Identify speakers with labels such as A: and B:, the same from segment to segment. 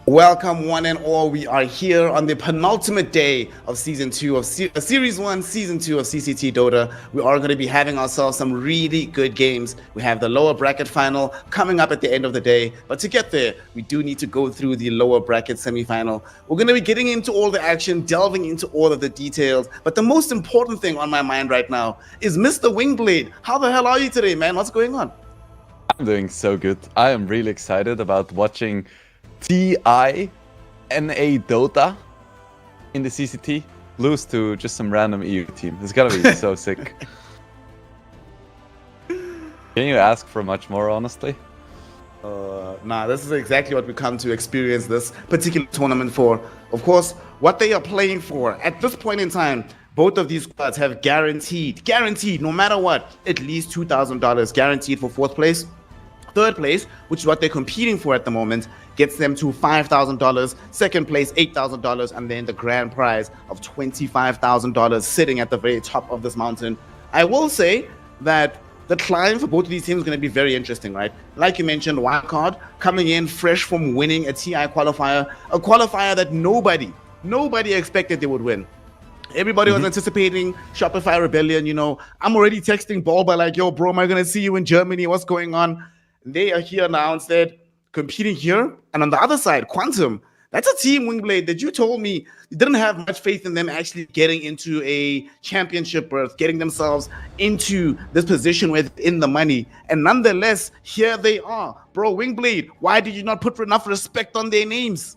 A: Welcome, one and all. We are here on the penultimate day of Season 2 of Series 1, Season 2 of CCT Dota. We are going to be having ourselves some really good games. We have the lower bracket final coming up at the end of the day. But to get there, we do need to go through the lower bracket semifinal. We're going to be getting into all the action, delving into all of the details. But the most important thing on my mind right now is Mr. Wingblade. How the hell are you today, man? What's going on?
B: I'm doing so good. I am really excited about watching TI NA Dota in the CCT lose to just some random EU team. It's gonna be so sick. Can you ask for much more, honestly?
A: Nah, this is exactly what we come to experience this particular tournament for. Of course, what they are playing for at this point in time, both of these squads have guaranteed, no matter what, at least $2,000 guaranteed for fourth place. Third place, which is what they're competing for at the moment, gets them to $5,000. Second place, $8,000, and then the grand prize of $25,000 sitting at the very top of this mountain. I will say that the climb for both of these teams is going to be very interesting, right? Like you mentioned, Wildcard coming in fresh from winning a TI qualifier, a qualifier that nobody expected they would win. Everybody was anticipating Shopify Rebellion, you know. I'm already texting Bulba like, yo, bro, am I going to see you in Germany? What's going on? They are here now instead, competing here. And on the other side, Quantum, that's a team, Wingblade, that you told me you didn't have much faith in them actually getting into a championship berth, getting themselves into this position within the money. And nonetheless, here they are. Bro, Wingblade, why did you not put enough respect on their names?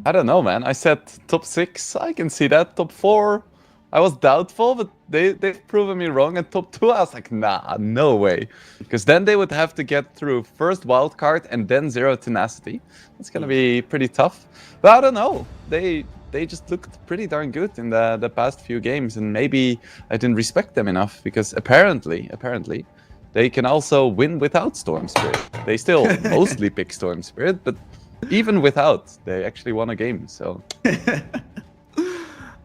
B: I don't know, man. I said top 6. I can see that. Top 4. I was doubtful, but they've proven me wrong. And top 2, I was like, nah, no way. Because then they would have to get through first Wildcard and then 0 Tenacity. It's going to be pretty tough. But I don't know. They just looked pretty darn good in the past few games. And maybe I didn't respect them enough. Because apparently, they can also win without Storm Spirit. They still mostly pick Storm Spirit, but even without, they actually won a game. So...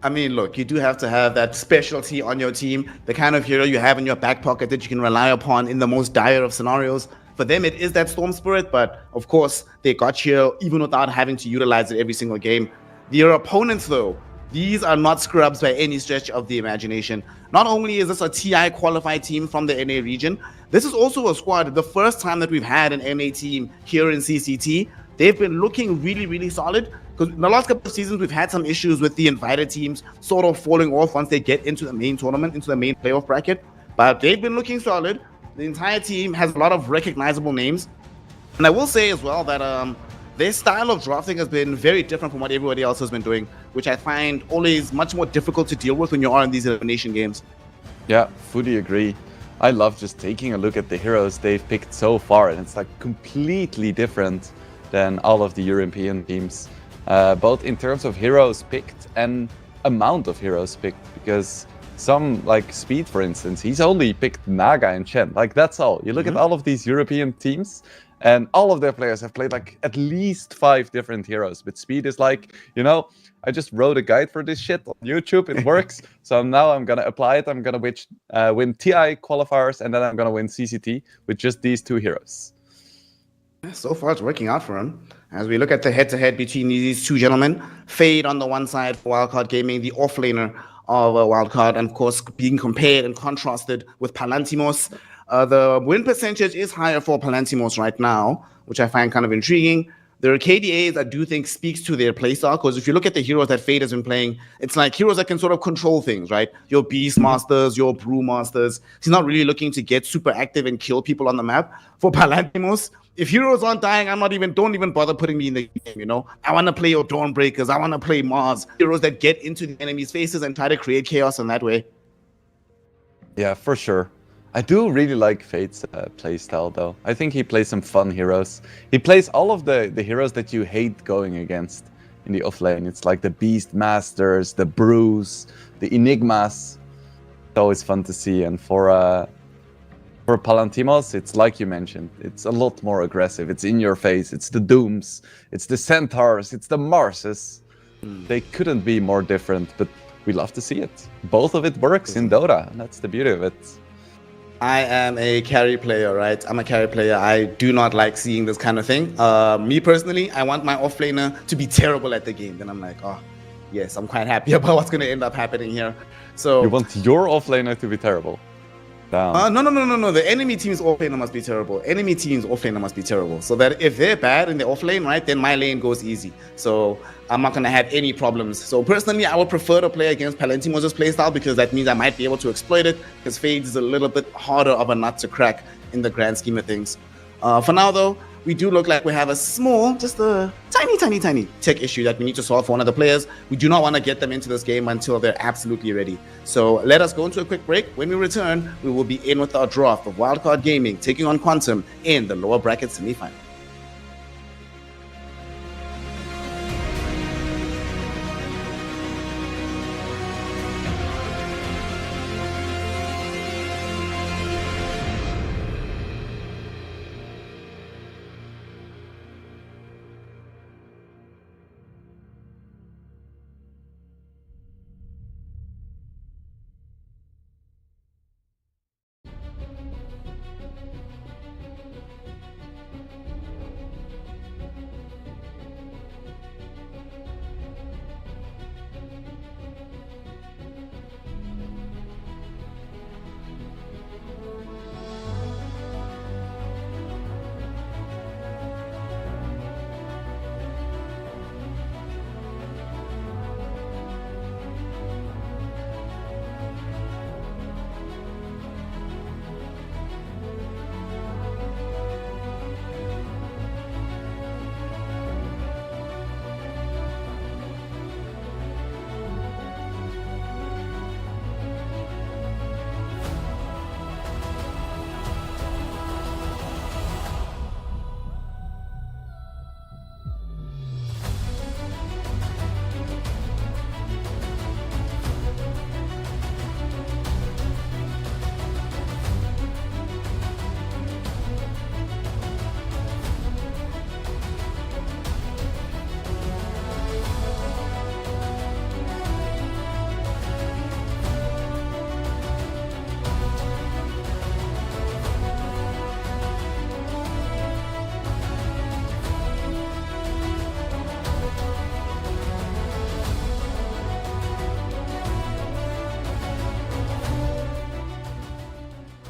A: I mean, look, you do have to have that specialty on your team, the kind of hero you have in your back pocket that you can rely upon in the most dire of scenarios. For them, it is that Storm Spirit, but of course, they got here even without having to utilize it every single game. Their opponents, though, these are not scrubs by any stretch of the imagination. Not only is this a TI qualified team from the NA region, this is also a squad, the first time that we've had an NA team here in CCT. They've been looking really, really solid. Because in the last couple of seasons, we've had some issues with the invited teams sort of falling off once they get into the main tournament, into the main playoff bracket. But they've been looking solid. The entire team has a lot of recognizable names. And I will say as well that their style of drafting has been very different from what everybody else has been doing, which I find always much more difficult to deal with when you are in these elimination games.
B: Yeah, fully agree. I love just taking a look at the heroes they've picked so far, and it's like completely different than all of the European teams. Both in terms of heroes picked and amount of heroes picked, because some, like Speed for instance, he's only picked Naga and Chen, like that's all. You look at all of these European teams and all of their players have played like at least 5 different heroes, but Speed is like, you know, I just wrote a guide for this shit on YouTube, it works, so now I'm gonna apply it, I'm gonna win TI qualifiers, and then I'm gonna win CCT with just these 2 heroes.
A: So far, it's working out for him. As we look at the head-to-head between these two gentlemen, Fade on the one side for Wildcard Gaming, the offlaner of Wildcard, and of course being compared and contrasted with Palantimos. The win percentage is higher for Palantimos right now, which I find kind of intriguing. There are KDAs I do think speaks to their playstyle, because if you look at the heroes that Fade has been playing, it's like heroes that can sort of control things, right? Your Beast Masters, your Brew Masters. He's not really looking to get super active and kill people on the map. For Palantimos, if heroes aren't dying, don't even bother putting me in the game, you know? I want to play your Dawnbreakers, I want to play Mars. Heroes that get into the enemy's faces and try to create chaos in that way.
B: Yeah, for sure. I do really like Fade's playstyle, though. I think he plays some fun heroes. He plays all of the heroes that you hate going against in the offlane. It's like the Beast Masters, the Brews, the Enigmas. It's always fun to see. And for Palantimos, it's like you mentioned. It's a lot more aggressive. It's in your face. It's the Dooms. It's the Centaurs. It's the Marses. They couldn't be more different, but we love to see it. Both of it works in Dota, and that's the beauty of it.
A: I am a carry player, right? I'm a carry player. I do not like seeing this kind of thing. Me personally, I want my offlaner to be terrible at the game. Then I'm like, oh, yes, I'm quite happy about what's going to end up happening here. So
B: You want your offlaner to be terrible. Down.
A: no. The enemy team's offlaner must be terrible. Enemy team's offlaner must be terrible. So that if they're bad in the offlane, right, then my lane goes easy. So I'm not gonna have any problems. So personally, I would prefer to play against Palentimo's playstyle because that means I might be able to exploit it. Because Fades is a little bit harder of a nut to crack in the grand scheme of things. For now, though, we do look like we have a small, just a tiny tech issue that we need to solve for one of the players. We do not want to get them into this game until they're absolutely ready. So let us go into a quick break. When we return, we will be in with our draft of Wildcard Gaming taking on Quantum in the lower bracket semifinal.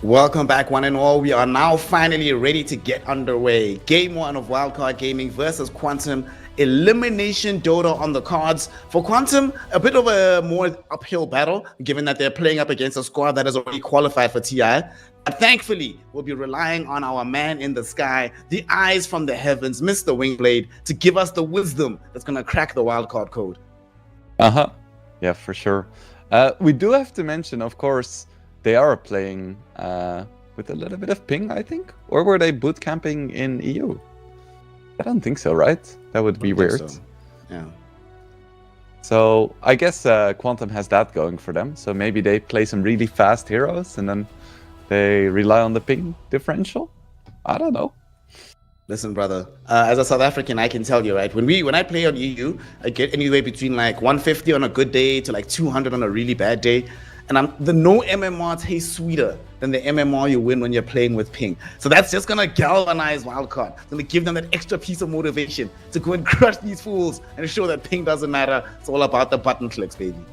A: Welcome back, one and all. We are now finally ready to get underway. Game 1 of Wildcard Gaming versus Quantum. Elimination Dota on the cards. For Quantum, a bit of a more uphill battle, given that they're playing up against a squad that has already qualified for TI. But thankfully, we'll be relying on our man in the sky, the eyes from the heavens, Mr. Wingblade, to give us the wisdom that's going to crack the wildcard code.
B: Uh-huh. Yeah, for sure. We do have to mention, of course, they are playing with a little bit of ping, I think? Or were they boot camping in EU? I don't think so, right? That would be weird.
A: So. Yeah.
B: So I guess Quantum has that going for them. So maybe they play some really fast heroes and then they rely on the ping differential. I don't know.
A: Listen, brother, as a South African, I can tell you, right? When I play on EU, I get anywhere between like 150 on a good day to like 200 on a really bad day. And the no MMR tastes sweeter than the MMR you win when you're playing with ping. So that's just going to galvanize Wildcard. It's going to give them that extra piece of motivation to go and crush these fools and show that ping doesn't matter. It's all about the button clicks, baby.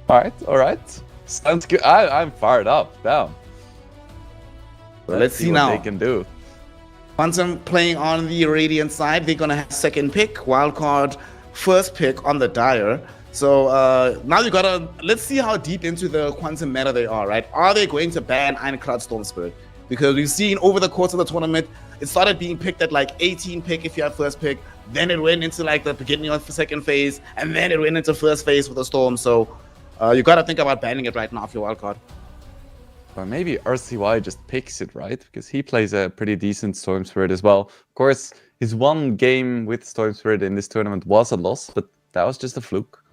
B: All right. Sounds good. I'm fired up. Damn.
A: Let's see
B: what
A: now.
B: They can do.
A: Quantum playing on the Radiant side. They're going to have second pick. Wildcard first pick on the Dire. So now you gotta, let's see how deep into the Quantum meta they are, right? Are they going to ban Ironclad Storm Spirit? Because we've seen over the course of the tournament, it started being picked at like 18 pick if you have first pick, then it went into like the beginning of the second phase, and then it went into first phase with the Storm. So you gotta think about banning it right now if you're Wildcard.
B: Or maybe RCY just picks it, right? Because he plays a pretty decent Storm Spirit as well. Of course, his one game with Storm Spirit in this tournament was a loss, but that was just a fluke.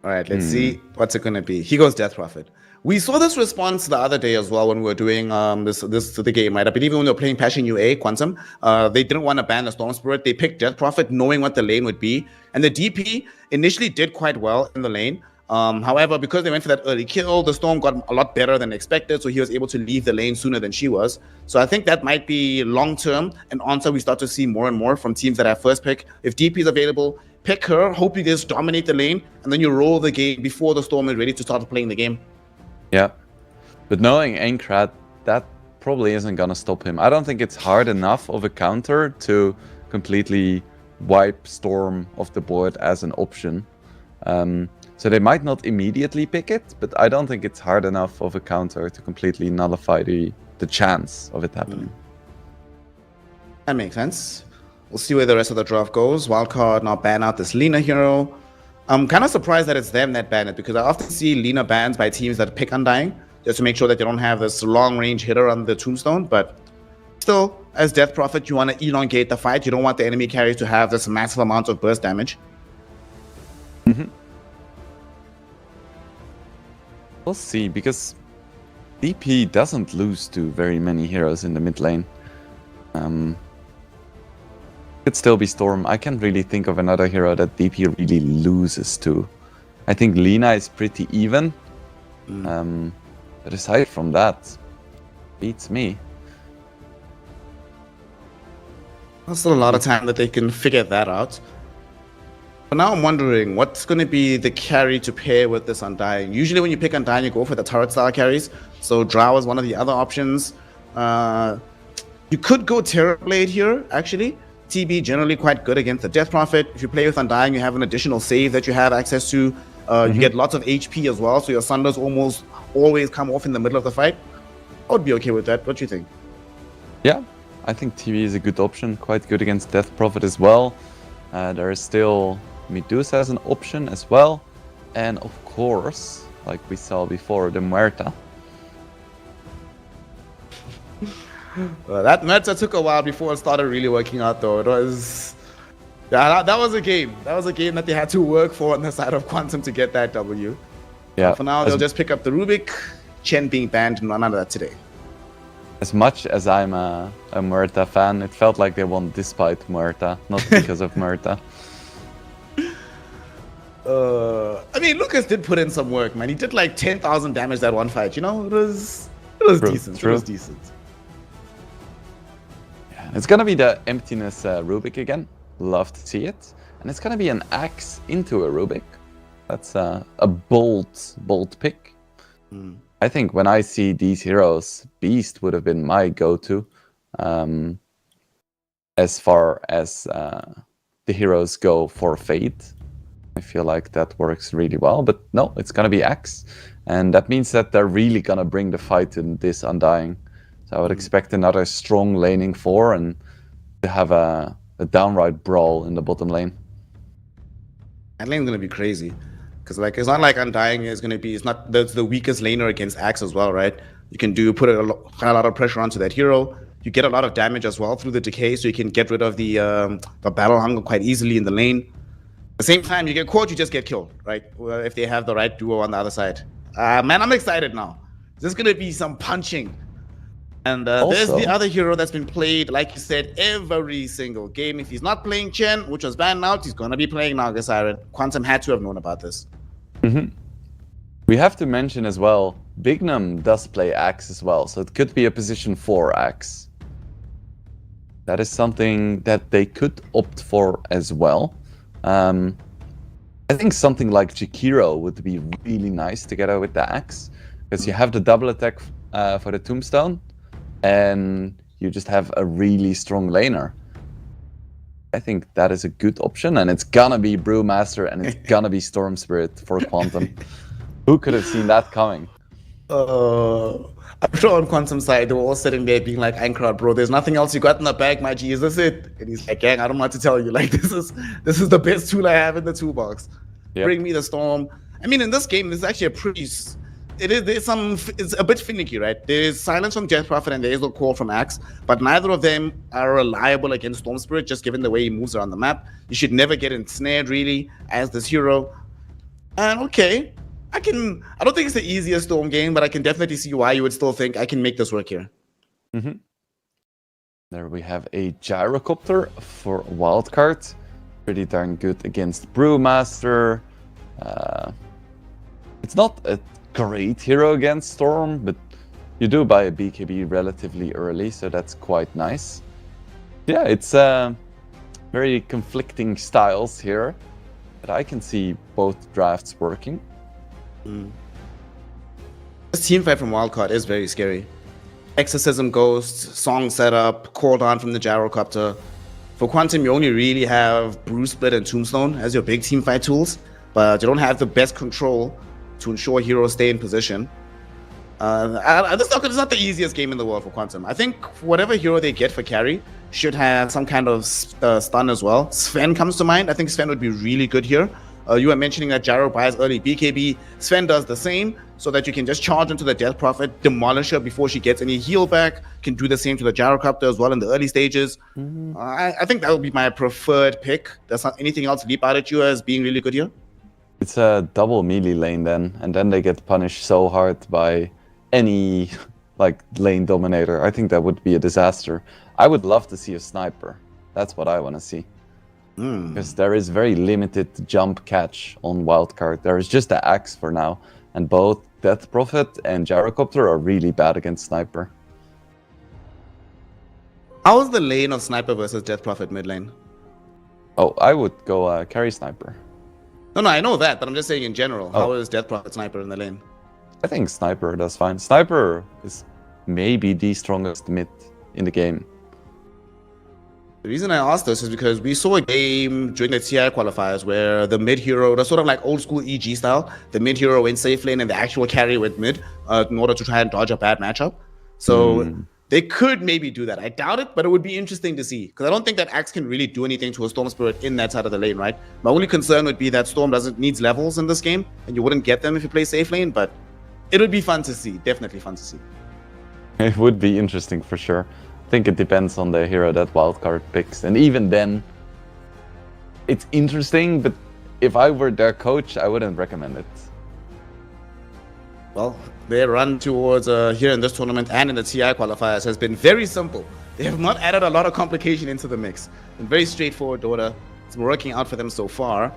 A: All right, let's see what's it gonna be. He goes Death Prophet. We saw this response the other day as well when we were doing the game, right? I believe when they were playing Passion UA Quantum, they didn't want to ban the Storm Spirit. They picked Death Prophet knowing what the lane would be. And the DP initially did quite well in the lane. However, because they went for that early kill, the Storm got a lot better than expected, so he was able to leave the lane sooner than she was. So I think that might be long-term an answer we start to see more and more from teams that have first pick. If DP is available, pick her, hope you just dominate the lane, and then you roll the game before the Storm is ready to start playing the game.
B: Yeah, but knowing Aincrad, that probably isn't gonna stop him. I don't think it's hard enough of a counter to completely wipe Storm off the board as an option. So they might not immediately pick it, but I don't think it's hard enough of a counter to completely nullify the chance of it happening.
A: That makes sense. We'll see where the rest of the draft goes. Wildcard now ban out this Lina hero. I'm kind of surprised that it's them that ban it, because I often see Lina bans by teams that pick Undying, just to make sure that they don't have this long-range hitter on the tombstone. But still, as Death Prophet, you want to elongate the fight. You don't want the enemy carry to have this massive amount of burst damage.
B: We'll see, because DP doesn't lose to very many heroes in the mid lane. Could still be Storm. I can't really think of another hero that DP really loses to. I think Lina is pretty even. But aside from that, beats me.
A: There's still a lot of time that they can figure that out. But now I'm wondering, what's going to be the carry to pair with this Undying? Usually when you pick Undying, you go for the turret style carries. So Drow is one of the other options. You could go Terrorblade here, actually. TB generally quite good against the Death Prophet. If you play with Undying, you have an additional save that you have access to. You get lots of HP as well, so your Sunders almost always come off in the middle of the fight. I would be okay with that. What do you think?
B: Yeah, I think TB is a good option. Quite good against Death Prophet as well. There is still Medusa as an option as well. And of course, like we saw before, the Muerta.
A: That Muerta took a while before it started really working out, though. It was... Yeah, that was a game. That was a game that they had to work for on the side of Quantum to get that W.
B: Yeah.
A: For now, they'll just pick up the Rubik. Chen being banned, none of that today.
B: As much as I'm a Muerta fan, it felt like they won despite Muerta, not because of Muerta.
A: I mean, Lucas did put in some work, man. He did like 10,000 damage that one fight, you know? It was decent.
B: True.
A: It was decent.
B: Yeah, it's gonna be the Emptiness Rubik again. Love to see it. And it's gonna be an axe into a Rubik. That's a bold pick. I think when I see these heroes, Beast would have been my go-to. As far as the heroes go for Fate. I feel like that works really well, but no, it's gonna be Axe. And that means that they're really gonna bring the fight to this Undying. So I would expect another strong laning 4 and to have a downright brawl in the bottom lane.
A: That lane's gonna be crazy. Because like it's not like Undying is gonna be, it's not the weakest laner against Axe as well, right? You can put a lot of pressure onto that hero. You get a lot of damage as well through the decay, so you can get rid of the battle hunger quite easily in the lane. At the same time, you get caught, you just get killed, right? Well, if they have the right duo on the other side. Man, I'm excited now. There's gonna be some punching. And there's the other hero that's been played, like you said, every single game. If he's not playing Chen, which was banned out, he's gonna be playing Naga Siren. Quantum had to have known about this.
B: We have to mention as well, Bignum does play Axe as well, so it could be a position 4 Axe. That is something that they could opt for as well. I think something like Jakiro would be really nice together with the Axe, because you have the double attack for the Tombstone, and you just have a really strong laner. I think that is a good option, and it's gonna be Brewmaster and it's gonna be Storm Spirit for Quantum. Who could have seen that coming?
A: I'm sure on Quantum side, they were all sitting there being like, Ankrad, bro, there's nothing else you got in the bag, my G, is this it? And he's like, gang, I don't know what to tell you. Like, this is the best tool I have in the toolbox. Yep. Bring me the Storm. I mean, in this game, this is actually a pretty... it's a bit finicky, right? There's silence from Death Prophet and there is no call from Axe, but neither of them are reliable against Storm Spirit, just given the way he moves around the map. You should never get ensnared, really, as this hero. And okay, I don't think it's the easiest Storm game, but I can definitely see why you would still think I can make this work here.
B: Mm-hmm. There we have a Gyrocopter for Wildcard. Pretty darn good against Brewmaster. It's not a great hero against Storm, but you do buy a BKB relatively early, so that's quite nice. Yeah, it's very conflicting styles here, but I can see both drafts working.
A: This team fight from Wildcard is very scary. Exorcism Ghost, Song Setup, Call Down from the Gyrocopter. For Quantum, you only really have Brew Split and Tombstone as your big team fight tools, but you don't have the best control to ensure heroes stay in position. It's not the easiest game in the world for Quantum. I think whatever hero they get for carry should have some kind of stun as well. Sven comes to mind. I think Sven would be really good here. You were mentioning that Gyro buys early BKB. Sven does the same, so that you can just charge into the Death Prophet, demolish her before she gets any heal back. Can do the same to the Gyrocopter as well in the early stages. I think that would be my preferred pick. Does not anything else leap out at you as being really good here?
B: It's a double melee lane then, and then they get punished so hard by any like lane dominator. I think that would be a disaster. I would love to see a sniper. That's what I want to see. Because there is very limited jump catch on Wildcard. There is just the axe for now, and both Death Prophet and Gyrocopter are really bad against sniper.
A: How is the lane of sniper versus Death Prophet mid lane?
B: Oh, I would go carry sniper.
A: No, I know that, but I'm just saying in general. How is Death Prophet sniper in the lane?
B: I think sniper does fine. Sniper is maybe the strongest mid in the game.
A: The reason I asked this is because we saw a game during the TI qualifiers where the mid hero, that's sort of like old school EG style, the mid hero went safe lane and the actual carry went mid in order to try and dodge a bad matchup. So they could maybe do that. I doubt it, but it would be interesting to see, because I don't think that Axe can really do anything to a Storm Spirit in that side of the lane, right? My only concern would be that Storm needs levels in this game, and you wouldn't get them if you play safe lane, but it would be fun to see. Definitely fun to see.
B: It would be interesting for sure. I think it depends on the hero that Wildcard picks. And even then, it's interesting, but if I were their coach, I wouldn't recommend it.
A: Well, their run towards here in this tournament and in the TI qualifiers has been very simple. They have not added a lot of complication into the mix. Been very straightforward order. It's been working out for them so far.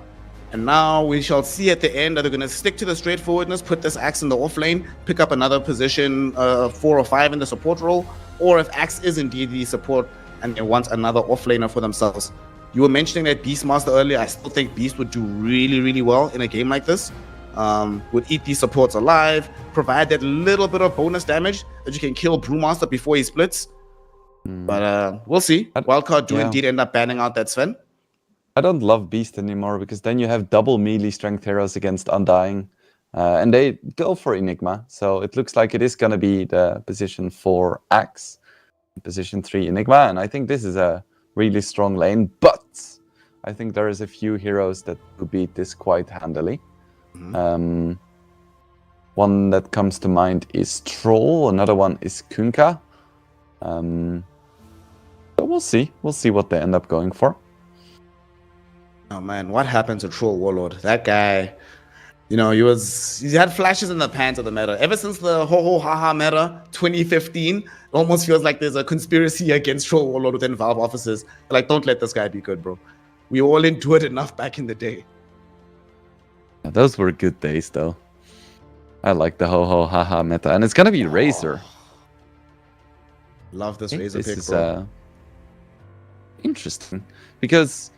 A: And now we shall see at the end, are they going to stick to the straightforwardness, put this Axe in the off lane, pick up another position 4 or 5 in the support role, or if Axe is indeed the support and they want another offlaner for themselves. You were mentioning that Beastmaster earlier. I still think Beast would do really, really well in a game like this. Would eat these supports alive, provide that little bit of bonus damage that you can kill Brewmaster before he splits. But we'll see. Wildcard do indeed end up banning out that Sven.
B: I don't love Beast anymore, because then you have double melee strength heroes against Undying. And they go for Enigma, so it looks like it is going to be the position 4 Axe, position 3 Enigma, and I think this is a really strong lane, but I think there is a few heroes that could beat this quite handily. One that comes to mind is Troll, another one is Kunkka. So we'll see what they end up going for.
A: Oh man, what happened to Troll Warlord? That guy... You know, he had flashes in the pants of the meta. Ever since the ho-ho-ha-ha meta 2015, it almost feels like there's a conspiracy against Troll Warlord within Valve offices. Like, don't let this guy be good, bro. We all endured enough back in the day.
B: Yeah, those were good days, though. I like the ho-ho-ha-ha meta. And it's gonna be Razor.
A: Love this Razor pick,
B: is,
A: bro.
B: Interesting. Because...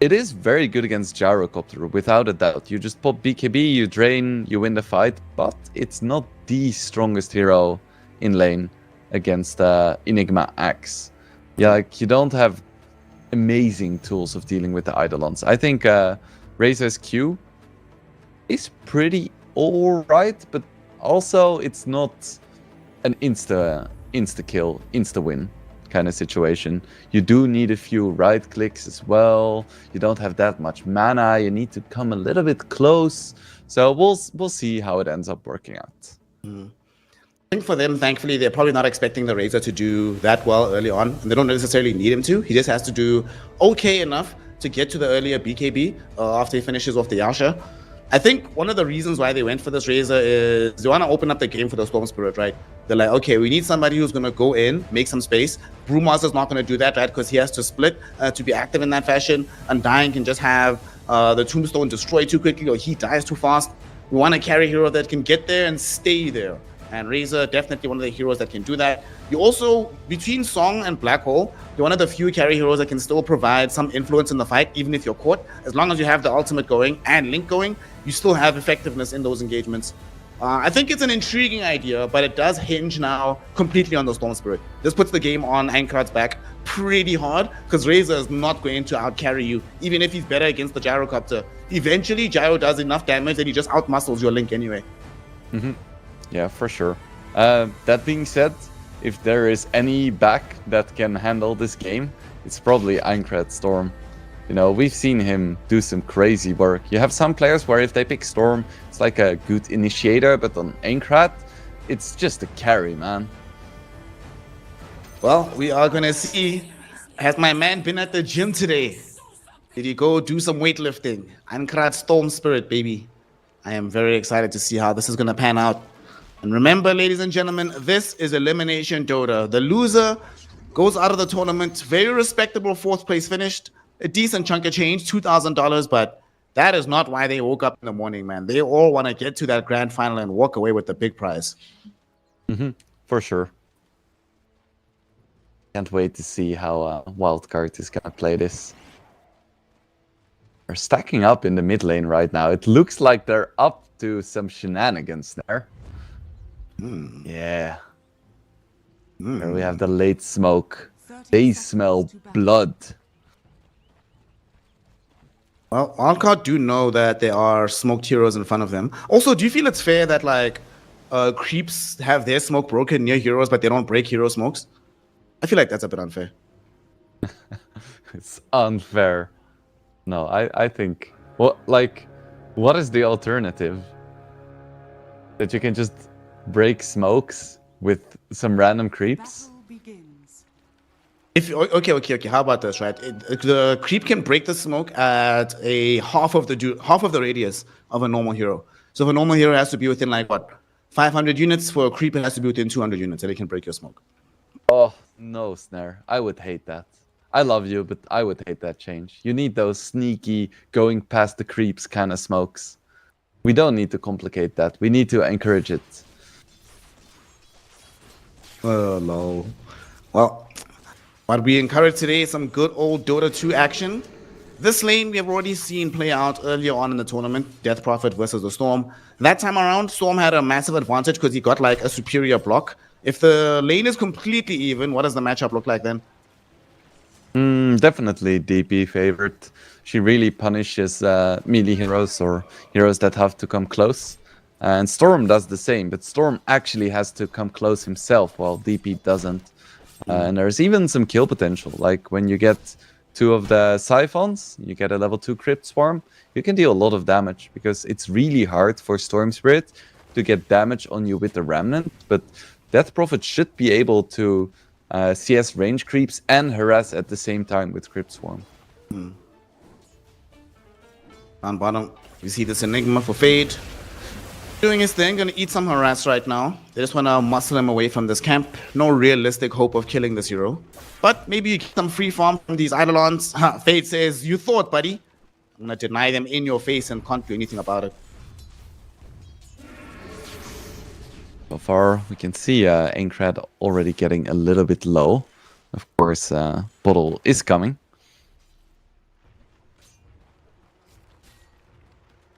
B: it is very good against Gyrocopter, without a doubt. You just pop BKB, you drain, you win the fight, but it's not the strongest hero in lane against Enigma Axe. Yeah, like, you don't have amazing tools of dealing with the Eidolons. I think Razor's Q is pretty alright, but also it's not an insta-kill, insta-win kind of situation. You do need a few right clicks as well. You don't have that much mana. You need to come a little bit close. So we'll see how it ends up working out.
A: I think for them, thankfully, they're probably not expecting the Razor to do that well early on, and they don't necessarily need him to. He just has to do okay enough to get to the earlier BKB after he finishes off the Yasha. I think one of the reasons why they went for this Razor is they want to open up the game for the Storm Spirit, right? They're like, okay, we need somebody who's going to go in, make some space. Brewmaster's not going to do that, right? Because he has to split to be active in that fashion. Undying can just have the Tombstone destroy too quickly or he dies too fast. We want to carry a hero that can get there and stay there. And Razor, definitely one of the heroes that can do that. You also, between Song and Black Hole, you're one of the few carry heroes that can still provide some influence in the fight, even if you're caught. As long as you have the ultimate going and Link going, you still have effectiveness in those engagements. I think it's an intriguing idea, but it does hinge now completely on the Storm Spirit. This puts the game on Ankrat's back pretty hard, because Razor is not going to out-carry you, even if he's better against the Gyrocopter. Eventually, Gyro does enough damage that he just out-muscles your Link anyway.
B: Yeah, for sure. That being said, if there is any back that can handle this game, it's probably Aincrad Storm. You know, we've seen him do some crazy work. You have some players where if they pick Storm, it's like a good initiator, but on Aincrad, it's just a carry, man.
A: Well, we are going to see. Has my man been at the gym today? Did he go do some weightlifting? Aincrad Storm Spirit, baby. I am very excited to see how this is going to pan out. And remember, ladies and gentlemen, this is Elimination Dota. The loser goes out of the tournament. Very respectable 4th place finished. A decent chunk of change, $2,000, but that is not why they woke up in the morning, man. They all want to get to that grand final and walk away with the big prize.
B: For sure. Can't wait to see how Wildcard is going to play this. They're stacking up in the mid lane right now. It looks like they're up to some shenanigans there. Yeah. There we have the late smoke. They smell blood.
A: Well, Wildcard do know that there are smoked heroes in front of them. Also, do you feel it's fair that, like, creeps have their smoke broken near heroes, but they don't break hero smokes? I feel like that's a bit unfair.
B: It's unfair. No, I think... what is the alternative? That you can just break smokes with some random creeps?
A: Okay. How about this, right? The creep can break the smoke at a half of the radius of a normal hero. So if a normal hero has to be within, like, what, 500 units, for a creep it has to be within 200 units, and it can break your smoke.
B: Oh, no, Snare. I would hate that. I love you, but I would hate that change. You need those sneaky, going past the creeps kind of smokes. We don't need to complicate that. We need to encourage it.
A: Oh, no. Well, what we encourage today is some good old Dota 2 action. This lane we have already seen play out earlier on in the tournament, Death Prophet versus the Storm. That time around, Storm had a massive advantage because he got, like, a superior block. If the lane is completely even, what does the matchup look like then?
B: Definitely DP favored. She really punishes melee heroes or heroes that have to come close. And Storm does the same, but Storm actually has to come close himself, while DP doesn't. And there's even some kill potential. Like when you get 2 of the Siphons, you get a level 2 Crypt Swarm, you can deal a lot of damage, because it's really hard for Storm Spirit to get damage on you with the Remnant, but Death Prophet should be able to CS range creeps and harass at the same time with Crypt Swarm.
A: On bottom, you see this Enigma for Fade. Doing his thing, gonna eat some harass right now. They just wanna muscle him away from this camp. No realistic hope of killing this hero. But maybe you get some free farm from these Eidolons. Fade says, you thought, buddy. I'm gonna deny them in your face and can't do anything about it.
B: So far, we can see Aincrad already getting a little bit low. Of course, Bottle is coming.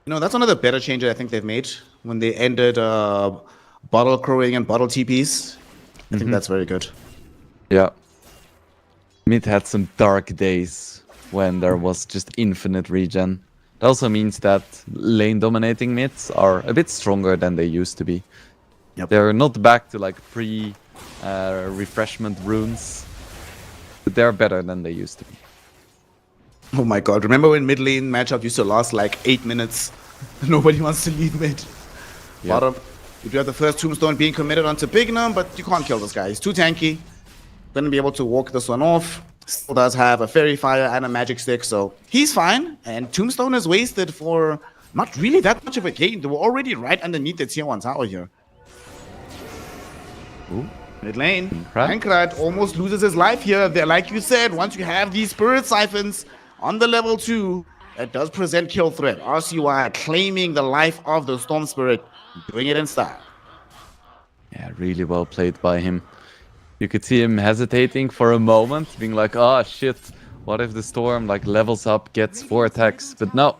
A: You know, that's one of the better changes I think they've made when they ended bottle crowing and bottle TPs. I think that's very good.
B: Yeah. Mid had some dark days when there was just infinite regen. It also means that lane dominating mids are a bit stronger than they used to be.
A: Yep.
B: They're not back to like refreshment runes, but they're better than they used to be.
A: Oh my god, remember when mid lane matchup used to last like 8 minutes? Nobody wants to lead mid.
B: Yep.
A: Bottom, if you have the first Tombstone being committed onto Bignum, but you can't kill this guy. He's too tanky. Gonna be able to walk this one off. Still does have a Fairy Fire and a Magic Stick, so he's fine. And Tombstone is wasted for not really that much of a gain. They were already right underneath the tier 1 tower here.
B: Ooh.
A: Mid lane,
B: Right.
A: Wildcard almost loses his life here. There, like you said, once you have these Spirit Siphons on the level 2, it does present kill threat. RCY claiming the life of the Storm Spirit, doing it in style.
B: Yeah, really well played by him. You could see him hesitating for a moment, being like, oh shit, what if the Storm like levels up, gets 4 attacks? But no.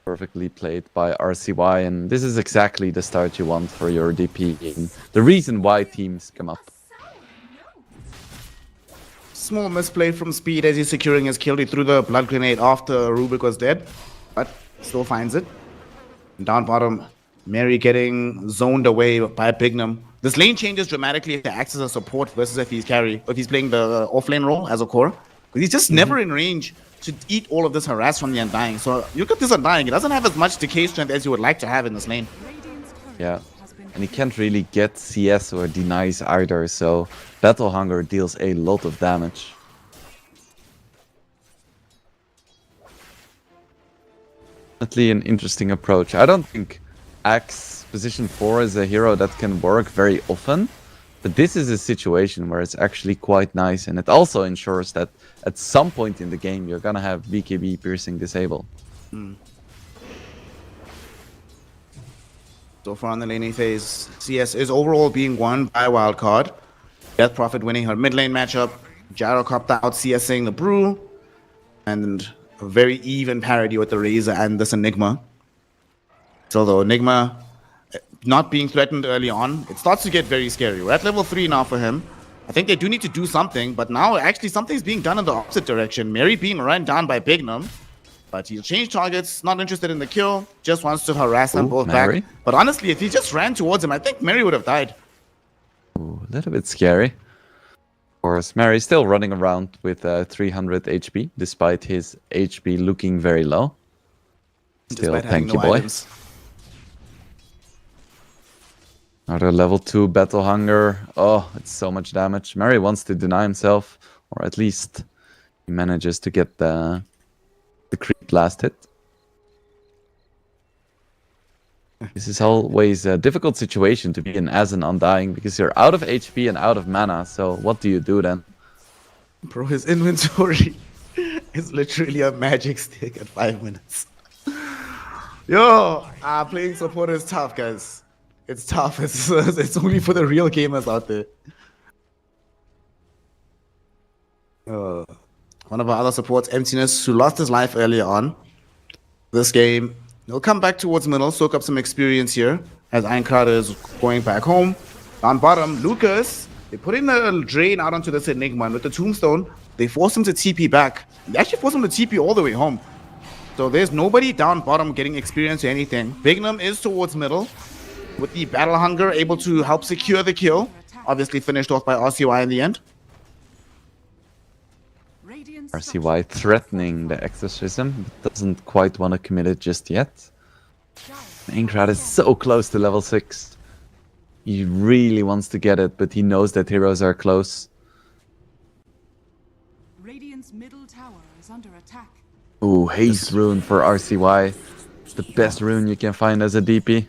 B: Perfectly played by RCY, and this is exactly the start you want for your DP game. The reason why teams come up.
A: Small misplay from Speed as he's securing his kill. He threw the blood grenade after Rubik was dead, but still finds it. Down bottom, Mary getting zoned away by Bignum. This lane changes dramatically if he acts as a support versus if he's playing the offlane role as a core. Because he's just never in range to eat all of this harass from the Undying. So you look at this Undying, he doesn't have as much decay strength as you would like to have in this lane.
B: Yeah, and he can't really get CS or denies either, so Battle Hunger deals a lot of damage. Definitely an interesting approach. I don't think Axe position 4 is a hero that can work very often, but this is a situation where it's actually quite nice, and it also ensures that at some point in the game you're gonna have BKB piercing disable.
A: So far on the laning phase, CS is overall being won by Wildcard. Death Prophet winning her mid lane matchup. Gyrocopter out CSing the Brew. And a very even parity with the Razor and this Enigma. So though Enigma not being threatened early on, it starts to get very scary. We're at level 3 now for him. I think they do need to do something, but now actually something's being done in the opposite direction. Mary being run down by Bignum, but he'll change targets, not interested in the kill, just wants to harass them both
B: Mary.
A: back. But honestly, if he just ran towards him, I think Mary would have died.
B: Ooh, a little bit scary. Of course, Mary's still running around with 300 HP, despite his HP looking very low. Still
A: Despite having
B: tanky
A: no
B: boy.
A: items.
B: Another level 2 Battle Hunger. Oh, it's so much damage. Mary wants to deny himself, or at least he manages to get the creep last hit. This is always a difficult situation to be in as an Undying, because you're out of HP and out of mana, so what do you do then?
A: Bro, his inventory is literally a magic stick at 5 minutes. Yo, playing support is tough, guys. It's tough. It's only for the real gamers out there. One of our other supports, Emptiness, who lost his life earlier on. This game, he'll come back towards middle, soak up some experience here, as Wildcard is going back home. On bottom, Lucas, they put in a drain out onto this Enigma, and with the Tombstone, they force him to TP back. They actually force him to TP all the way home. So there's nobody down bottom getting experience or anything. Bignum is towards middle, with the Battle Hunger able to help secure the kill. Obviously finished off by RCY in the end.
B: RCY threatening the Exorcism, but doesn't quite want to commit it just yet. Wildcard is so close to level 6. He really wants to get it, but he knows that heroes are close.
C: Radiant's middle tower is under attack.
B: Ooh, Haste Rune for RCY. It's the best rune you can find as a DP.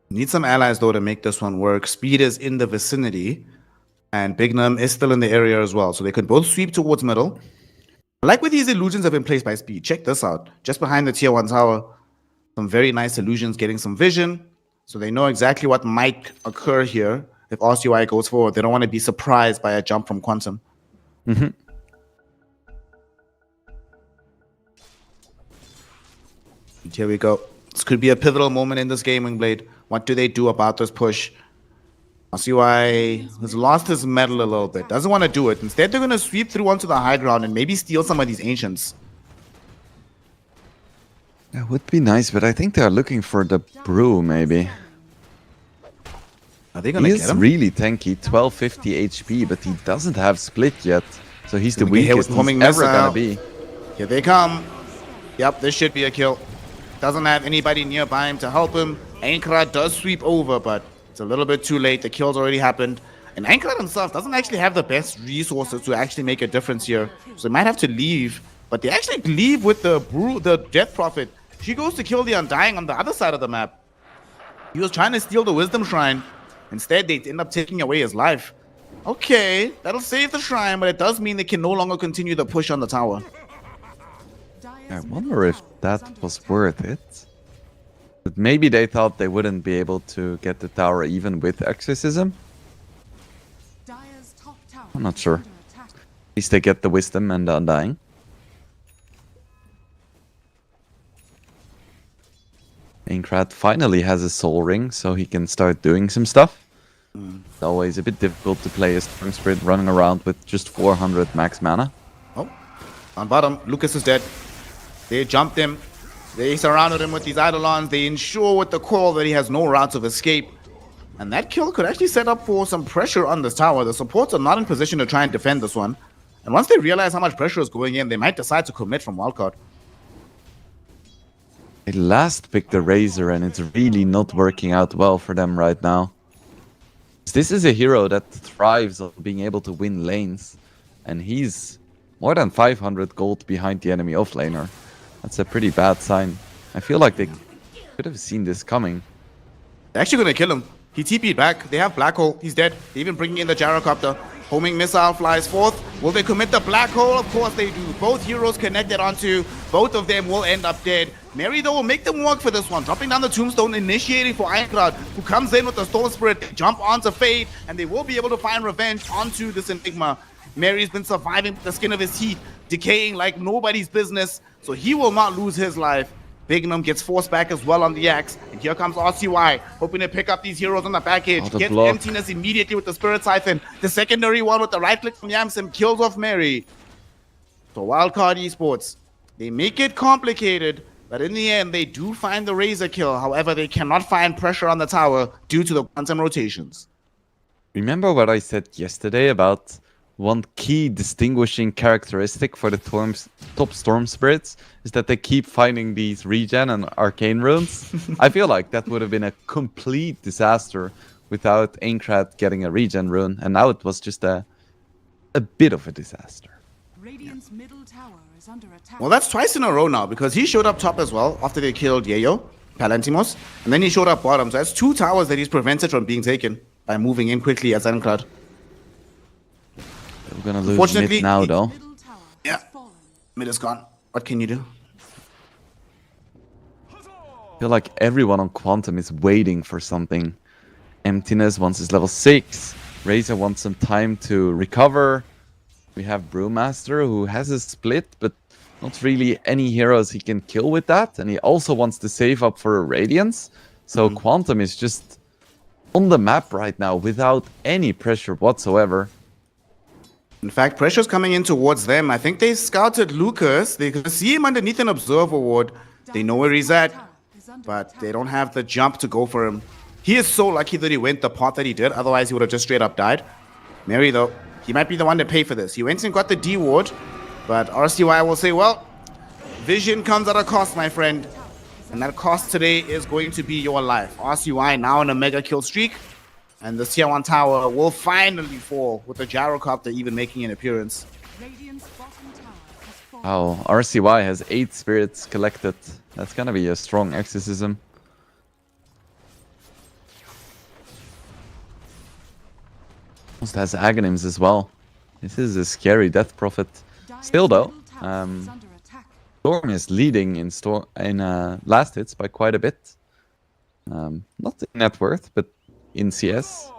A: Need some allies though to make this one work. Speed is in the vicinity, and Bignum is still in the area as well, so they could both sweep towards middle. I like where these illusions have been placed by Speed. Check this out. Just behind the tier 1 tower, some very nice illusions getting some vision, so they know exactly what might occur here if RCY goes forward. They don't want to be surprised by a jump from Quantum. Here we go. This could be a pivotal moment in this game, Wingblade. What do they do about this push? RCY has lost his metal a little bit. Doesn't want to do it. Instead, they're going to sweep through onto the high ground and maybe steal some of these Ancients.
B: That would be nice, but I think they are looking for the Brew, maybe.
A: Are they going
B: He
A: to get
B: is
A: him?
B: really tanky, 1250 HP, but he doesn't have Split yet. So he's the
A: We get hit
B: weakest
A: with
B: he's
A: homing
B: ever
A: missile.
B: gonna be.
A: Here they come. Yep, this should be a kill. Doesn't have anybody nearby him to help him. Wildcard does sweep over, but it's a little bit too late. The kill's already happened. And Wildcard himself doesn't actually have the best resources to actually make a difference here. So he might have to leave But they actually leave with the Death Prophet. She goes to kill the Undying on the other side of the map. He was trying to steal the Wisdom Shrine. Instead, they end up taking away his life. Okay, that'll save the shrine, but it does mean they can no longer continue the push on the tower.
B: I wonder if that was worth it. But maybe they thought they wouldn't be able to get the tower even with Exorcism. I'm not sure. At least they get the Wisdom and the Undying. Aincrad finally has a Soul Ring, so he can start doing some stuff. It's always a bit difficult to play a Storm Spirit running around with just 400 max mana.
A: Oh, on bottom, Lucas is dead. They jumped him. They surrounded him with these Eidolons. They ensure with the call that he has no routes of escape. And that kill could actually set up for some pressure on this tower. The supports are not in position to try and defend this one. And once they realize how much pressure is going in, they might decide to commit from Wildcard.
B: They last picked the Razor and it's really not working out well for them right now. This is a hero that thrives on being able to win lanes. And he's more than 500 gold behind the enemy offlaner. That's a pretty bad sign. I feel like they could have seen this coming.
A: They're actually going to kill him. He TP'd back. They have Black Hole. He's dead. They even bringing in the Gyrocopter. Homing missile flies forth. Will they commit the Black Hole? Of course they do. Both heroes connected onto. Both of them will end up dead. Mary, though, will make them work for this one. Dropping down the Tombstone, initiating for Aincrad, who comes in with the Storm Spirit, jump onto Fade, and they will be able to find revenge onto this Enigma. Mary's been surviving the skin of his teeth, decaying like nobody's business, so he will not lose his life. Bignum gets forced back as well on the axe, and here comes RCY, hoping to pick up these heroes on the back edge. Gets Emptiness immediately with the Spirit Siphon. The secondary one with the right click from Yamsim kills off Mary. So Wildcard Esports, they make it complicated, but in the end, they do find the Razor kill. However, they cannot find pressure on the tower due to the quantum rotations.
B: Remember what I said yesterday about one key distinguishing characteristic for the top Storm Spirits is that they keep finding these regen and arcane runes? I feel like that would have been a complete disaster without Aincrad getting a regen rune, and now it was just a bit of a disaster.
C: Radiant's middle tower is under attack.
A: Well, that's twice in a row now, because he showed up top as well after they killed Yayo, Palantimos, and then he showed up bottom. So that's 2 towers that he's prevented from being taken by moving in quickly as Aincrad.
B: We're gonna lose mid now, though.
A: Yeah, mid is gone. What can you do?
B: I feel like everyone on Quantum is waiting for something. Emptiness wants his level 6. Razor wants some time to recover. We have Brewmaster who has a split, but not really any heroes he can kill with that. And he also wants to save up for a Radiance. So Quantum is just on the map right now without any pressure whatsoever.
A: In fact, pressure's coming in towards them. I think they scouted Lucas. They could see him underneath an Observer Ward. They know where he's at, but they don't have the jump to go for him. He is so lucky that he went the path that he did. Otherwise, he would have just straight up died. Mary, though, he might be the one to pay for this. He went and got the D Ward, but RCY will say, well, vision comes at a cost, my friend. And that cost today is going to be your life. RCY now on a mega kill streak. And the Tier 1 tower will finally fall, with the Gyrocopter even making an appearance.
B: Wow, RCY has 8 spirits collected. That's gonna be a strong exorcism. Almost has Aghanim's as well. This is a scary Death Prophet. Still though, Storm is leading in last hits by quite a bit. Not in net worth, but in CS.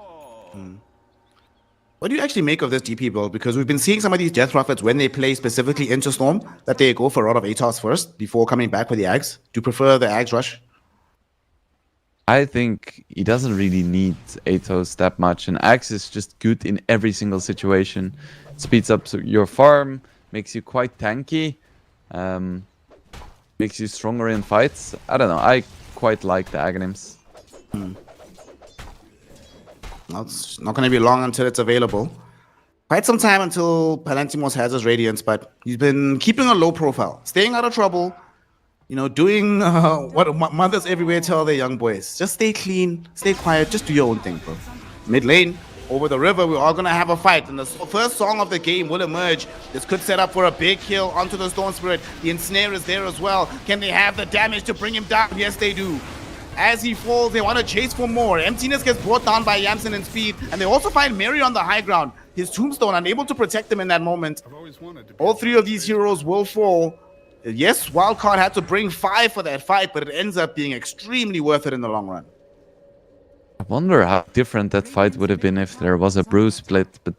A: What do you actually make of this DP build? Because we've been seeing some of these Death Prophets when they play specifically into Storm, that they go for a lot of ATOS first before coming back with the Ags. Do you prefer the Ags rush?
B: I think he doesn't really need ATOS that much, and Axe is just good in every single situation. It speeds up your farm, makes you quite tanky, makes you stronger in fights. I don't know, I quite like the Aghanims.
A: It's not going to be long until it's available. Quite some time until Palantimos has his Radiance, but he's been keeping a low profile, staying out of trouble, you know, doing what mothers everywhere tell their young boys. Just stay clean, stay quiet, just do your own thing, bro. Mid lane, over the river. We are going to have a fight. And the first song of the game will emerge. This could set up for a big kill onto the Storm Spirit. The Ensnare is there as well. Can they have the damage to bring him down? Yes, they do. As he falls, they want to chase for more. Emptiness gets brought down by Yamsen in speed. And they also find Mary on the high ground. His tombstone unable to protect him in that moment. All three of these heroes will fall. Yes, Wildcard had to bring 5 for that fight, but it ends up being extremely worth it in the long run.
B: I wonder how different that fight would have been if there was a bruise split, but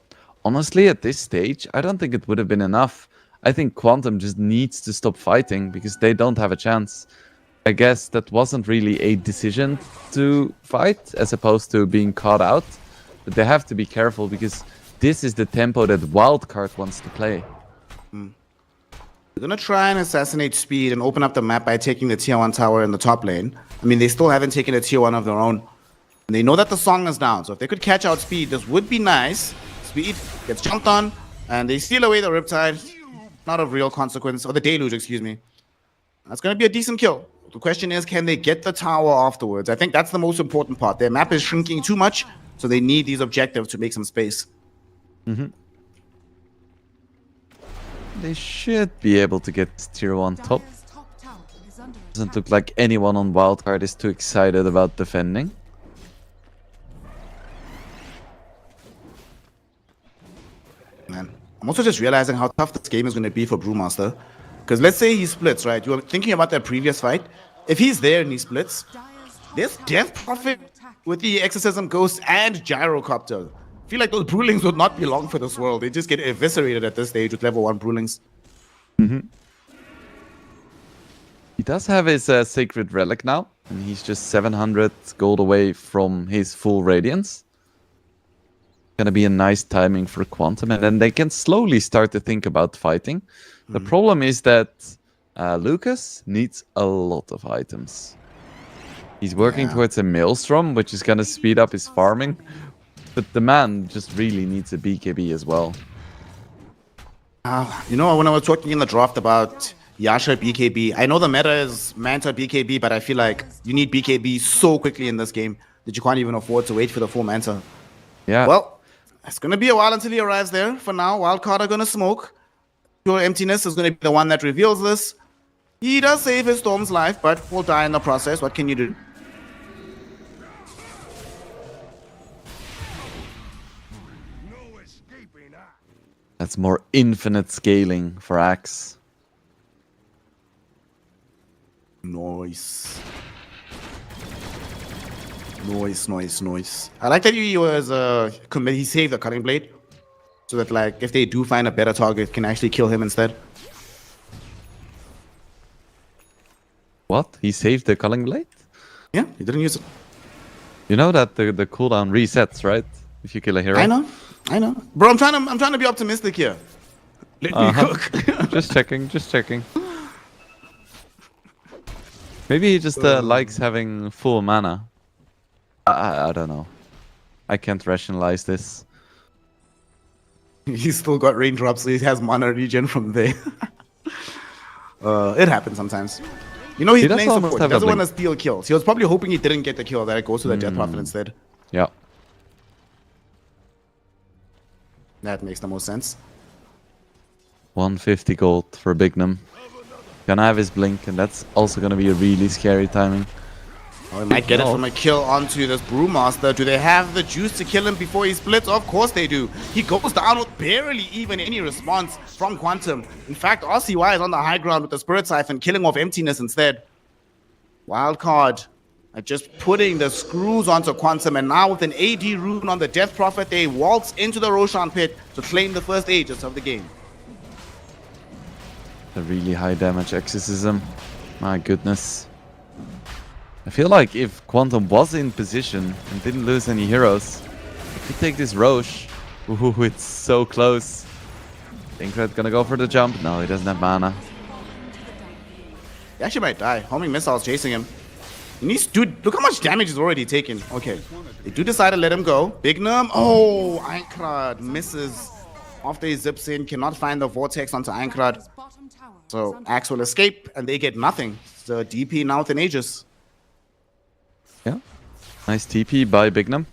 B: honestly, at this stage, I don't think it would have been enough. I think Quantum just needs to stop fighting because they don't have a chance. I guess that wasn't really a decision to fight as opposed to being caught out, but they have to be careful because this is the tempo that Wildcard wants to play.
A: They're going to try and assassinate Speed and open up the map by taking the tier 1 tower in the top lane. I mean, they still haven't taken a tier 1 of their own. And they know that the song is down, so if they could catch out Speed, this would be nice. Speed gets jumped on, and they steal away the Riptide. Not of real consequence, or the Deluge, excuse me. That's going to be a decent kill. The question is, can they get the tower afterwards? I think that's the most important part. Their map is shrinking too much, so they need these objectives to make some space.
B: They should be able to get tier 1 top.
C: Dire's top tower is under
B: Doesn't
C: attack.
B: look like anyone on Wildcard is too excited about defending.
A: Man, I'm also just realizing how tough this game is going to be for Brewmaster. Because let's say he splits, right? You're thinking about that previous fight. If he's there and he splits,
C: Dire's top
A: there's
C: tower
A: Death
C: is
A: Prophet
C: under attack.
A: with the Exorcism Ghost and Gyrocopter. I feel like those Brewlings would not be long for this world. They just get eviscerated at this stage with level 1 Brewlings.
B: He does have his Sacred Relic now, and he's just 700 gold away from his full Radiance. Gonna be a nice timing for Quantum, and then they can slowly start to think about fighting. The problem is that Lucas needs a lot of items. He's working towards a Maelstrom, which is gonna speed up his farming, but the man just really needs a BKB as well.
A: You know, when I was talking in the draft about Yasha BKB, I know the meta is Manta BKB, but I feel like you need BKB so quickly in this game that you can't even afford to wait for the full Manta.
B: Yeah.
A: Well, it's going to be a while until he arrives there. For now, Wildcard are going to smoke. Pure Emptiness is going to be the one that reveals this. He does save his Storm's life, but will die in the process. What can you do?
B: That's more infinite scaling for Axe.
A: Noise. Noise. I like that he was he saved the Cutting Blade. So that like if they do find a better target, can actually kill him instead.
B: What? He saved the Culling Blade?
A: Yeah, he didn't use it.
B: You know that the cooldown resets, right? If you kill a hero.
A: I know. Bro, I'm trying to be optimistic here. Let me cook.
B: Just checking. Maybe he just likes having full mana. I don't know. I can't rationalize this.
A: He's still got raindrops, so he has mana regen from there. It happens sometimes. You know, he's
B: does
A: playing
B: almost
A: support. He
B: have a
A: doesn't want to
B: blink.
A: steal kills. He was probably hoping he didn't get the kill, that it goes to the Death Prophet instead.
B: Yeah.
A: That makes the most sense.
B: 150 gold for Bignum. Gonna have his blink, and that's also gonna be a really scary timing.
A: Oh, he might get it from a kill onto this Brewmaster. Do they have the juice to kill him before he splits? Of course they do. He goes down with barely even any response from Quantum. In fact, RCY is on the high ground with the Spirit Siphon, killing off Emptiness instead. Wildcard are just putting the screws onto Quantum, and now with an AD rune on the Death Prophet, they waltz into the Roshan pit to claim the first Aegis of the game.
B: A really high damage exorcism. My goodness. I feel like if Quantum was in position and didn't lose any heroes, they could take this Roche. Ooh, it's so close. Inkred gonna go for the jump. No, he doesn't have mana.
A: He actually might die. Homing missiles chasing him. He needs, dude, look how much damage he's already taken. Okay. They do decide to let him go. Bignum. Oh, Einkrad misses after he zips in. Cannot find the vortex onto Einkrad.
C: Dire's bottom tower is
A: So
C: under
A: Axe will escape and they get nothing. The DP now with an Aegis.
B: Yeah. Nice TP by Bignum.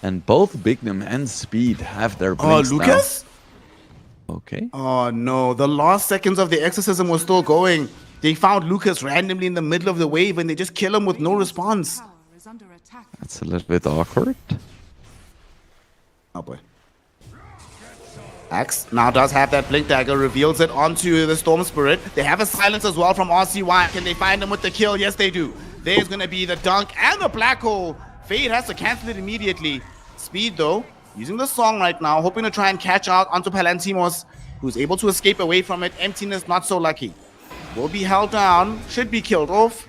B: And both Bignum and Speed have their
A: Oh,
B: blinks
A: Lucas?
B: now. Okay.
A: Oh no, the last seconds of the exorcism was still going. They found Lucas randomly in the middle of the wave and they just kill him with no response.
C: Tower is under attack.
B: That's a little bit awkward.
A: Oh boy. Axe now does have that Blink Dagger, reveals it onto the Storm Spirit. They have a silence as well from RCY. Can they find him with the kill? Yes, they do. There's gonna be the dunk and the black hole. Fade has to cancel it immediately. Speed though, using the song right now, hoping to try and catch out onto Palantimos, who's able to escape away from it. Emptiness not so lucky. Will be held down, should be killed off.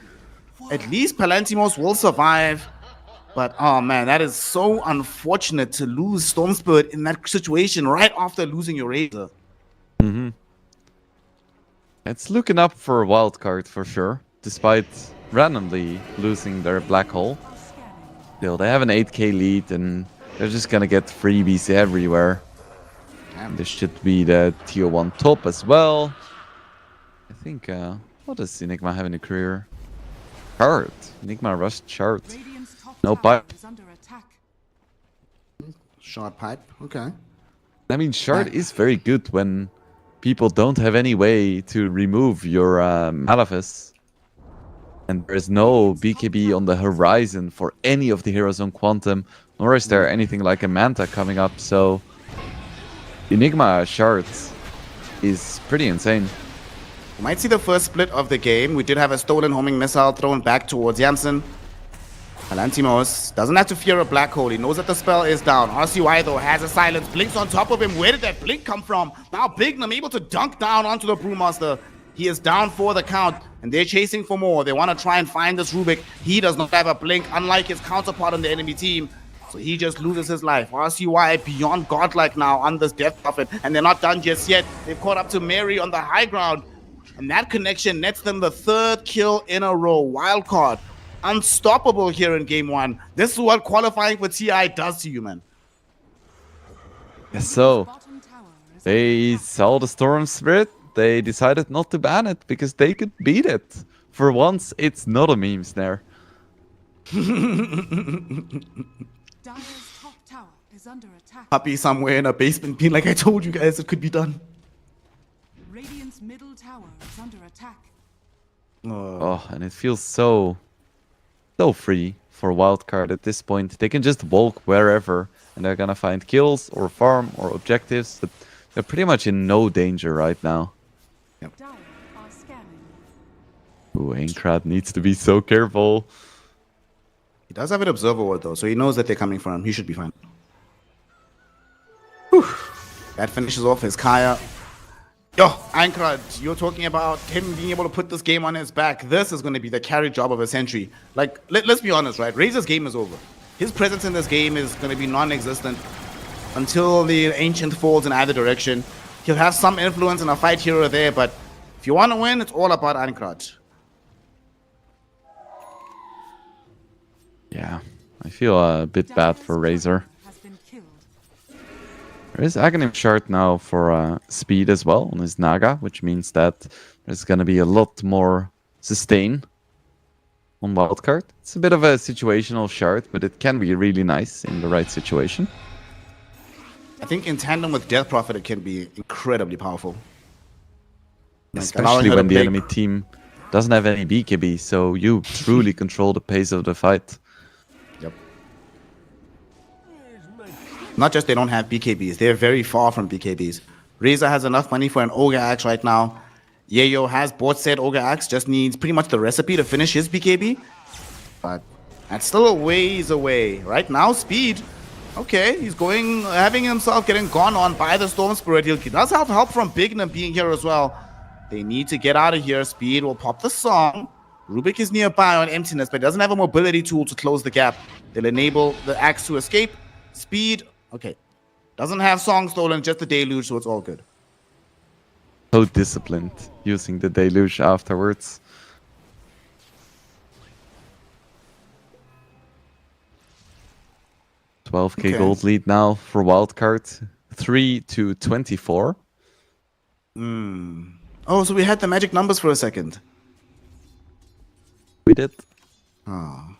A: At least Palantimos will survive. But oh man, that is so unfortunate to lose Storm Spirit in that situation right after losing your Razor.
B: It's looking up for a wild card for sure, despite randomly losing their black hole. Still, they have an 8k lead and they're just gonna get freebies everywhere. And this should be the tier 1 top as well. I think, what does Enigma have in the career? Shard. Enigma rushed Shard.
C: Radiant's top
B: No
C: tower
B: pipe.
C: is under attack.
A: Short pipe, okay.
B: I mean, Shard is very good when people don't have any way to remove your Malefice. And there is no BKB on the horizon for any of the heroes on Quantum, nor is there anything like a Manta coming up, so Enigma Shard is pretty insane.
A: We might see the first split of the game. We did have a stolen homing missile thrown back towards Janssen. Palantimos doesn't have to fear a black hole. He knows that the spell is down. RCY though has a silence. Blinks on top of him. Where did that blink come from? Now Bignum able to dunk down onto the Brewmaster. He is down for the count, and they're chasing for more. They want to try and find this Rubik. He does not have a blink, unlike his counterpart on the enemy team. So he just loses his life. RCY beyond godlike now on this Death Prophet, and they're not done just yet. They've caught up to Mary on the high ground, and that connection nets them the 3rd kill in a row. Wildcard, unstoppable here in game 1. This is what qualifying for TI does to you, man.
B: Yes, so
C: Bottom tower is
B: they saw the Storm Spirit. They decided not to ban it because they could beat it. For once, it's not a meme snare.
C: Dyer's top tower is under attack.
A: Puppy somewhere in a basement being like, I told you guys it could be done.
C: Radiant's middle tower is under attack.
B: Oh, and it feels so free for Wildcard at this point. They can just walk wherever and they're gonna find kills or farm or objectives, but they're pretty much in no danger right now.
C: Dire are scanning.
B: Ooh, Aincrad needs to be so careful.
A: He does have an observer ward though, so he knows that they're coming for him. He should be fine. Whew. That finishes off his Kaya. Yo, Aincrad, you're talking about him being able to put this game on his back. This is going to be the carry job of a century. Like, let's be honest, right? Razor's game is over. His presence in this game is going to be non-existent until the Ancient falls in either direction. He'll have some influence in a fight here or there, but if you want to win, it's all about Aincrad.
B: Yeah, I feel a bit bad for Razor.
C: Has been killed.
B: There is Aghanim Shard now for speed as well on his Naga, which means that there's going to be a lot more sustain on Wildcard. It's a bit of a situational shard, but it can be really nice in the right situation.
A: I think in tandem with Death Prophet, it can be incredibly powerful. Like, allowing
B: Especially
A: her to
B: when the
A: pick-
B: enemy team doesn't have any BKB, so you truly control the pace of the fight.
A: Yep. Not just they don't have BKBs, they're very far from BKBs. Razor has enough money for an Ogre Axe right now. Yayo has bought said Ogre Axe, just needs pretty much the recipe to finish his BKB. But that's still a ways away. Right now, Speed, okay, he's having himself getting gone on by the Storm Spirit. He does have help from Bignum being here as well. They need to get out of here. Speed will pop the song. Rubik is nearby on Emptiness, but doesn't have a mobility tool to close the gap. They'll enable the Axe to escape. Speed, okay. Doesn't have Song stolen, just the Deluge, so it's all good.
B: So disciplined using the Deluge afterwards. $12k
A: Okay.
B: gold lead now for Wildcard. 3-24.
A: Oh, so we had the magic numbers for a second.
B: We did.
A: Oh.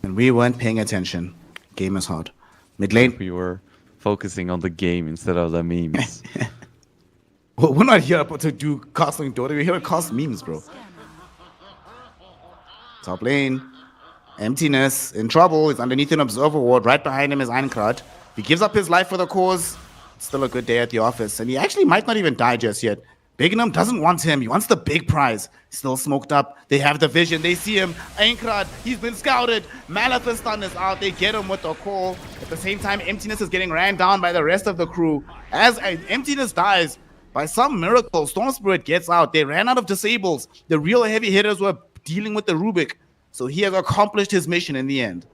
A: And we weren't paying attention. Game is hard. Mid lane.
B: We were focusing on the game instead of the memes.
A: Well, we're not here to do casting Dota. We're here to cast memes, bro. Top lane. Emptiness. In trouble. He's underneath an observer ward. Right behind him is Einkrad. He gives up his life for the cause. It's still a good day at the office. And he actually might not even die just yet. Bignum doesn't want him. He wants the big prize. Still smoked up. They have the vision. They see him. Einkrad, he's been scouted. Malafistan is out. They get him with the call. At the same time, Emptiness is getting ran down by the rest of the crew. As Emptiness dies, by some miracle, Storm Spirit gets out. They ran out of disables. The real heavy hitters were dealing with the Rubik. So he has accomplished his mission in the end.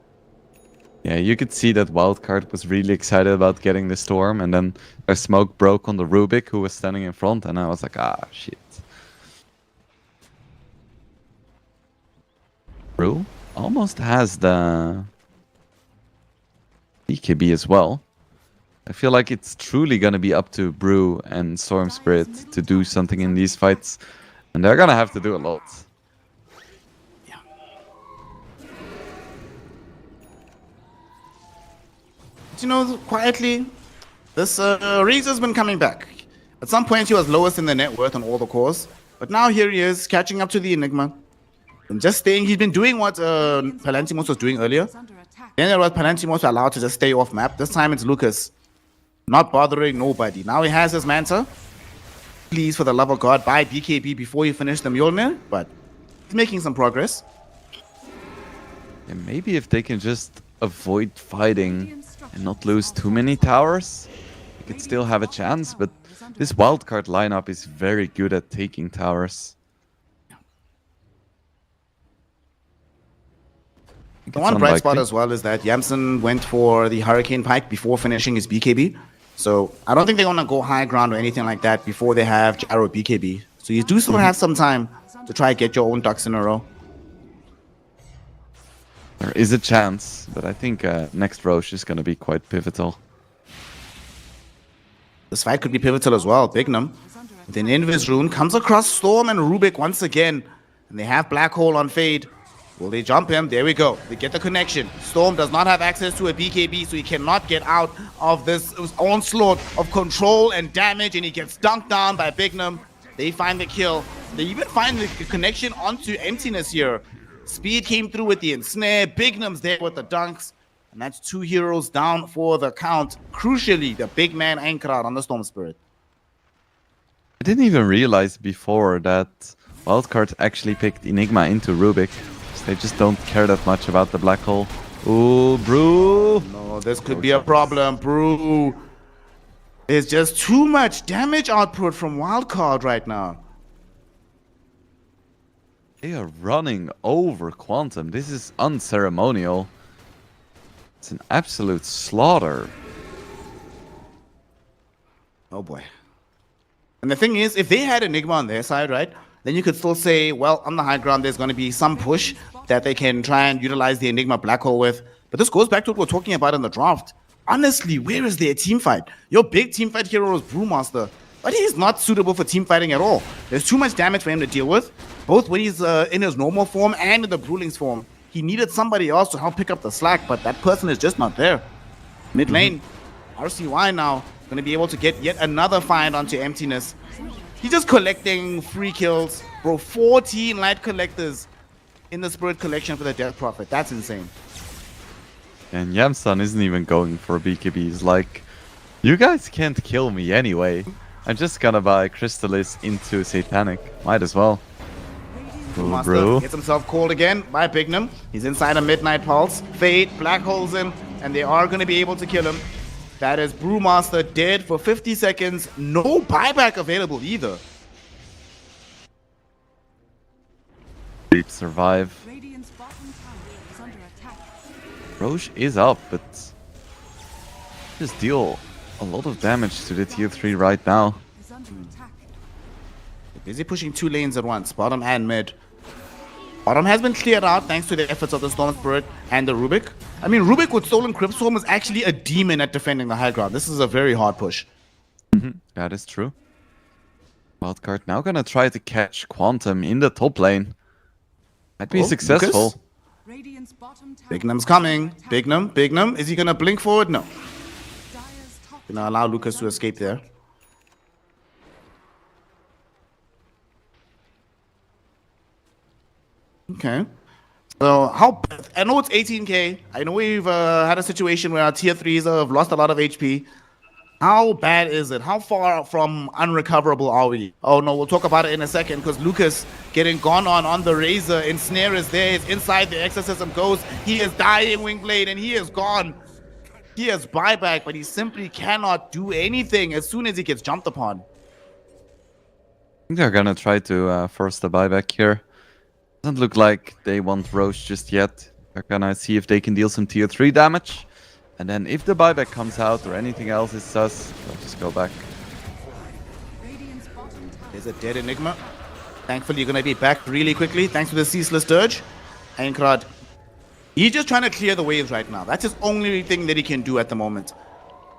B: Yeah, you could see that Wildcard was really excited about getting the Storm, and then a smoke broke on the Rubik, who was standing in front, and I was like, ah, shit. Brew almost has the BKB as well. I feel like it's truly going to be up to Brew and Storm Spirit to do something in these fights, and they're going to have to do a lot.
A: You know, quietly, this Razor's been coming back. At some point, he was lowest in the net worth on all the cores, but now here he is, catching up to the Enigma. And just staying, he's been doing what Palantimos was doing earlier. Then there was Palantimos allowed to just stay off map. This time it's Lucas, not bothering nobody. Now he has his Manta. Please, for the love of God, buy BKB before you finish the Mjolnir, but he's making some progress.
B: And maybe if they can just avoid fighting and not lose too many towers, you could still have a chance, but this wildcard lineup is very good at taking towers.
A: The one bright spot as well is that Yamsen went for the Hurricane Pike before finishing his BKB. So I don't think they're going to go high ground or anything like that before they have Gyro BKB. So you do still have some time to try and get your own ducks in a row.
B: There is a chance, but I think next Roche is going to be quite pivotal.
A: This fight could be pivotal as well. Bignum, with an Invis rune, comes across Storm and Rubik once again. And they have Black Hole on Fade. Will they jump him? There we go. They get the connection. Storm does not have access to a BKB, so he cannot get out of this onslaught of control and damage, and he gets dunked down by Bignum. They find the kill. They even find the connection onto Emptiness here. Speed came through with the ensnare. Bignum's there with the dunks. And that's 2 heroes down for the count. Crucially, the big man Einkrad on the Storm Spirit.
B: I didn't even realize before that Wildcard actually picked Enigma into Rubik. They just don't care that much about the black hole. Ooh, Brew!
A: No, this could be a problem. Brew. There's just too much damage output from Wildcard right now.
B: They are running over Quantum. This is unceremonial. It's an absolute slaughter.
A: Oh boy. And the thing is, if they had Enigma on their side, right, then you could still say, well, on the high ground, there's going to be some push that they can try and utilize the Enigma Black Hole with. But this goes back to what we're talking about in the draft. Honestly, where is their team fight? Your big team fight hero is Brewmaster, but he's not suitable for team fighting at all. There's too much damage for him to deal with, both when he's in his normal form and in the Brewling's form. He needed somebody else to help pick up the slack, but that person is just not there. Mid lane, RCY now going to be able to get yet another find onto Emptiness. He's just collecting free kills. Bro, 14 light collectors in the Spirit Collection for the Death Prophet. That's insane.
B: And Yamsan isn't even going for BKB. He's like, you guys can't kill me anyway. I'm just gonna buy Crystallis into Satanic. Might as well. Ooh, Brew
A: gets himself called again by Bignum. He's inside a Midnight Pulse. Fade, Black Holes him, and they are going to be able to kill him. That is Brewmaster dead for 50 seconds. No buyback available either.
B: Deep survive. Roche is up, but just deal a lot of damage to the tier 3 right now.
A: Busy pushing 2 lanes at once, bottom and mid. Bottom has been cleared out thanks to the efforts of the Storm Spirit and the Rubik. I mean, Rubik with Stolen Cryptstorm is actually a demon at defending the high ground. This is a very hard push.
B: That is true. Wildcard now gonna try to catch Quantum in the top lane. Might be successful.
A: Lucas?
C: Radiant's bottom tower.
A: Bignum's coming. Bignum. Is he gonna blink forward? No.
C: Dire's top
A: Gonna allow Lucas to escape there. Okay. So how? I know it's 18k. I know we've had a situation where our tier 3s have lost a lot of HP. How bad is it? How far from unrecoverable are we? Oh no, we'll talk about it in a second because Lucas getting gone on the Razor. Ensnare is there. It's inside the exorcism goes. He is dying, Wingblade, and he is gone. He has buyback, but he simply cannot do anything as soon as he gets jumped upon.
B: I think they're gonna try to force the buyback here. Doesn't look like they want Roche just yet. They're gonna see if they can deal some tier 3 damage. And then if the buyback comes out or anything else is sus, they'll just go back.
C: Radiant's bottom tower.
A: There's a dead Enigma. Thankfully, you're gonna be back really quickly thanks to the Ceaseless Dirge. Aincrad, he's just trying to clear the waves right now. That's his only thing that he can do at the moment.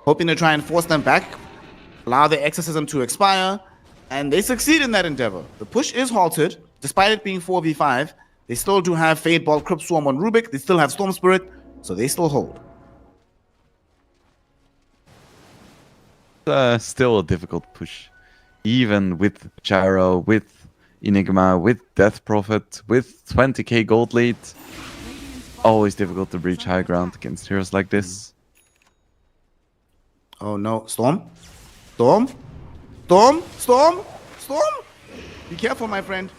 A: Hoping to try and force them back, allow the exorcism to expire, and they succeed in that endeavor. The push is halted, despite it being 4v5. They still do have Fade Ball, Crypt Swarm on Rubik. They still have Storm Spirit, so they still hold.
B: Still a difficult push. Even with Gyro, with Enigma, with Death Prophet, with 20k gold lead. Always difficult to breach high ground against heroes like this.
A: Oh no, Storm? Storm? Storm? Storm? Storm? Be careful, my friend.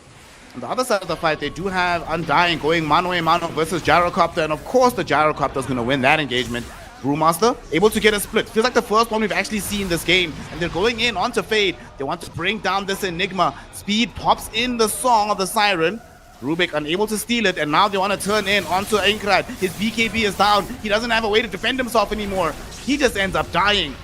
A: On the other side of the fight, they do have Undying going mano a mano versus Gyrocopter, and of course the Gyrocopter is going to win that engagement. Brewmaster able to get a split. Feels like the first one we've actually seen this game, and they're going in onto Fade. They want to bring down this Enigma. Speed pops in the Song of the Siren. Rubik unable to steal it, and now they want to turn in onto Aincrad. His BKB is down. He doesn't have a way to defend himself anymore. He just ends up dying.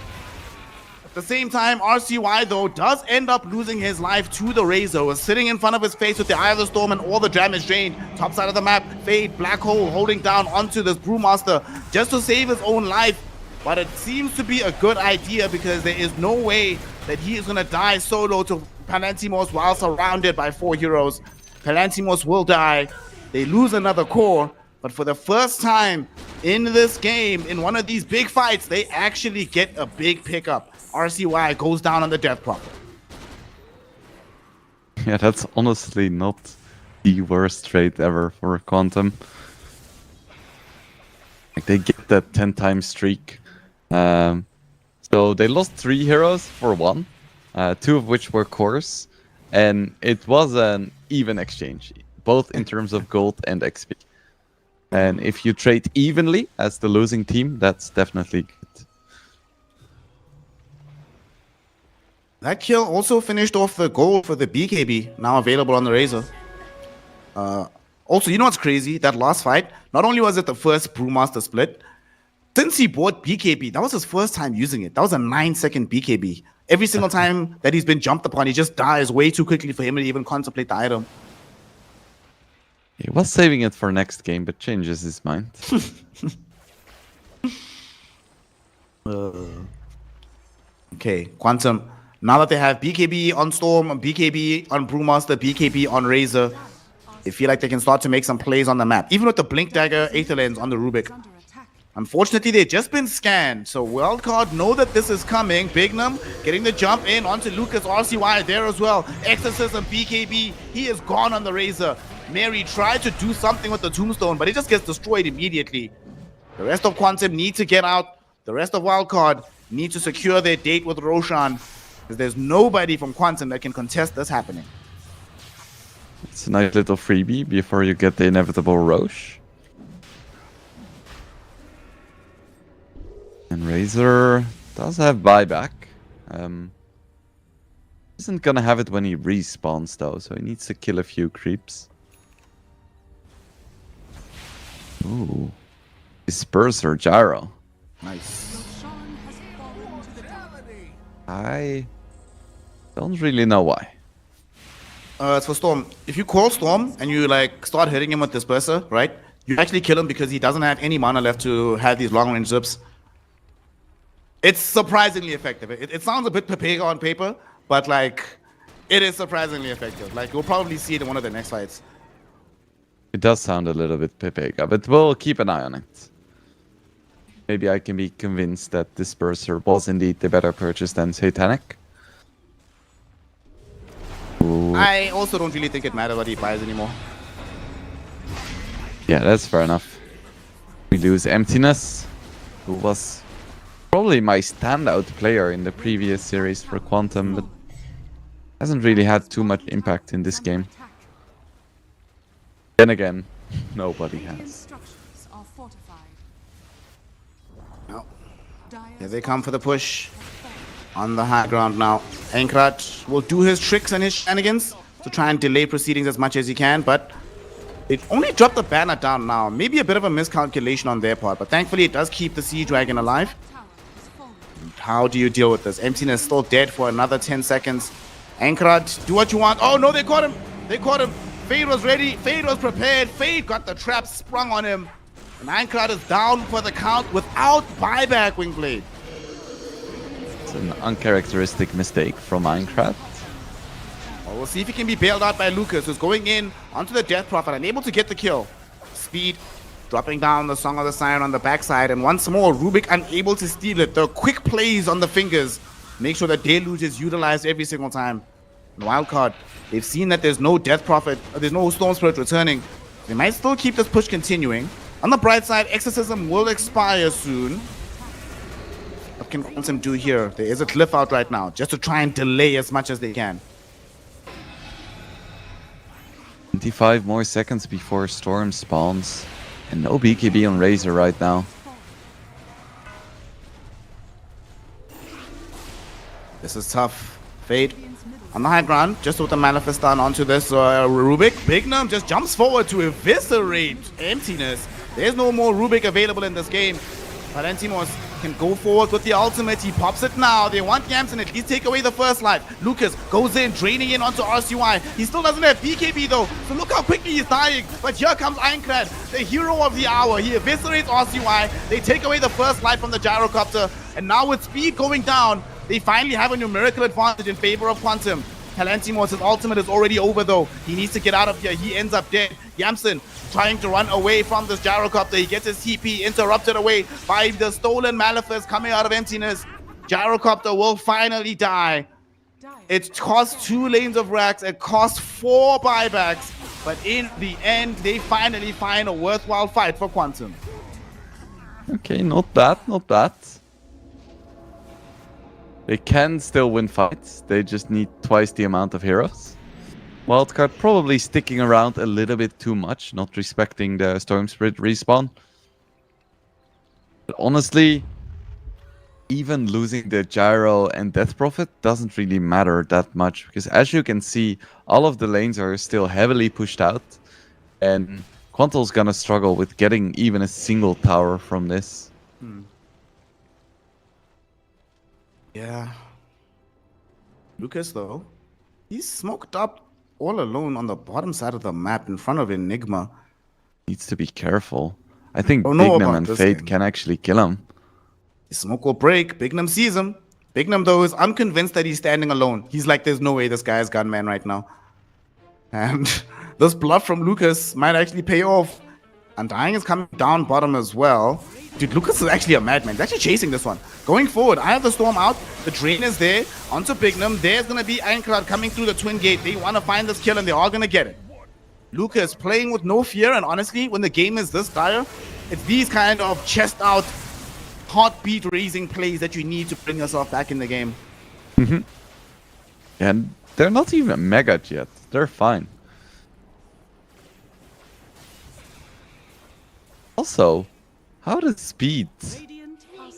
A: At the same time, RCY, though, does end up losing his life to the Razor. Was sitting in front of his face with the Eye of the Storm and all the damage drained. Top side of the map, Fade, Black Hole, holding down onto this Brewmaster just to save his own life. But it seems to be a good idea because there is no way that he is going to die solo to Palantimos while surrounded by 4 heroes. Palantimos will die. They lose another core. But for the first time in this game, in one of these big fights, they actually get a big pickup. RCY goes down on the Death Prophet.
B: Yeah, that's honestly not the worst trade ever for Quantum. Like, they get that 10-time streak. So they lost 3 heroes for 1, 2 of which were cores, and it was an even exchange, both in terms of gold and XP. And if you trade evenly as the losing team, that's definitely good.
A: That kill also finished off the goal for the BKB, now available on the Razor. Also, you know what's crazy? That last fight, not only was it the first Brewmaster split, since he bought BKB, that was his first time using it. That was a 9-second BKB. Every single time that he's been jumped upon, he just dies way too quickly for him to even contemplate the item.
B: He was saving it for next game, but changes his mind.
A: Okay, Quantum. Now that they have BKB on Storm, BKB on Brewmaster, BKB on Razor, they feel like they can start to make some plays on the map. Even with the Blink Dagger, Aether Lens on the Rubik.
C: under attack.
A: Unfortunately, they've just been scanned, so Wildcard know that this is coming. Bignum getting the jump in onto Lucas, RCY there as well. Exorcism, BKB, he is gone on the Razor. Mary tried to do something with the Tombstone, but it just gets destroyed immediately. The rest of Quantum need to get out. The rest of Wildcard need to secure their date with Roshan, because there's nobody from Quantum that can contest this happening.
B: It's a nice little freebie before you get the inevitable Roche. And Razor does have buyback. Isn't gonna have it when he respawns though, so he needs to kill a few creeps. Ooh. Disperser Gyro.
A: Nice.
C: Roshan has fallen to the dark.
B: I don't really know why.
A: It's for Storm. If you call Storm and you like start hitting him with Disperser, right? You actually kill him because he doesn't have any mana left to have these long range zips. It's surprisingly effective. It sounds a bit Pepega on paper, but like, it is surprisingly effective. Like, you'll probably see it in one of the next fights.
B: It does sound a little bit Pepega, but we'll keep an eye on it. Maybe I can be convinced that Disperser was indeed the better purchase than Satanic. Ooh.
A: I also don't really think it matters what he buys anymore.
B: Yeah, that's fair enough. We lose Emptiness, who was probably my standout player in the previous series for Quantum, but hasn't really had too much impact in this game. Then again, nobody has.
C: Structures are fortified.
A: No. Here they come for the push. On the high ground now. Aincrad will do his tricks and his shenanigans to try and delay proceedings as much as he can, but it only dropped the banner down now. Maybe a bit of a miscalculation on their part, but thankfully it does keep the Sea Dragon alive. How do you deal with this? Emptiness still dead for another 10 seconds. Aincrad, do what you want. Oh no, they caught him. They caught him. Fade was ready. Fade was prepared. Fade got the trap sprung on him. And Aincrad is down for the count without buyback, Wingblade.
B: It's an uncharacteristic mistake from Aincrad.
A: Well, we'll see if he can be bailed out by Lucas, who's going in onto the Death Prophet, unable to get the kill. Speed dropping down the Song of the Siren on the backside, and once more, Rubik unable to steal it. The quick plays on the fingers make sure that Deluge is utilized every single time. Wildcard, they've seen that there's no Death Prophet, there's no Storm Spirit returning. They might still keep this push continuing. On the bright side, Exorcism will expire soon. What can Quantum do here? There is a cliff out right now, just to try and delay as much as they can.
B: 25 more seconds before Storm spawns. And no BKB on Razor right now.
A: This is tough. Fade on the high ground, just with the Maleficent down onto this Rubik. Bignum just jumps forward to eviscerate Emptiness. There's no more Rubik available in this game. Valentimos can go forward with the ultimate. He pops it now. They want Yamson at least take away the first life. Lucas goes in, draining in onto RCY. He still doesn't have BKB though, so look how quickly he's dying. But here comes Aincrad, the hero of the hour. He eviscerates RCY. They take away the first life from the gyrocopter. And now with speed going down, they finally have a numerical advantage in favor of Quantum. Palantimos' ultimate is already over though. He needs to get out of here. He ends up dead. Yamson trying to run away from this gyrocopter. He gets his TP interrupted away by the stolen Malefice coming out of Emptiness. Gyrocopter will finally die. It cost 2 lanes of racks. It cost 4 buybacks. But in the end, they finally find a worthwhile fight for Quantum.
B: Okay, not bad, not bad. They can still win fights. They just need twice the amount of heroes. Wildcard probably sticking around a little bit too much, not respecting the Storm Spirit respawn. But honestly, even losing the Gyro and Death Prophet doesn't really matter that much, because as you can see, all of the lanes are still heavily pushed out, and Quantal's gonna struggle with getting even a single tower from this.
A: Yeah. Lucas, though, he's smoked up all alone on the bottom side of the map in front of Enigma.
B: Needs to be careful. I think
A: Don't know
B: Bignum
A: about
B: and
A: this
B: Fate
A: game.
B: can actually kill him.
A: His smoke will break. Bignum sees him. Bignum, though, is unconvinced that he's standing alone. He's like, there's no way this guy is gunman right now. And this bluff from Lucas might actually pay off. Undying is coming down bottom as well. Dude, Lucas is actually a madman. He's actually chasing this one. Going forward, I have the Storm out. The Drain is there. Onto Bignum. There's going to be Aincrad coming through the Twin Gate. They want to find this kill, and they are going to get it. Lucas playing with no fear, and honestly, when the game is this dire, it's these kind of chest-out, heartbeat-raising plays that you need to bring yourself back in the game.
B: And they're not even mega yet. They're fine. Also, how does Speed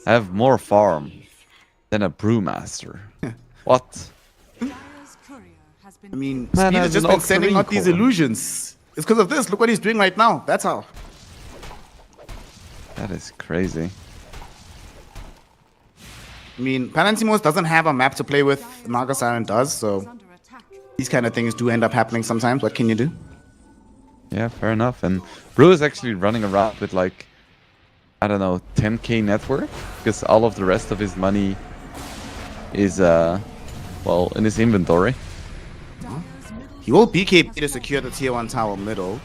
B: have more farm than a Brewmaster? What?
A: I mean,
B: Man
A: Speed has
B: has
A: just
B: an
A: been sending
B: Octarine
A: out these
B: core.
A: illusions. It's because of this. Look what he's doing right now. That's how.
B: That is crazy.
A: I mean, Palantimos doesn't have a map to play with. Naga Siren does, so these kind of things do end up happening sometimes. What can you do?
B: Yeah, fair enough. And Brew is actually running around with like, I don't know, 10k net worth, because all of the rest of his money is, well, in his inventory.
A: He will BKB to secure the tier 1 tower middle.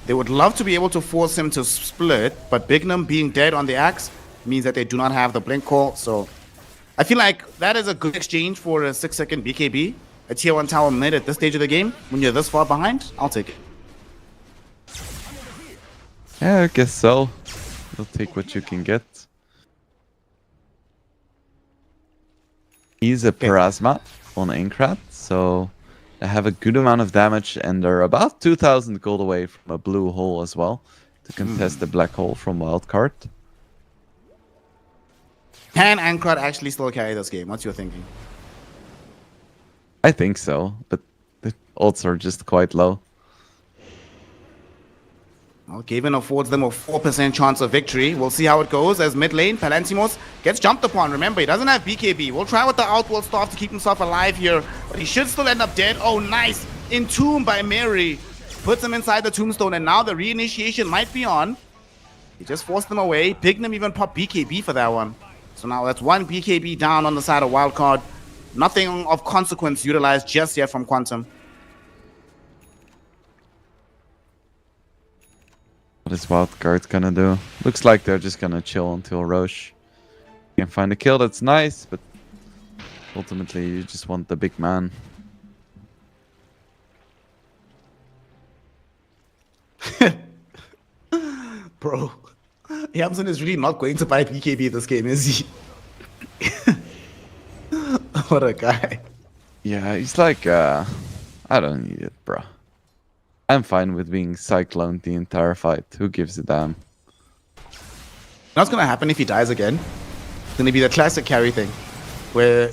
A: They would love to be able to force him to split, but Bignum being dead on the axe means that they do not have the blink call. So I feel like that is a good exchange for a 6-second BKB. A tier 1 tower mid at this stage of the game. When you're this far behind, I'll take it.
B: Yeah, I guess so. You'll take what you can get. He's a Parasma on Aincrad, so they have a good amount of damage and they're about 2,000 gold away from a blue hole as well to contest the black hole from Wildcard.
A: Can Aincrad actually still carry this game? What's your thinking?
B: I think so, but the odds are just quite low.
A: Well, Gavin affords them a 4% chance of victory. We'll see how it goes as mid lane, Palantimos gets jumped upon. Remember, he doesn't have BKB. We'll try with the Outworld Staff to keep himself alive here, but he should still end up dead. Oh, nice. Entomb by Mary. Puts him inside the tombstone, and now the reinitiation might be on. He just forced them away. Bignum even popped BKB for that one. So now that's one BKB down on the side of Wildcard. Nothing of consequence utilized just yet from Quantum.
B: What is Wildcard gonna do? Looks like they're just gonna chill until Roche can find a kill. That's nice, but ultimately you just want the big man.
A: Bro, Yamson is really not going to buy BKB this game, is he? What a guy.
B: Yeah, he's like, I don't need it, bro. I'm fine with being cycloned the entire fight. Who gives a damn?
A: You know what's gonna happen if he dies again? It's gonna be the classic carry thing, where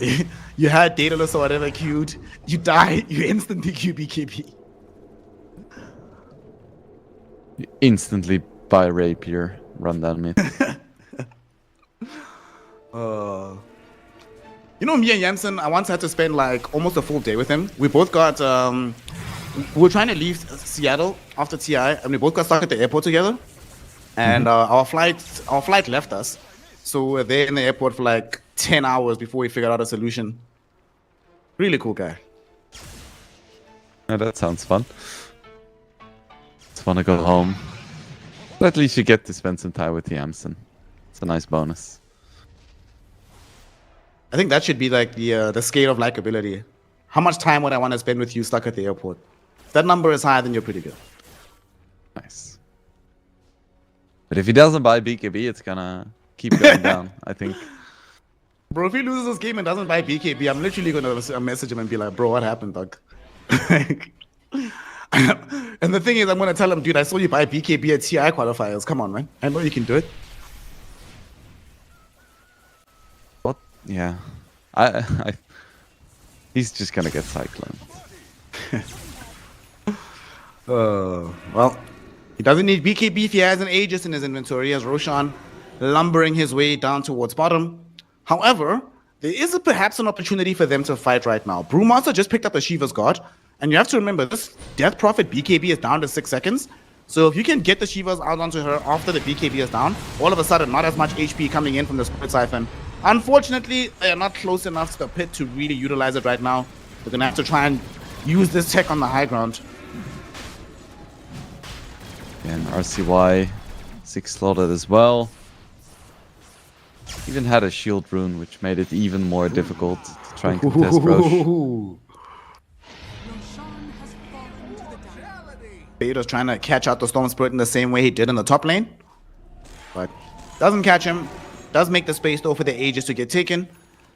A: you had Daedalus or whatever queued, you die, you instantly queue BKB.
B: You instantly buy Rapier, run down mid.
A: You know, me and Jensen, I once had to spend like almost a full day with him. We both got, we were trying to leave Seattle after TI, and we both got stuck at the airport together. And our flight left us. So we were there in the airport for like 10 hours before we figured out a solution. Really cool guy.
B: Yeah, that sounds fun. Just want to go home. But at least you get to spend some time with Yamson. It's a nice bonus.
A: I think that should be like the scale of likability. How much time would I want to spend with you stuck at the airport? If that number is higher, then you're pretty good.
B: Nice. But if he doesn't buy BKB, it's gonna keep going down, I think.
A: Bro, if he loses this game and doesn't buy BKB, I'm literally gonna message him and be like, bro, what happened, dog? And the thing is, I'm gonna tell him, dude, I saw you buy BKB at TI qualifiers. Come on, man. I know you can do it.
B: What? Yeah. He's just gonna get cycloned.
A: Well, he doesn't need BKB if he has an Aegis in his inventory, as Roshan lumbering his way down towards bottom. However, there is perhaps an opportunity for them to fight right now. Brewmaster just picked up the Shiva's God, and you have to remember, this Death Prophet BKB is down to 6 seconds. So if you can get the Shivas out onto her after the BKB is down, all of a sudden, not as much HP coming in from the Spirit Siphon. Unfortunately, they are not close enough to the pit to really utilize it right now. They're going to have to try and use this tech on the high ground.
B: And RCY 6 slotted as well. Even had a shield rune, which made it even more difficult to try and contest Roche.
C: Roshan has fallen to the down.
A: Beta's trying to catch out the Storm Spirit in the same way he did in the top lane. But doesn't catch him. Does make the space though for the Aegis to get taken.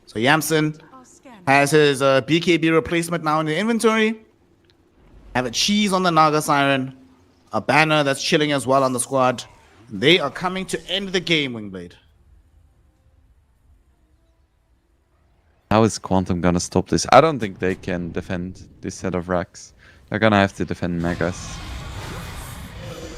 A: So Yamson has his BKB replacement now in the inventory. Have a cheese on the Naga Siren. A banner that's chilling as well on the squad. They are coming to end the game, Wingblade.
B: How is Quantum gonna stop this? I don't think they can defend this set of racks. They're gonna have to defend Megas.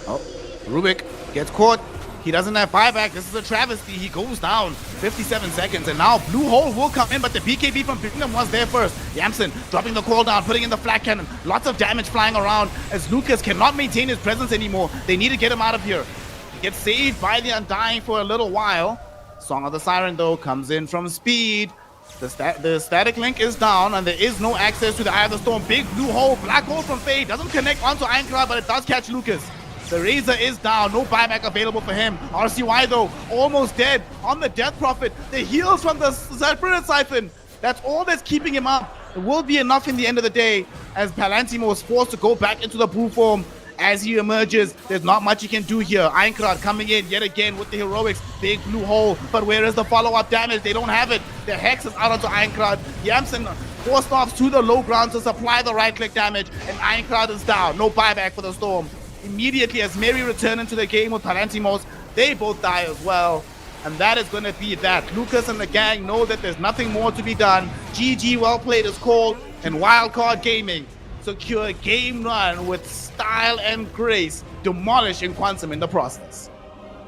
A: Oh, Rubik gets caught. He doesn't have buyback. This is a travesty. He goes down 57 seconds. And now Blue Hole will come in, but the BKB from Bignum was there first. Yamson dropping the call down, putting in the flat cannon. Lots of damage flying around as Lucas cannot maintain his presence anymore. They need to get him out of here. He gets saved by the Undying for a little while. Song of the Siren, though, comes in from Speed. The static link is down, and there is no access to the Eye of the Storm. Big Blue Hole, Black Hole from Fade. Doesn't connect onto Ironclad, but it does catch Lucas. The Razor is down. No buyback available for him. RCY, though, almost dead on the Death Prophet. The heals from the Spirit Siphon. That's all that's keeping him up. It will be enough in the end of the day as Palantimo is forced to go back into the blue form. As he emerges, there's not much he can do here. Ironclad coming in yet again with the heroics. Big blue hole, but where is the follow-up damage? They don't have it. The Hex is out onto Ironclad. Yamson forced off to the low ground to supply the right-click damage, and Ironclad is down. No buyback for the Storm. Immediately as Mary return into the game with Palantimos, they both die as well. And that is going to be that. Lucas and the gang know that there's nothing more to be done. GG, well played is called, and Wildcard Gaming secure a game run with style and grace, demolishing Quantum in the process.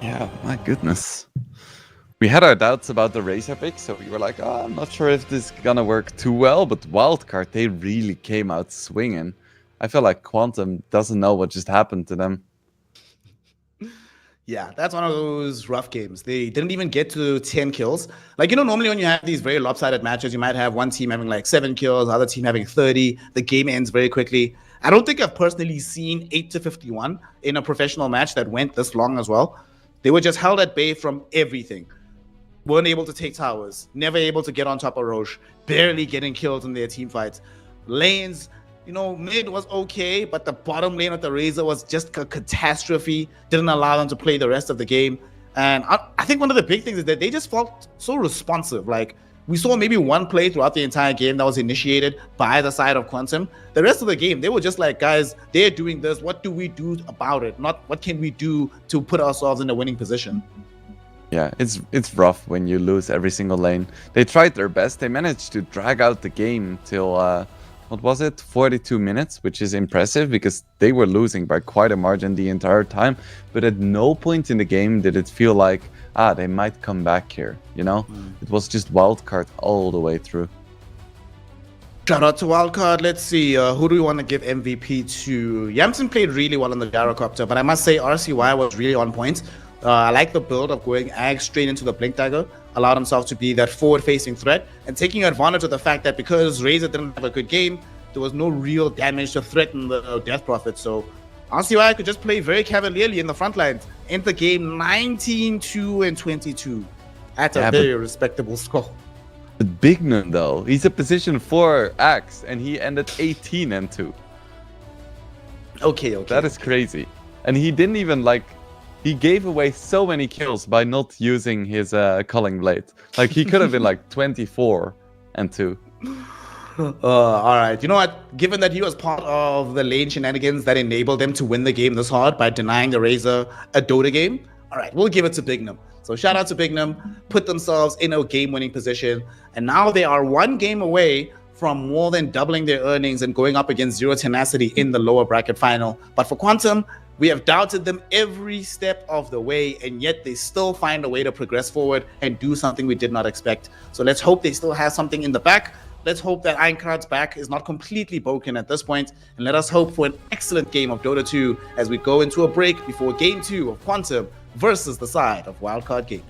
B: Yeah, my goodness. We had our doubts about the Razor pick, so we were like, oh, I'm not sure if this is gonna work too well, but Wildcard, they really came out swinging. I feel like Quantum doesn't know what just happened to them.
A: Yeah, that's one of those rough games. They didn't even get to 10 kills. Like, you know, normally when you have these very lopsided matches, you might have one team having like 7 kills, other team having 30. The game ends very quickly. I don't think I've personally seen 8 to 51 in a professional match that went this long as well. They were just held at bay from everything. Weren't able to take towers, never able to get on top of Roche, barely getting killed in their team fights. Lanes, you know, mid was okay, but the bottom lane of the Razor was just a catastrophe. Didn't allow them to play the rest of the game. And I think one of the big things is that they just felt so responsive. Like, we saw maybe one play throughout the entire game that was initiated by the side of Quantum. The rest of the game, they were just like, guys, they're doing this. What do we do about it? Not what can we do to put ourselves in a winning position.
B: Yeah, it's rough when you lose every single lane. They tried their best. They managed to drag out the game till... what was it? 42 minutes, which is impressive because they were losing by quite a margin the entire time. But at no point in the game did it feel like, they might come back here, you know? It was just Wildcard all the way through.
A: Shout out to Wildcard. Let's see, who do we want to give MVP to? Yamson played really well on the gyrocopter, but I must say RCY was really on point. I like the build of going Ag straight into the Blink Dagger, allowed himself to be that forward-facing threat, and taking advantage of the fact that because Razor didn't have a good game, there was no real damage to threaten the Death Prophet. So RCY could just play very cavalierly in the front lines. End the game 19-2-22 at a very respectable score.
B: But Bignum, though, he's a position 4 axe, and he ended 18-2.
A: Okay.
B: That is crazy. And he didn't even, like... He gave away so many kills by not using his Culling Blade. Like, he could have been like 24-2.
A: All right. You know what? Given that he was part of the lane shenanigans that enabled them to win the game this hard by denying the Razor a Dota game, all right, we'll give it to Bignum. So shout out to Bignum, put themselves in a game-winning position, and now they are one game away from more than doubling their earnings and going up against Zero Tenacity in the lower bracket final. But for Quantum, we have doubted them every step of the way, and yet they still find a way to progress forward and do something we did not expect. So let's hope they still have something in the back. Let's hope that Ironclad's back is not completely broken at this point, and let us hope for an excellent game of Dota 2 as we go into a break before Game 2 of Quantum versus the side of Wildcard Gaming.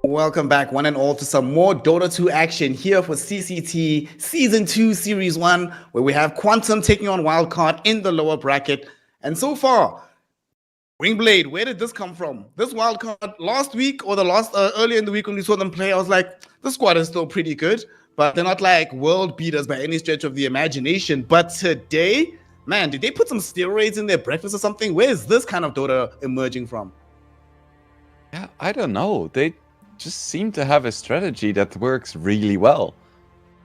A: Welcome back, one and all, to some more Dota 2 action here for CCT Season 2, Series 1, where we have Quantum taking on Wildcard in the lower bracket. And so far, Wingblade, where did this come from? This Wildcard last week or earlier in the week when we saw them play, I was like, the squad is still pretty good, but they're not like world beaters by any stretch of the imagination. But today, man, did they put some steroids in their breakfast or something? Where is this kind of Dota emerging from?
B: Yeah, I don't know. They just seem to have a strategy that works really well.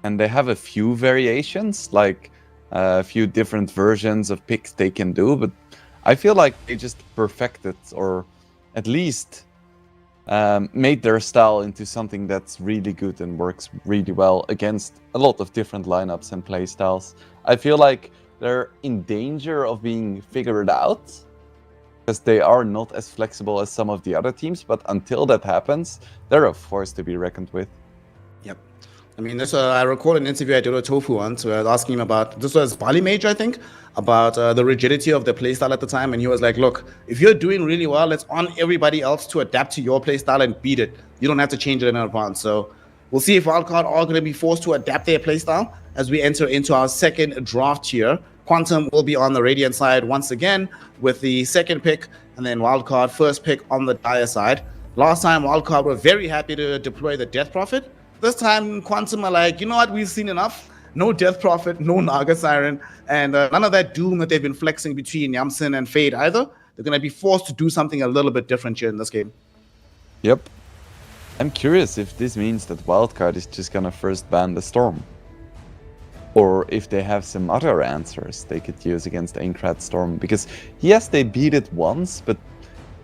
B: And they have a few variations, like a few different versions of picks they can do, but I feel like they just perfected, or at least made their style into something that's really good and works really well against a lot of different lineups and play styles. I feel like they're in danger of being figured out, because they are not as flexible as some of the other teams, but until that happens, they're a force to be reckoned with.
A: Yep. I mean, I recall an interview I did with Tofu once where I was asking him about, this was Bali Mage, I think, about the rigidity of the playstyle at the time, and he was like, look, if you're doing really well, it's on everybody else to adapt to your playstyle and beat it. You don't have to change it in advance. So we'll see if Wildcard are going to be forced to adapt their playstyle as we enter into our second draft here. Quantum will be on the Radiant side once again with the second pick, and then Wildcard first pick on the Dire side. Last time, Wildcard were very happy to deploy the Death Prophet. This time, Quantum are like, you know what, we've seen enough. No Death Prophet, no Naga Siren, and none of that doom that they've been flexing between Yamsen and Fade either. They're going to be forced to do something a little bit different here in this game.
B: Yep. I'm curious if this means that Wildcard is just going to first ban the Storm. Or if they have some other answers they could use against Aincrad Storm. Because yes, they beat it once, but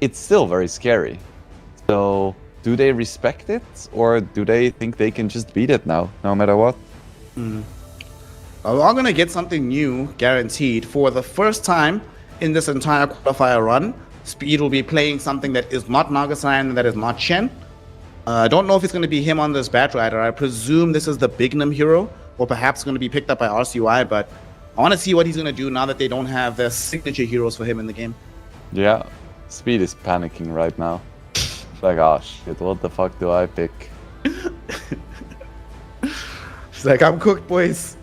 B: it's still very scary. So do they respect it? Or do they think they can just beat it now, no matter what?
A: We're all going to get something new, guaranteed. For the first time in this entire qualifier run, Speed will be playing something that is not Nagasan and that is not Shen. I don't know if it's going to be him on this Batrider. I presume this is the Bignum hero, or perhaps going to be picked up by RCUI, but I want to see what he's going to do now that they don't have their signature heroes for him in the game.
B: Yeah, Speed is panicking right now. Like, oh shit, what the fuck do I pick?
A: She's like, I'm cooked, boys.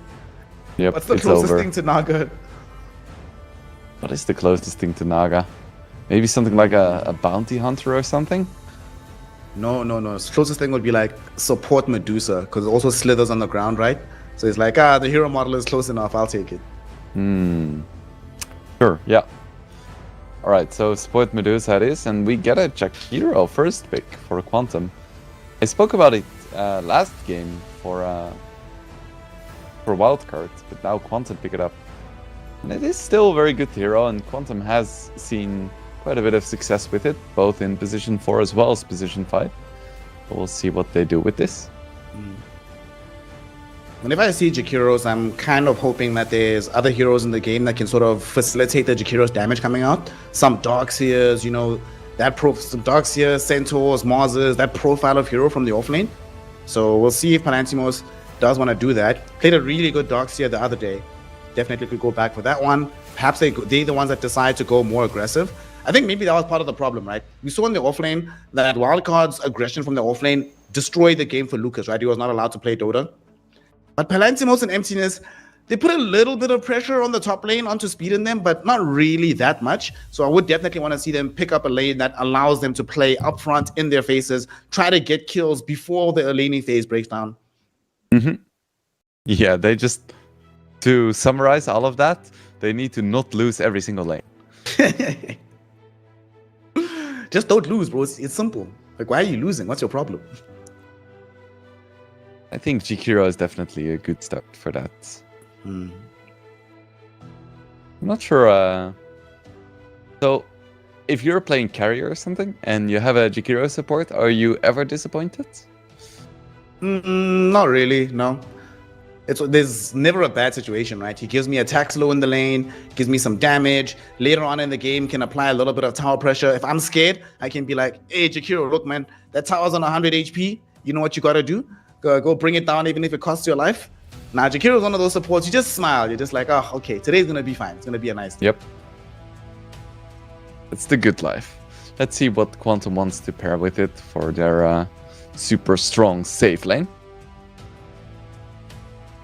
B: Yep,
A: What's the
B: it's
A: closest
B: over.
A: thing to Naga?
B: What is the closest thing to Naga? Maybe something like a bounty hunter or something?
A: No. The closest thing would be like support Medusa, because it also slithers on the ground, right? So it's like, the hero model is close enough, I'll take it.
B: Sure, yeah. Alright, so support Medusa it is, and we get a Jakiro first pick for Quantum. I spoke about it last game for Wildcard, but now Quantum pick it up. And it is still a very good hero, and Quantum has seen quite a bit of success with it, both in position 4 as well as position 5. But we'll see what they do with this.
A: Whenever I see Jakiros, I'm kind of hoping that there's other heroes in the game that can sort of facilitate the Jakiros damage coming out. Some Darkseers, you know, some Darkseers, Centaurs, Marses, that profile of hero from the offlane. So we'll see if Palantimos does want to do that. Played a really good Darkseer the other day. Definitely could go back for that one. Perhaps they're the ones that decide to go more aggressive. I think maybe that was part of the problem, right? We saw in the offlane that Wildcard's aggression from the offlane destroyed the game for Lucas, right? He was not allowed to play Dota. But Palantimos and Emptiness, they put a little bit of pressure on the top lane onto Speed in them, but not really that much. So I would definitely want to see them pick up a lane that allows them to play up front in their faces, try to get kills before the laning phase breaks down.
B: Yeah, they just, to summarize all of that, they need to not lose every single lane.
A: Just don't lose, bro. It's simple. Like, why are you losing? What's your problem?
B: I think Jakiro is definitely a good start for that. I'm not sure. So, if you're playing carrier or something and you have a Jakiro support, are you ever disappointed?
A: Not really, no. There's never a bad situation, right? He gives me attacks low in the lane, gives me some damage. Later on in the game, can apply a little bit of tower pressure. If I'm scared, I can be like, hey, Jakiro, look, man, that tower's on 100 HP. You know what you gotta do? Go bring it down, even if it costs your life. Now, Jakiro's one of those supports, you just smile. You're just like, oh, okay, today's gonna be fine. It's gonna be a nice day.
B: Yep. It's the good life. Let's see what Quantum wants to pair with it for their super strong safe lane.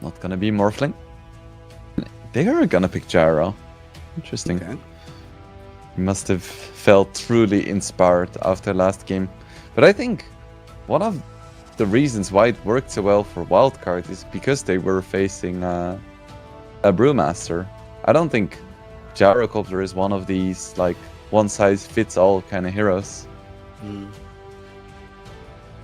B: Not gonna be Morphling. They are gonna pick Gyro. Interesting.
A: Okay.
B: He must have felt truly inspired after last game. But I think one of the reasons why it worked so well for Wildcard is because they were facing a Brewmaster. I don't think Gyrocopter is one of these like one-size-fits-all kind of heroes.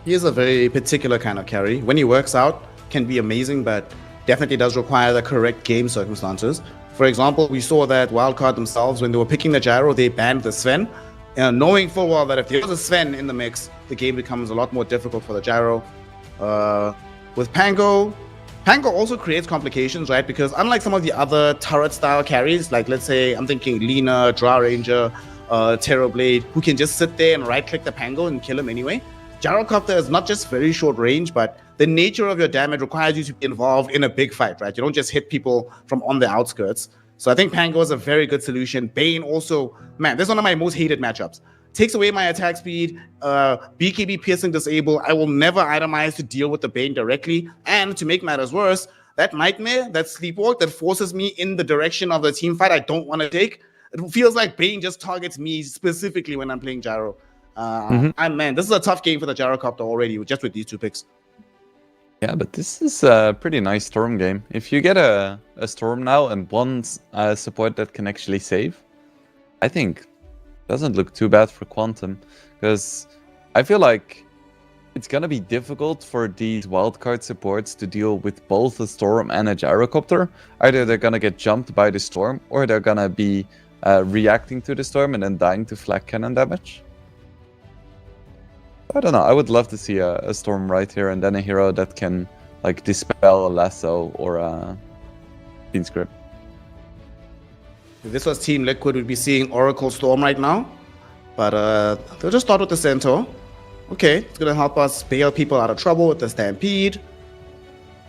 A: He is a very particular kind of carry. When he works out, can be amazing, but definitely does require the correct game circumstances. For example, we saw that Wildcard themselves, when they were picking the Gyro, they banned the Sven, knowing full well that if there was a Sven in the mix, the game becomes a lot more difficult for the Gyro. With Pango also creates complications, right? Because unlike some of the other turret-style carries, like let's say I'm thinking Lina, Dra Ranger, Terrorblade, who can just sit there and right-click the Pango and kill him anyway. Gyrocopter is not just very short range, but the nature of your damage requires you to be involved in a big fight, right? You don't just hit people from on the outskirts. So I think Pango is a very good solution. Bane also, man, this is one of my most hated matchups. Takes away my attack speed, BKB piercing disable. I will never itemize to deal with the Bane directly. And to make matters worse, that nightmare, that sleepwalk that forces me in the direction of the team fight I don't want to take, it feels like Bane just targets me specifically when I'm playing Gyro. And man, this is a tough game for the Gyrocopter already, just with these two picks.
B: Yeah, but this is a pretty nice Storm game. If you get a Storm now and one support that can actually save, I think doesn't look too bad for Quantum. Because I feel like it's going to be difficult for these wildcard supports to deal with both a Storm and a Gyrocopter. Either they're going to get jumped by the Storm, or they're going to be reacting to the Storm and then dying to flag cannon damage. I don't know, I would love to see a Storm right here, and then a hero that can like dispel a Lasso or a Fiend's Grip.
A: If this was Team Liquid, we'd be seeing Oracle Storm right now. But they'll just start with the Centaur. Okay, it's going to help us bail people out of trouble with the Stampede.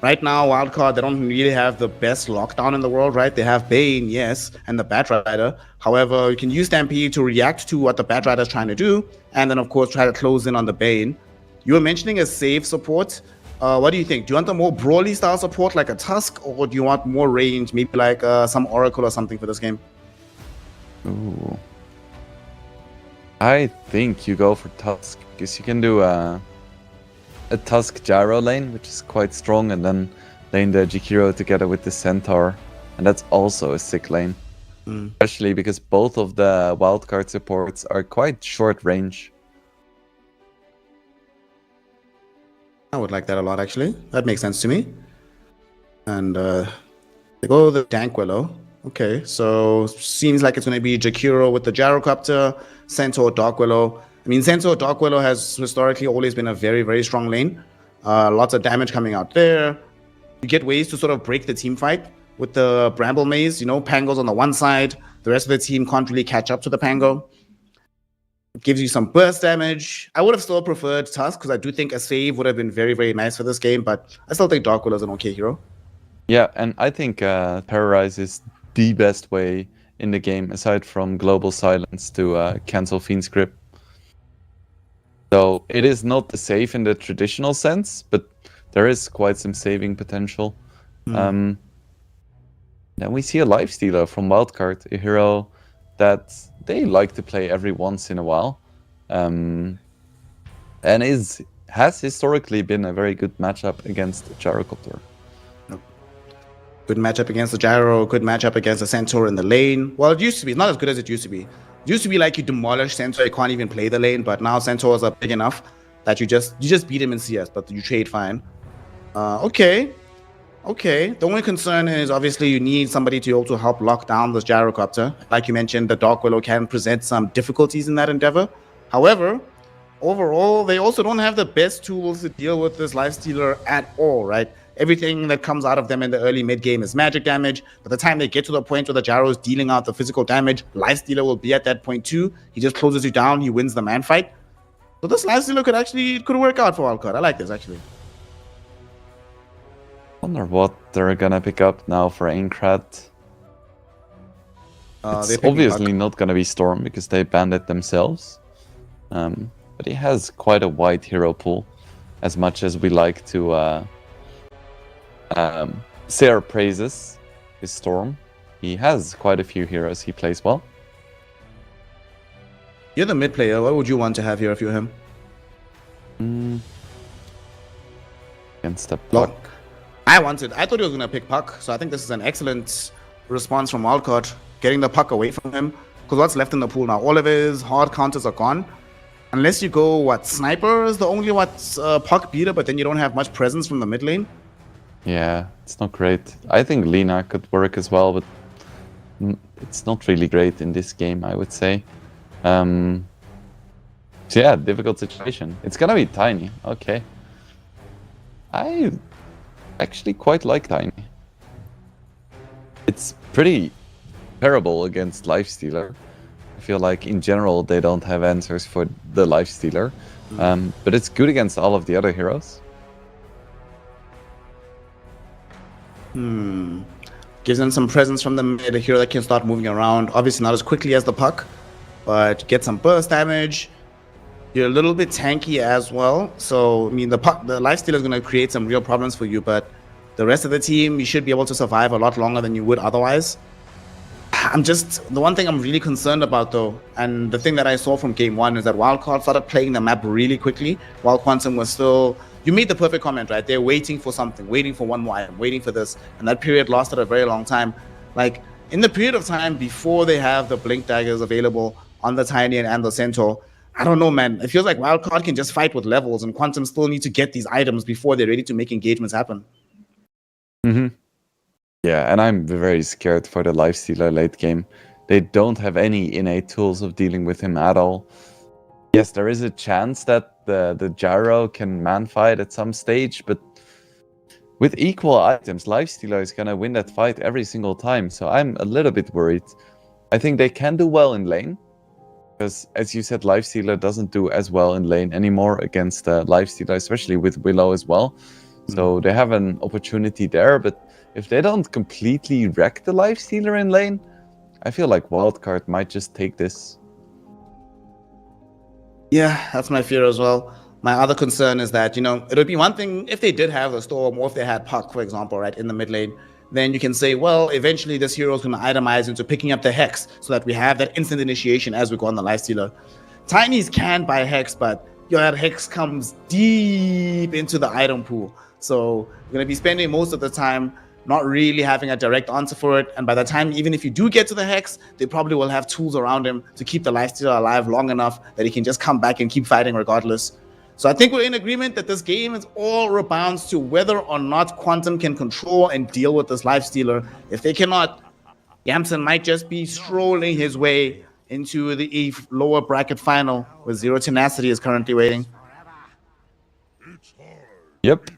A: Right now, Wildcard, they don't really have the best lockdown in the world, right? They have Bane, yes, and the Batrider. However, you can use Stampede to react to what the Batrider is trying to do, and then, of course, try to close in on the Bane. You were mentioning a save support. What do you think? Do you want a more brawly style support like a Tusk, or do you want more range, maybe like some Oracle or something for this game?
B: Ooh. I think you go for Tusk, because you can do a Tusk Gyro lane, which is quite strong, and then lane the Jakiro together with the Centaur, and that's also a sick lane. Especially because both of the wildcard supports are quite short range.
A: I would like that a lot, actually. That makes sense to me. And they go the Dank Willow. Okay, so seems like it's going to be Jakiro with the Gyrocopter, Centaur, Dark Willow. I mean, Centaur, Dark Willow has historically always been a very, very strong lane. Lots of damage coming out there. You get ways to sort of break the team fight with the Bramble Maze. You know, Pango's on the one side. The rest of the team can't really catch up to the Pango. It gives you some burst damage. I would have still preferred Tusk, because I do think a save would have been very, very nice for this game, but I still think Dark Willow is an okay hero.
B: Yeah, and I think Terrorize is the best way in the game, aside from Global Silence, to cancel Fiend's Grip. So it is not safe in the traditional sense, but there is quite some saving potential. Then we see a Lifestealer from Wildcard, a hero that they like to play every once in a while, and has historically been a very good matchup against Gyrocopter.
A: Good matchup against the Gyro, good matchup against the Centaur in the lane. Well, it used to be. It's not as good as it used to be. It used to be like you demolish Centaur, you can't even play the lane, but now Centaurs are big enough that you just beat him in CS, but you trade fine. Okay. The only concern is obviously you need somebody to also help lock down this Gyrocopter. Like you mentioned, the Dark Willow can present some difficulties in that endeavor. However, overall, they also don't have the best tools to deal with this Lifestealer at all, right? Everything that comes out of them in the early mid-game is magic damage. By the time they get to the point where the Gyro is dealing out the physical damage, Lifestealer will be at that point too. He just closes you down, he wins the man fight. So this Lifestealer could work out for Wildcard. I like this, actually.
B: Wonder what they're gonna pick up now for Aincrad. It's obviously not gonna be Storm, because they banned it themselves. But he has quite a wide hero pool. as much as we like to say our praises, his Storm, he has quite a few heroes he plays well.
A: You're the mid player. What would you want to have here if you're him?
B: Against the
A: Look,
B: Puck.
A: I thought he was going to pick Puck, so I think this is an excellent response from Wildcard, getting the Puck away from him. Because what's left in the pool now? All of his hard counters are gone. Unless you go, Sniper is the only Puck beater, but then you don't have much presence from the mid lane.
B: Yeah, it's not great. I think Lina could work as well, but it's not really great in this game, I would say. So yeah, difficult situation. It's gonna be Tiny. Okay. I actually quite like Tiny. It's pretty terrible against Lifestealer. I feel like in general they don't have answers for the Lifestealer. But it's good against all of the other heroes.
A: Gives them some presence from the mid, a hero that can start moving around. Obviously not as quickly as the Puck, but get some burst damage. You're a little bit tanky as well. So, I mean, the Lifestealer is going to create some real problems for you, but the rest of the team, you should be able to survive a lot longer than you would otherwise. The one thing I'm really concerned about though, and the thing that I saw from game 1 is that Wildcard started playing the map really quickly, while Quantum was still, you made the perfect comment, right? They're waiting for something, waiting for one more item, waiting for this. And that period lasted a very long time. Like, in the period of time before they have the Blink Daggers available on the Tiny and the Centaur, I don't know, man. It feels like Wildcard can just fight with levels, and Quantum still need to get these items before they're ready to make engagements happen.
B: Yeah, and I'm very scared for the Lifestealer late game. They don't have any innate tools of dealing with him at all. Yes, there is a chance that the Gyro can man-fight at some stage, but with equal items, Lifestealer is gonna win that fight every single time, so I'm a little bit worried. I think they can do well in lane, because as you said, Lifestealer doesn't do as well in lane anymore against Lifestealer, especially with Willow as well. So they have an opportunity there, but if they don't completely wreck the Lifestealer in lane, I feel like Wildcard might just take this.
A: Yeah, that's my fear as well. My other concern is that, it would be one thing if they did have the Storm, or if they had Puck, for example, right, in the mid lane. Then you can say, well, eventually this hero is going to itemize into picking up the Hex so that we have that instant initiation as we go on the Lifestealer. Tinies can buy Hex, but that Hex comes deep into the item pool. So you're going to be spending most of the time not really having a direct answer for it. And by the time, even if you do get to the Hex, they probably will have tools around him to keep the Lifestealer alive long enough that he can just come back and keep fighting regardless. So I think we're in agreement that this game is all rebounds to whether or not Quantum can control and deal with this Lifestealer. If they cannot, Yamson might just be strolling his way into the lower bracket final where Zero Tenacity is currently waiting.
B: Yep,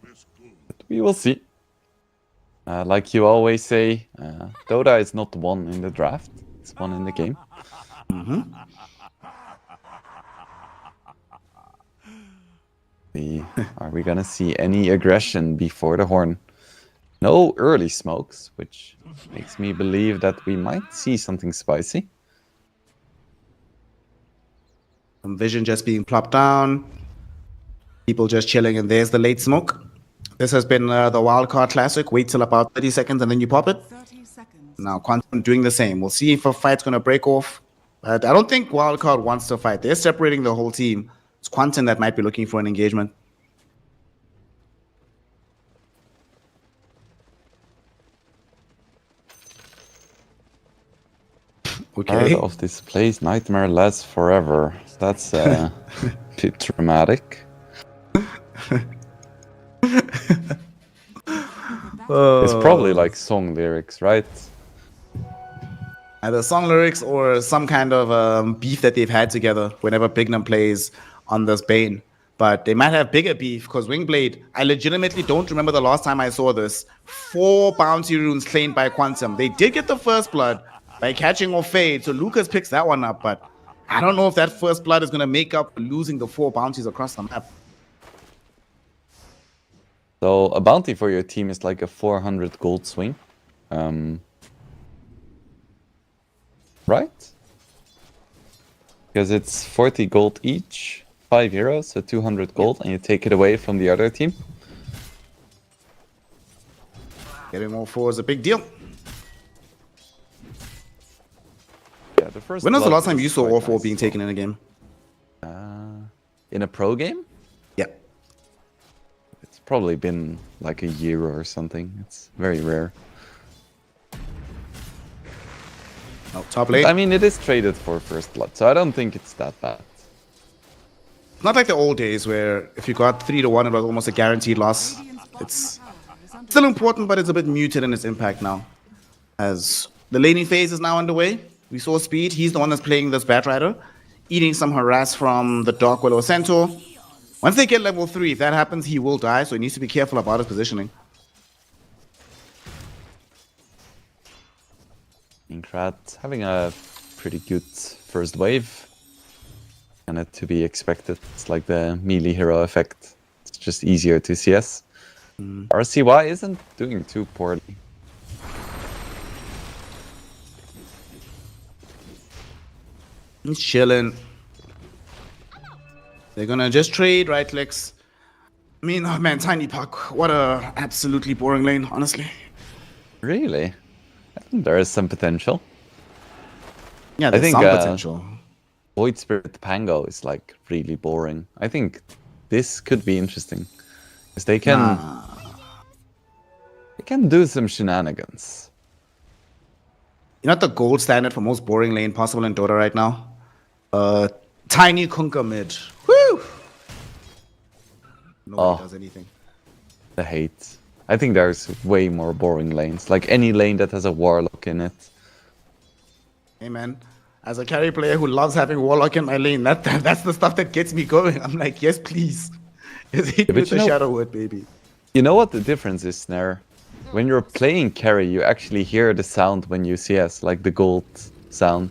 B: we will see. Like you always say, Dota is not one in the draft, it's one in the game. Are we gonna see any aggression before the horn? No early smokes, which makes me believe that we might see something spicy.
A: Some vision just being plopped down. People just chilling, and there's the late smoke. This has been the Wildcard Classic. Wait till about 30 seconds and then you pop it.
C: 30 seconds.
A: Now Quantum doing the same. We'll see if a fight's going to break off. But I don't think Wildcard wants to fight. They're separating the whole team. It's Quantum that might be looking for an engagement. Okay.
B: Part of this place, nightmare lasts forever. That's a bit dramatic. It's probably like song lyrics, right?
A: Either song lyrics or some kind of beef that they've had together whenever Bignum plays on this Bane. But they might have bigger beef because Wingblade, I legitimately don't remember the last time I saw this. 4 bounty runes claimed by Quantum. They did get the first blood by catching off Fade, so Lucas picks that one up, but I don't know if that first blood is going to make up for losing the 4 bounties across the map.
B: So a bounty for your team is like a 400 gold swing. Right? Because it's 40 gold each. 5 heroes, so 200 gold, and you take it away from the other team.
A: Getting all four is a big deal.
B: Yeah, the first.
A: When was the
B: blood
A: last time
B: is
A: you saw
B: quite
A: all four
B: nice
A: being
B: as well.
A: taken in a game?
B: In a pro game?
A: Yeah.
B: It's probably been like a year or something. It's very rare.
A: Oh, top lane.
B: I mean, it is traded for first blood, so I don't think it's that bad.
A: Not like the old days where if you got 3-1, it was almost a guaranteed loss. It's still important, but it's a bit muted in its impact now. As the laning phase is now underway, we saw Speed. He's the one that's playing this Batrider, eating some harass from the Dark Willow Centaur. Once they get level 3, if that happens, he will die, so he needs to be careful about his positioning.
B: Inkrat having a pretty good first wave. And it to be expected. It's like the melee hero effect. It's just easier to CS. RCY isn't doing too poorly.
A: He's chilling. They're gonna just trade right clicks. I mean, oh man, Tiny Puck. What a absolutely boring lane, honestly.
B: Really? I think there is some potential.
A: Yeah, there's
B: think,
A: some potential.
B: Void Spirit Pango is like really boring. I think this could be interesting. Because they can do some shenanigans.
A: You know what the gold standard for most boring lane possible in Dota right now? Tiny Kunkka mid. Woo! Nobody does anything.
B: The hate. I think there's way more boring lanes. Like any lane that has a Warlock in it.
A: Hey man, as a carry player who loves having Warlock in my lane, that's the stuff that gets me going. I'm like, yes, please. Just hit me with the Shadow Word, baby.
B: You know what the difference is, Snare? When you're playing carry, you actually hear the sound when you CS, like the gold sound.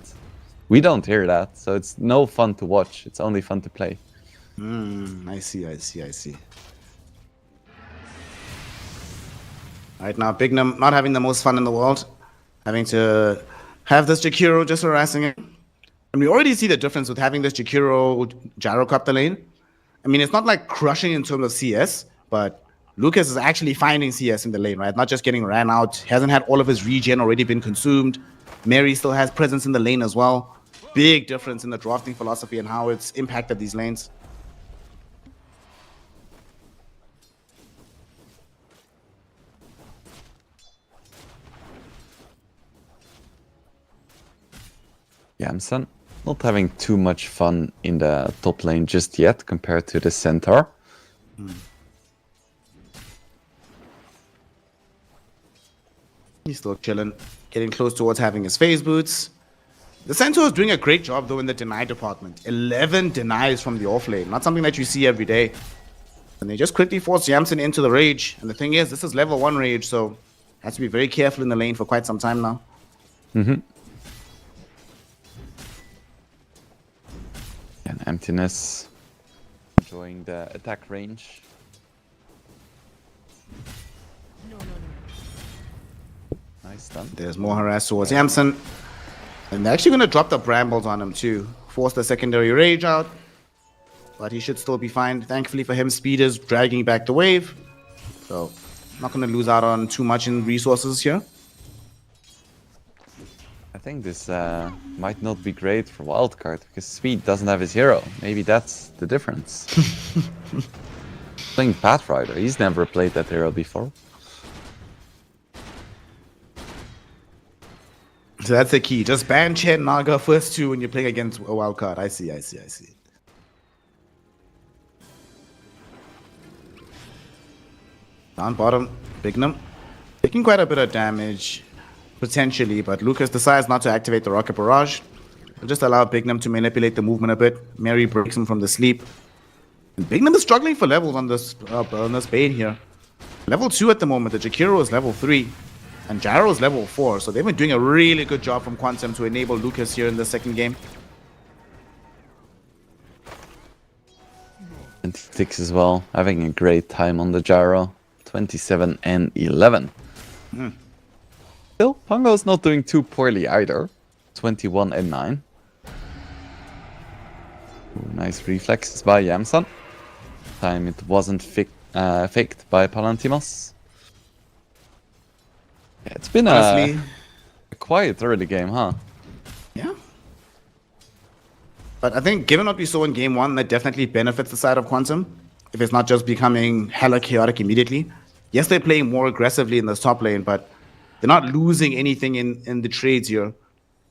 B: We don't hear that, so it's no fun to watch. It's only fun to play.
A: I see. Right now, Bignum not having the most fun in the world. Having to have this Jakiro just harassing him. And we already see the difference with having this Jakiro gyro up the lane. I mean, it's not like crushing in terms of CS, but Lucas is actually finding CS in the lane, right? Not just getting ran out. He hasn't had all of his regen already been consumed. Mary still has presence in the lane as well. Big difference in the drafting philosophy and how it's impacted these lanes.
B: Yamsen not having too much fun in the top lane just yet compared to the Centaur.
A: He's still chilling, getting close towards having his phase boots. The Centaur is doing a great job though in the deny department. 11 denies from the off lane, not something that you see every day. And they just quickly force Yamsen into the rage. And the thing is, this is level 1 rage, so has to be very careful in the lane for quite some time now.
B: And Emptiness enjoying the attack range. Nice stun.
A: There's more harass towards Yamsen. And they're actually going to drop the brambles on him too. Force the secondary rage out. But he should still be fine. Thankfully for him, Speed is dragging back the wave. So, not going to lose out on too much in resources here.
B: I think this might not be great for Wildcard because Speed doesn't have his hero. Maybe that's the difference. Playing Pathfinder, he's never played that hero before.
A: So that's the key. Just ban Chen Naga first 2 when you're playing against a Wildcard. I see. Down bottom, Bignum. Taking quite a bit of damage. Potentially, but Lucas decides not to activate the Rocket Barrage. He'll just allow Bignum to manipulate the movement a bit. Mary breaks him from the sleep. And Bignum is struggling for levels on this Bane here. Level 2 at the moment. The Jakiro is level 3. And Gyro is level 4. So they've been doing a really good job from Quantum to enable Lucas here in the second game.
B: And Tix as well, having a great time on the Gyro. 27 and 11. Still, Pongo's not doing too poorly either. 21 and 9. Ooh, nice reflexes by Yamsan. Time it wasn't faked by Palantimos. Yeah, it's been
A: Honestly,
B: a quiet early game, huh?
A: yeah. But I think given what we saw in game one, that definitely benefits the side of Quantum. If it's not just becoming hella chaotic immediately. Yes, they're playing more aggressively in this top lane, but they're not losing anything in the trades here.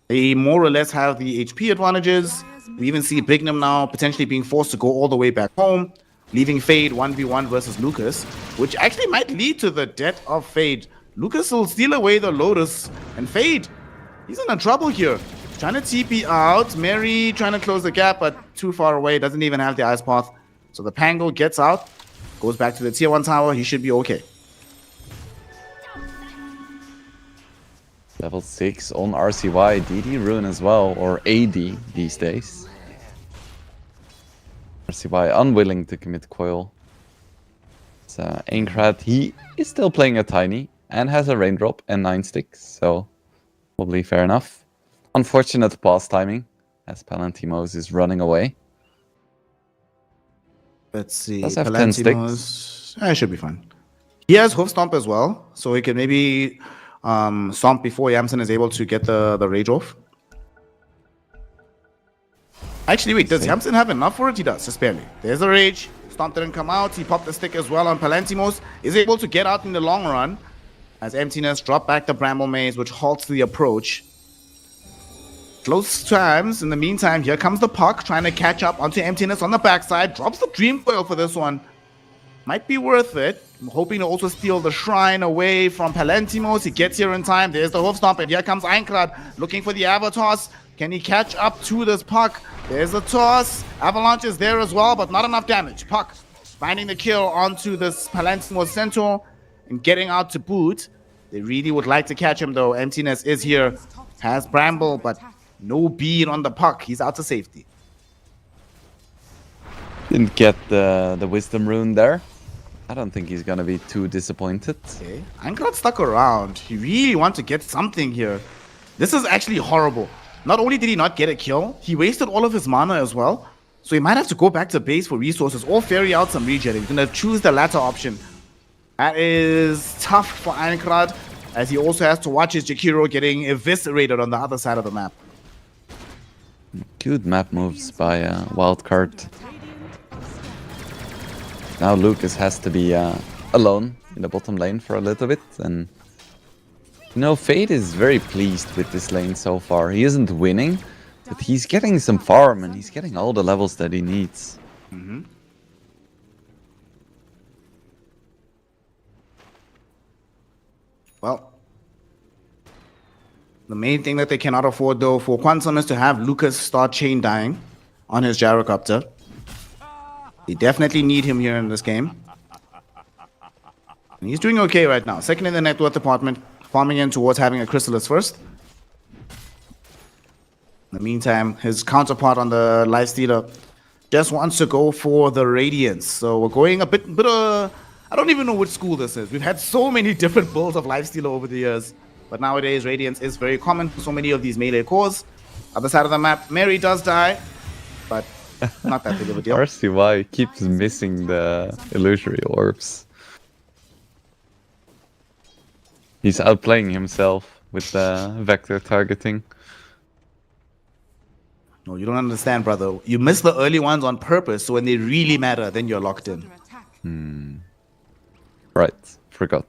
A: They more or less have the HP advantages. We even see Bignum now potentially being forced to go all the way back home, leaving Fade 1v1 versus Lucas, which actually might lead to the death of Fade. Lucas will steal away the Lotus, and Fade, he's in a trouble here. Trying to TP out, Mary trying to close the gap, but too far away, doesn't even have the ice path. So the Pango gets out, goes back to the tier 1 tower, he should be okay.
B: Level 6 on RCY, DD Rune as well, or AD these days. RCY unwilling to commit coil. So Aincrad, he is still playing a Tiny and has a Raindrop and 9 sticks, so probably fair enough. Unfortunate pass timing as Palantimos is running away.
A: Let's see.
B: Does have 10 sticks.
A: It should be fine. He has Hoof Stomp as well, so he can maybe stomp before Yamsen is able to get the rage off. Actually, wait, does Yamsen have enough for it? He does, just barely. There's the rage. Stomp didn't come out. He popped the stick as well on Palantimos. Is able to get out in the long run as Emptiness drop back the Bramble Maze, which halts the approach. Close times. In the meantime, here comes the Puck trying to catch up onto Emptiness on the backside. Drops the Dream Coil for this one. Might be worth it. I'm hoping to also steal the Shrine away from Palantimos. He gets here in time. There's the Hoof Stomp, and here comes Aincrad looking for the Avatars. Can he catch up to this Puck? There's a toss. Avalanche is there as well, but not enough damage. Puck finding the kill onto this Palantimos Centaur and getting out to boot. They really would like to catch him, though. Emptiness is here. Has Bramble, but no bead on the Puck. He's out to safety.
B: Didn't get the Wisdom Rune there. I don't think he's gonna be too disappointed.
A: Okay. Aincrad stuck around. He really wants to get something here. This is actually horrible. Not only did he not get a kill, he wasted all of his mana as well. So he might have to go back to base for resources or ferry out some regen. He's gonna choose the latter option. That is tough for Aincrad, as he also has to watch his Jakiro getting eviscerated on the other side of the map.
B: Good map moves by Wildcard. Now Lucas has to be alone in the bottom lane for a little bit, and you know, Fade is very pleased with this lane so far. He isn't winning, but he's getting some farm and he's getting all the levels that he needs.
A: Mm-hmm. Well, the main thing that they cannot afford, though, for Quantum is to have Lucas start chain dying on his Gyrocopter. They definitely need him here in this game. And he's doing okay right now. Second in the net worth department, farming in towards having a Chrysalis first. In the meantime, his counterpart on the Lifestealer just wants to go for the Radiance. So we're going a bit I don't even know which school this is. We've had so many different builds of Lifestealer over the years. But nowadays, Radiance is very common for so many of these melee cores. Other side of the map, Mary does die, but not that big of a deal.
B: RCY keeps missing the illusory orbs. He's outplaying himself with the vector targeting.
A: No, you don't understand, brother. You miss the early ones on purpose, so when they really matter, then you're locked in.
B: Right, forgot.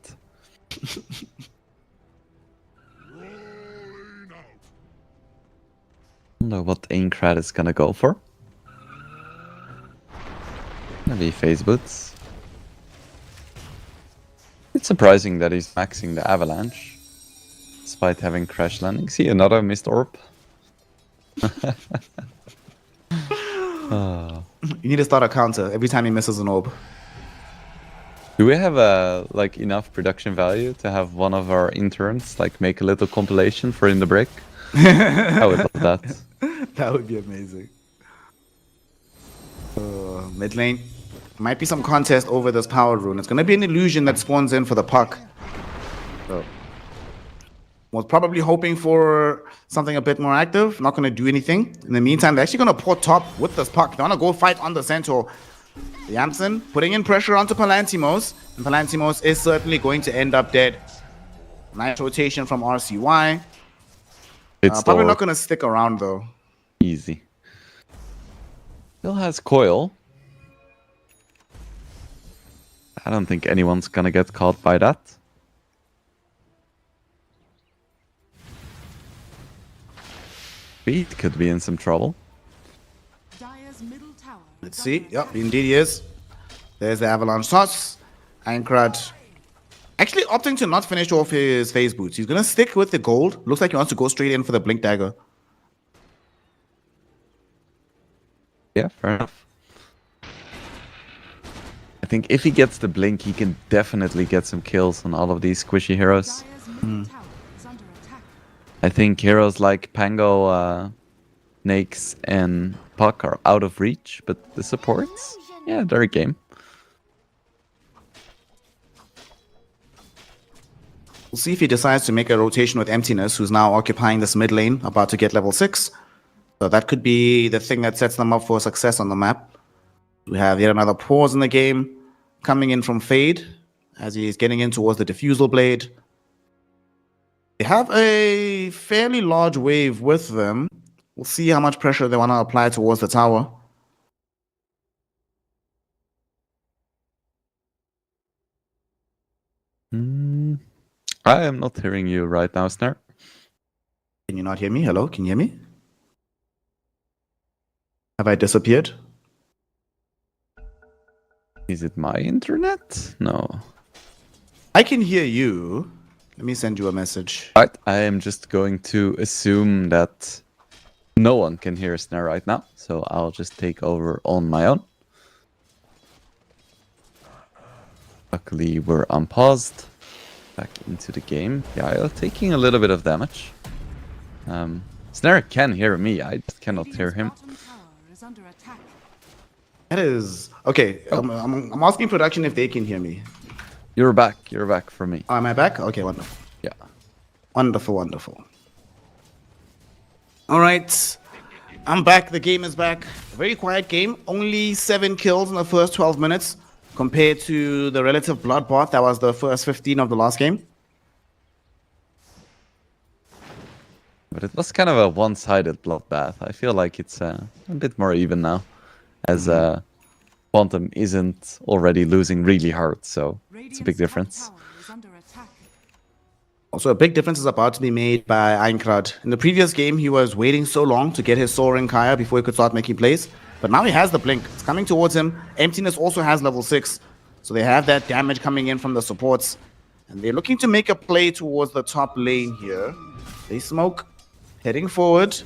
B: Wonder what Aincrad is gonna go for. Maybe phase boots. It's surprising that he's maxing the avalanche, despite having crash landing. See another missed orb.
A: You need to start a counter every time he misses an orb.
B: Do we have like enough production value to have one of our interns like make a little compilation for In the Break? I would love that.
A: That would be amazing. Mid lane. Might be some contest over this power rune. It's going to be an illusion that spawns in for the Puck. So, Was probably hoping for something a bit more active. Not going to do anything. In the meantime, they're actually going to port top with this puck. They want to go fight on the centaur. Yamsen putting in pressure onto Palantimos. And Palantimos is certainly going to end up dead. Nice rotation from RCY.
B: It's
A: probably not going to stick around though.
B: Easy. Still has coil. I don't think anyone's going to get caught by that. Beat could be in some trouble.
C: Dire's middle tower.
A: Let's see. Yep, indeed he is. There's the Avalanche toss. Ankrad actually opting to not finish off his phase boots. He's going to stick with the gold. Looks like he wants to go straight in for the blink dagger.
B: Yeah, fair enough. I think if he gets the blink, he can definitely get some kills on all of these squishy heroes.
C: Dire's middle tower is under attack.
B: I think heroes like Pango, Nakes, and Puck are out of reach, but the supports, yeah, they're a game.
A: We'll see if he decides to make a rotation with Emptiness, who's now occupying this mid lane, about to get level 6. So that could be the thing that sets them up for success on the map. We have yet another pause in the game coming in from Fade as he's getting in towards the Diffusal Blade. They have a fairly large wave with them. We'll see how much pressure they want to apply towards the tower.
B: I am not hearing you right now, Snare.
A: Can you not hear me? Hello? Can you hear me? Have I disappeared?
B: Is it my internet? No.
A: I can hear you. Let me send you a message.
B: Right, I am just going to assume that no one can hear Snare right now, so I'll just take over on my own. Luckily, we're unpaused. Back into the game. Yeah, I'm taking a little bit of damage. Snare can hear me, I just cannot hear him.
C: Bottom tower is under attack.
A: That is... Okay, I'm asking production if they can hear me.
B: You're back for me.
A: Oh, am I back? Okay, wonderful.
B: Yeah.
A: Wonderful, wonderful. All right. I'm back. The game is back. Very quiet game. Only 7 kills in the first 12 minutes compared to the relative bloodbath that was the first 15 of the last game.
B: But it was kind of a one-sided bloodbath. I feel like it's a bit more even now, as Quantum isn't already losing really hard, so it's a big difference.
C: Top tower is under attack.
A: Also, a big difference is about to be made by Einkrad. In the previous game, he was waiting so long to get his Soaring Kaya before he could start making plays. But now he has the blink. It's coming towards him. Emptiness also has level 6. So they have that damage coming in from the supports. And they're looking to make a play towards the top lane here. They smoke. Heading forward.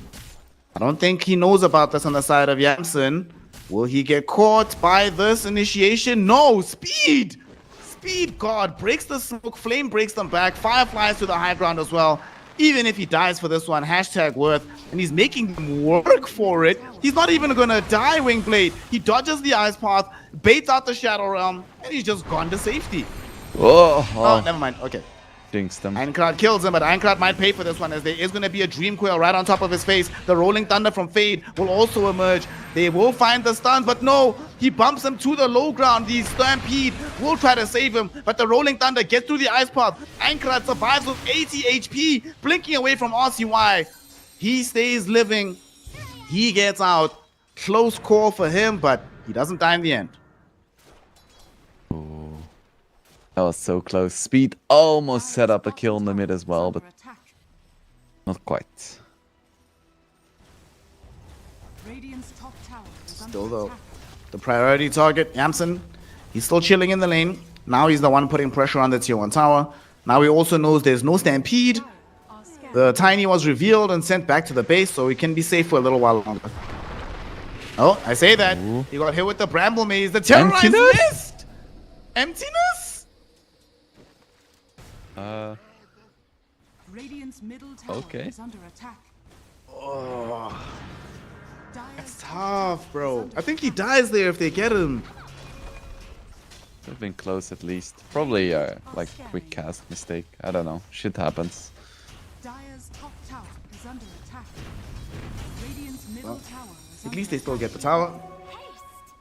A: I don't think he knows about this on the side of Yamsen. Will he get caught by this initiation? No! Speed! Speed God breaks the smoke. Flame breaks them back. Fire flies to the high ground as well. Even if he dies for this one, hashtag worth. And he's making them work for it. He's not even going to die, Wingblade. He dodges the ice path, baits out the Shadow Realm, and he's just gone to safety. Oh, never mind. Okay.
B: Jinxed them.
A: Einkrad kills him, but Einkrad might pay for this one as there is going to be a Dream Coil right on top of his face. The Rolling Thunder from Fade will also emerge. They will find the stuns, but no, he bumps him to the low ground. The Stampede will try to save him, but the Rolling Thunder gets through the ice path. Einkrad survives with 80 HP, blinking away from RCY. He stays living. He gets out. Close call for him, but he doesn't die in the end.
B: That was so close. Speed almost set up a kill in the mid as well, but
C: Under attack.
B: not quite.
C: Radiant's top tower is
A: Still
C: under
A: though,
C: attack.
A: the priority target, Yamsen, he's still chilling in the lane. Now he's the one putting pressure on the tier 1 tower. Now he also knows there's no Stampede.
C: Are scared.
A: The Tiny was revealed and sent back to the base, so he can be safe for a little while longer. Oh, I say that. He got hit with the Bramble Maze. The Terrorize
B: Emptiness?
A: missed! Emptiness?
C: Radiant's middle tower
B: Okay.
C: is under attack.
A: Oh,
C: Dire's
A: it's
C: top tower
A: tough,
C: is
A: bro.
C: under
A: I think he dies there if they get him.
B: Could have been close at least. Probably like quick cast mistake. I don't know. Shit happens.
C: is under attack. Radiant's middle tower is
A: At
C: under
A: least they still
C: attack.
A: get the tower.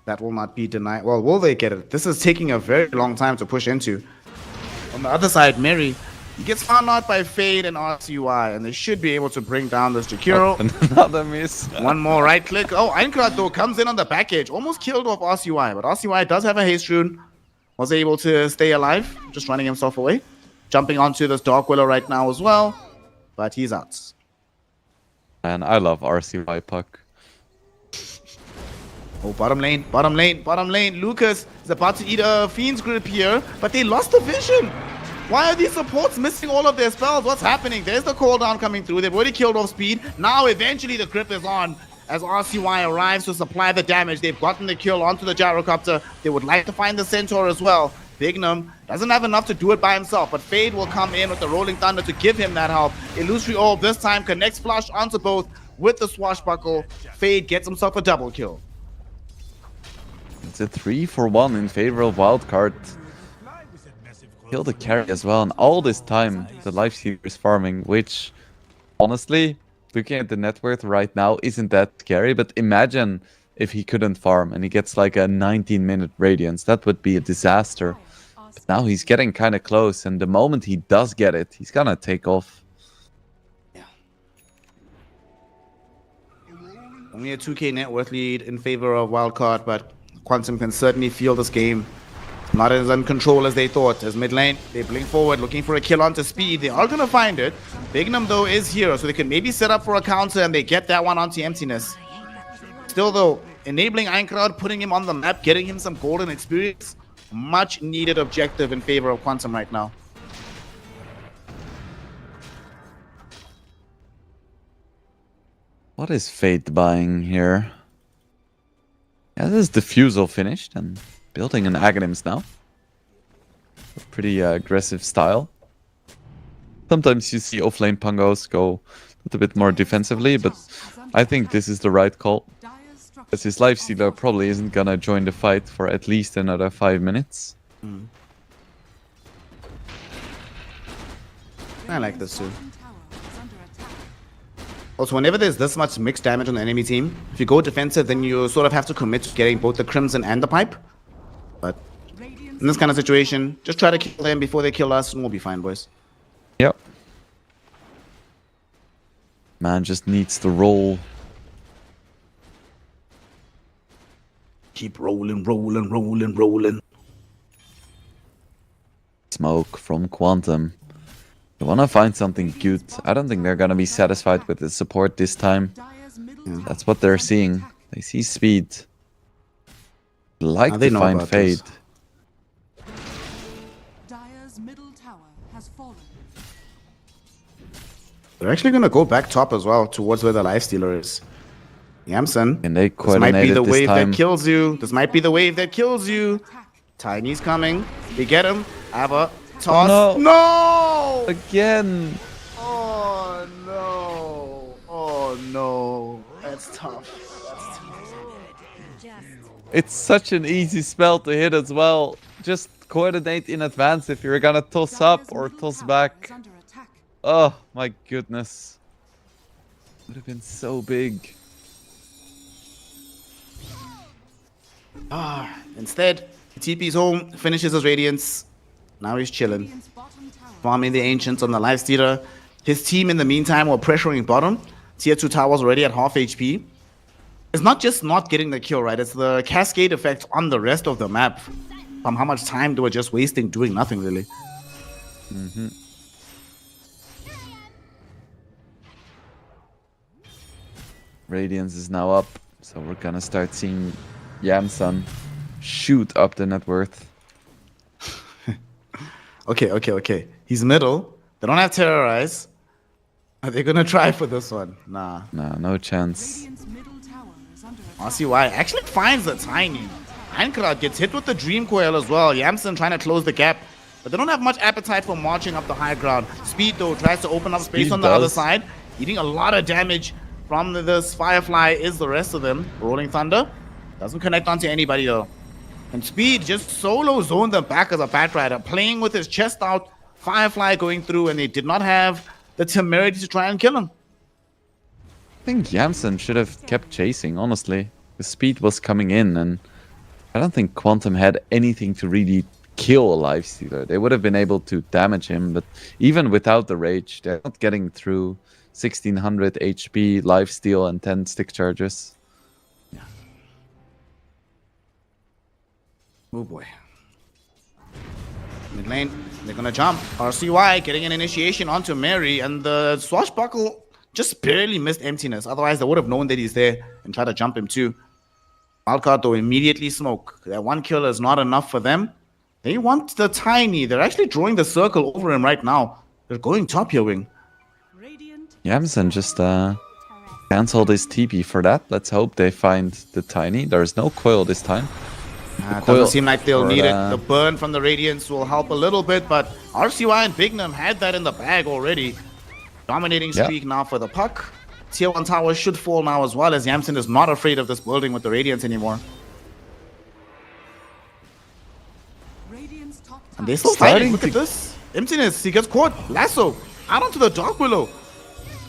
A: That will not be denied. Well, will they get it? This is taking a very long time to push into. On the other side, Mary, he gets found out by Fade and RCUI, and they should be able to bring down this Jakiro.
B: Another miss.
A: One more right click. Oh, Einkrad though comes in on the back edge. Almost killed off RCUI, but RCUI does have a haste rune. Was able to stay alive, just running himself away. Jumping onto this Dark Willow right now as well, but he's out.
B: And I love RCY puck.
A: Oh, bottom lane, bottom lane, bottom lane. Lucas is about to eat a Fiend's Grip here, but they lost the vision. Why are these supports missing all of their spells? What's happening? There's the cooldown coming through. They've already killed off Speed. Now, eventually, the grip is on as RCY arrives to supply the damage. They've gotten the kill onto the Gyrocopter. They would like to find the Centaur as well. Bignum doesn't have enough to do it by himself, but Fade will come in with the Rolling Thunder to give him that help. Illusory Orb this time connects Flush onto both with the Swashbuckle. Fade gets himself a double kill.
B: It's a 3-for-1 in favor of Wildcard. Kill the carry as well, and all this time the Lifestealer is farming, which honestly, looking at the net worth right now, isn't that scary. But imagine if he couldn't farm and he gets like a 19-minute Radiance. That would be a disaster. But now he's getting kind of close, and the moment he does get it, he's gonna take off.
A: Yeah. Only a 2k net worth lead in favor of Wildcard, but Quantum can certainly feel this game. Not as in control as they thought. As mid lane, they blink forward, looking for a kill onto Speed. They are going to find it. Bignum, though, is here, so they can maybe set up for a counter, and they get that one onto Emptiness. Still, though, enabling Einkrad, putting him on the map, getting him some golden experience. Much needed objective in favor of Quantum right now.
B: What is Fate buying here? Yeah, this is Diffusal finished and building an Aghanims now. A pretty aggressive style. Sometimes you see offlane Pungos go a little bit more defensively, but I think this is the right call. As his Lifestealer probably isn't gonna join the fight for at least another 5 minutes.
A: I like this too. Also, whenever there's this much mixed damage on the enemy team, if you go defensive, then you sort of have to commit to getting both the Crimson and the Pipe. But in this kind of situation, just try to kill them before they kill us, and we'll be fine, boys.
B: Yep. Man just needs to roll.
A: Keep rolling, rolling, rolling, rolling.
B: Smoke from Quantum. They want to find something good. I don't think they're going to be satisfied with the support this time. That's what they're seeing. They see Speed. Like
A: they
B: to
A: know
B: find
A: about
B: Fade.
A: this.
C: Dire's middle tower has fallen.
A: They're actually going to go back top as well, towards where the Lifestealer is. Yamson,
B: And they
A: this might be
B: coordinated
A: the
B: this
A: wave
B: time.
A: that kills you. This might be the wave that kills you. Tiny's coming. They get him. Ava, toss.
B: no.
A: No!
B: Again.
A: Oh, no. Oh, no. That's tough. That's tough.
B: It's such an easy spell to hit as well. Just coordinate in advance if you're gonna toss up or toss back. Oh my goodness. Would have been so big.
A: Instead, he TP's home, finishes his Radiance. Now he's chilling. Farming the Ancients on the Lifestealer. His team, in the meantime, were pressuring bottom. Tier 2 towers already at half HP. It's not just not getting the kill, right? It's the cascade effect on the rest of the map. From how much time they were just wasting doing nothing, really.
B: Radiance is now up, so we're gonna start seeing Yamsun shoot up the net worth.
A: Okay. He's middle. They don't have Terrorize. Are they gonna try for this one? Nah.
B: Nah, no chance.
A: RCY actually finds the Tiny. Einkrad gets hit with the Dream Coil as well. Yamson trying to close the gap. But they don't have much appetite for marching up the high ground. Speed, though, tries to open up space on the other side. Eating a lot of damage from this Firefly is the rest of them. Rolling Thunder. Doesn't connect onto anybody, though. And Speed just solo zoned them back as a Batrider. Playing with his chest out. Firefly going through, and they did not have the temerity to try and kill him.
B: think Yamsen should have kept chasing, honestly. The speed was coming in, and I don't think Quantum had anything to really kill a lifestealer. They would have been able to damage him, but even without the rage, they're not getting through 1600 HP, lifesteal, and 10 stick charges.
A: Oh boy. Mid lane, they're gonna jump. RCY getting an initiation onto Mary, and the swashbuckle just barely missed emptiness. Otherwise, they would have known that he's there and tried to jump him too. Wildcard though immediately smoke. That one kill is not enough for them. They want the tiny. They're actually drawing the circle over him right now. They're going top here, Wing.
B: Yamsen just cancelled his TP for that. Let's hope they find the tiny. There is no coil this time.
A: It doesn't seem like they'll need it. The burn from the Radiance will help a little bit, but RCY and Bignum had that in the bag already. Dominating streak now for the puck. Tier 1 tower should fall now as well, as Yamsen is not afraid of this building with the Radiance anymore. And they're still fighting. Look at this. Emptiness. He gets caught. Lasso. Out onto the Dark Willow.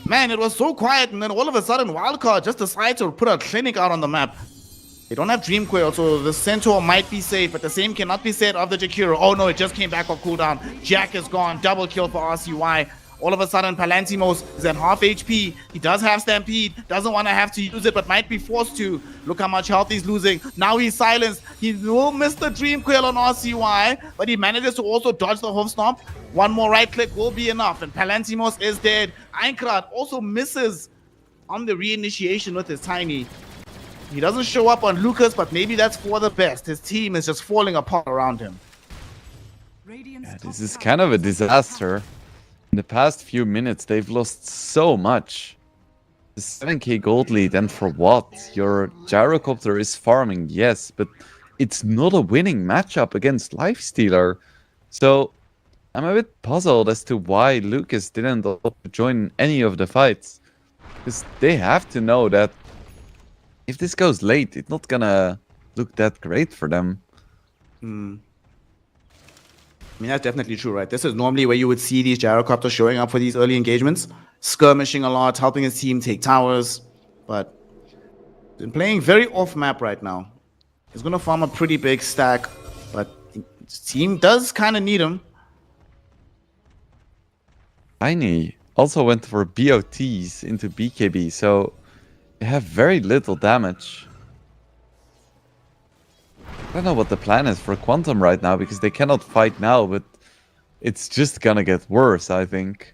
A: Man, it was so quiet, and then all of a sudden Wildcard just decides to put a clinic out on the map. They don't have Dream Coil, so the Centaur might be safe, but the same cannot be said of the Jakiro. Oh no, it just came back off cooldown. Jack is gone. Double kill for RCY. All of a sudden, Palantimos is at half HP. He does have Stampede. Doesn't want to have to use it, but might be forced to. Look how much health he's losing. Now he's silenced. He will miss the Dream Coil on RCY, but he manages to also dodge the Hoof Stomp. One more right click will be enough, and Palantimos is dead. Einkrad also misses on the reinitiation with his tiny. He doesn't show up on Lucas, but maybe that's for the best. His team is just falling apart around him.
B: Yeah, this is kind of a disaster. In the past few minutes, they've lost so much. The 7k gold lead, and for what? Your gyrocopter is farming, yes, but it's not a winning matchup against Lifestealer. So I'm a bit puzzled as to why Lucas didn't join any of the fights. Because they have to know that if this goes late, it's not gonna look that great for them.
A: I mean, that's definitely true, right? This is normally where you would see these gyrocopters showing up for these early engagements, skirmishing a lot, helping his team take towers, but been playing very off map right now. He's gonna farm a pretty big stack, but his team does kind of need him.
B: Tiny also went for BOTs into BKB, so they have very little damage. I don't know what the plan is for Quantum right now, because they cannot fight now, but it's just gonna get worse, I think.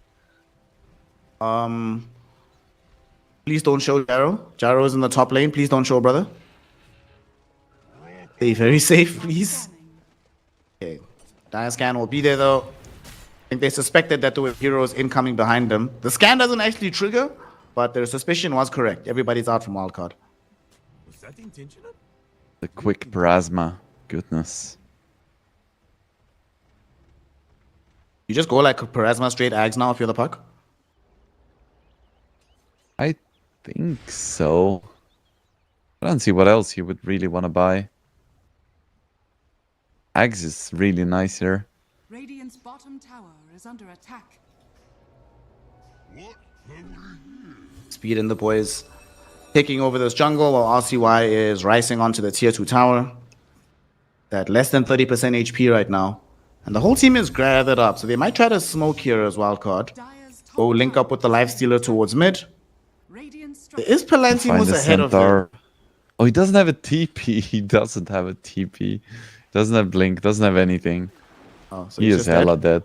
A: Please don't show Jaro. Jaro is in the top lane. Please don't show, brother. Stay very safe, please. Okay. Dire scan will be there, though. I think they suspected that there were heroes incoming behind them. The scan doesn't actually trigger, but their suspicion was correct. Everybody's out from Wildcard.
D: Was that intentional?
B: The quick Parasma. Goodness.
A: You just go like Parasma straight Ags now if you're the puck?
B: I think so. I don't see what else you would really want to buy. Ags is really nice here.
C: Radiant's bottom tower is under attack.
A: Speed in the boys. Taking over this jungle while RCY is rising onto the tier 2 tower. At less than 30% HP right now. And the whole team is gathered up, so they might try to smoke here as Wildcard. Go link up with the Lifestealer towards mid. There is Palantimos ahead of them.
B: Oh, he doesn't have a TP. He doesn't have a TP. Doesn't have Blink, doesn't have anything.
A: Oh, so
B: he is hella dead.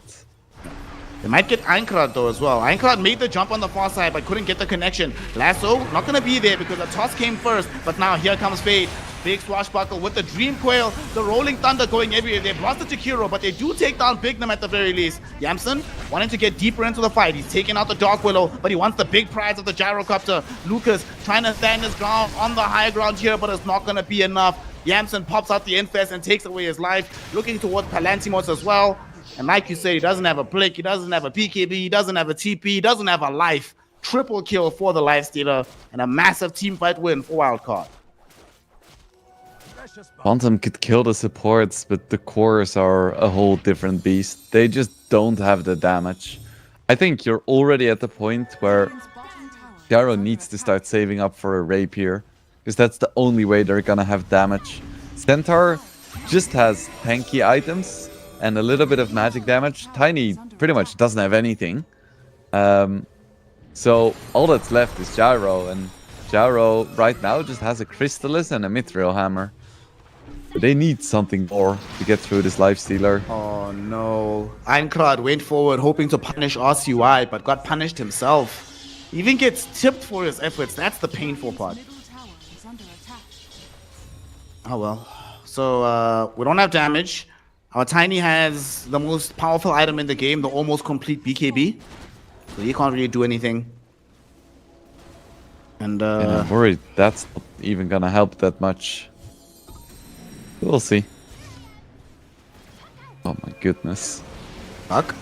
A: They might get Einkrad though as well. Einkrad made the jump on the far side but couldn't get the connection. Lasso not gonna be there because the toss came first, but now here comes Fade. Big swashbuckle with the Dream Coil, the Rolling Thunder going everywhere. They've lost the Jakiro, but they do take down Bignum at the very least. Yamsen wanting to get deeper into the fight. He's taking out the Dark Willow, but he wants the big prize of the Gyrocopter. Lucas trying to stand his ground on the high ground here, but it's not gonna be enough. Yamsen pops out the Infest and takes away his life, looking towards Palantimos as well. And like you said, he doesn't have a Blink, he doesn't have a PKB, he doesn't have a TP, he doesn't have a life. Triple kill for the Lifestealer and a massive team fight win for Wildcard.
B: Quantum could kill the supports, but the cores are a whole different beast. They just don't have the damage. I think you're already at the point where Gyro needs to start saving up for a rapier, because that's the only way they're gonna have damage. Centaur just has tanky items and a little bit of magic damage. Tiny pretty much doesn't have anything. So all that's left is Gyro, and Gyro right now just has a Crystallis and a Mithril Hammer. They need something more to get through this Lifestealer.
A: Oh no. Einkrad went forward hoping to punish RCY, but got punished himself. He even gets tipped for his efforts. That's the painful part.
C: Middle tower is under attack.
A: Oh well. So we don't have damage. Our Tiny has the most powerful item in the game, the almost complete BKB. So he can't really do anything. And
B: And I'm worried that's not even gonna help that much. We'll see. Oh my goodness.
A: Buck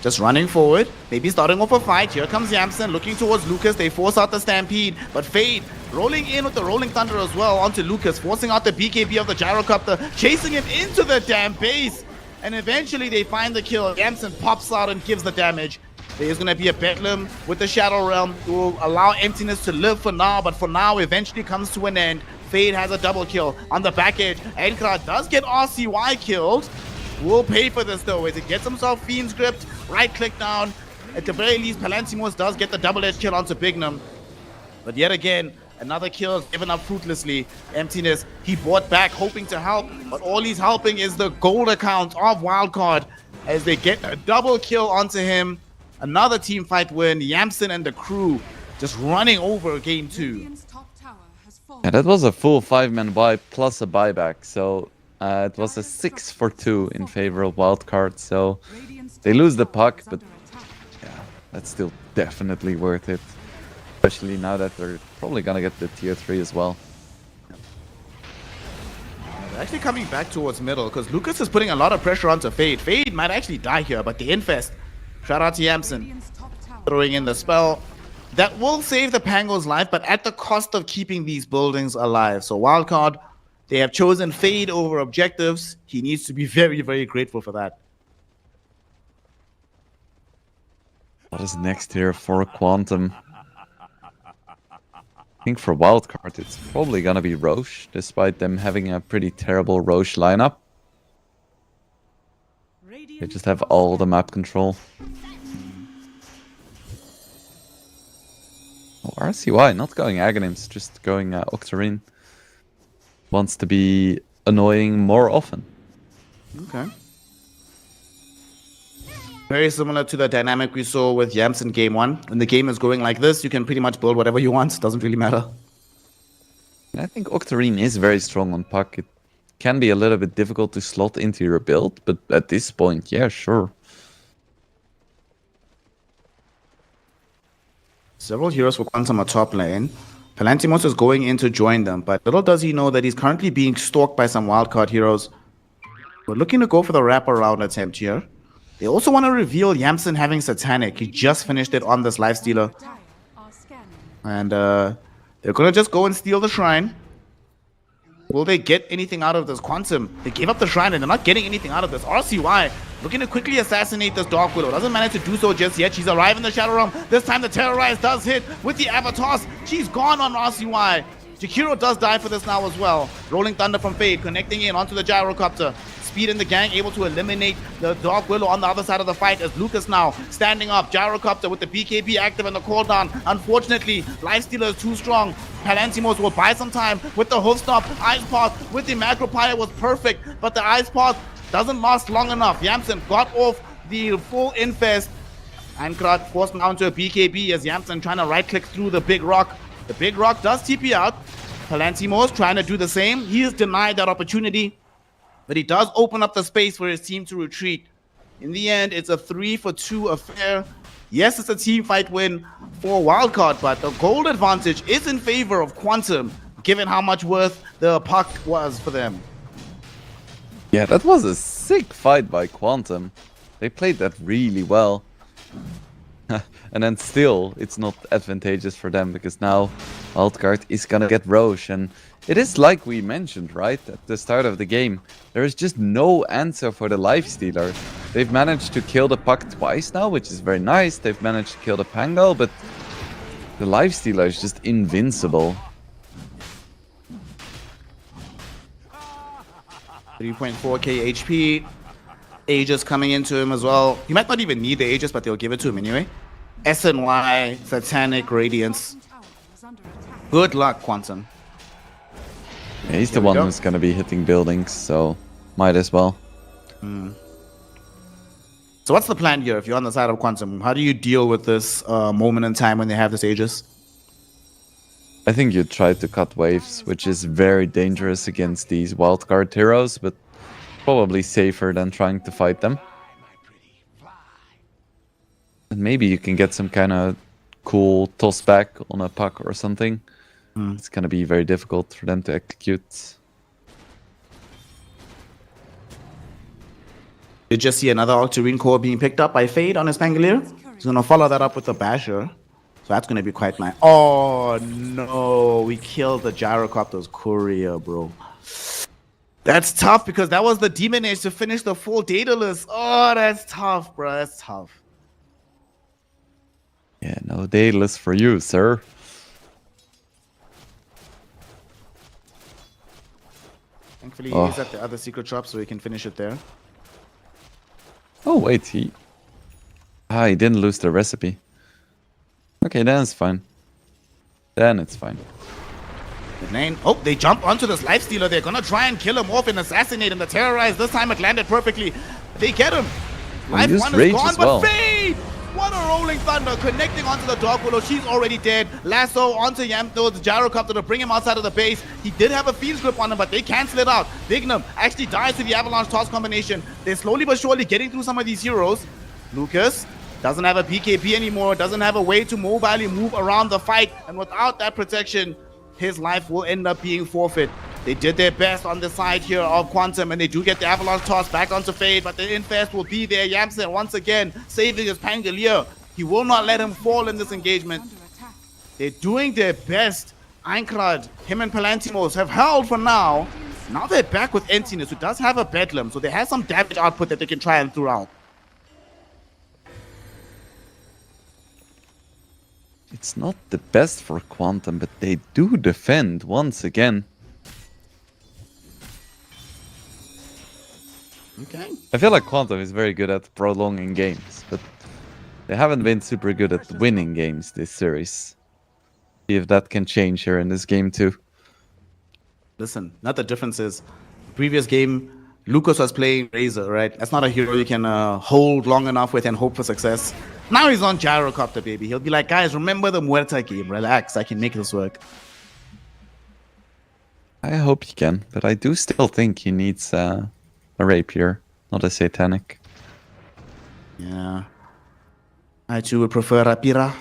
A: just running forward, maybe starting off a fight. Here comes Yamsen looking towards Lucas. They force out the Stampede, but Fade rolling in with the Rolling Thunder as well onto Lucas, forcing out the BKB of the Gyrocopter, chasing him into the damn base. And eventually they find the kill. Yamsen pops out and gives the damage. There's going to be a Bedlam with the Shadow Realm. It will allow Emptiness to live for now, but for now eventually comes to an end. Fade has a double kill on the back edge. Einkrad does get RCY killed. Will pay for this though as he gets himself Fiend's Gripped, right click down. At the very least, Palantimos does get the double edge kill onto Bignum. But yet again, another kill given up fruitlessly. Emptiness, he bought back hoping to help, but all he's helping is the gold account of Wildcard as they get a double kill onto him. Another team fight win. Yamsen and the crew just running over game 2.
C: Radiant's top tower has fallen.
B: Yeah, that was a full 5-man buy plus a buyback, so it was a 6-for-2 in favor of Wildcard, so
C: Radiant's
B: they
C: top
B: lose the
C: tower
B: puck,
C: is
B: but
C: under attack.
B: yeah, that's still definitely worth it. Especially now that they're probably gonna get the tier 3 as well.
A: They're actually coming back towards middle because Lucas is putting a lot of pressure onto Fade. Fade might actually die here, but the Infest, shout out to Yamsen,
C: Radiant's top tower
A: throwing in the spell. That will save the Pango's life, but at the cost of keeping these buildings alive. So Wildcard, they have chosen Fade over objectives. He needs to be very, very grateful for that.
B: What is next here for Quantum? I think for Wildcard it's probably gonna be Roche, despite them having a pretty terrible Roche lineup. They just have all the map control. Oh, RCY not going Aghanims, just going Octarine. Wants to be annoying more often.
A: Okay. Very similar to the dynamic we saw with Yamsen game 1. When the game is going like this, you can pretty much build whatever you want. Doesn't really matter.
B: I think Octarine is very strong on puck. It can be a little bit difficult to slot into your build, but at this point, yeah, sure.
A: Several heroes for Quantum are top lane. Palantimos is going in to join them, but little does he know that he's currently being stalked by some wildcard heroes. We're looking to go for the wraparound attempt here. They also want to reveal Yamsen having Satanic. He just finished it on this Lifestealer.
C: tower are scanning.
A: And they're going to just go and steal the shrine. Will they get anything out of this? Quantum, they gave up the shrine and they're not getting anything out of this. RCY looking to quickly assassinate this Dark Widow. Doesn't manage to do so just yet. She's arrived in the Shadow Realm. This time the Terrorize does hit with the Avatars. She's gone on RCY. Jakiro does die for this now as well. Rolling Thunder from Fade, connecting in onto the Gyrocopter. Speed in the gang, able to eliminate the Dark Willow on the other side of the fight as Lucas now standing up. Gyrocopter with the BKB active and the cooldown. Unfortunately, Lifestealer is too strong. Palantimos will buy some time with the hoof stop. Ice Path with the Macropire was perfect, but the Ice Path doesn't last long enough. Yamsen got off the full infest. Einkrad forced now into a BKB as Yamsen trying to right click through the big rock. The big rock does TP out. Palantimos trying to do the same. He is denied that opportunity, but he does open up the space for his team to retreat. In the end, it's a 3-for-2 affair. Yes, it's a team fight win for Wildcard, but the gold advantage is in favor of Quantum, given how much worth the puck was for them.
B: Yeah, that was a sick fight by Quantum. They played that really well. And then still, it's not advantageous for them because now Wildcard is gonna get Roche. And it is like we mentioned, right, at the start of the game. There is just no answer for the Lifestealer. They've managed to kill the puck twice now, which is very nice. They've managed to kill the Pango, but The lifestealer is just invincible.
A: 3.4k HP. Aegis coming into him as well. He might not even need the Aegis, but they'll give it to him anyway. SNY, Satanic Radiance.
C: Tower is under attack.
A: Good luck, Quantum.
B: Yeah, he's the
A: Here we
B: one
A: go.
B: who's gonna be hitting buildings, so might as well.
A: So what's the plan here if you're on the side of Quantum? How do you deal with this moment in time when they have this Aegis?
B: I think you try to cut waves, which is very dangerous against these wildcard heroes, but probably safer than trying to fight them. And maybe you can get some kind of cool toss back on a puck or something. It's gonna be very difficult for them to execute.
A: You just see another Octarine core being picked up by Fade on his Pangolier. He's gonna follow that up with the Basher. So that's gonna be quite nice. Oh no, we killed the Gyrocopter's courier, bro. That's tough because that was the Demon Age to finish the full Daedalus. Oh, that's tough, bro. That's tough.
B: Yeah, no Daedalus for you, sir.
A: Thankfully,
B: Oh.
A: he's at the other secret shop, so he can finish it there.
B: Oh, wait, he didn't lose the recipe. Okay, then it's fine. Then it's fine.
A: Good name. Oh, they jump onto this Lifestealer. They're gonna try and kill him off and assassinate him. The Terrorize. This time it landed perfectly. They get him. Life
B: used
A: 1 is
B: Rage
A: gone,
B: as
A: but
B: well.
A: Fade! What a rolling thunder. Connecting onto the Dark Willow. She's already dead. Lasso onto Yamto's Gyrocopter to bring him outside of the base. He did have a Fiend's Grip on him, but they cancel it out. Dignum actually dies to the Avalanche Toss combination. They're slowly but surely getting through some of these heroes. Lucas doesn't have a PKP anymore. Doesn't have a way to mobilely move around the fight. And without that protection, his life will end up being forfeit. They did their best on the side here of Quantum, and they do get the Avalanche Toss back onto Fade, but the Infest will be there. Yamsen once again saving his Pangolier. He will not let him fall in this engagement.
C: Under attack.
A: They're doing their best. Einkrad, him and Palantimos have held for now. Now they're back with Emptiness, who does have a Bedlam, so they have some damage output that they can try and throw out.
B: It's not the best for Quantum, but they do defend once again.
A: Okay.
B: I feel like Quantum is very good at prolonging games, but they haven't been super good at winning games this series. See if that can change here in this game too.
A: Listen, not the difference is, previous game, Lucas was playing Razor, right? That's not a hero you can hold long enough with and hope for success. Now he's on Gyrocopter, baby. He'll be like, guys, remember the Muerta game. Relax, I can make this work.
B: I hope he can, but I do still think he needs a rapier, not a satanic.
A: Yeah. I too would prefer Rapira.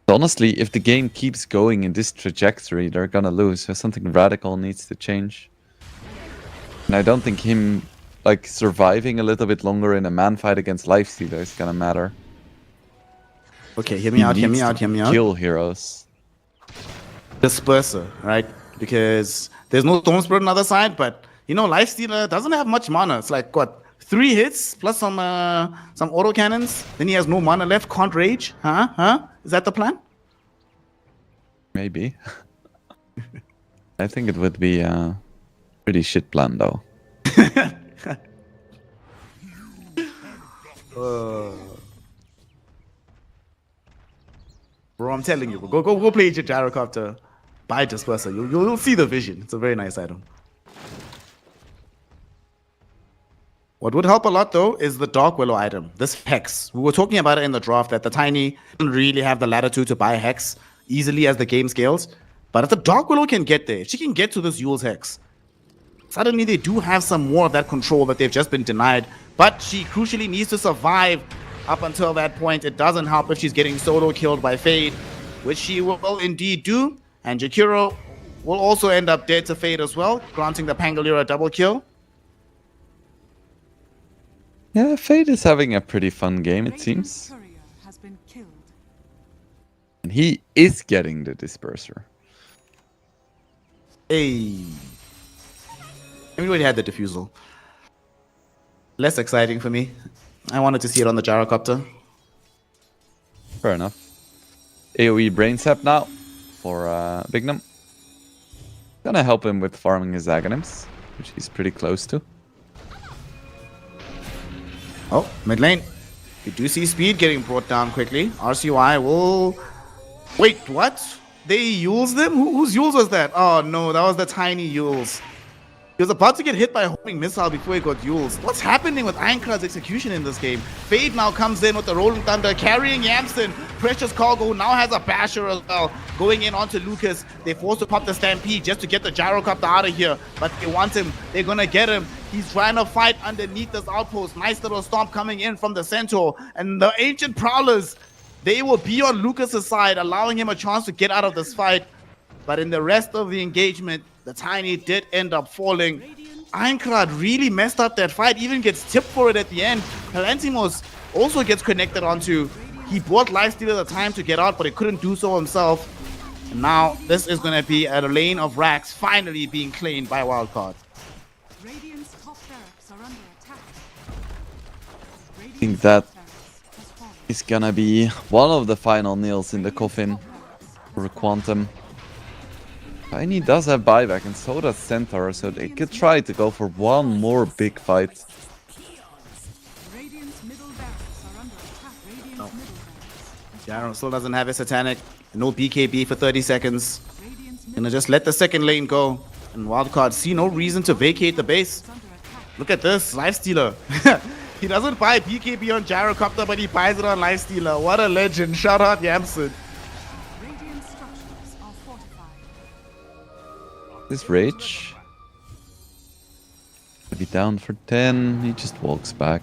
B: Honestly, if the game keeps going in this trajectory, they're gonna lose. So something radical needs to change. And I don't think him like surviving a little bit longer in a man fight against Lifestealer is gonna matter.
A: Okay, hear me out, hear me out, hear me out.
B: Kill heroes.
A: Disperser, right? Because there's no Storm Spirit on the other side, but you know, Lifestealer doesn't have much mana. It's like what, 3 hits plus some auto cannons. Then he has no mana left. Can't rage. Huh? Is that the plan?
B: Maybe. I think it would be a pretty shit plan though.
A: Bro, I'm telling you, bro. Go play your Gyrocopter. Buy Disperser. You'll see the vision. It's a very nice item. What would help a lot, though, is the Dark Willow item. This Hex. We were talking about it in the draft that the Tiny didn't really have the latitude to buy Hex easily as the game scales. But if the Dark Willow can get there, if she can get to this Yule's Hex, suddenly they do have some more of that control that they've just been denied. But she crucially needs to survive up until that point. It doesn't help if she's getting solo killed by Fade, which she will indeed do. And Jakiro will also end up dead to Fade as well, granting the Pangolier a double kill.
B: Yeah, Fade is having a pretty fun game, it
C: Radiant's
B: seems.
C: courier has been killed.
B: And he is getting the disperser.
A: Hey. We already had the diffusal. Less exciting for me. I wanted to see it on the Gyrocopter.
B: Fair enough. AoE Brain Sap now for Bignum. Gonna help him with farming his Aghanims, which he's pretty close to.
A: Oh, mid lane. You do see Speed getting brought down quickly. RCY will... Wait, what? They Yules them? Whose Yules was that? Oh no, that was the tiny Yules. He was about to get hit by a homing missile before he got Yules. What's happening with Ironclad's execution in this game? Fade now comes in with the Rolling Thunder, carrying Yamson. Precious Cargo now has a Basher as well. Going in onto Lucas. They're forced to pop the Stampede just to get the Gyrocopter out of here. But they want him. They're gonna get him. He's trying to fight underneath this outpost. Nice little stomp coming in from the Centaur. And the Ancient Prowlers, they will be on Lucas's side, allowing him a chance to get out of this fight. But in the rest of the engagement, the Tiny did end up falling. Ironclad really messed up that fight, even gets tipped for it at the end. Palantimos also gets connected onto. He bought Lifestealer the time to get out, but he couldn't do so himself. And now this is going to be a lane of Rax finally being claimed by Wildcard.
C: Radiant's top barracks are under attack.
B: I think that is gonna be one of the final nails in the coffin for Quantum. Tiny does have buyback and so does Centaur, so they could try to go for one more big fight.
C: Radiant's middle barracks are under attack. Radiant's middle barracks.
A: Jaro still doesn't have his Satanic. No BKB for 30 seconds.
C: Radiant's middle
A: Gonna just let the second lane go. And Wildcard see no reason to vacate the base.
C: is under attack.
A: Look at this, Lifestealer. He doesn't buy BKB on Gyrocopter, but he buys it on Lifestealer. What a legend. Shout out Yamson.
C: Radiant structures are fortified.
B: This Rage. Maybe down for 10, he just walks back.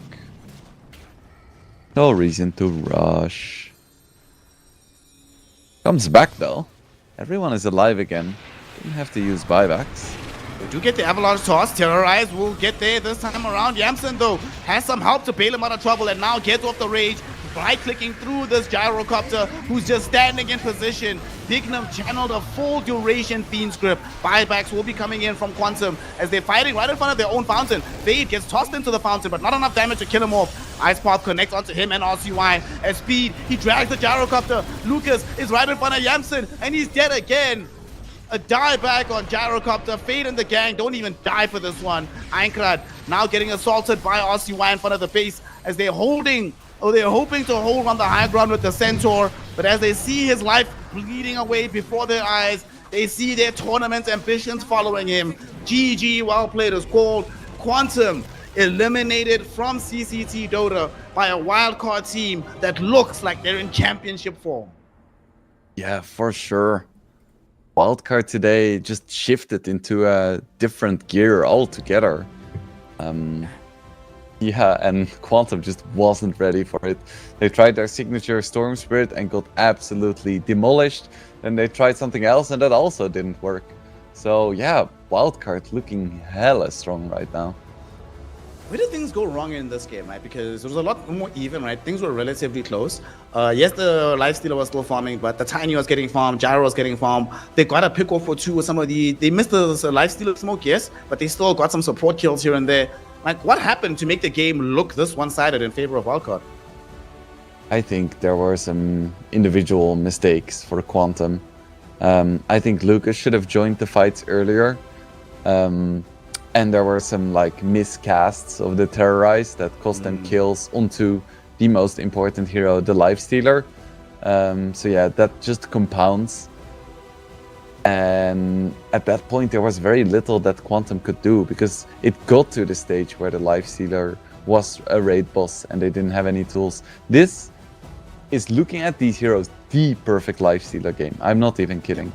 B: No reason to rush. Comes back though. Everyone is alive again. Didn't have to use buybacks.
A: We do get the Avalanche toss. Terrorize will get there this time around. Yamson, though, has some help to bail him out of trouble and now gets off the rage by clicking through this Gyrocopter, who's just standing in position. Dignum channeled a full duration Fiend's Grip. Buybacks will be coming in from Quantum as they're fighting right in front of their own fountain. Fade gets tossed into the fountain, but not enough damage to kill him off. Ice Path connects onto him and RCY. At Speed, he drags the Gyrocopter. Lucas is right in front of Yamson, and he's dead again. A die back on Gyrocopter. Fade and the gang don't even die for this one. Ironclad now getting assaulted by RCY in front of the base as they're holding, or they're hoping to hold on the high ground with the Centaur. But as they see his life bleeding away before their eyes, they see their tournament ambitions following him. GG, well played is called. Quantum eliminated from CCT Dota by a wildcard team that looks like they're in championship form.
B: Yeah, for sure. Wildcard today just shifted into a different gear altogether. Yeah, and Quantum just wasn't ready for it. They tried their signature Storm Spirit and got absolutely demolished. Then they tried something else and that also didn't work. So yeah, Wildcard looking hella strong right now.
A: Where did things go wrong in this game, right? Because it was a lot more even, right? Things were relatively close. Yes, the Lifestealer was still farming, but the Tiny was getting farmed, Gyro was getting farmed. They got a pick off for 2 with some of the... They missed the Lifestealer smoke, yes, but they still got some support kills here and there. Like, what happened to make the game look this one-sided in favor of Wildcard?
B: I think there were some individual mistakes for Quantum. I think Lucas should have joined the fights earlier. And there were some like miscasts of the Terrorize that cost them kills onto the most important hero, the Lifestealer. So yeah, that just compounds. And at that point there was very little that Quantum could do because it got to the stage where the Lifestealer was a raid boss and they didn't have any tools. This is, looking at these heroes, the perfect Lifestealer game. I'm not even kidding.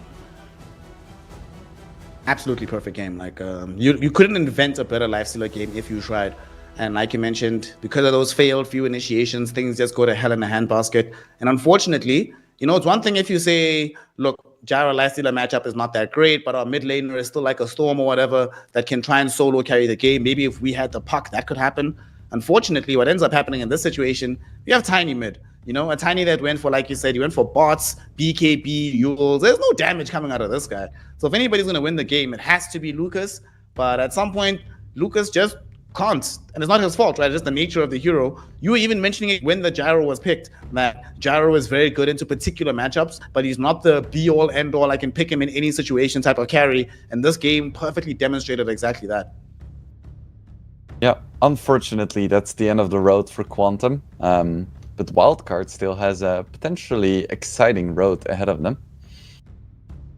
A: Absolutely perfect game. Like you couldn't invent a better Lifestealer game if you tried. And like you mentioned, because of those failed few initiations, things just go to hell in a handbasket. And unfortunately, you know, it's one thing if you say, look, Gyro Lifestealer matchup is not that great, but our mid laner is still like a Storm or whatever that can try and solo carry the game. Maybe if we had the puck, that could happen. Unfortunately, what ends up happening in this situation, we have Tiny mid. You know, a Tiny that went for, like you said, he went for bots, BKB, Yules. There's no damage coming out of this guy. So if anybody's going to win the game, it has to be Lucas. But at some point, Lucas just can't. And it's not his fault, right? It's just the nature of the hero. You were even mentioning it when the gyro was picked, that gyro is very good into particular matchups, but he's not the be-all, end-all, I can pick him in any situation type of carry. And this game perfectly demonstrated exactly that.
B: Yeah, unfortunately, that's the end of the road for Quantum. But Wildcard still has a potentially exciting road ahead of them.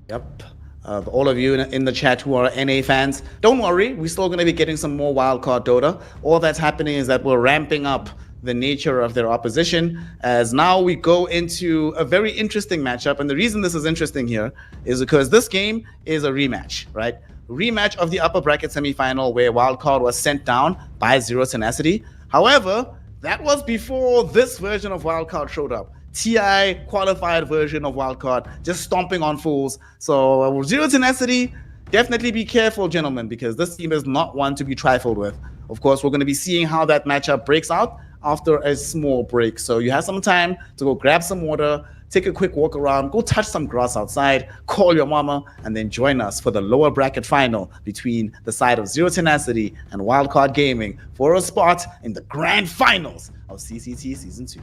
A: Yep. All of you in the chat who are NA fans, don't worry, we're still going to be getting some more Wildcard Dota. All that's happening is that we're ramping up the nature of their opposition, as now we go into a very interesting matchup. And the reason this is interesting here is because this game is a rematch, right? Rematch of the upper bracket semifinal where Wildcard was sent down by Zero Tenacity. However, that was before this version of Wildcard showed up. TI qualified version of Wildcard, just stomping on fools. So Zero Tenacity, definitely be careful, gentlemen, because this team is not one to be trifled with. Of course, we're going to be seeing how that matchup breaks out after a small break. So you have some time to go grab some water, take a quick walk around, go touch some grass outside, call your mama, and then join us for the lower bracket final between the side of Zero Tenacity and Wildcard Gaming for a spot in the grand finals of CCT Season 2.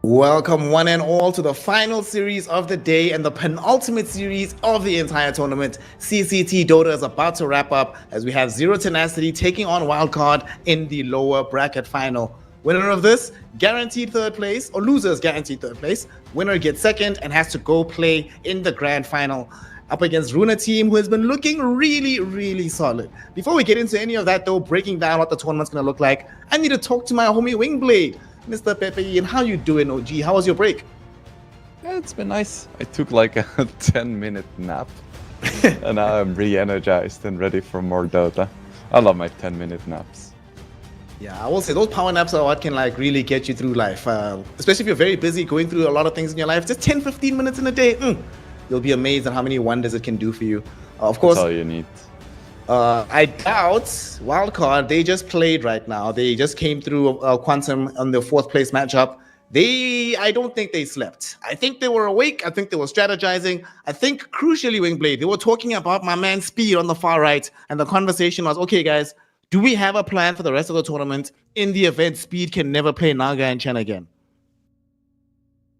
A: Welcome one and all to the final series of the day and the penultimate series of the entire tournament. CCT Dota is about to wrap up as we have Zero Tenacity taking on Wildcard in the lower bracket final. Winner of this, guaranteed third place, or losers guaranteed third place. Winner gets second and has to go play in the grand final up against Runa team, who has been looking really, really solid. Before we get into any of that though, breaking down what the tournament's going to look like, I need to talk to my homie Wingblade. Mr. Pepe, and how you doing, OG? How was your break?
B: Yeah, it's been nice. I took like a 10-minute nap, and now I'm re-energized and ready for more Dota. I love my 10-minute naps.
A: Yeah, I will say those power naps are what can like really get you through life. Especially if you're very busy going through a lot of things in your life. Just 10-15 minutes in a day. You'll be amazed at how many wonders it can do for you. Of course,
B: that's all you need.
A: I doubt Wildcard, they just played right now. They just came through Quantum on the 4th place matchup. I don't think they slept. I think they were awake. I think they were strategizing. I think, crucially, Wingblade, they were talking about my man Speed on the far right. And the conversation was, okay, guys, do we have a plan for the rest of the tournament in the event Speed can never play Naga and Chen again?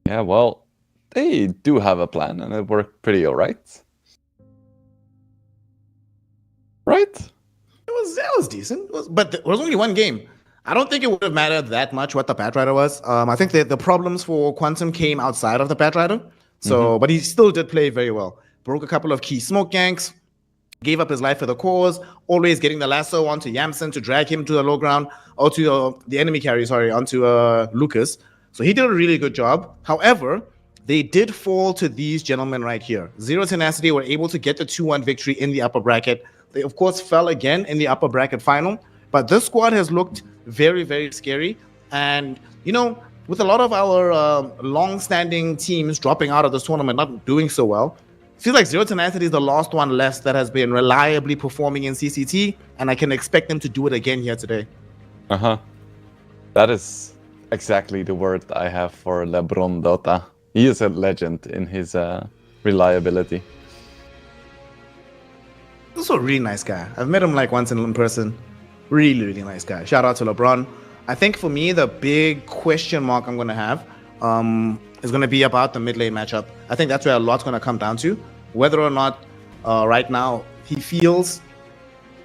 B: Yeah, well, they do have a plan, and it worked pretty all right. Right?
A: That was decent, but there was only one game. I don't think it would have mattered that much what the Batrider was. I think the problems for Quantum came outside of the Batrider. So, but he still did play very well. Broke a couple of key smoke ganks, gave up his life for the cause, always getting the lasso onto Yamsen to drag him to the low ground, or to the enemy carry, onto Lucas. So he did a really good job. However, they did fall to these gentlemen right here. Zero Tenacity were able to get the 2-1 victory in the upper bracket. They, of course, fell again in the upper bracket final. But this squad has looked very, very scary. And, you know, with a lot of our long-standing teams dropping out of this tournament, not doing so well, it feels like Zero Tenacity is the last one left that has been reliably performing in CCT. And I can expect them to do it again here today.
B: That is exactly the word I have for LeBron Dota. He is a legend in his reliability.
A: Also a really nice guy. I've met him like once in person. Really, really nice guy. Shout out to LeBron. I think for me, the big question mark I'm going to have is going to be about the mid lane matchup. I think that's where a lot's going to come down to. Whether or not right now he feels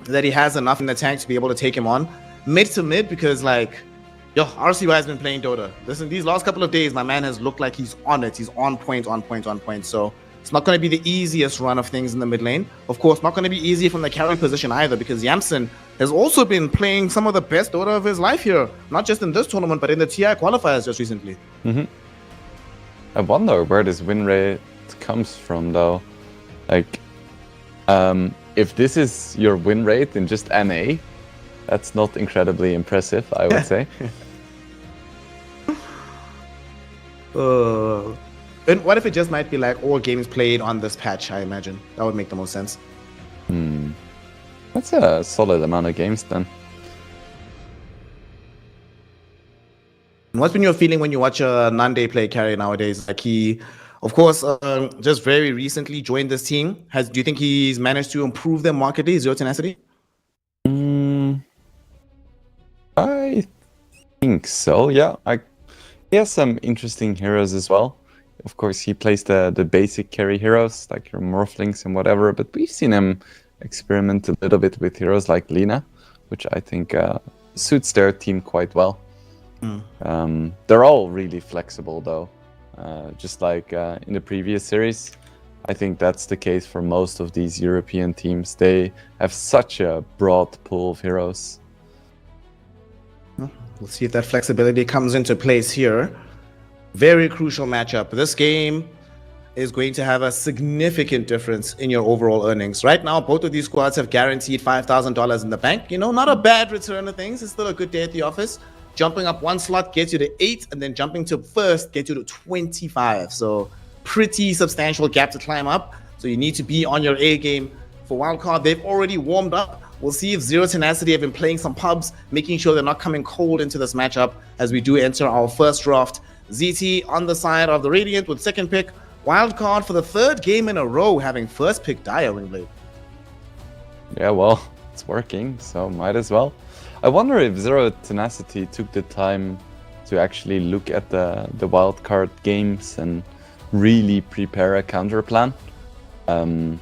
A: that he has enough in the tank to be able to take him on. Mid to mid, because like, RCY has been playing Dota. Listen, these last couple of days, my man has looked like he's on it. He's on point. So it's not going to be the easiest run of things in the mid lane. Of course, not going to be easy from the carry position either, because Yamsen has also been playing some of the best Dota of his life here. Not just in this tournament, but in the TI qualifiers just recently.
B: I wonder where this win rate comes from, though. Like, if this is your win rate in just NA, that's not incredibly impressive, I would say.
A: And what if it just might be like all games played on this patch, I imagine. That would make the most sense.
B: That's a solid amount of games then.
A: What's been your feeling when you watch a Nande play carry nowadays? Like he, of course, just very recently joined this team. Do you think he's managed to improve them markedly, Zero Tenacity?
B: I think so, yeah. He has some interesting heroes as well. Of course, he plays the basic carry heroes, like your Morphlings and whatever, but we've seen him experiment a little bit with heroes like Lina, which I think suits their team quite well. They're all really flexible, though. Just like in the previous series, I think that's the case for most of these European teams. They have such a broad pool of heroes.
A: We'll see if that flexibility comes into place here. Very crucial matchup. This game is going to have a significant difference in your overall earnings. Right now, both of these squads have guaranteed $5,000 in the bank. You know, not a bad return of things. It's still a good day at the office. Jumping up one slot gets you to 8, and then jumping to first gets you to 25. So pretty substantial gap to climb up. So you need to be on your A game. For Wildcard, they've already warmed up. We'll see if Zero Tenacity have been playing some pubs, making sure they're not coming cold into this matchup as we do enter our first draft. ZT on the side of the Radiant with second pick. Wildcard for the third game in a row having first pick Dire Wingblade.
B: Yeah, well, it's working, so might as well. I wonder if Zero Tenacity took the time to actually look at the wildcard games and really prepare a counter plan. But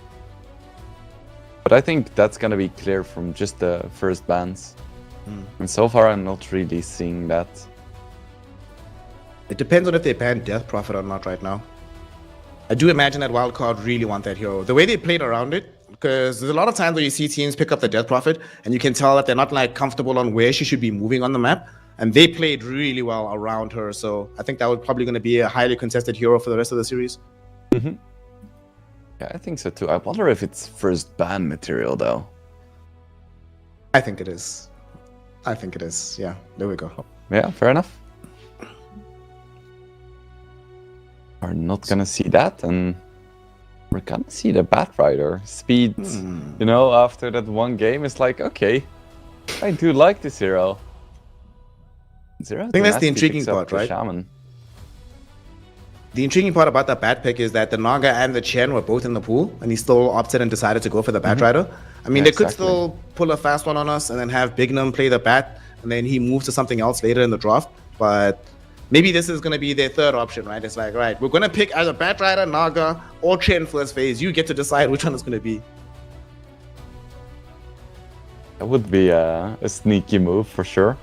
B: I think that's going to be clear from just the first bans. And so far, I'm not really seeing that.
A: It depends on if they ban Death Prophet or not right now. I do imagine that Wildcard really want that hero. The way they played around it, because there's a lot of times where you see teams pick up the Death Prophet, and you can tell that they're not like comfortable on where she should be moving on the map. And they played really well around her. So I think that was probably going to be a highly contested hero for the rest of the series.
B: Yeah, I think so too. I wonder if it's first ban material though.
A: I think it is. I think it is. Yeah, there we go.
B: Yeah, fair enough. We're not gonna see that, and we're gonna see the Batrider speed. You know, after that one game, it's like, okay, I do like this hero. Zero
A: I think that's the
B: Tenacity
A: intriguing
B: picks up
A: part,
B: the
A: right?
B: Shaman.
A: The intriguing part about that Bat pick is that the Naga and the Chen were both in the pool, and he still opted and decided to go for the Batrider. I mean,
B: Yeah,
A: they could
B: exactly.
A: still pull a fast one on us and then have Bignum play the Bat, and then he moves to something else later in the draft. But maybe this is going to be their third option, right? It's like, right, we're going to pick either Batrider, Naga, or Chen first phase. You get to decide which one it's going to be.
B: That would be a sneaky move for sure.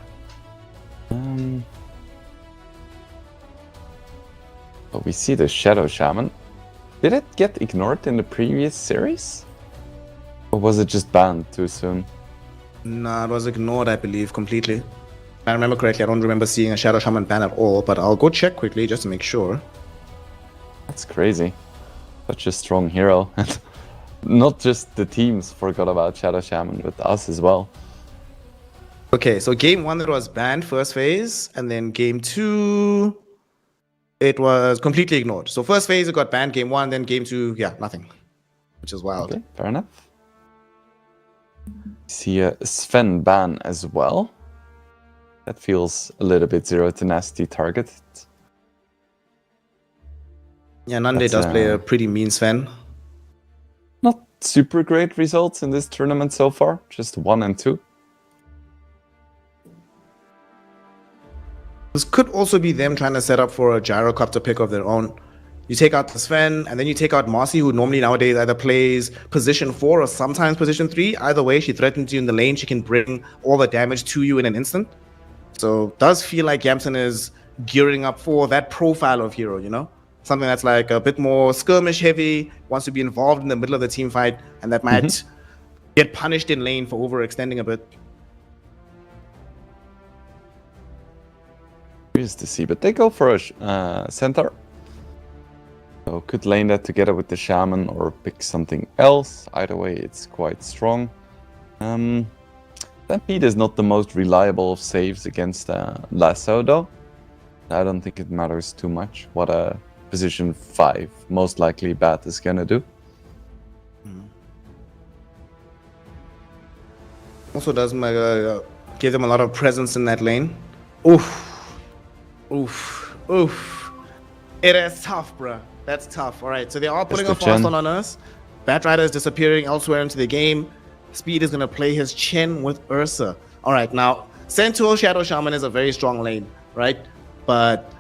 B: But we see the Shadow Shaman. Did it get ignored in the previous series? Or was it just banned too soon?
A: Nah, it was ignored, I believe, completely. If I remember correctly, I don't remember seeing a Shadow Shaman ban at all, but I'll go check quickly just to make sure.
B: That's crazy. Such a strong hero. Not just the teams forgot about Shadow Shaman, but us as well.
A: Okay, so game 1 it was banned first phase, and then game 2 it was completely ignored. So first phase it got banned, game 1, then game 2, yeah, nothing. Which is wild.
B: Okay, fair enough. See a Sven ban as well. That feels a little bit Zero Tenacity targeted.
A: Yeah, Nande
B: That's,
A: does play a pretty mean Sven.
B: Not super great results in this tournament so far, just 1 and 2.
A: This could also be them trying to set up for a gyrocopter pick of their own. You take out the Sven, and then you take out Marcy, who normally nowadays either plays position 4 or sometimes position 3. Either way, she threatens you in the lane. She can bring all the damage to you in an instant. So it does feel like Yamson is gearing up for that profile of hero, you know? Something that's like a bit more skirmish heavy, wants to be involved in the middle of the team fight, and that might get punished in lane for overextending a bit.
B: Curious to see, but they go for a centaur. So could lane that together with the shaman or pick something else. Either way, it's quite strong. Stampede is not the most reliable of saves against Lasso though. I don't think it matters too much what a position 5 most likely Bat is gonna do.
A: Also does give them a lot of presence in that lane. Oof. Oof. Oof. It is tough, bruh. That's tough. All right, so they are putting
B: the
A: a fast
B: Chen.
A: on us. Batrider is disappearing elsewhere into the game. Speed is going to play his Chen with Ursa. All right, now, Centaur Shadow Shaman is a very strong lane, right? But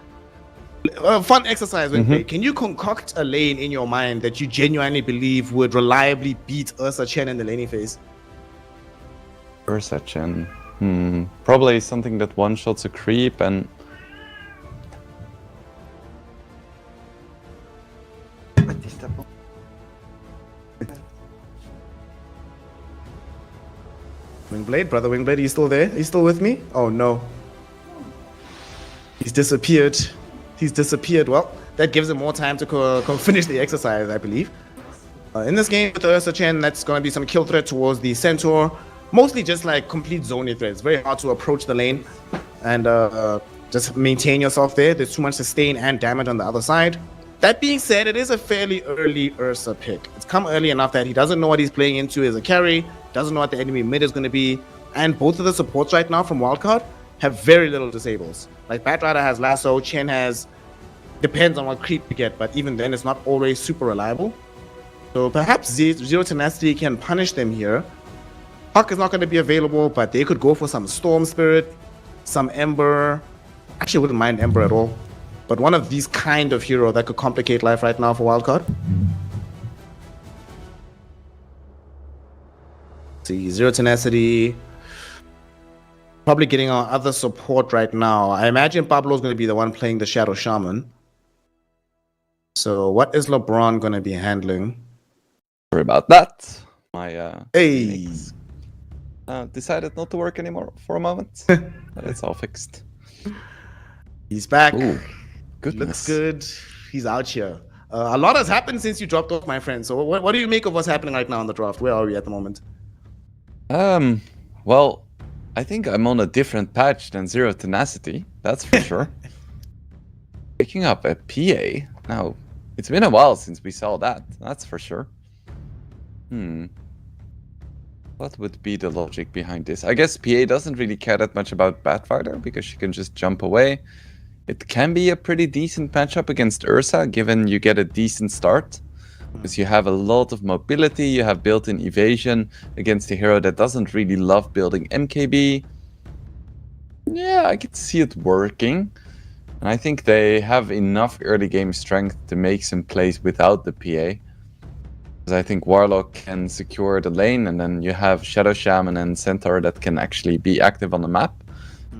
A: a fun exercise with me. Can you concoct a lane in your mind that you genuinely believe would reliably beat Ursa Chen in the laning phase?
B: Ursa Chen. Probably something that one-shots a creep and...
A: Wingblade, brother Wingblade, are you still there? Are you still with me? Oh no. He's disappeared. He's disappeared. Well, that gives him more time to finish the exercise, I believe. In this game with the Ursa Chen, that's going to be some kill threat towards the Centaur. Mostly just like complete zoning threats. Very hard to approach the lane and just maintain yourself there. There's too much sustain and damage on the other side. That being said, it is a fairly early Ursa pick. It's come early enough that he doesn't know what he's playing into as a carry, doesn't know what the enemy mid is going to be, and both of the supports right now from Wildcard have very little disables. Like Batrider has Lasso, Chen has, depends on what creep you get, but even then it's not always super reliable. So perhaps Zero Tenacity can punish them here. Huck is not going to be available, but they could go for some Storm Spirit, some Ember, Actually, wouldn't mind Ember at all. But one of these kind of hero that could complicate life right now for Wildcard. See, Zero Tenacity. Probably getting our other support right now. I imagine Pablo's going to be the one playing the Shadow Shaman. So what is LeBron going to be handling?
B: Sorry about that. My
A: Hey.
B: Phoenix, decided not to work anymore for a moment. But it's all fixed.
A: He's back.
B: Ooh, goodness.
A: Looks good. He's out here. A lot has happened since you dropped off, my friend. So what do you make of what's happening right now in the draft? Where are we at the moment?
B: Well, I think I'm on a different patch than Zero Tenacity, that's for sure. Picking up a PA. Now, it's been a while since we saw that, that's for sure. What would be the logic behind this? I guess PA doesn't really care that much about Batfighter because she can just jump away. It can be a pretty decent matchup against Ursa, given you get a decent start. Because you have a lot of mobility, you have built-in evasion against a hero that doesn't really love building MKB. Yeah, I could see it working. And I think they have enough early game strength to make some plays without the PA. Because I think Warlock can secure the lane, and then you have Shadow Shaman and Centaur that can actually be active on the map.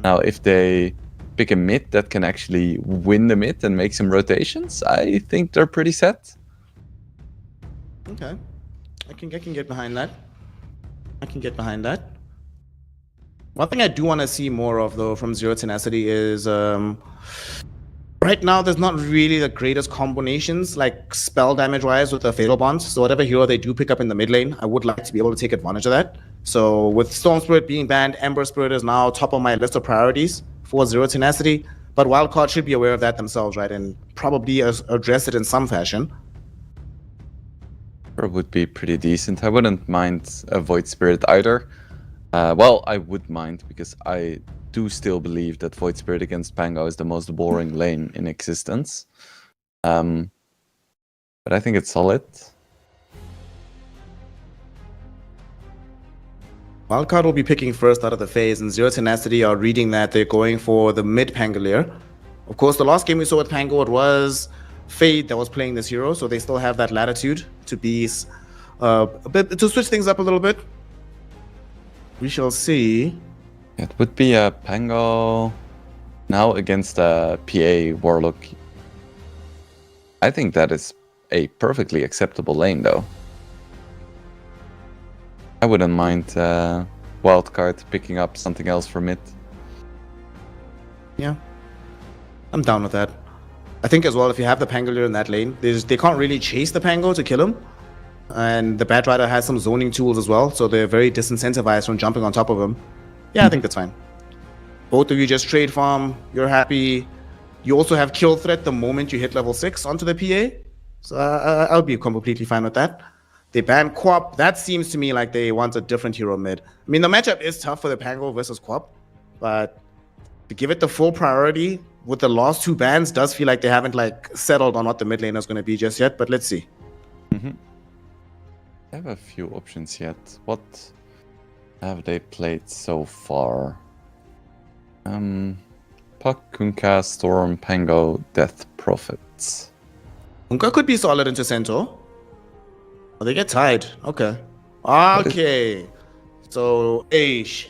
B: Now, if they pick a mid that can actually win the mid and make some rotations, I think they're pretty set.
A: Okay. I can get behind that. I can get behind that. One thing I do want to see more of, though, from Zero Tenacity is right now there's not really the greatest combinations, like spell damage-wise, with the Fatal Bonds. So whatever hero they do pick up in the mid lane, I would like to be able to take advantage of that. So with Storm Spirit being banned, Ember Spirit is now top of my list of priorities for Zero Tenacity. But Wildcard should be aware of that themselves, right? And probably address it in some fashion.
B: Would be pretty decent. I wouldn't mind a Void Spirit either. Well, I would mind because I do still believe that Void Spirit against Pango is the most boring lane in existence. But I think it's solid.
A: Wildcard will be picking first out of the phase, and Zero Tenacity are reading that they're going for the mid Pangolier. Of course, the last game we saw with Pango, it was Fade that was playing this hero, so they still have that latitude to be to switch things up a little bit. We shall see.
B: It would be a Pango now against a PA Warlock. I think that is a perfectly acceptable lane, though. I wouldn't mind Wildcard picking up something else from it.
A: Yeah, I'm down with that. I think as well, if you have the Pangolier in that lane, they can't really chase the Pango to kill him. And the Batrider has some zoning tools as well, so they're very disincentivized from jumping on top of him. Yeah, I think that's fine. Both of you just trade farm, you're happy. You also have kill threat the moment you hit level 6 onto the PA. So I'll be completely fine with that. They ban Quap. That seems to me like they want a different hero mid. I mean, the matchup is tough for the Pango versus Quap, but to give it the full priority with the last two bans does feel like they haven't settled on what the mid lane is going to be just yet, but let's see.
B: I have a few options yet. What have they played so far? Puck, Kunkka, Storm, Pango, Death Prophets.
A: Kunkka could be solid into Centaur. Oh, they get tied. Okay. Okay. So, Aish.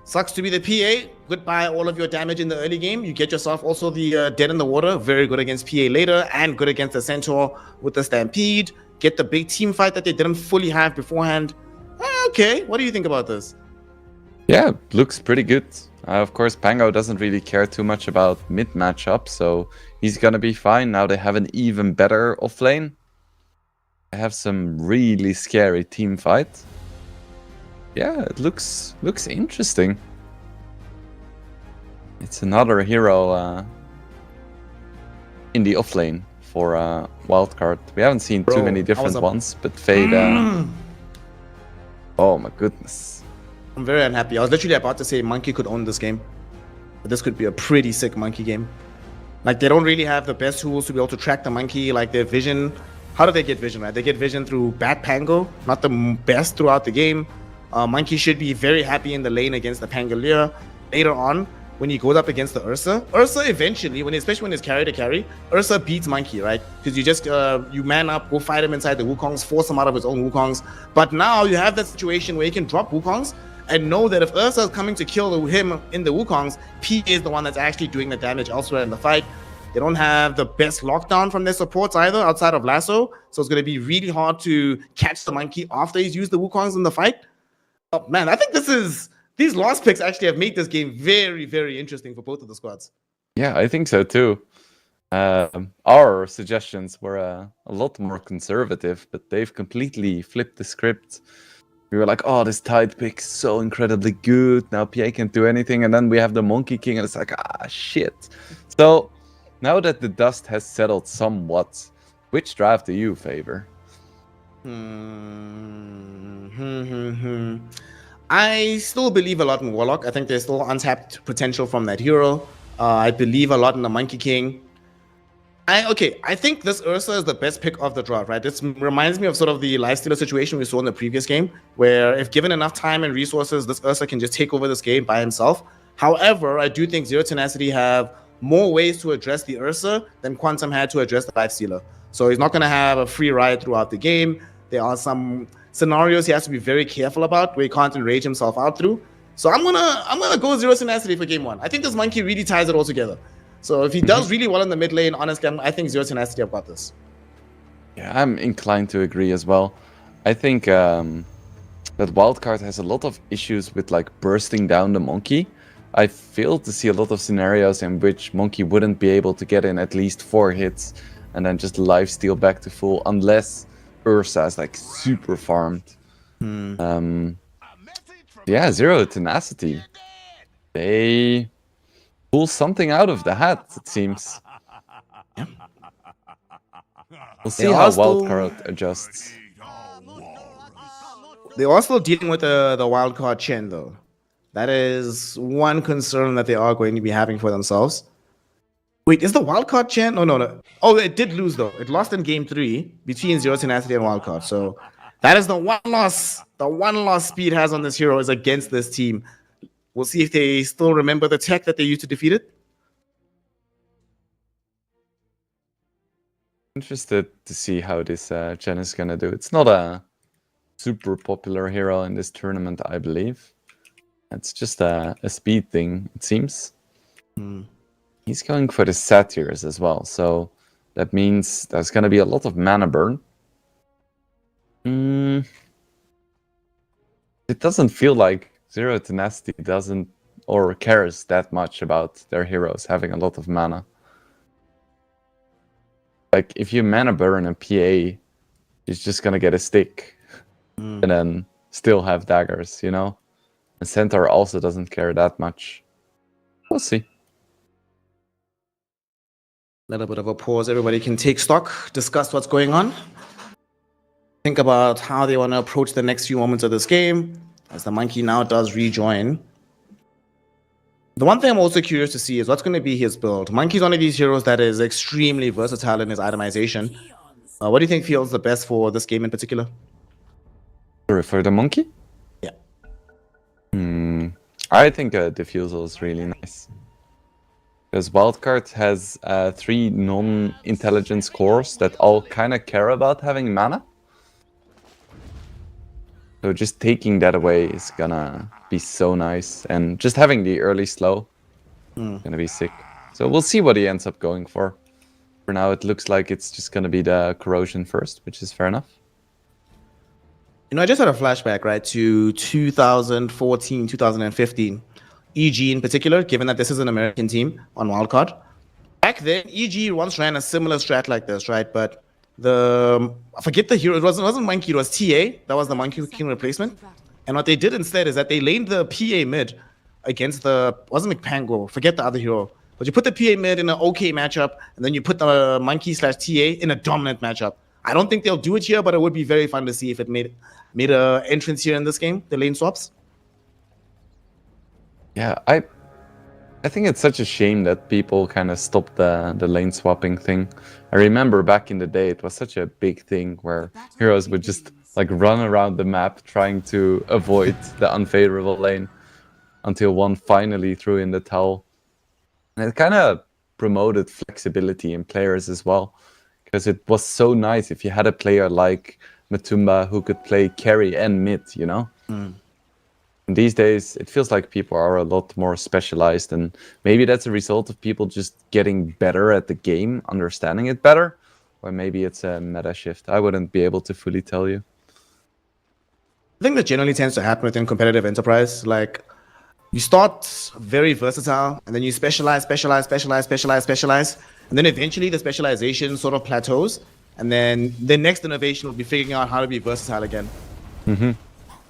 A: Sucks to be the PA. Goodbye all of your damage in the early game. You get yourself also the Dead in the Water. Very good against PA later, and good against the Centaur with the Stampede. Get the big team fight that they didn't fully have beforehand. Okay, what do you think about this?
B: Yeah, looks pretty good. Of course, Pango doesn't really care too much about mid matchup, so he's gonna be fine. Now they have an even better offlane. They have some really scary team fight. Yeah, it looks interesting. It's another hero in the offlane for Wildcard. We haven't seen too many different ones, but Fade... Oh my goodness.
A: I'm very unhappy. I was literally about to say Monkey could own this game. But this could be a pretty sick Monkey game. Like, they don't really have the best tools to be able to track the Monkey, like their vision. How do they get vision, right? They get vision through Bat Pango, not the best throughout the game. Monkey should be very happy in the lane against the Pangolier later on. when he goes up against the Ursa. Ursa eventually, especially when it's carry to carry, Ursa beats Monkey, right? Because you just you man up, go fight him inside the Wukongs, force him out of his own Wukongs. But now you have that situation where you can drop Wukongs and know that if Ursa is coming to kill him in the Wukongs, P is the one that's actually doing the damage elsewhere in the fight. They don't have the best lockdown from their supports either, outside of Lasso. So it's going to be really hard to catch the Monkey after he's used the Wukongs in the fight. Oh, man, I think these lost picks actually have made this game very, very interesting for both of the squads.
B: Yeah, I think so too. Our suggestions were a lot more conservative, but they've completely flipped the script. We were like, oh, this Tide pick's so incredibly good. Now PA can't do anything. And then we have the Monkey King, and it's like, shit. So now that the dust has settled somewhat, which draft do you favor?
A: I still believe a lot in Warlock. I think there's still untapped potential from that hero. I believe a lot in the Monkey King. I think this Ursa is the best pick of the draft, right? This reminds me of sort of the lifestealer situation we saw in the previous game, where if given enough time and resources, this Ursa can just take over this game by himself. However, I do think Zero Tenacity have more ways to address the Ursa than Quantum had to address the lifestealer. So he's not going to have a free ride throughout the game. There are some scenarios he has to be very careful about where he can't enrage himself out through. So I'm gonna go Zero Tenacity for game one. I think this Monkey really ties it all together. So if he does really well in the mid lane, honestly, I think Zero Tenacity have got this.
B: Yeah, I'm inclined to agree as well. I think that Wildcard has a lot of issues with like bursting down the Monkey. I fail to see a lot of scenarios in which Monkey wouldn't be able to get in at least 4 hits and then just lifesteal back to full unless Ursa is like super farmed. Yeah, Zero Tenacity. They pull something out of the hat, it seems.
A: Yeah.
B: We'll see how Wildcard adjusts.
A: They are still dealing with the Wildcard Chen, though. That is one concern that they are going to be having for themselves. Wait, is the Wildcard Chen? No. Oh, it did lose, though. It lost in game 3 between Zero Tenacity and Wildcard. So that is the one loss. The one loss Speed has on this hero is against this team. We'll see if they still remember the tech that they used to defeat it.
B: Interested to see how this Chen is gonna do. It's not a super popular hero in this tournament, I believe. It's just a speed thing, it seems. He's going for the Satyrs as well, so that means there's gonna be a lot of mana burn. It doesn't feel like Zero Tenacity doesn't or cares that much about their heroes having a lot of mana. Like, if you mana burn a PA, he's just gonna get a stick and then still have daggers, you know? And Centaur also doesn't care that much. We'll see.
A: Little bit of a pause. Everybody can take stock, discuss what's going on. Think about how they want to approach the next few moments of this game as the Monkey now does rejoin. The one thing I'm also curious to see is what's going to be his build. Monkey's one of these heroes that is extremely versatile in his itemization. What do you think feels the best for this game in particular?
B: For the Monkey?
A: Yeah.
B: I think Diffusal is really nice. Because Wildcard has 3 non-intelligence cores that all kind of care about having mana. So just taking that away is gonna be so nice. And just having the early slow is gonna be sick. So we'll see what he ends up going for. For now, it looks like it's just gonna be the Corrosion first, which is fair enough.
A: You know, I just had a flashback, right, to 2014, 2015. EG in particular, given that this is an American team on Wildcard. Back then, EG once ran a similar strat like this, right? But I forget the hero. It wasn't Monkey, it was TA. That was the Monkey King replacement. And what they did instead is that they laned the PA mid against wasn't McPango, forget the other hero. But you put the PA mid in an okay matchup, and then you put the Monkey/TA in a dominant matchup. I don't think they'll do it here, but it would be very fun to see if it made an entrance here in this game, the lane swaps.
B: Yeah, I think it's such a shame that people kind of stopped the lane swapping thing. I remember back in the day, it was such a big thing where heroes would just like run around the map trying to avoid the unfavorable lane until one finally threw in the towel. And it kind of promoted flexibility in players as well, because it was so nice if you had a player like Matumba who could play carry and mid, you know? And these days, it feels like people are a lot more specialized, and maybe that's a result of people just getting better at the game, understanding it better, or maybe it's a meta shift. I wouldn't be able to fully tell you.
A: I think that generally tends to happen within competitive enterprise. Like, you start very versatile, and then you specialize, and then eventually the specialization sort of plateaus, and then the next innovation will be figuring out how to be versatile again.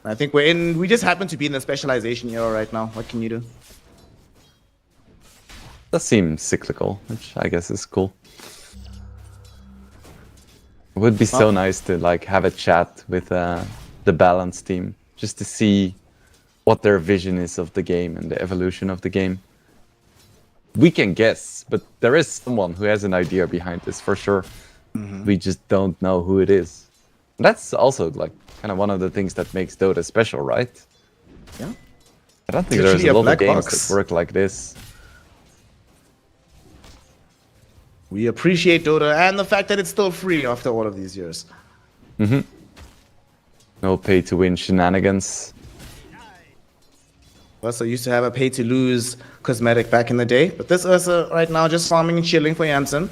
A: I think we just happen to be in the specialization era right now. What can you do?
B: That seems cyclical, which I guess is cool. It would be so nice to like have a chat with the balance team, just to see what their vision is of the game and the evolution of the game. We can guess, but there is someone who has an idea behind this for sure. We just don't know who it is. And that's also like kind of one of the things that makes Dota special, right?
A: Yeah.
B: I don't think
A: It's
B: there's
A: actually
B: a
A: a
B: lot
A: black
B: of games
A: box.
B: that work like this.
A: We appreciate Dota and the fact that it's still free after all of these years.
B: No pay-to-win shenanigans.
A: Ursa used to have a pay-to-lose cosmetic back in the day, but this Ursa right now just farming and chilling for Janssen.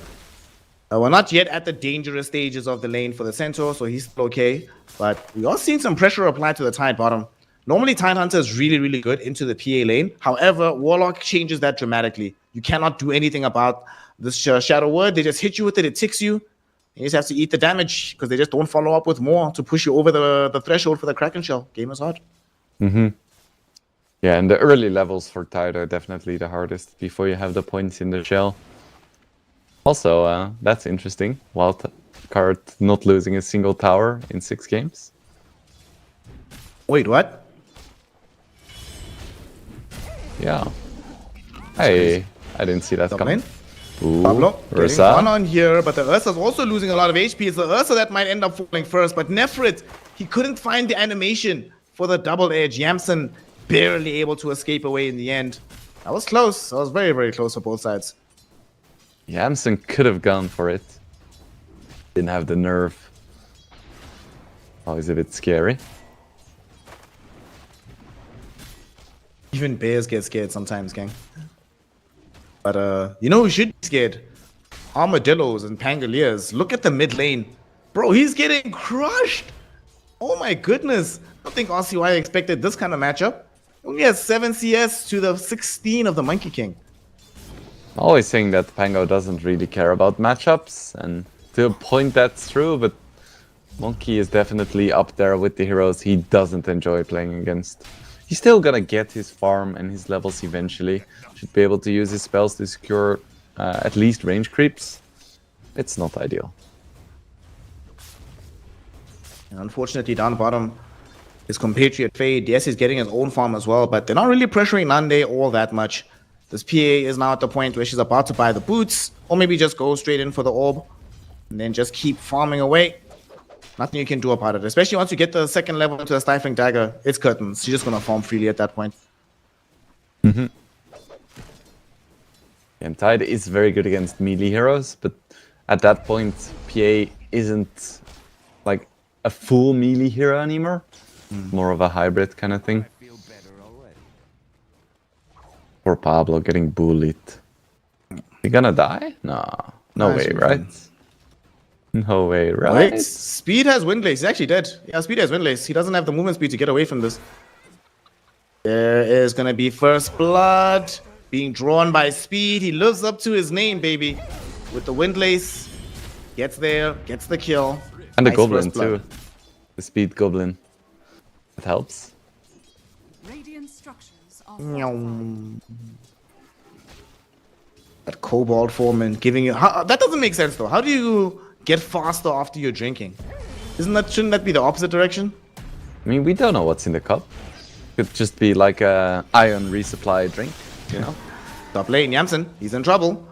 A: We're not yet at the dangerous stages of the lane for the Centaur, so he's still okay. But we are seeing some pressure applied to the Tide bottom. Normally, Tide Hunter is really, really good into the PA lane. However, Warlock changes that dramatically. You cannot do anything about this Shadow Word. They just hit you with it, it ticks you. You just have to eat the damage because they just don't follow up with more to push you over the threshold for the Kraken Shell. Game is hard.
B: Yeah, and the early levels for Tide are definitely the hardest before you have the points in the shell. Also, that's interesting. Wildcard not losing a single tower in 6 games.
A: Wait, what?
B: Yeah. Hey, I didn't see that
A: Top
B: coming.
A: lane.
B: Ooh,
A: Pablo getting
B: Ursa.
A: one on here, but the Ursa's also losing a lot of HP. It's the Ursa that might end up falling first, but Nefrit, he couldn't find the animation for the double edge. Yamsen barely able to escape away in the end. That was close. That was very, very close for both sides.
B: Yamsen could have gone for it. Didn't have the nerve. Always a bit scary.
A: Even bears get scared sometimes, gang. But you know who should be scared? Armadillos and Pangoliers. Look at the mid lane. Bro, he's getting crushed. Oh my goodness. I don't think RCY expected this kind of matchup. Only has 7 CS to the 16 of the Monkey King.
B: Always saying that Pango doesn't really care about matchups, and to a point that's true, but Monkey is definitely up there with the heroes he doesn't enjoy playing against. He's still gonna get his farm and his levels eventually. Should be able to use his spells to secure at least range creeps. It's not ideal.
A: And unfortunately, down bottom, his compatriot Fade, yes, he's getting his own farm as well, but they're not really pressuring Nande all that much. This PA is now at the point where she's about to buy the boots, or maybe just go straight in for the orb, and then just keep farming away. Nothing you can do about it, especially once you get the second level into the Stifling Dagger. It's curtains. She's just going to farm freely at that point.
B: And Tide is very good against melee heroes, but at that point, PA isn't like a full melee hero anymore. More of a hybrid kind of thing. Poor Pablo getting bullied. He gonna die? No. No
A: Nice
B: way,
A: one.
B: right? No way, right?
A: Wait, Speed has Windlace. He's actually dead. Yeah, Speed has Windlace. He doesn't have the movement speed to get away from this. There is going to be first blood being drawn by Speed. He lives up to his name, baby. With the Windlace. Gets there, gets the kill.
B: And the
A: Nice
B: goblin
A: first blood.
B: too. The speed goblin. That helps.
C: Radiant structures are
A: Meow. That Cobalt Foreman giving you... that doesn't make sense, though. How do you get faster after you're drinking? Shouldn't that be the opposite direction?
B: I mean, we don't know what's in the cup. Could just be like a iron resupply drink, you know?
A: Top lane, Yamsen. He's in trouble.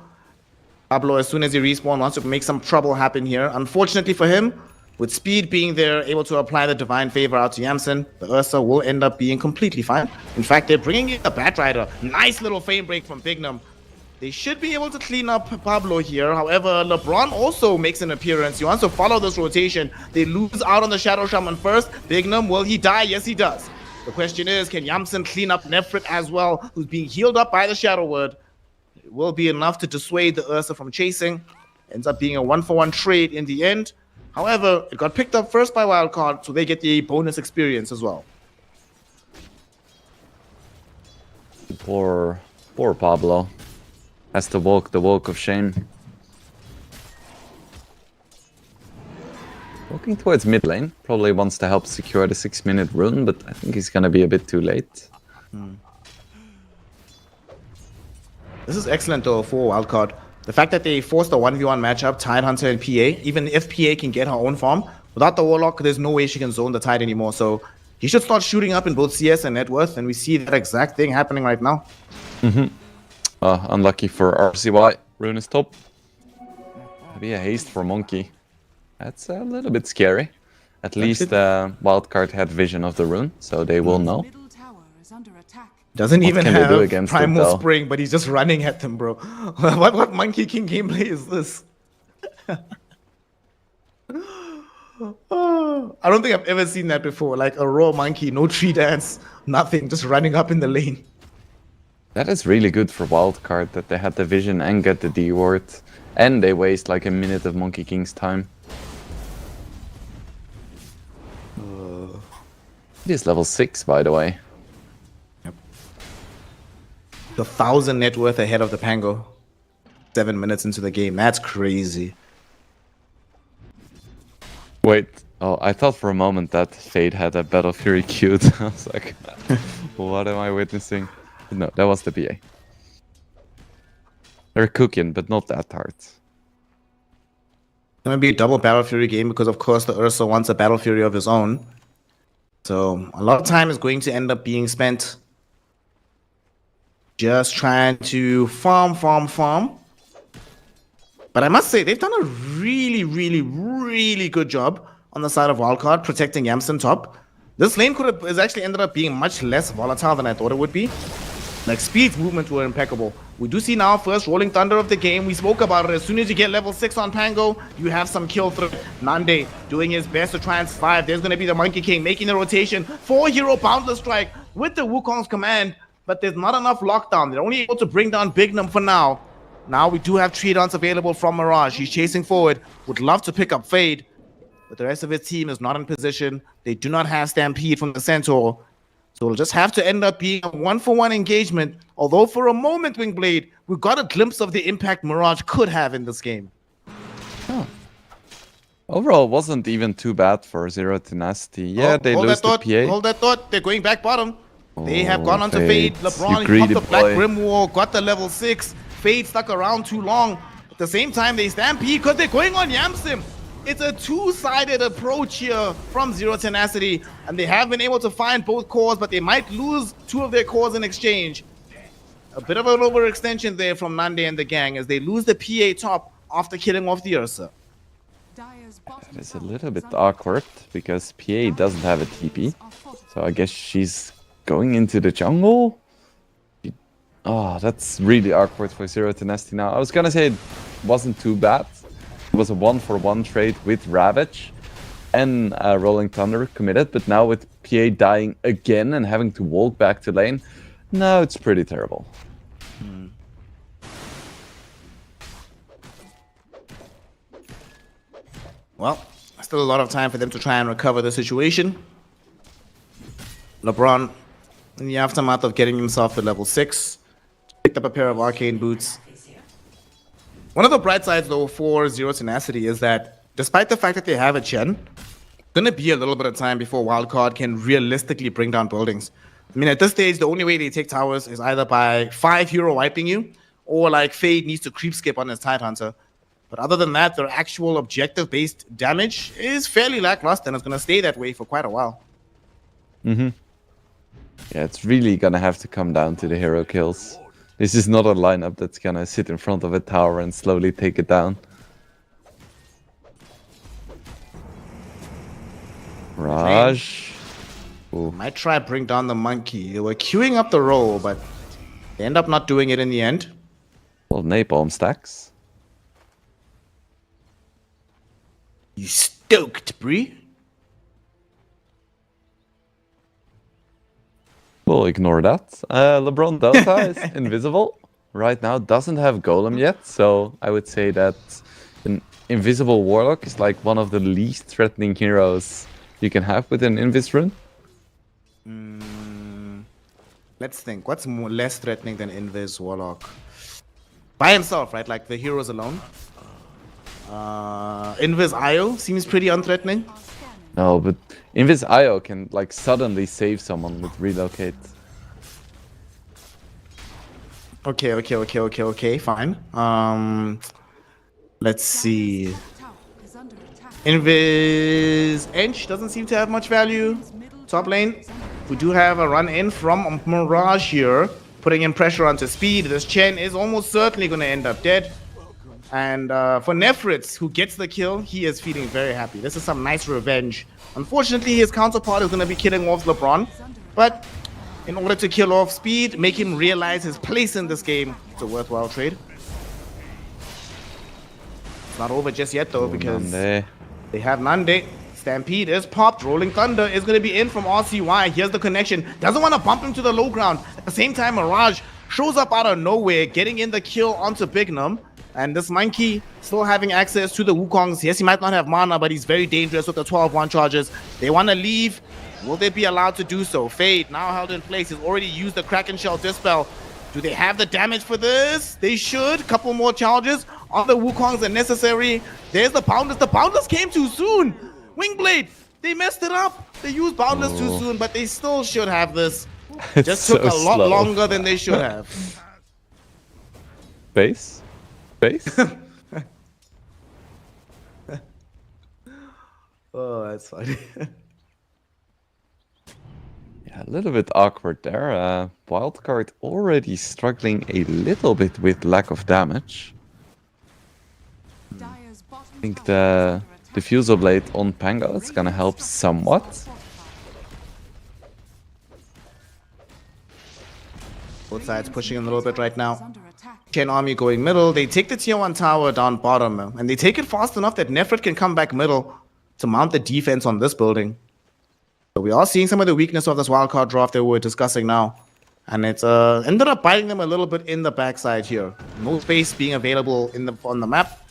A: Pablo, as soon as he respawns, wants to make some trouble happen here. Unfortunately for him, with Speed being there, able to apply the Divine Favor out to Yamsen, the Ursa will end up being completely fine. In fact, they're bringing in the Batrider. Nice little fame break from Bignum. They should be able to clean up Pablo here. However, LeBron also makes an appearance. He wants to follow this rotation. They lose out on the Shadow Shaman first. Bignum, will he die? Yes, he does. The question is, can Yamsen clean up Nefrit as well, who's being healed up by the Shadow Word? It will be enough to dissuade the Ursa from chasing. Ends up being a 1-for-1 trade in the end. However, it got picked up first by Wildcard, so they get the bonus experience as well.
B: Poor Pablo. Has to walk the walk of shame. Walking towards mid lane. Probably wants to help secure the 6-minute rune, but I think he's gonna be a bit too late.
A: This is excellent though for Wildcard. The fact that they forced a 1v1 matchup, Tidehunter and PA, even if PA can get her own farm, without the Warlock, there's no way she can zone the Tide anymore. So he should start shooting up in both CS and net worth, and we see that exact thing happening right now.
B: Unlucky for RCY. Rune is top. Maybe a haste for Monkey. That's a little bit scary. At least Wildcard had vision of the rune, so they will know.
C: Middle tower is under attack.
A: Doesn't even
B: can they do
A: have
B: against it,
A: Primal
B: though?
A: Spring, but he's just running at them, bro. What Monkey King gameplay is this? I don't think I've ever seen that before. Like a raw monkey, no tree dance, nothing, just running up in the lane.
B: That is really good for Wildcard, that they had the vision and get the D ward. And they waste like a minute of Monkey King's time. It is level 6, by the way.
A: The 1,000 net worth ahead of the Pango. 7 minutes into the game. That's crazy.
B: Wait, oh, I thought for a moment that Fade had a Battle Fury queued. I was like, what am I witnessing? No, that was the PA. They're cooking, but not that hard.
A: It's going to be a double Battle Fury game because, of course, the Ursa wants a Battle Fury of his own. So a lot of time is going to end up being spent just trying to farm. But I must say, they've done a really good job on the side of Wildcard, protecting Yamsen top. This lane has actually ended up being much less volatile than I thought it would be. Like, speed movements were impeccable. We do see now first Rolling Thunder of the game. We spoke about it. As soon as you get level 6 on Pango, you have some kill threat. Nande doing his best to try and survive. There's going to be the Monkey King making the rotation. 4-hero Boundless Strike with the Wukong's command. But there's not enough lockdown. They're only able to bring down Bignum for now. Now we do have tree dance available from Mirage. He's chasing forward. Would love to pick up Fade. But the rest of his team is not in position. They do not have Stampede from the Centaur. So it'll just have to end up being a 1-for-1 engagement. Although for a moment, Wingblade, we got a glimpse of the impact Mirage could have in this game.
B: Oh. Overall, it wasn't even too bad for Zero Tenacity. Yeah, they lose the PA.
A: Hold that thought. They're going back bottom. They have gone on to
B: Fade.
A: Fade. LeBron popped the Black Grimoire, got the level 6. Fade stuck around too long. At the same time, they stampede because they're going on Yamsim. It's a two-sided approach here from Zero Tenacity, and they have been able to find both cores, but they might lose 2 of their cores in exchange. A bit of an overextension there from Nande and the gang as they lose the PA top after killing off the Ursa.
C: Dire's bottom
B: It's a
C: tower
B: little
C: is
B: bit
C: under
B: awkward because PA doesn't have a TP. So I guess she's going into the jungle. Oh, that's really awkward for Zero Tenacity now. I was gonna say it wasn't too bad. It was a 1-for-1 trade with Ravage and Rolling Thunder committed, but now with PA dying again and having to walk back to lane, no, it's pretty terrible.
A: Well, still a lot of time for them to try and recover the situation. LeBron, in the aftermath of getting himself to level 6, picked up a pair of arcane boots. One of the bright sides, though, for Zero Tenacity is that despite the fact that they have a Chen, it's going to be a little bit of time before Wildcard can realistically bring down buildings. I mean, at this stage, the only way they take towers is either by 5-hero wiping you, or like Fade needs to creep skip on his Tidehunter. But other than that, their actual objective-based damage is fairly lackluster, and it's going to stay that way for quite a while.
B: Yeah, it's really gonna have to come down to the hero kills. This is not a lineup that's gonna sit in front of a tower and slowly take it down. Raj. Ooh.
A: Might try bring down the monkey. They were queuing up the roll, but they end up not doing it in the end.
B: Well, napalm stacks.
A: You stoked, Bree?
B: We'll ignore that. LeBron Dota is invisible. Right now doesn't have Golem yet, so I would say that an invisible Warlock is like one of the least threatening heroes you can have with an Invis rune.
A: Let's think. What's less threatening than Invis Warlock? By himself, right? Like the heroes alone. Invis Io seems pretty unthreatening.
B: No, but Invis IO can like suddenly save someone with relocate.
A: Okay, fine. Let's see.
C: Tower is under attack.
A: Invis Ench doesn't seem to have much value. Top lane, we do have a run in from Mirage here, putting in pressure onto speed. This Chen is almost certainly going to end up dead. And for Nefritz, who gets the kill, he is feeling very happy. This is some nice revenge. Unfortunately, his counterpart is going to be killing off LeBron. But in order to kill off speed, make him realize his place in this game, it's a worthwhile trade. It's not over just yet, though, because
B: Nande.
A: they have Nande. Stampede is popped. Rolling Thunder is going to be in from RCY. Here's the connection. Doesn't want to bump him to the low ground. At the same time, Mirage shows up out of nowhere, getting in the kill onto Bignum. And this Monkey still having access to the Wukongs. Yes, he might not have mana, but he's very dangerous with the 12-1 charges. They want to leave. Will they be allowed to do so? Fade, now held in place. He's already used the Kraken Shell Dispel. Do they have the damage for this? They should. Couple more charges on the Wukongs are necessary. There's the Boundless. The Boundless came too soon. Wingblade, they messed it up. They used Boundless too soon, but they still should have this. Just took a lot longer than they should have.
B: Base? Base?
A: Oh, that's funny.
B: Yeah, a little bit awkward there. Wildcard already struggling a little bit with lack of damage.
C: Dire's bottom
B: I think
C: tower
B: the
C: is under attack.
B: Diffusal Blade on Pango is gonna help somewhat.
A: Both sides pushing a little bit right now.
C: Under attack.
A: Chain Army going middle. They take the tier 1 tower down bottom, and they take it fast enough that Nefrit can come back middle to mount the defense on this building. So we are seeing some of the weakness of this wildcard draft that we're discussing now. And it's ended up biting them a little bit in the backside here. No space being available on the map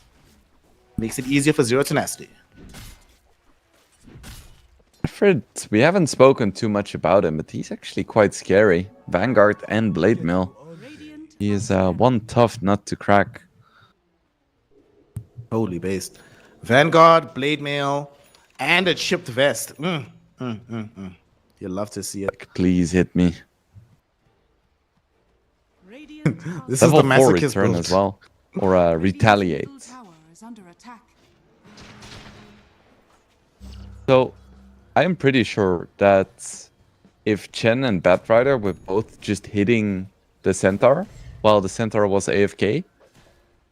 A: makes it easier for Zero Tenacity.
B: Fred, we haven't spoken too much about him, but he's actually quite scary. Vanguard and Blade Mill.
C: Radiant
B: He is one tough nut to crack.
A: Holy based. Vanguard, Blade Mail, and a chipped vest. You'll love to see it.
B: Please hit me.
C: Radiant
A: This is
B: Level
A: the
B: 4
A: masochist
B: return
A: build.
B: as well. Or retaliate.
C: middle tower is under attack.
B: So, I'm pretty sure that if Chen and Batrider were both just hitting the Centaur while the Centaur was AFK,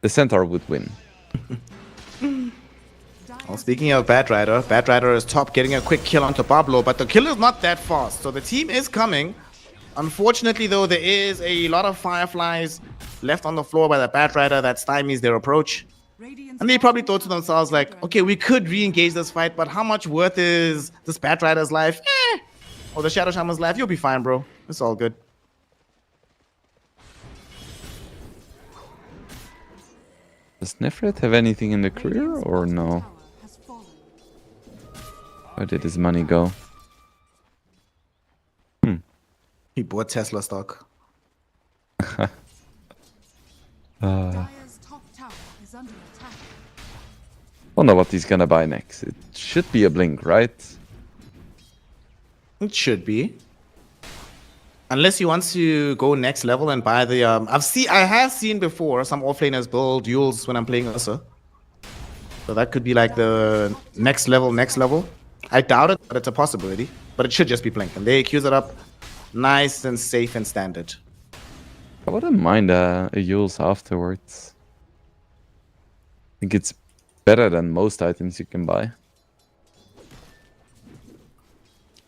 B: the Centaur would win.
A: Well, speaking of Batrider is top, getting a quick kill onto Pablo, but the kill is not that fast, so the team is coming. Unfortunately, though, there is a lot of Fireflies left on the floor by the Batrider that stymies their approach.
C: Radiant's
A: And they probably
C: bottom
A: thought to
C: tower
A: themselves,
C: is
A: like,
C: under
A: okay, we could re-engage this fight, but how much worth is this Batrider's life? Or the Shadow Shaman's life? You'll be fine, bro. It's all good.
B: Does Nefret have anything in the career
C: Radiant's
B: or
C: bottom
B: no?
C: tower has fallen.
B: Where did his money go?
A: He bought Tesla stock.
C: Dire's top tower is under attack.
B: Wonder what he's gonna buy next. It should be a Blink, right?
A: It should be. Unless he wants to go next level and buy the I have seen before some offlaners build duels when I'm playing Ursa. So that could be like the next level. I doubt it, but it's a possibility. But it should just be Blink. And they queues it up nice and safe and standard.
B: I wouldn't mind a Yules afterwards. I think it's better than most items you can buy.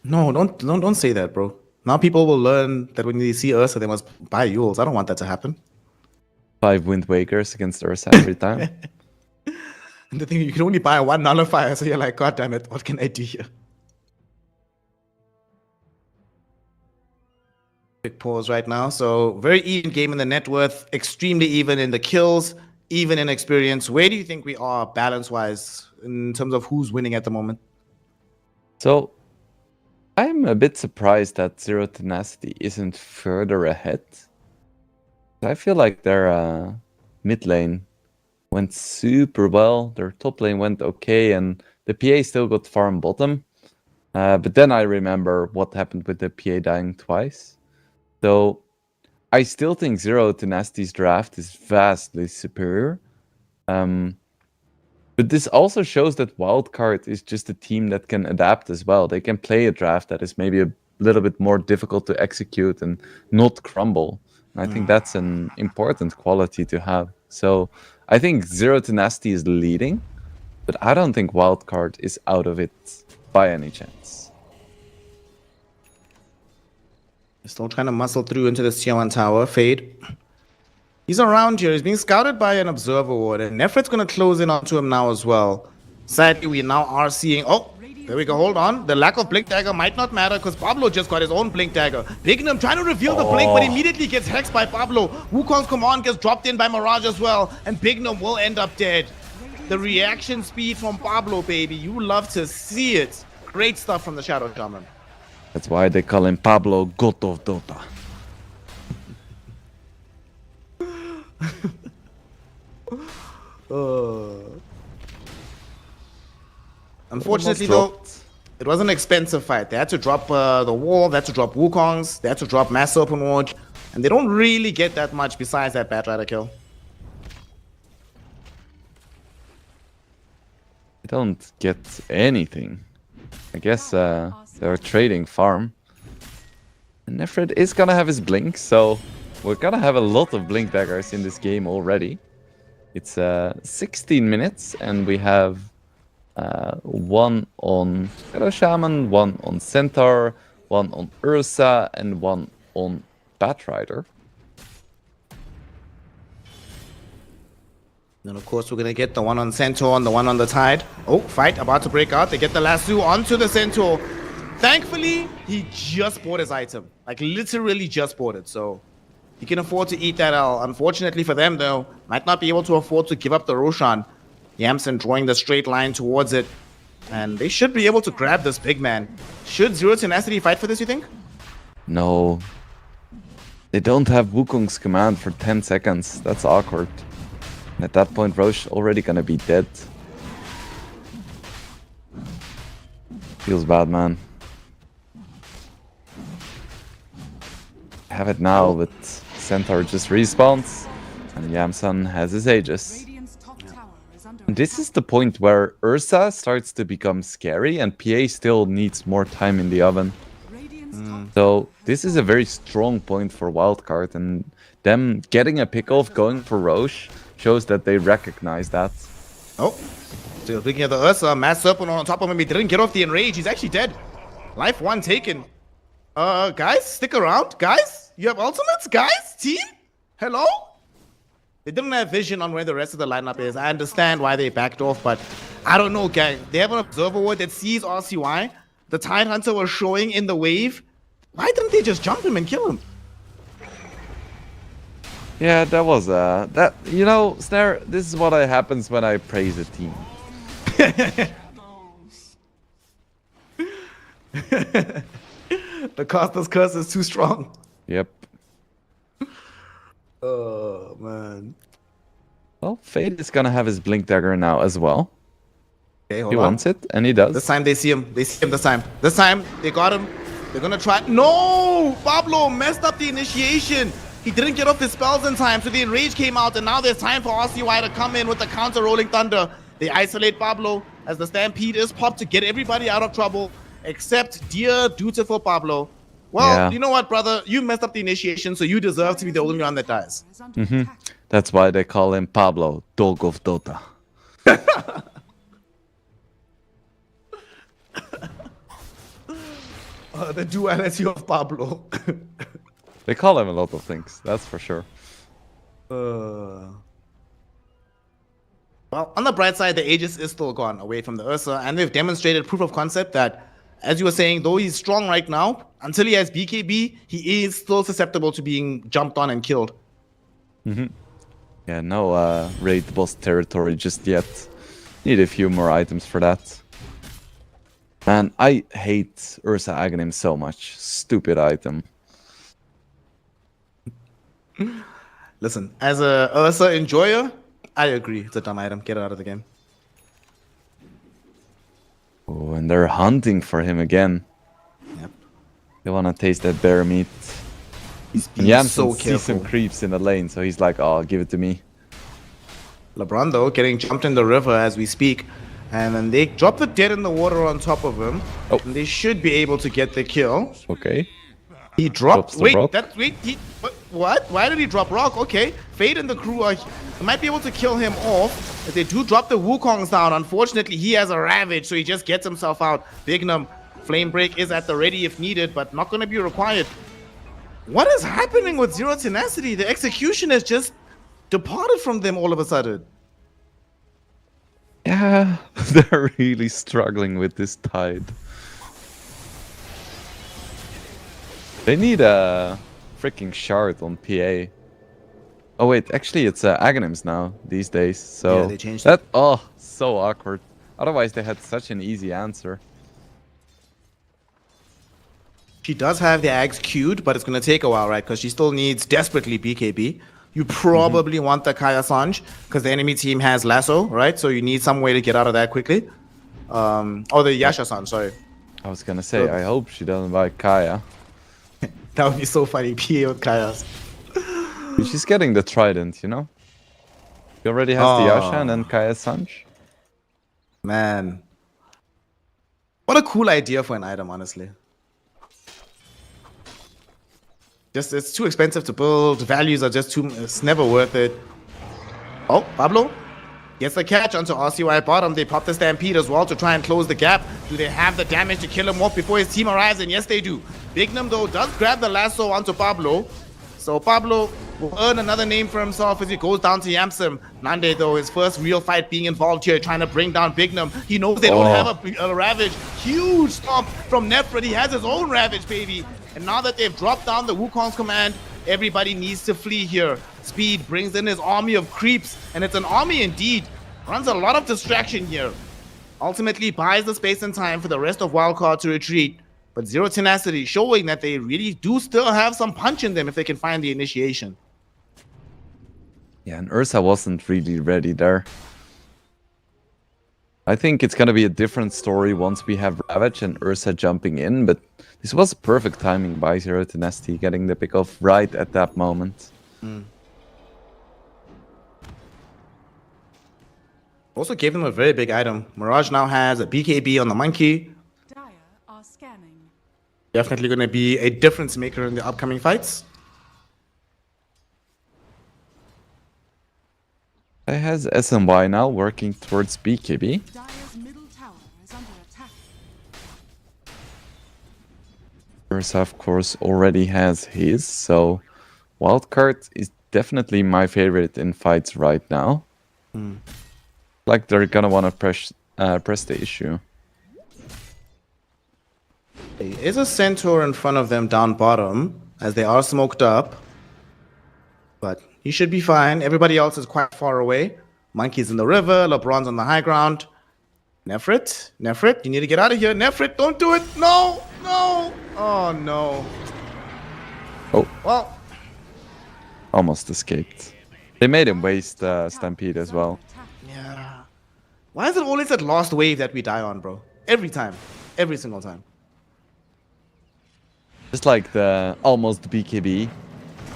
A: No, don't say that, bro. Now people will learn that when they see Ursa, they must buy Yules. I don't want that to happen.
B: 5 Wind Wakers against Ursa every time.
A: And the thing, you can only buy one nullifier, so you're like, God damn it, what can I do here? Big pause right now. So very even game in the net worth, extremely even in the kills, even in experience. Where do you think we are balance-wise in terms of who's winning at the moment?
B: So I'm a bit surprised that Zero Tenacity isn't further ahead. I feel like their mid lane went super well, their top lane went okay, and the PA still got farm bottom. But then I remember what happened with the PA dying twice. So I still think Zero Tenacity's draft is vastly superior. But this also shows that Wildcard is just a team that can adapt as well. They can play a draft that is maybe a little bit more difficult to execute and not crumble. And I think that's an important quality to have. So I think Zero Tenacity is leading, but I don't think Wildcard is out of it by any chance.
A: Still trying to muscle through into the tier 1 tower. Fade. He's around here. He's being scouted by an observer ward, and Nefrit's going to close in onto him now as well. Sadly, we now are seeing... Oh, there we go. Hold on. The lack of Blink Dagger might not matter because Pablo just got his own Blink Dagger. Bignum trying to reveal the Blink, but immediately gets hexed by Pablo. Wukong's command gets dropped in by Mirage as well, and Bignum will end up dead. The reaction speed from Pablo, baby. You love to see it. Great stuff from the Shadow Shaman.
B: That's why they call him Pablo God of Dota.
A: Unfortunately, though, it was an expensive fight. They had to drop the wall, they had to drop Wukong's, they had to drop Mass Open Ward, and they don't really get that much besides that Batrider kill.
B: They don't get anything. I guess they're trading farm. And Nefrid is gonna have his blink, so we're gonna have a lot of blink daggers in this game already. It's 16 minutes, and we have one on Shadow Shaman, one on Centaur, one on Ursa, and one on Batrider.
A: Then, of course, we're going to get the one on Centaur and the one on the Tide. Oh, fight about to break out. They get the lasso onto the Centaur. Thankfully, he just bought his item. Like, literally just bought it. So, he can afford to eat that L. Unfortunately for them, though, might not be able to afford to give up the Roshan. Yamson drawing the straight line towards it. And they should be able to grab this big man. Should Zero Tenacity fight for this, you think?
B: No. They don't have Wukong's command for 10 seconds. That's awkward. At that point, Roche already gonna be dead. Feels bad, man. Have it now, but Centaur just respawns, and Yamson has his Aegis. And this is the point where Ursa starts to become scary, and PA still needs more time in the oven. So this is a very strong point for Wildcard, and them getting a pick-off going for Roche shows that they recognize that.
A: Oh, still looking at the Ursa, Mass Serpent on top of him. He didn't get off the enrage. He's actually dead. Life 1 taken. Guys, stick around. Guys, you have ultimates? Guys, team? Hello? They didn't have vision on where the rest of the lineup is. I understand why they backed off, but I don't know, guys. They have an observer ward that sees RCY. The Tide Hunter was showing in the wave. Why didn't they just jump him and kill him?
B: Yeah, that was that. You know, Snare. This is what happens when I praise a team.
A: The caster's curse is too strong.
B: Yep.
A: Oh man.
B: Well, Fade is gonna have his Blink Dagger now as well.
A: Okay, hold
B: He
A: on.
B: wants it, and he does.
A: This time they see him. They see him this time. This time they got him. They're gonna try. No! Pablo messed up the initiation. He didn't get off his spells in time, so the enrage came out, and now there's time for RCY to come in with the counter Rolling Thunder. They isolate Pablo as the Stampede is popped to get everybody out of trouble, except dear, dutiful Pablo. Well,
B: Yeah.
A: you know what, brother? You messed up the initiation, so you deserve to be the only one that dies.
B: That's why they call him Pablo, Dog of Dota.
A: The duality of Pablo.
B: They call him a lot of things, that's for sure.
A: Well, on the bright side, the Aegis is still gone away from the Ursa, and they've demonstrated proof of concept that, as you were saying, though he's strong right now, until he has BKB, he is still susceptible to being jumped on and killed.
B: Yeah, no raid boss territory just yet. Need a few more items for that. Man, I hate Ursa Aghanim so much. Stupid item.
A: Listen, as a Ursa enjoyer, I agree. It's a dumb item. Get it out of the game.
B: Oh, and they're hunting for him again.
A: Yep.
B: They wanna taste that bear meat.
A: He's
B: And
A: being
B: Jansen
A: so
B: sees some
A: careful.
B: creeps in the lane, so he's like, oh, give it to me.
A: LeBron, though, getting jumped in the river as we speak. And then they drop the dead in the water on top of him.
B: Oh.
A: And they should be able to get the kill.
B: Okay.
A: He dropped.
B: Drops the
A: Wait,
B: rock.
A: what? Why did he drop rock? Okay, Fade and the crew are might be able to kill him off. But they do drop the Wukongs down. Unfortunately, he has a Ravage, so he just gets himself out. Bignum, Flame Break is at the ready if needed, but not going to be required. What is happening with Zero Tenacity? The execution has just departed from them all of a sudden.
B: Yeah, they're really struggling with this tide. They need a freaking shard on PA. Oh wait, actually it's Aghanims now these days. So
A: Yeah, they changed
B: that. Oh, so awkward. Otherwise they had such an easy answer.
A: She does have the Ags queued, but it's going to take a while, right? Because she still needs desperately BKB. You probably want the Kaya Sanj because the enemy team has Lasso, right? So you need some way to get out of that quickly. Or the Yasha San, sorry.
B: I was gonna say, I hope she doesn't buy Kaya.
A: That would be so funny. PA with Kayas.
B: She's getting the trident, you know? She already has the Yasha and then Kaya Sanj.
A: Man. What a cool idea for an item, honestly. Just it's too expensive to build. Values are just too. It's never worth it. Oh, Pablo gets the catch onto RCY bottom. They pop the Stampede as well to try and close the gap. Do they have the damage to kill him off before his team arrives? And yes, they do. Bignum, though, does grab the lasso onto Pablo. So Pablo will earn another name for himself as he goes down to Yamsim. Nande, though, his first real fight being involved here, trying to bring down Bignum. He knows they don't have a Ravage. Huge stomp from Nefrit. He has his own Ravage, baby. And now that they've dropped down the Wukong's command, everybody needs to flee here. Speed brings in his army of creeps, and it's an army indeed. Runs a lot of distraction here. Ultimately buys the space and time for the rest of Wildcard to retreat. But Zero Tenacity showing that they really do still have some punch in them if they can find the initiation.
B: Yeah, and Ursa wasn't really ready there. I think it's gonna be a different story once we have Ravage and Ursa jumping in, but this was perfect timing by Zero Tenacity getting the pick off right at that moment.
A: Also gave them a very big item. Mirage now has a BKB on the monkey.
C: Dire are scanning.
A: Definitely going to be a difference maker in the upcoming fights.
B: It has SNY now working towards BKB.
C: Dire's middle tower is under attack.
B: Ursa, of course, already has his, so Wildcard is definitely my favorite in fights right now. Like they're gonna want to press the issue.
A: There is a centaur in front of them down bottom as they are smoked up. But he should be fine. Everybody else is quite far away. Monkey's in the river. LeBron's on the high ground. Nefrit, you need to get out of here. Nefrit, don't do it. No, no. Oh, no.
B: Oh,
A: Well,
B: almost escaped. They made him waste Stampede as well.
A: yeah. Why is it always that last wave that we die on, bro? Every time. Every single time.
B: Just like the almost BKB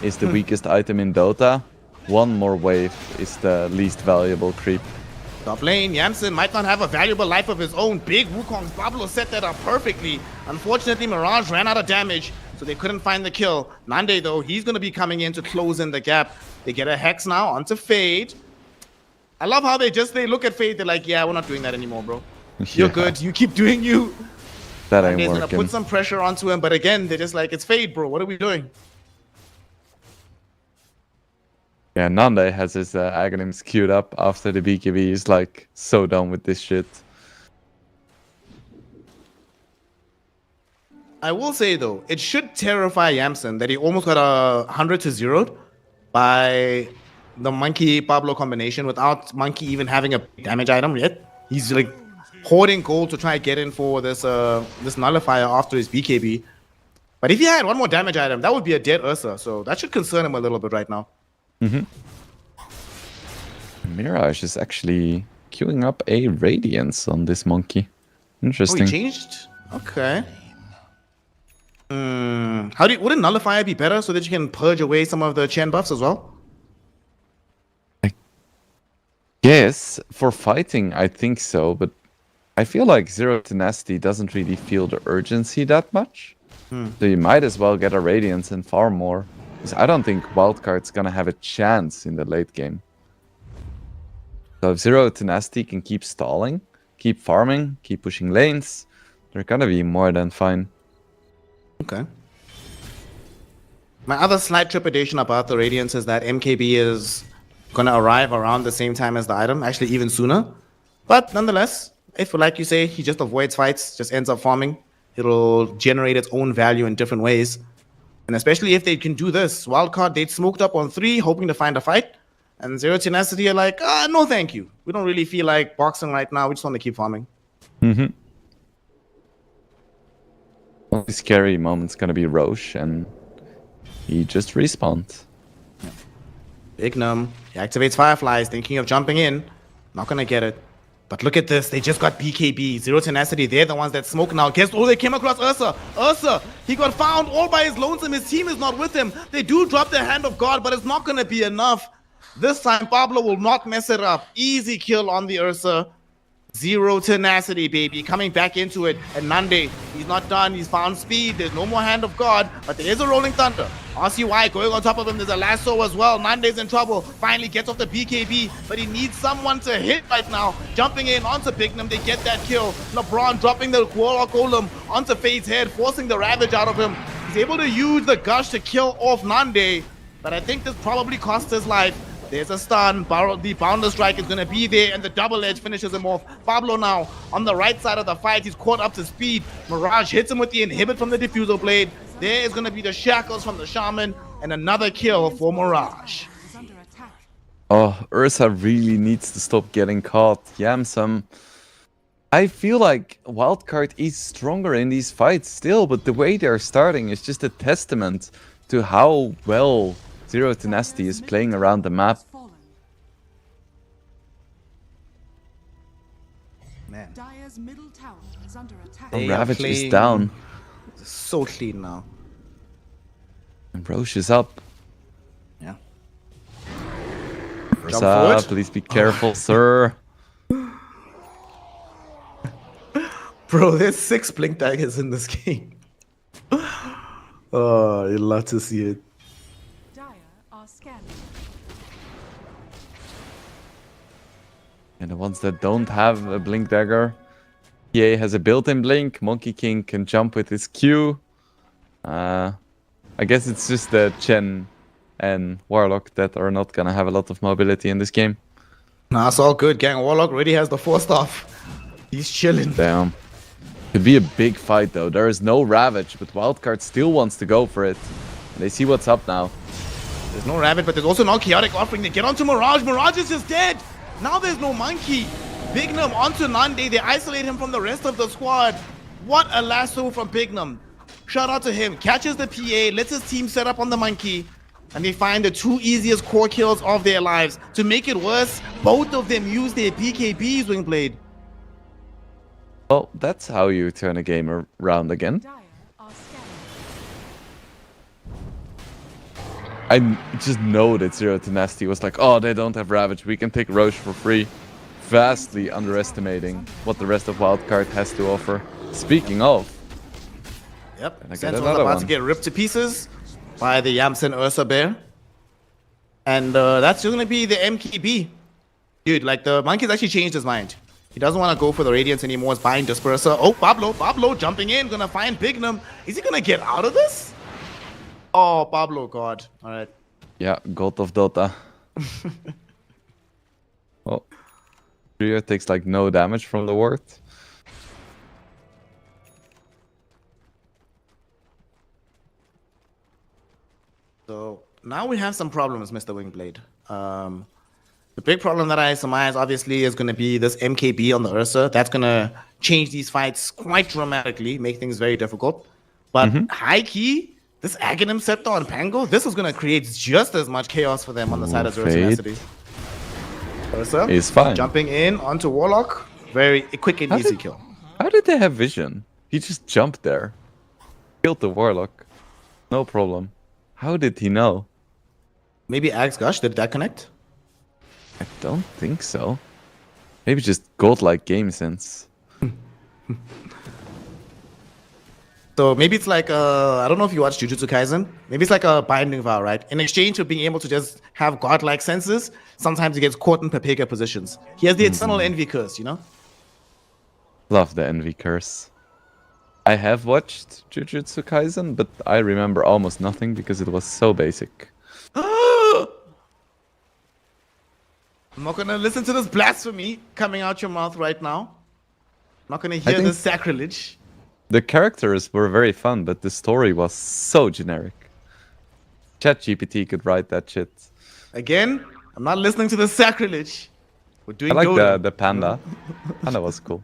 B: is the weakest item in Dota, one more wave is the least valuable creep.
A: Top lane, Yamsen might not have a valuable life of his own. Big Wukong Pablo set that up perfectly. Unfortunately, Mirage ran out of damage, so they couldn't find the kill. Nande, though, he's going to be coming in to close in the gap. They get a Hex now onto Fade. I love how they look at Fade, they're like, yeah, we're not doing that anymore, bro. You're
B: Yeah,
A: good, you keep doing you.
B: That
A: And
B: ain't
A: they're going to
B: working.
A: put some pressure onto him, but again, they're just like, it's Fade, bro, what are we doing?
B: Yeah, Nande has his Aghanims queued up after the BKB. He's like so done with this shit.
A: I will say though, it should terrify Yamsen that he almost got a 100 to 0 by the Monkey Pablo combination without Monkey even having a damage item yet. He's like hoarding gold to try and get in for this this nullifier after his BKB. But if he had one more damage item, that would be a dead Ursa. So that should concern him a little bit right now.
B: Mirage is actually queuing up a Radiance on this Monkey.
A: Oh,
B: Interesting.
A: he changed? Okay. Wouldn't Nullifier be better so that you can purge away some of the Chen buffs as well?
B: Yes, for fighting, I think so, but I feel like Zero Tenacity doesn't really feel the urgency that much. So you might as well get a Radiance and farm more. Because I don't think Wildcard's gonna have a chance in the late game. So if Zero Tenacity can keep stalling, keep farming, keep pushing lanes, they're gonna be more than fine.
A: Okay. My other slight trepidation about the Radiance is that MKB is gonna arrive around the same time as the item, actually even sooner. But nonetheless, if like you say, he just avoids fights, just ends up farming, it'll generate its own value in different ways. And especially if they can do this, Wildcard, they smoked up on 3, hoping to find a fight. And Zero Tenacity are like, no thank you. We don't really feel like boxing right now, we just want to keep farming.
B: The scary moment's gonna be Roche, and he just respawned.
A: Big Num, he activates Fireflies, thinking of jumping in. Not gonna get it. But look at this, they just got BKB. Zero Tenacity, they're the ones that smoke now. Guess, they came across Ursa. Ursa, he got found all by his lonesome. His team is not with him. They do drop their Hand of God, but it's not gonna be enough. This time, Pablo will not mess it up. Easy kill on the Ursa. Zero Tenacity, baby, coming back into it. And Nande, he's not done. He's found speed. There's no more Hand of God, but there is a Rolling Thunder. RCY going on top of him. There's a lasso as well. Nande's in trouble. Finally gets off the BKB, but he needs someone to hit right now. Jumping in onto Bignum, they get that kill. LeBron dropping the Warlock Golem onto Fade's head, forcing the Ravage out of him. He's able to use the Gush to kill off Nande, but I think this probably cost his life. There's a stun. The Bounder Strike is going to be there, and the double edge finishes him off. Pablo now on the right side of the fight. He's caught up to speed. Mirage hits him with the inhibit from the Diffusal Blade. There is going to be the Shackles from the Shaman, and another kill for Mirage.
C: Is under attack.
B: Oh, Ursa really needs to stop getting caught. Yamsam. I feel like Wildcard is stronger in these fights still, but the way they're starting is just a testament to how well Zero Tenacity is playing around the map.
C: Fallen.
A: Man,
C: Dire's middle tower is under attack.
A: They are
B: Ravage is
A: playing
B: down,
A: so clean now.
B: and Roche is up.
A: Yeah.
B: Ursa,
A: forward.
B: please be careful, sir.
A: Bro, there's 6 Blink Daggers in this game. Oh, you'd love to see it.
C: Dire are scanning.
B: And the ones that don't have a Blink Dagger, EA has a built-in Blink. Monkey King can jump with his Q. I guess it's just the Chen and Warlock that are not gonna have a lot of mobility in this game.
A: Nah, it's all good. Gang Warlock already has the 4 staff. He's chilling.
B: Damn. Could be a big fight though. There is no Ravage, but Wildcard still wants to go for it. They see what's up now.
A: There's no Rabbit, but there's also no Chaotic Offering. They get onto Mirage. Mirage is just dead. Now there's no Monkey. Bignum onto Nande. They isolate him from the rest of the squad. What a lasso from Bignum. Shout out to him. Catches the PA, lets his team set up on the Monkey, and they find the 2 easiest core kills of their lives. To make it worse, both of them use their BKBs, Wingblade.
B: Well, that's how you turn a game around again.
C: Dire are scanning.
B: I just know that Zero Tenacity was like, oh, they don't have Ravage, we can take Roche for free. Vastly underestimating what the rest of Wildcard has to offer. Speaking of,
A: Yep,
B: I get
A: Sentinel's
B: another
A: about
B: one.
A: to get ripped to pieces by the Yamsen Ursa Bear. And that's going to be the MKB. Dude, like the Monkey's actually changed his mind. He doesn't want to go for the Radiance anymore. He's buying Disperser. Oh, Pablo jumping in, gonna find Bignum. Is he gonna get out of this? Oh, Pablo, God. All right.
B: yeah, God of Dota. Oh, Rio takes like no damage from the ward.
A: So now we have some problems, Mr. Wingblade. The big problem that I surmise, obviously, is going to be this MKB on the Ursa. That's going to change these fights quite dramatically, make things very difficult. But high key, this Aghanim Scepter on Pango, this is going to create just as much chaos for them on the side of Zero
B: Fate
A: Tenacity. Ursa
B: is fine.
A: jumping in onto Warlock. Very quick and easy kill.
B: How did they have vision? He just jumped there. Killed the Warlock. No problem. How did he know?
A: Maybe Axe Gush, did that connect?
B: I don't think so. Maybe just godlike game sense.
A: So maybe it's like, I don't know if you watch Jujutsu Kaisen. Maybe it's like a binding vow, right? In exchange for being able to just have godlike senses, sometimes he gets caught in Pepega positions. He has the eternal envy curse, you know?
B: Love the envy curse. I have watched Jujutsu Kaisen, but I remember almost nothing because it was so basic.
A: I'm not gonna listen to this blasphemy coming out your mouth right now. I'm not gonna hear this sacrilege.
B: The characters were very fun, but the story was so generic. ChatGPT could write that shit.
A: Again, I'm not listening to the sacrilege. We're doing
B: I like
A: Dota.
B: the panda. Panda was cool.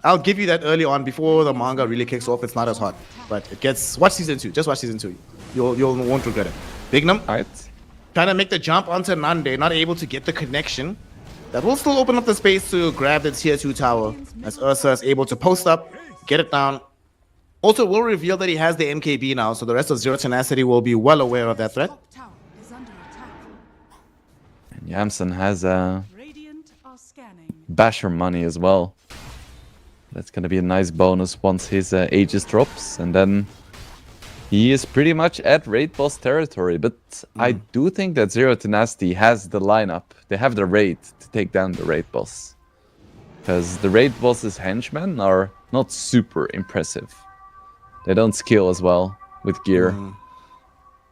A: I'll give you that early on before the manga really kicks off. It's not as hot, but it gets. Watch season 2. Just watch season 2. You won't regret it. Bignum
B: Alright.
A: trying to make the jump onto Nande, not able to get the connection. That will still open up the space to grab the tier 2 tower as Ursa is able to post up, get it down. Also, will reveal that he has the MKB now, so the rest of Zero Tenacity will be well aware of that threat.
C: Top tower is under attack.
B: And Yamsen has a
C: Radiant are scanning.
B: basher money as well. That's gonna be a nice bonus once his Aegis drops, and then he is pretty much at raid boss territory. But I do think that Zero Tenacity has the lineup. They have the raid to take down the raid boss. Because the raid boss's henchmen are not super impressive. They don't skill as well with gear.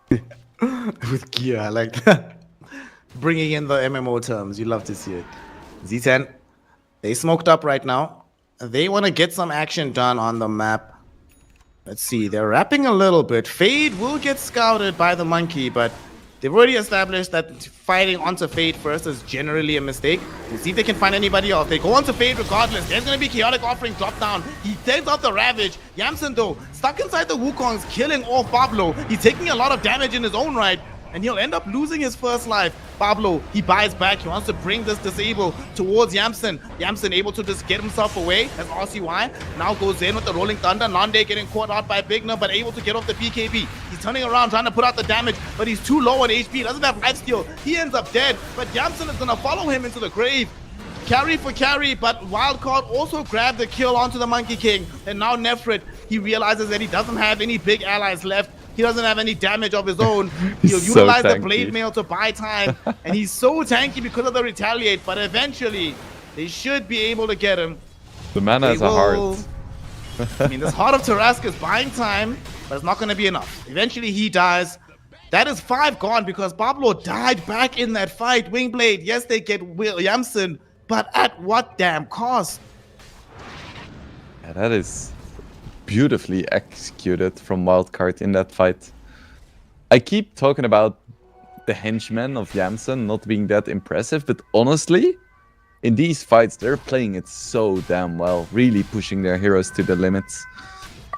A: With gear, I like that. Bringing in the MMO terms, you love to see it. Z10, they smoked up right now. They want to get some action done on the map. Let's see, they're wrapping a little bit. Fade will get scouted by the monkey, but they've already established that fighting onto Fade first is generally a mistake. We'll see if they can find anybody else. They go onto Fade regardless. There's going to be Chaotic Offering drop down. He takes out the Ravage. Yamsen, though, stuck inside the Wukongs, killing off Pablo. He's taking a lot of damage in his own right, and he'll end up losing his first life. Pablo, he buys back. He wants to bring this disable towards Yamsen. Yamsen able to just get himself away as RCY. Now goes in with the Rolling Thunder. Nande getting caught out by Bigner, but able to get off the BKB. He's turning around, trying to put out the damage, but he's too low on HP. Doesn't have life steal. He ends up dead, but Yamsen is going to follow him into the grave. Carry for carry, but Wildcard also grabbed the kill onto the Monkey King. And now Nefrit, he realizes that he doesn't have any big allies left. He doesn't have any damage of his own. He'll
B: So
A: utilize the
B: tanky.
A: Blade Mail to buy time. And he's so tanky because of the Retaliate. But eventually, they should be able to get him.
B: The mana
A: They
B: is a heart.
A: I mean, this Heart of Tarask is buying time, but it's not going to be enough. Eventually, he dies. That is 5 gone because Pablo died back in that fight. Wingblade, yes, they get Williamson, but at what damn cost?
B: Yeah, that is beautifully executed from Wildcard in that fight. I keep talking about the henchmen of Yamsen not being that impressive, but honestly, in these fights, they're playing it so damn well, really pushing their heroes to the limits.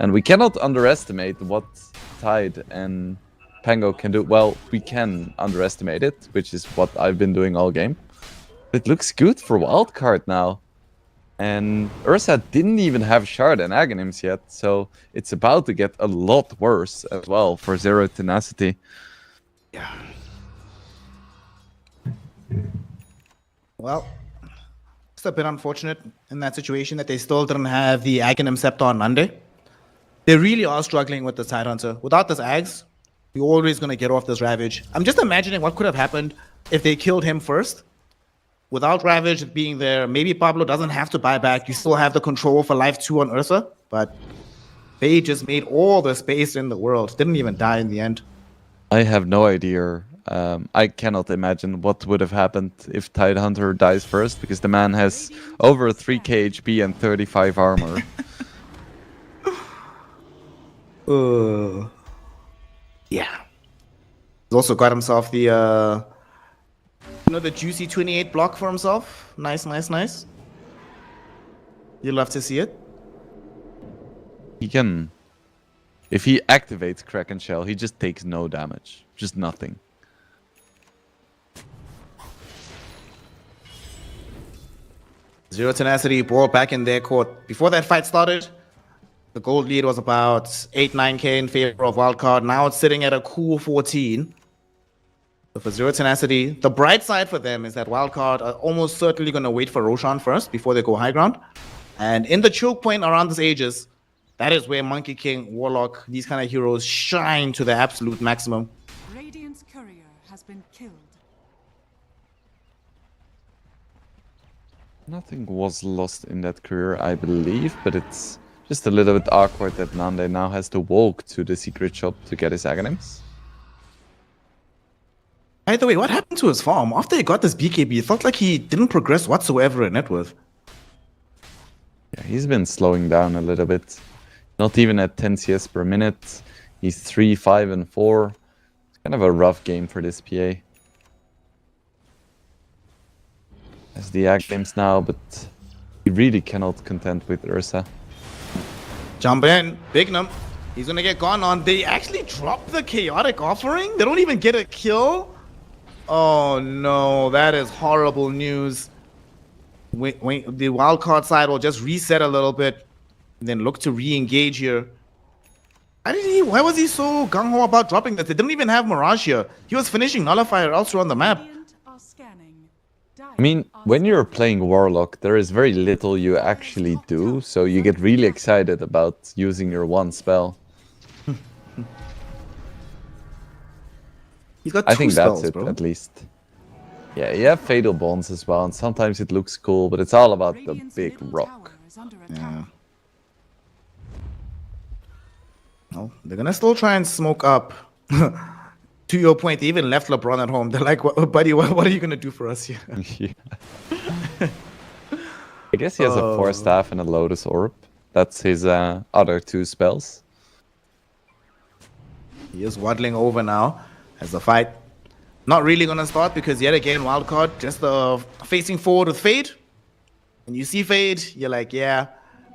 B: And we cannot underestimate what Tide and Pango can do. Well, we can underestimate it, which is what I've been doing all game. It looks good for Wildcard now. And Ursa didn't even have Shard and Aghanims yet, so it's about to get a lot worse as well for Zero Tenacity.
A: Yeah. Well, it's a bit unfortunate in that situation that they still didn't have the Aghanim Scepter on Nande. They really are struggling with the Tidehunter. Without this Ags, you're always going to get off this Ravage. I'm just imagining what could have happened if they killed him first. Without Ravage being there, maybe Pablo doesn't have to buy back. You still have the control for life 2 on Ursa, but they just made all the space in the world. Didn't even die in the end.
B: I have no idea. I cannot imagine what would have happened if Tidehunter dies first, because the man has over 3k HP and 35 armor.
A: Yeah. He's also got himself the, the juicy 28 block for himself. Nice, nice, nice. You love to see it.
B: He can... If he activates Kraken Shell, he just takes no damage. Just nothing.
A: Zero Tenacity ball back in their court. Before that fight started, the gold lead was about 8-9k in favor of Wildcard. Now it's sitting at a cool 14. So for Zero Tenacity, the bright side for them is that Wildcard are almost certainly going to wait for Roshan first before they go high ground. And in the choke point around this Aegis, that is where Monkey King, Warlock, these kind of heroes shine to the absolute maximum.
C: Radiant's courier has been killed.
B: Nothing was lost in that career, I believe, but it's just a little bit awkward that Nande now has to walk to the secret shop to get his Aghanims.
A: By the way, what happened to his farm? After he got this BKB, it felt like he didn't progress whatsoever in net worth.
B: Yeah, he's been slowing down a little bit. Not even at 10 CS per minute. He's 3, 5, and 4. It's kind of a rough game for this PA. Has the Aghanims now, but he really cannot contend with Ursa.
A: Jump in, Bignum. He's gonna get gone on. They actually drop the chaotic offering. They don't even get a kill. Oh no, that is horrible news. The wildcard side will just reset a little bit, and then look to re-engage here. Why was he so gung-ho about dropping that? They didn't even have Mirage here. He was finishing Nullifier elsewhere on the map.
C: Radiant are scanning.
B: I mean, when you're playing Warlock, there is very little you actually do, so you get really excited about using your one spell.
A: He's got
B: I
A: two
B: think
A: spells,
B: that's it,
A: bro.
B: at least. Yeah, you have Fatal Bonds as well, and sometimes it looks cool, but it's all about the
C: Radiant's
B: big
C: middle
B: rock.
C: tower is under attack.
A: Yeah. Well, they're gonna still try and smoke up. To your point, they even left LeBron at home. They're like, buddy, what are you gonna do for us here?
B: Yeah. I guess he has a Force Staff and a Lotus Orb. That's his other two spells.
A: He is waddling over now as the fight not really gonna start, because yet again, Wildcard just facing forward with Fade. And you see Fade, you're like, yeah,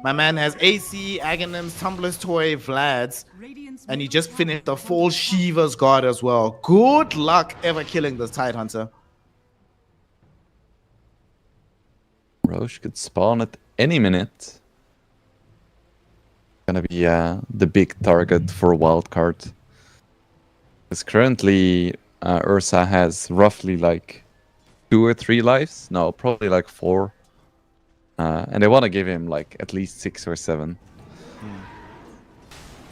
A: my man has AC, Aghanims, Tumbler's Toy, Vlad's,
C: Radiant's
A: and he
C: middle
A: just
C: tower
A: finished the
C: is
A: full
C: under attack.
A: Shiva's God as well. Good luck ever killing this Tidehunter.
B: Roche could spawn at any minute. Gonna be the big target for Wildcard. Because currently Ursa has roughly like 2 or 3 lives. No, probably like 4. And they want to give him like at least 6 or 7.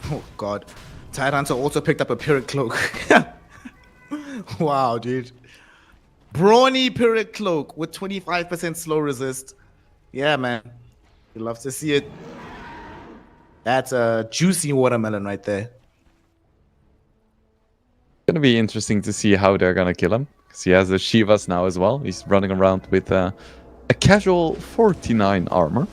A: Oh god. Tidehunter also picked up a Pyrrhic Cloak. Wow, dude. Brawny Pyrrhic Cloak with 25% slow resist. Yeah, man. You love to see it. That's a juicy watermelon right there.
B: Gonna be interesting to see how they're gonna kill him. Because he has the Shivas now as well. He's running around with a casual 49 armor.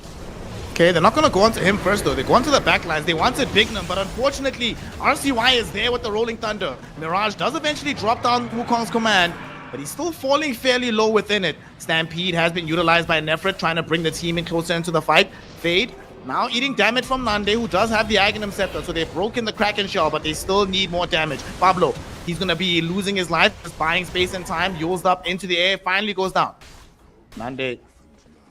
A: Okay, they're not going to go onto him first, though. They go onto the backlines. They wanted Bignum, but unfortunately, RCY is there with the Rolling Thunder. Mirage does eventually drop down Wukong's command, but he's still falling fairly low within it. Stampede has been utilized by Nefret, trying to bring the team in closer into the fight. Fade now eating damage from Nande, who does have the Aghanim Scepter, so they've broken the Kraken Shell, but they still need more damage. Pablo, he's going to be losing his life, just buying space and time, used up into the air, finally goes down. Nande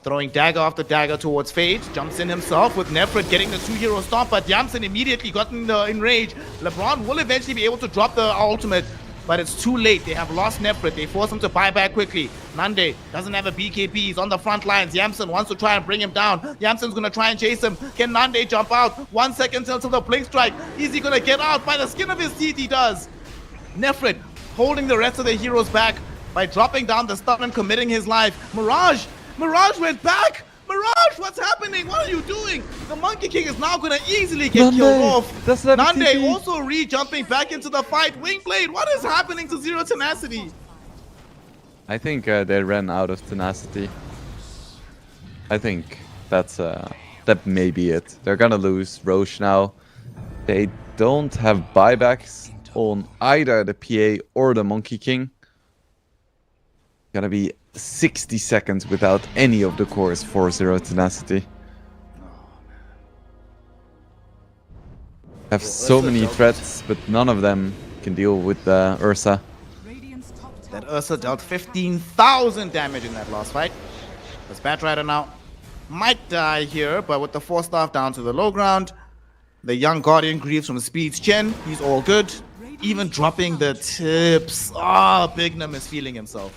A: throwing dagger after dagger towards Fade, jumps in himself with Nefret getting the 2-hero stomp, but Yamsen immediately got in rage. LeBron will eventually be able to drop the ultimate, but it's too late. They have lost Nefret. They force him to buy back quickly. Nande doesn't have a BKB. He's on the front lines. Yamsen wants to try and bring him down. Yamsen's going to try and chase him. Can Nande jump out? 1 second till the blink strike. Is he going to get out? By the skin of his teeth, he does. Nefret holding the rest of the heroes back by dropping down the stun and committing his life. Mirage went back. Mirage, what's happening? What are you doing? The Monkey King is now gonna easily get
B: Nande,
A: killed off.
B: that's not
A: Nande
B: CCT.
A: also re-jumping back into the fight. Wingblade, what is happening to Zero Tenacity?
B: I think they ran out of tenacity. I think that may be it. They're gonna lose Roche now. They don't have buybacks on either the PA or the Monkey King. Gonna be 60 seconds without any of the cores for Zero Tenacity. Have so many threats, but none of them can deal with Ursa.
C: Radiant's top tower.
A: That Ursa dealt 15,000 damage in that last fight. This Batrider now might die here, but with the 4-staff down to the low ground, the young Guardian Greaves from Speed's Chen, he's all good. Even dropping the tips. Ah, Bignum is feeling himself.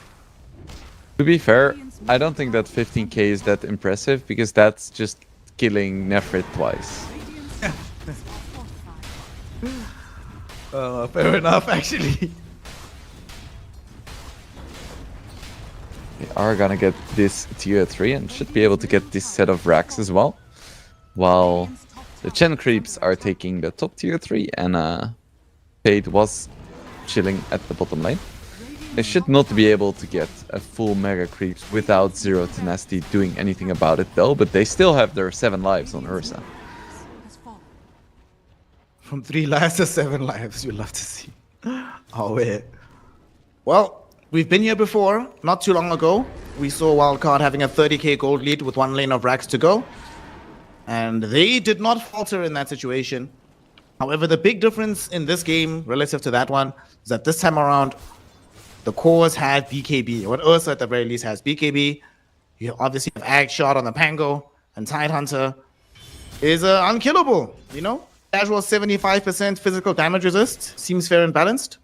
B: To be fair, I don't think that 15k is that impressive, because that's just killing Nefrit twice.
A: Fair enough, actually.
B: They are gonna get this tier 3 and should be able to get this set of racks as well. While the Chen creeps are taking the top tier 3 and Fade was chilling at the bottom lane. They should not be able to get a full mega creeps without Zero Tenacity doing anything about it though, but they still have their 7 lives on Ursa.
C: Has fallen.
A: From 3 lives to 7 lives, you love to see. Oh, yeah. Well, we've been here before, not too long ago. We saw Wildcard having a 30k gold lead with 1 lane of racks to go. And they did not falter in that situation. However, the big difference in this game relative to that one is that this time around, the cores had BKB, or Ursa at the very least has BKB. You obviously have Ag Shot on the Pango, and Tidehunter is unkillable, you know? Casual 75% physical damage resist seems fair and balanced.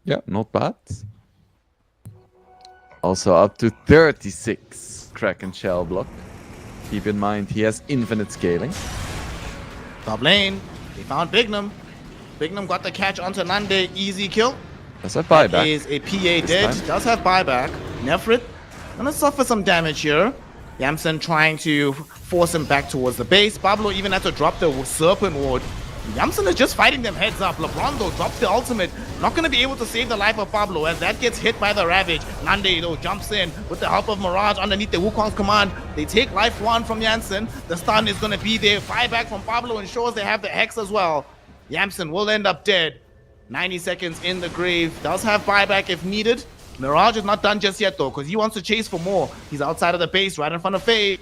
B: Yeah, not bad. Also up to 36 Kraken Shell block. Keep in mind he has infinite scaling.
A: Top lane, they found Bignum. Bignum got the catch onto Nande, easy kill.
B: That's a buyback.
A: That is a PA dead,
B: time.
A: does have buyback. Nefrit gonna suffer some damage here. Yamsen trying to force him back towards the base. Pablo even had to drop the Serpent Ward. Yamsen is just fighting them heads up. LeBron though drops the ultimate. Not gonna be able to save the life of Pablo as that gets hit by the Ravage. Nande though jumps in with the help of Mirage underneath the Wukong's command. They take life 1 from Yamsen. The stun is gonna be there. Buyback from Pablo ensures they have the Hex as well. Yamsen will end up dead. 90 seconds in the grave. Does have buyback if needed. Mirage is not done just yet though, because he wants to chase for more. He's outside of the base, right in front of Fade.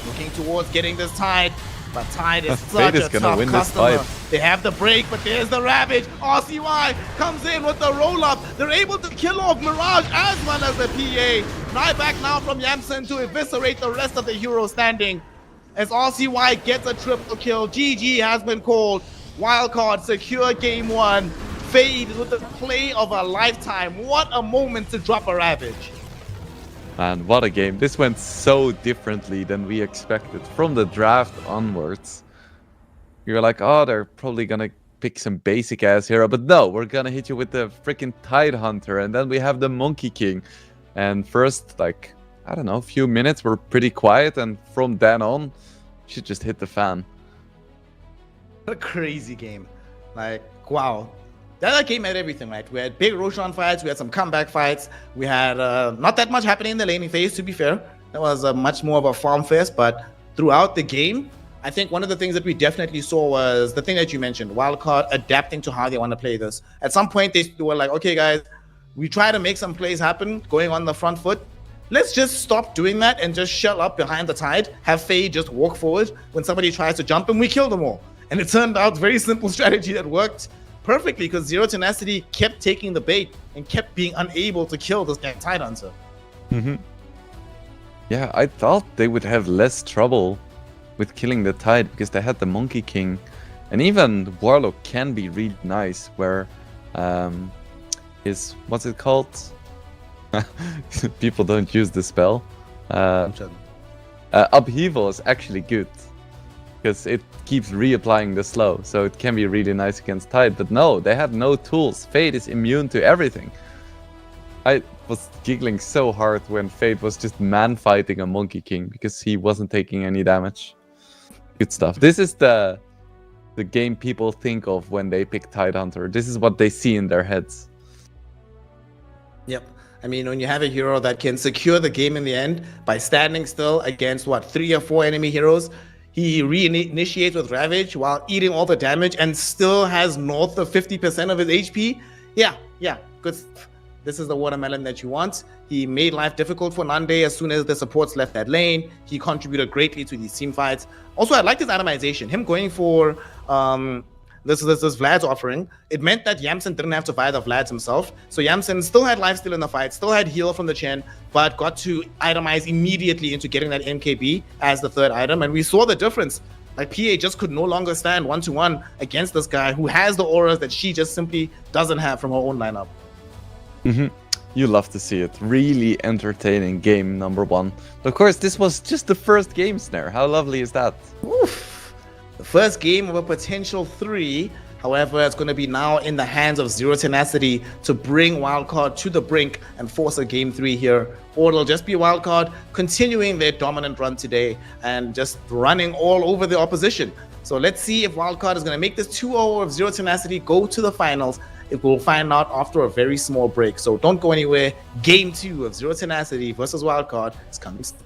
A: Looking towards getting this Tide, but Tide is such a tough customer. They have the break, but there's the Ravage. RCY comes in with the roll-up. They're able to kill off Mirage as well as the PA. Buyback now from Yamsen to eviscerate the rest of the heroes standing. As RCY gets a triple kill, GG has been called. Wildcard secure game 1. Fade with the play of a lifetime. What a moment to drop a Ravage.
B: Man, what a game. This went so differently than we expected. From the draft onwards, we were like, oh, they're probably gonna pick some basic ass hero, but no, we're gonna hit you with the freaking Tidehunter, and then we have the Monkey King. And first, like, I don't know, a few minutes were pretty quiet, and from then on, shit just hit the fan.
A: What a crazy game. Like, wow. That game had everything, right? We had big Roshan fights, we had some comeback fights, we had not that much happening in the laning phase, to be fair. That was much more of a farm fest, but throughout the game, I think one of the things that we definitely saw was the thing that you mentioned, Wildcard adapting to how they want to play this. At some point, they were like, okay, guys, we try to make some plays happen, going on the front foot. Let's just stop doing that and just shell up behind the Tide, have Faye just walk forward. When somebody tries to jump him, we kill them all. And it turned out very simple strategy that worked perfectly because Zero Tenacity kept taking the bait and kept being unable to kill this Tidehunter.
B: Mm-hmm. Yeah, I thought they would have less trouble with killing the Tide because they had the Monkey King. And even the Warlock can be really nice where his, what's it called? People don't use the spell. Upheaval is actually good because it keeps reapplying the slow, so it can be really nice against Tide. But no, they had no tools. Fade is immune to everything. I was giggling so hard when Fate was just man-fighting a Monkey King because he wasn't taking any damage. Good stuff. This is the game people think of when they pick Tidehunter. This is what they see in their heads.
E: Yep. I mean, when you have a hero that can secure the game in the end by standing still against, 3 or 4 enemy heroes, he reinitiates with Ravage while eating all the damage and still has north of 50% of his HP. Yeah, good stuff. This is the watermelon that you want. He made life difficult for Nande as soon as the supports left that lane. He contributed greatly to these team fights. Also, I liked his itemization. Him going for this Vlad's offering. It meant that Yamsen didn't have to fight the Vlads himself. So Yamsen still had lifesteal in the fight, still had heal from the Chen, but got to itemize immediately into getting that MKB as the third item. And we saw the difference. Like, PA just could no longer stand 1-to-1 against this guy who has the auras that she just simply doesn't have from her own lineup.
B: You love to see it. Really entertaining game number 1. Of course, this was just the first game, Snare. How lovely is that?
E: Oof. The first game of a potential 3. However, it's going to be now in the hands of Zero Tenacity to bring Wildcard to the brink and force a game 3 here. Or it'll just be Wildcard continuing their dominant run today and just running all over the opposition. So let's see if Wildcard is going to make this 2-0 of Zero Tenacity go to the finals. It will find out after a very small break. So don't go anywhere. Game 2 of Zero Tenacity versus Wildcard is coming soon.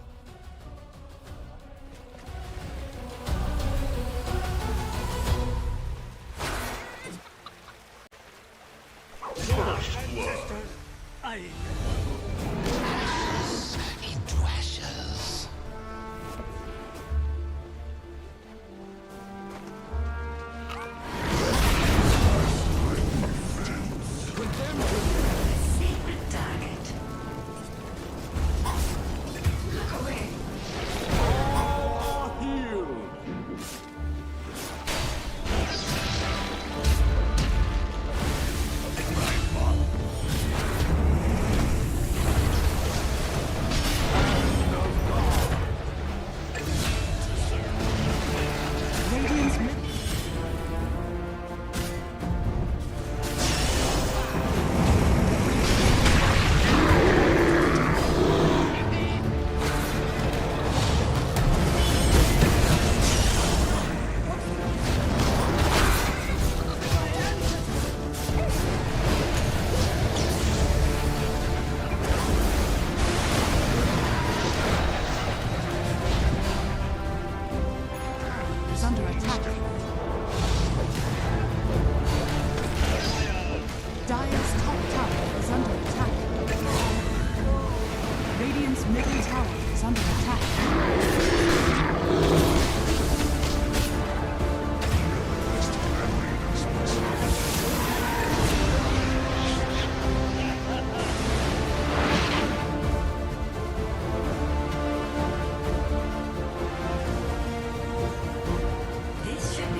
F: This should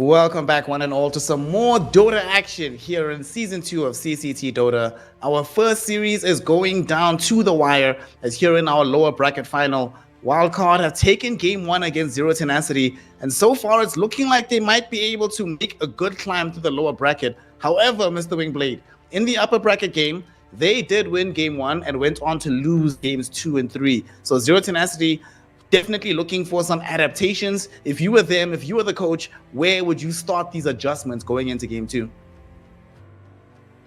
E: Welcome back, one and all, to some more Dota action here in Season 2 of CCT Dota. Our first series is going down to the wire, as here in our lower bracket final, Wildcard have taken Game 1 against Zero Tenacity, and so far it's looking like they might be able to make a good climb to the lower bracket. However, Mr. Wingblade, in the upper bracket game, they did win Game 1 and went on to lose Games 2 and 3. So Zero Tenacity definitely looking for some adaptations. If you were them, if you were the coach, where would you start these adjustments going into Game 2?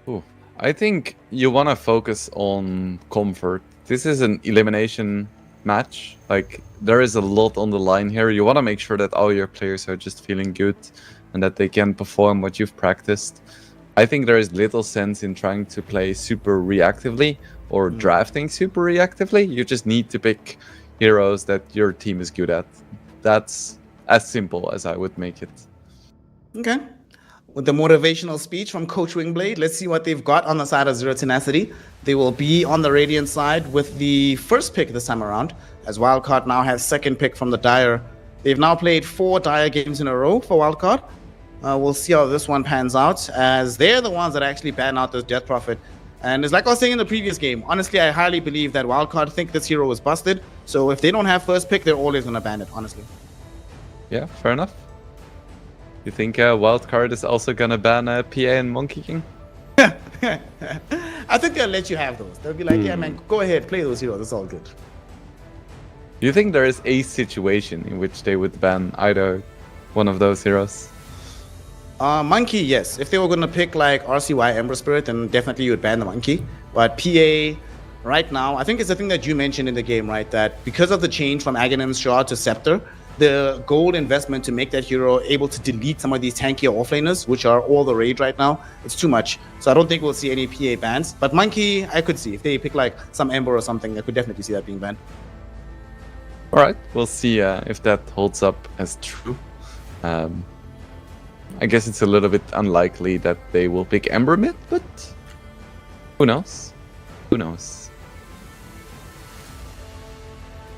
B: Ooh, I think you want to focus on comfort. This is an elimination match. Like, there is a lot on the line here. You want to make sure that all your players are just feeling good and that they can perform what you've practiced. I think there is little sense in trying to play super reactively or drafting super reactively. You just need to pick heroes that your team is good at. That's as simple as I would make it.
E: Okay. With the motivational speech from Coach Wingblade, let's see what they've got on the side of Zero Tenacity. They will be on the Radiant side with the first pick this time around, as Wildcard now has second pick from the Dire. They've now played 4 Dire games in a row for Wildcard. We'll see how this one pans out, as they're the ones that actually ban out this Death Prophet. And it's like I was saying in the previous game, honestly, I highly believe that Wildcard think this hero is busted. So if they don't have first pick, they're always going to ban it, honestly.
B: Yeah, fair enough. You think Wildcard is also going to ban PA and Monkey King?
E: I think they'll let you have those. They'll be like, yeah, man, go ahead, play those heroes. It's all good.
B: Do you think there is a situation in which they would ban either one of those heroes?
E: Monkey, yes. If they were going to pick like RCY Ember Spirit, then definitely you would ban the Monkey. But PA, right now, I think it's the thing that you mentioned in the game, right? That because of the change from Aghanim's Shard to Scepter, the gold investment to make that hero able to delete some of these tankier offlaners, which are all the rage right now, it's too much. So I don't think we'll see any PA bans. But Monkey, I could see. If they pick like some Ember or something, I could definitely see that being banned.
B: Alright, we'll see if that holds up as true. I guess it's a little bit unlikely that they will pick Ember mid, but who knows? Who knows?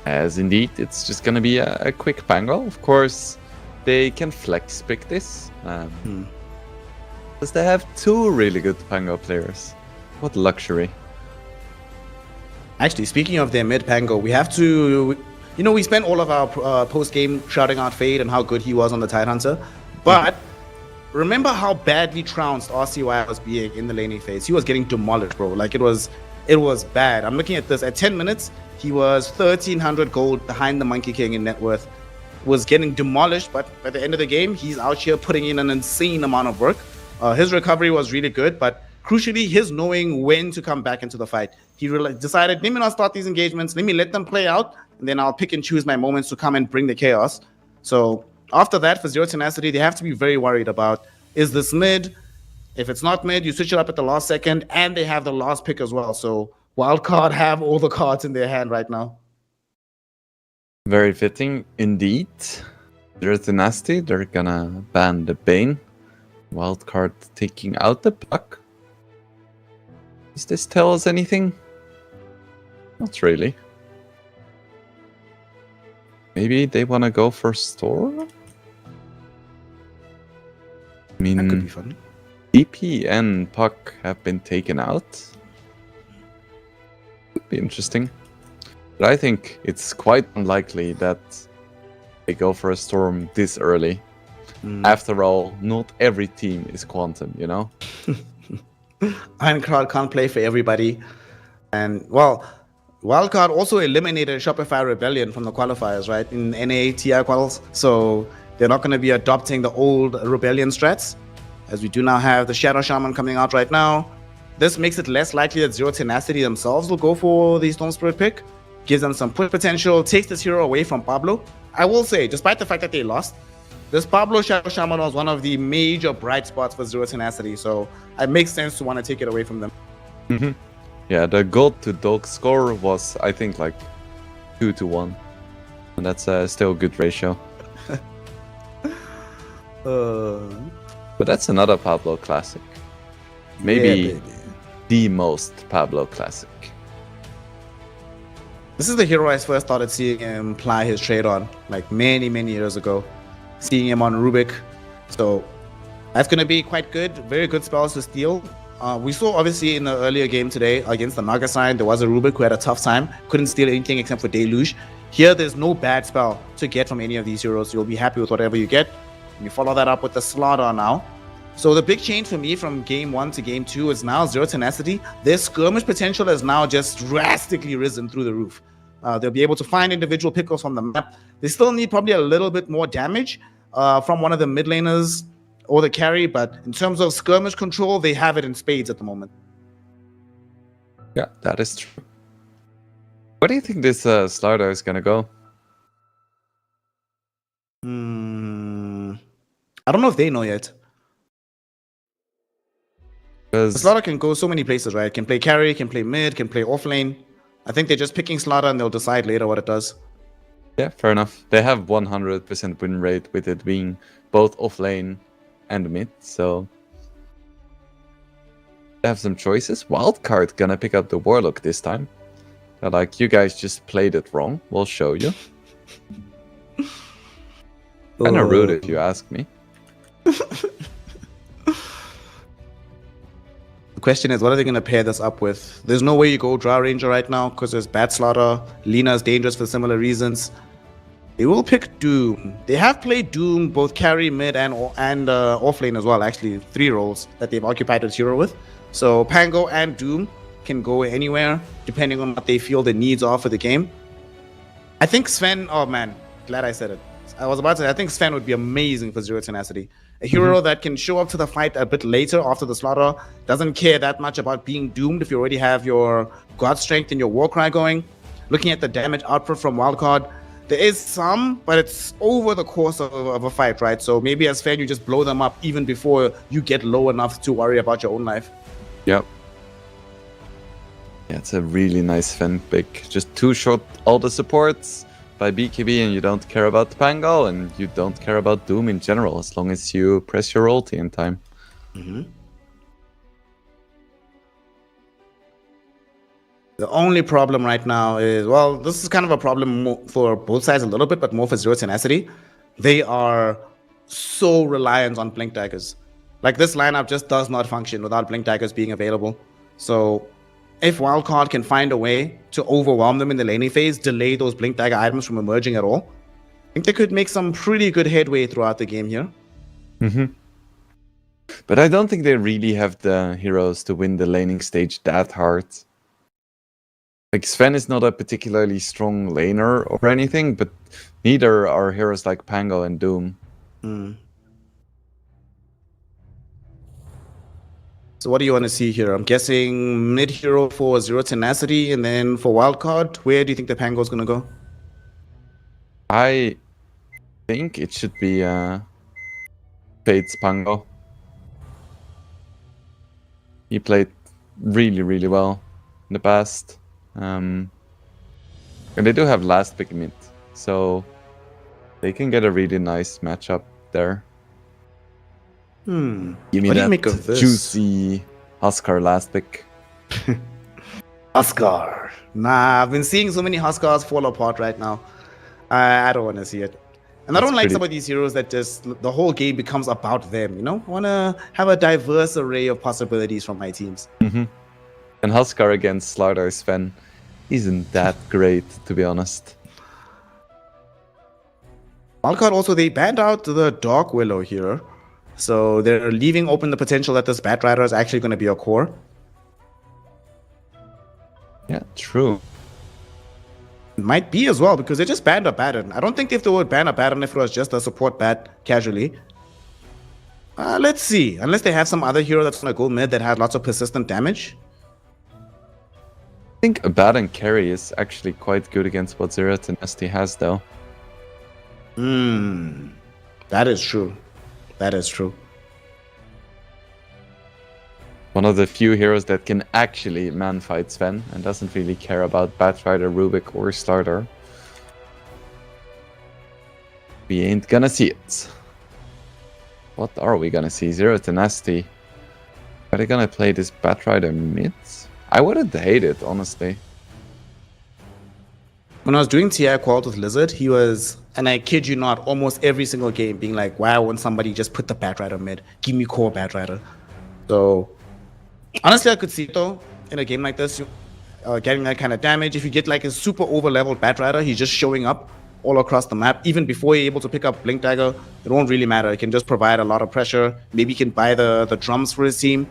B: As indeed, it's just gonna be a quick Pango. Of course, they can flex pick this. Because they have 2 really good Pango players. What luxury.
E: Actually, speaking of their mid Pango, we have to... You know, we spent all of our post-game shouting out Fade and how good he was on the Tidehunter. But remember how badly trounced RCY was being in the laning phase. He was getting demolished, bro. Like, it was bad. I'm looking at this. At 10 minutes, he was 1,300 gold behind the Monkey King in net worth. Was getting demolished, but by the end of the game, he's out here putting in an insane amount of work. His recovery was really good, but crucially, his knowing when to come back into the fight. He decided, let me not start these engagements. Let me let them play out, and then I'll pick and choose my moments to come and bring the chaos. So after that, for Zero Tenacity, they have to be very worried about, is this mid? If it's not mid, you switch it up at the last second, and they have the last pick as well. So Wildcard have all the cards in their hand right now.
B: Very fitting indeed. Zero Tenacity, they're gonna ban the Bane. Wildcard taking out the Pluck. Does this tell us anything? Not really. Maybe they want to go for Storm? I mean,
E: That could be fun.
B: EP and Puck have been taken out. Could be interesting. But I think it's quite unlikely that they go for a Storm this early. After all, not every team is Quantum, you know?
E: Ironcrowd can't play for everybody. And, well, Wildcard also eliminated Shopify Rebellion from the qualifiers, right? In NA TI quals. So they're not going to be adopting the old Rebellion strats, as we do now have the Shadow Shaman coming out right now. This makes it less likely that Zero Tenacity themselves will go for the Storm Spirit pick. Gives them some push potential, takes this hero away from Pablo. I will say, despite the fact that they lost, this Pablo Shadow Shaman was one of the major bright spots for Zero Tenacity, so it makes sense to want to take it away from them.
B: Yeah, the gold to dog score was, I think, like 2-1. And that's still a good ratio. But that's another Pablo classic. Maybe the most Pablo classic.
E: This is the hero I first started seeing him ply his trade on, like many years ago. Seeing him on Rubik, So that's going to be quite good. Very good spells to steal. We saw obviously in the earlier game today against the Naga sign, there was a Rubik who had a tough time. Couldn't steal anything except for Deluge. Here, there's no bad spell to get from any of these heroes. You'll be happy with whatever you get. And you follow that up with the Slaughter now. So the big change for me from game 1 to game 2 is now Zero Tenacity. Their skirmish potential has now just drastically risen through the roof. They'll be able to find individual pickles from the map. They still need probably a little bit more damage from one of the mid laners or the carry, but in terms of skirmish control, they have it in spades at the moment.
B: Yeah, that is true. Where do you think this Slaughter is gonna go?
E: I don't know if they know yet.
B: Because
E: Slaughter can go so many places, right? Can play carry, can play mid, can play offlane. I think they're just picking Slaughter and they'll decide later what it does.
B: yeah, fair enough. They have 100% win rate with it being both offlane and mid, so they have some choices. Wildcard gonna pick up the Warlock this time. They're like, you guys just played it wrong. We'll show you. Kinda rude if you ask me.
E: The question is, what are they going to pair this up with? There's no way you go Drow Ranger right now because there's Bat Slaughter. Lina is dangerous for similar reasons. They will pick Doom. They have played Doom, both carry, mid, and offlane as well. Actually, 3 roles that they've occupied as hero with. So Pango and Doom can go anywhere depending on what they feel the needs are for the game. I think Sven, oh man, glad I said it. I was about to say, I think Sven would be amazing for Zero Tenacity. A hero that can show up to the fight a bit later after the Slaughter, doesn't care that much about being doomed if you already have your God Strength and your Warcry going. Looking at the damage output from Wildcard, there is some, but it's over the course of a fight, right? So maybe as Sven, you just blow them up even before you get low enough to worry about your own life.
B: Yep. Yeah, it's a really nice Sven pick. Just 2-shot all the supports by BKB, and you don't care about the Pango, and you don't care about Doom in general, as long as you press your ulti in time.
E: The only problem right now is, well, this is kind of a problem for both sides a little bit, but more for Zero Tenacity. They are so reliant on Blink Daggers. Like, this lineup just does not function without Blink Daggers being available. So if Wildcard can find a way to overwhelm them in the laning phase, delay those Blink Dagger items from emerging at all, I think they could make some pretty good headway throughout the game here.
B: But I don't think they really have the heroes to win the laning stage that hard. Like, Sven is not a particularly strong laner or anything, but neither are heroes like Pango and Doom.
E: So what do you want to see here? I'm guessing mid hero for Zero Tenacity, and then for Wildcard, where do you think the Pango is going to go?
B: I think it should be Fate's Pango. He played really, really well in the past. And they do have last pick mid, so they can get a really nice matchup there. Give me
E: What do you
B: that
E: make of this?
B: juicy Huskar last pick.
E: Huskar. Nah, I've been seeing so many Huskars fall apart right now. I don't want to see it. And I don't like some of these heroes that just, the whole game becomes about them, you know? I want to have a diverse array of possibilities from my teams.
B: And Huskar against Slaughter Sven isn't that great, to be honest.
E: Wildcard also, they banned out the Dark Willow here. So they're leaving open the potential that this Bat Rider is actually going to be a core.
B: Yeah, true.
E: It might be as well, because they just banned a Baron. I don't think if they would ban a Baron if it was just a support bat casually. Let's see. Unless they have some other hero that's going to go mid that has lots of persistent damage.
B: I think a Baron carry is actually quite good against what Zero Tenacity has, though.
E: That is true. That is true.
B: One of the few heroes that can actually man-fight Sven and doesn't really care about Batrider, Rubik, or Slaughter. We ain't gonna see it. What are we gonna see? Zero Tenacity. Are they gonna play this Batrider mid? I wouldn't hate it, honestly.
E: When I was doing TI qual with Lizard, he was, and I kid you not, almost every single game being like, why won't somebody just put the Batrider mid? Give me core Batrider. So, honestly, I could see it though, in a game like this, getting that kind of damage. If you get like a super over-leveled Batrider, he's just showing up all across the map. Even before you're able to pick up Blink Dagger, it won't really matter. It can just provide a lot of pressure. Maybe he can buy the drums for his team.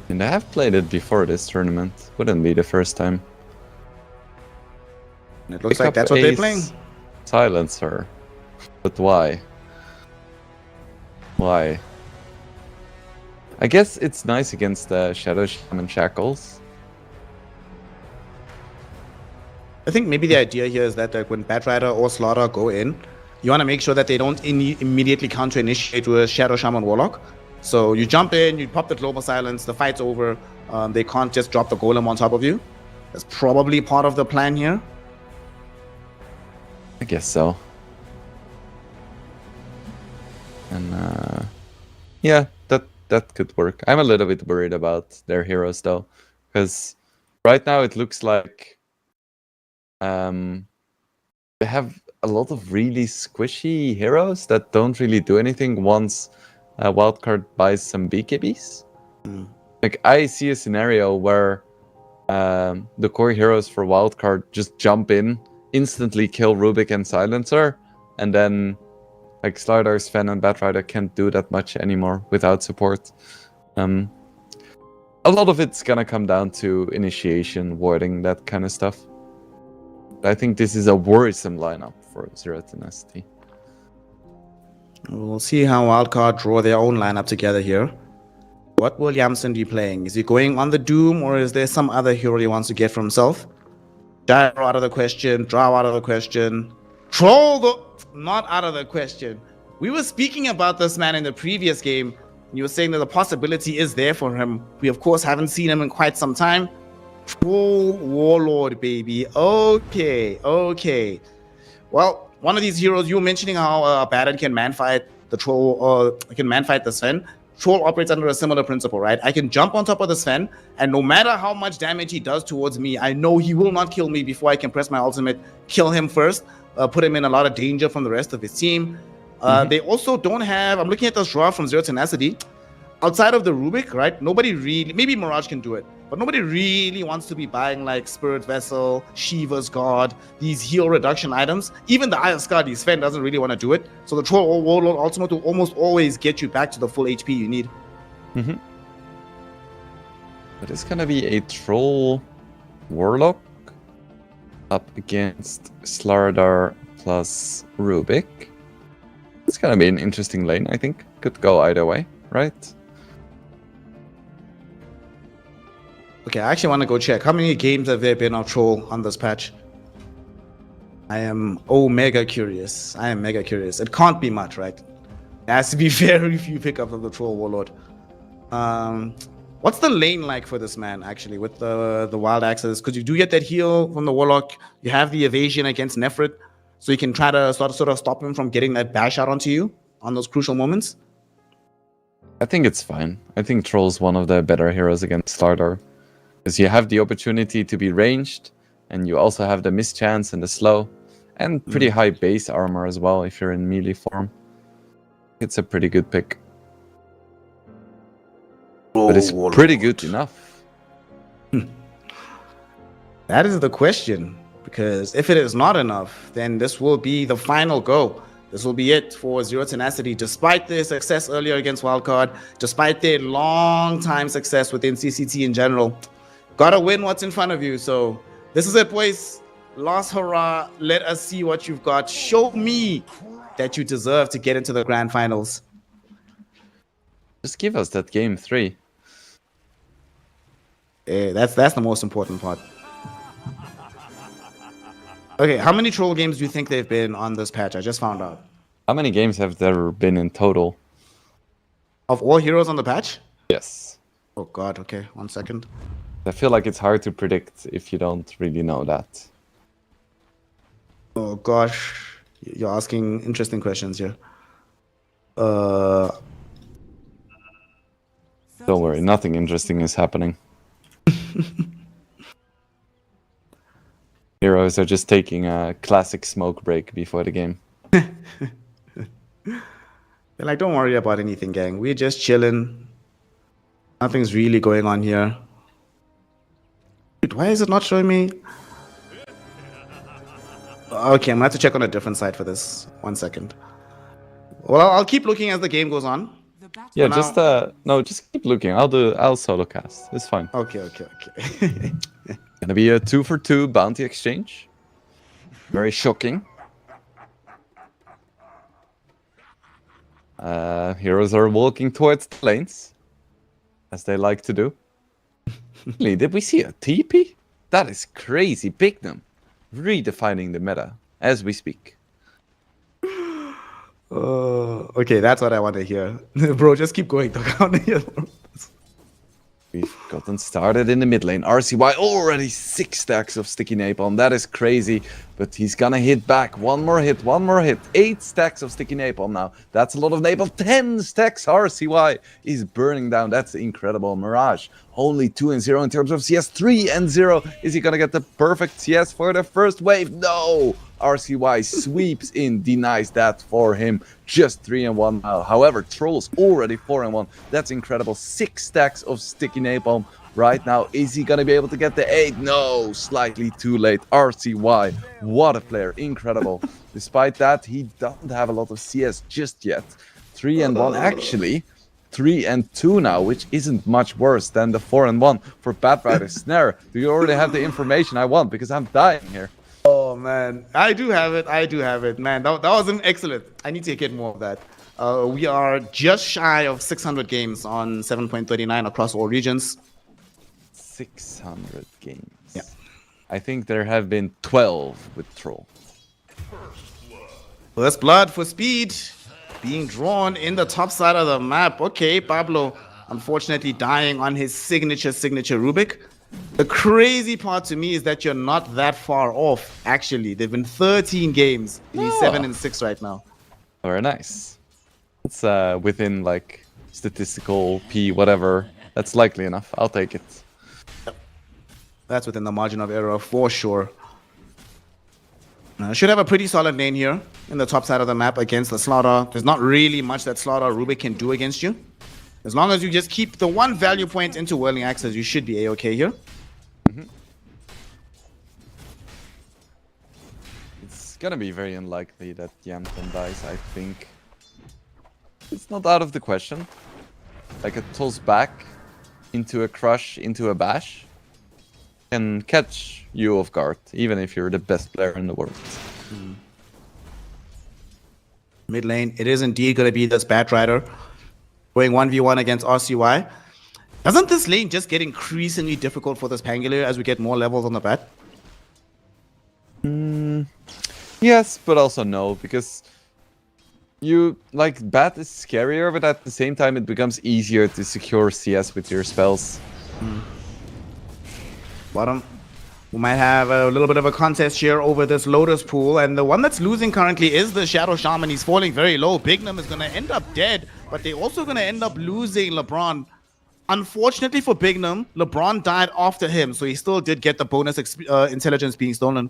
B: And I have played it before this tournament. Wouldn't be the first time.
E: And it looks
B: Pick
E: like
B: up
E: that's what they're
B: Ace
E: playing.
B: Silencer. But why? Why? I guess it's nice against the Shadow Shaman Shackles.
E: I think maybe the idea here is that like, when Batrider or Slaughter go in, you want to make sure that they don't immediately counter-initiate with Shadow Shaman Warlock. So you jump in, you pop the Global Silence, the fight's over. They can't just drop the Golem on top of you. That's probably part of the plan here.
B: I guess so. And yeah, that could work. I'm a little bit worried about their heroes though, because right now it looks like they have a lot of really squishy heroes that don't really do anything once Wildcard buys some BKBs. Like I see a scenario where the core heroes for Wildcard just jump in, instantly kill Rubik and Silencer, and then like Slardar, Sven, and Batrider can't do that much anymore without support. A lot of it's gonna come down to initiation, warding, that kind of stuff. But I think this is a worrisome lineup for Zero Tenacity.
E: We'll see how Wildcard draw their own lineup together here. What will Yamson be playing? Is he going on the Doom, or is there some other hero he wants to get for himself? Gyro out of the question, Draw out of the question, Troll not out of the question. We were speaking about this man in the previous game, and you were saying that the possibility is there for him. We of course haven't seen him in quite some time. Troll Warlord, baby. Okay. Well, one of these heroes, you were mentioning how Baron can man-fight the Troll, or can man-fight the Sven. Troll operates under a similar principle, right? I can jump on top of the Sven, and no matter how much damage he does towards me, I know he will not kill me before I can press my ultimate, kill him first, put him in a lot of danger from the rest of his team. They also don't have, I'm looking at this draw from Zero Tenacity, outside of the Rubik, right? Nobody really, maybe Mirage can do it, but nobody really wants to be buying like Spirit Vessel, Shiva's God, these heal reduction items. Even the Iron Scar, Sven doesn't really want to do it. So the Troll Warlord Ultimate will almost always get you back to the full HP you need.
B: But it's gonna be a Troll Warlock up against Slardar plus Rubik. It's gonna be an interesting lane, I think. Could go either way, right?
E: Okay, I actually want to go check. How many games have there been of Troll on this patch? I am mega curious. It can't be much, right? It has to be very few pickups of the Troll Warlord. What's the lane like for this man, actually, with the Wild Axes? Because you do get that heal from the Warlock. You have the evasion against Nefrit, so you can try to sort of stop him from getting that bash out onto you on those crucial moments.
B: I think it's fine. I think Troll's one of the better heroes against Slardar. Because you have the opportunity to be ranged, and you also have the mischance and the slow, and pretty high base armor as well if you're in melee form. It's a pretty good pick. But it's pretty good enough.
E: That is the question. Because if it is not enough, then this will be the final go. This will be it for Zero Tenacity. Despite their success earlier against Wildcard, despite their long time success within CCT in general, gotta win what's in front of you. So this is it, boys. Last hurrah. Let us see what you've got. Show me that you deserve to get into the grand finals.
B: Just give us that game 3.
E: That's the most important part. Okay, how many Troll games do you think they've been on this patch? I just found out.
B: How many games have there been in total?
E: Of all heroes on the patch?
B: Yes.
E: Oh god, okay, 1 second.
B: I feel like it's hard to predict if you don't really know that.
E: Oh gosh, you're asking interesting questions here. Don't
B: worry, nothing interesting is happening. Heroes are just taking a classic smoke break before the game.
A: They're like, don't worry about anything, gang. We're just chilling. Nothing's really going on here. Dude, why is it not showing me? Okay, I'm gonna have to check on a different site for this. 1 second. Well, I'll keep looking as the game goes on.
C: The battle
B: Yeah,
A: now-
B: no, just keep looking. I'll solo cast. It's fine.
A: Okay.
B: Gonna be a 2-for-2 bounty exchange. Very shocking. Heroes are walking towards the lanes, as they like to do. Really, did we see a TP? That is crazy. Bignum redefining the meta as we speak.
A: Okay, that's what I want to hear. Bro, just keep going.
B: We've gotten started in the mid lane. RCY already 6 stacks of sticky napalm. That is crazy, but he's gonna hit back. One more hit. 8 stacks of sticky napalm now. That's a lot of napalm. 10 stacks. RCY is burning down. That's incredible. Mirage only 2-0 in terms of CS. 3-0. Is he gonna get the perfect CS for the first wave? No. RCY sweeps in, denies that for him. Just 3-1 now. However, Trolls already 4-1. That's incredible. 6 stacks of sticky napalm right now. Is he gonna be able to get the 8? No, slightly too late. RCY, what a player, incredible. Despite that, he doesn't have a lot of CS just yet. 3-1 actually. 3-2 now, which isn't much worse than the 4-1 for Batrider. Snare, do you already have the information I want? Because I'm dying here.
A: Oh man, I do have it. Man, that was excellent. I need to get more of that. We are just shy of 600 games on 7.39 across all regions.
B: 600 games.
A: Yeah.
B: I think there have been 12 with Troll.
A: First blood for speed being drawn in the top side of the map. Okay, Pablo unfortunately dying on his signature Rubik. The crazy part to me is that you're not that far off, actually. They've been 13 games. He's 7-6 right now.
B: Very nice. It's within like statistical P whatever. That's likely enough. I'll take it.
A: That's within the margin of error for sure. Should have a pretty solid lane here in the top side of the map against the Slaughter. There's not really much that Slaughter Rubik can do against you. As long as you just keep the one value point into Whirling Axes, you should be A-okay here.
B: It's gonna be very unlikely that Yamton dies, I think. It's not out of the question. Like a toss back into a crush, into a bash can catch you off guard, even if you're the best player in the world.
A: Mid lane, it is indeed going to be this Batrider going 1v1 against RCY. Doesn't this lane just get increasingly difficult for this Pangolier as we get more levels on the bat?
B: Yes, but also no, because you like bat is scarier, but at the same time it becomes easier to secure CS with your spells.
A: Bottom. We might have a little bit of a contest here over this Lotus pool, and the one that's losing currently is the Shadow Shaman. He's falling very low. Bignum is going to end up dead, but they're also going to end up losing LeBron. Unfortunately for Bignum, LeBron died after him, so he still did get the bonus intelligence being stolen.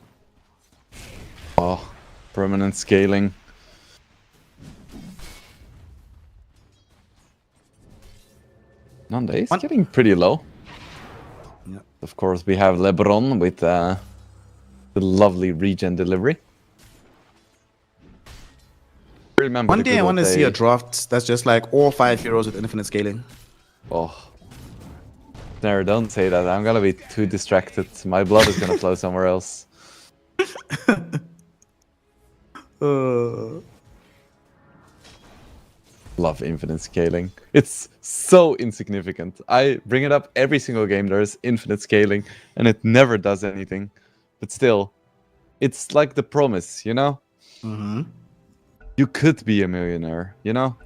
B: Oh, permanent scaling. Nande is getting pretty low.
A: Yeah.
B: Of course, we have LeBron with the lovely regen delivery. Remember
A: One
B: the
A: day
B: good
A: I want to
B: old
A: see a
B: days.
A: draft that's just like all 5 heroes with infinite scaling.
B: Oh. Snare, don't say that. I'm gonna be too distracted. My blood is gonna flow somewhere else. Love infinite scaling. It's so insignificant. I bring it up every single game. There's infinite scaling, and it never does anything. But still, it's like the promise, you know? You could be a millionaire, you know?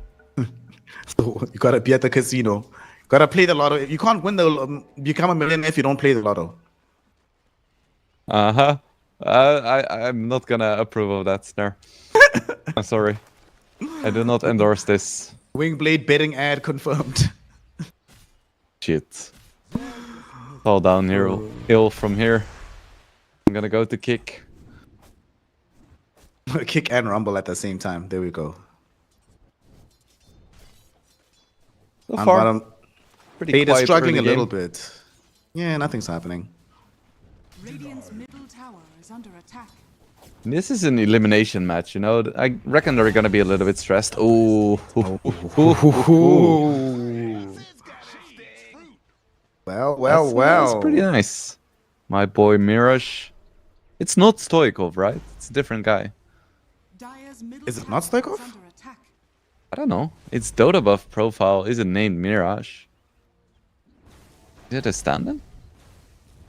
A: So you gotta be at the casino. Gotta play the lotto. You can't win the become a millionaire if you don't play the lotto.
B: Uh-huh. I'm not gonna approve of that, Snare. I'm sorry. I do not endorse this.
A: Wingblade betting ad confirmed.
B: Shit. Fall down here, ill from here. I'm gonna go to kick.
A: Kick and rumble at the same time. There we go.
B: So
A: On
B: far,
A: bottom,
B: pretty
A: Fade is
B: quiet
A: struggling a
B: early
A: little
B: game.
A: bit. Yeah, nothing's happening.
C: Radiant's middle tower is under attack.
B: This is an elimination match, you know. I reckon they're gonna be a little bit stressed. Oh.
A: Well.
B: That's pretty nice. My boy Mirage. It's not Stoikov, right? It's a different guy.
C: Dire's middle
A: Is it
C: tower
A: not Stoikov?
C: is under attack.
B: I don't know. It's Dota buff profile. Is it named Mirage? Is it a stand-in?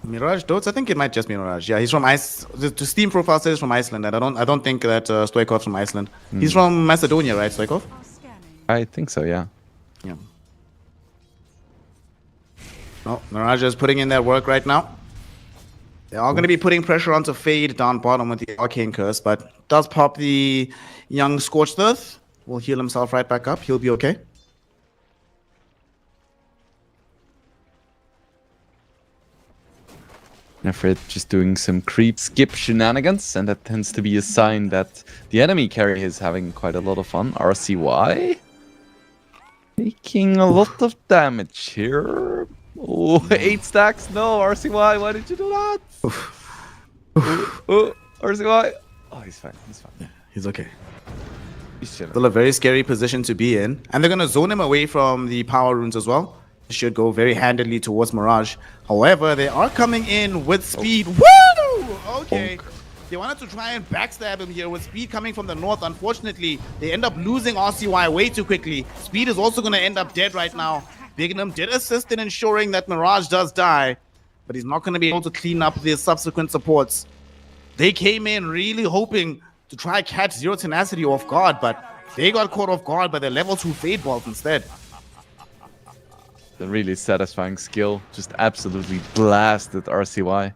A: Mirage Dotes? I think it might just be Mirage. Yeah, he's from The Steam profile says from Iceland, and I don't think that Stoikov's from Iceland. He's from Macedonia, right, Stoikov?
C: Are scanning.
B: I think so, yeah.
A: Yeah. Oh, Mirage is putting in their work right now. They are going to be putting pressure onto Fade down bottom with the Arcane Curse, but does pop the young Scorched Earth. Will heal himself right back up. He'll be okay.
B: Nefrit just doing some creep skip shenanigans, and that tends to be a sign that the enemy carry is having quite a lot of fun. RCY taking a lot of damage here. Oh, 8 stacks. No, RCY, why did you do that? RCY. Oh, he's fine. He's fine.
A: He's okay.
B: He's chilling.
A: Still a very scary position to be in. And they're going to zone him away from the power runes as well. Should go very handedly towards Mirage. However, they are coming in with speed. Woo! Okay. They wanted to try and backstab him here with speed coming from the north. Unfortunately, they end up losing RCY way too quickly. Speed is also going to end up dead right now. Bignum did assist in ensuring that Mirage does die, but he's not going to be able to clean up the subsequent supports. They came in really hoping to try catch Zero Tenacity off guard, but they got caught off guard by the level 2 Fade Bolt instead.
B: The really satisfying skill. Just absolutely blasted RCY.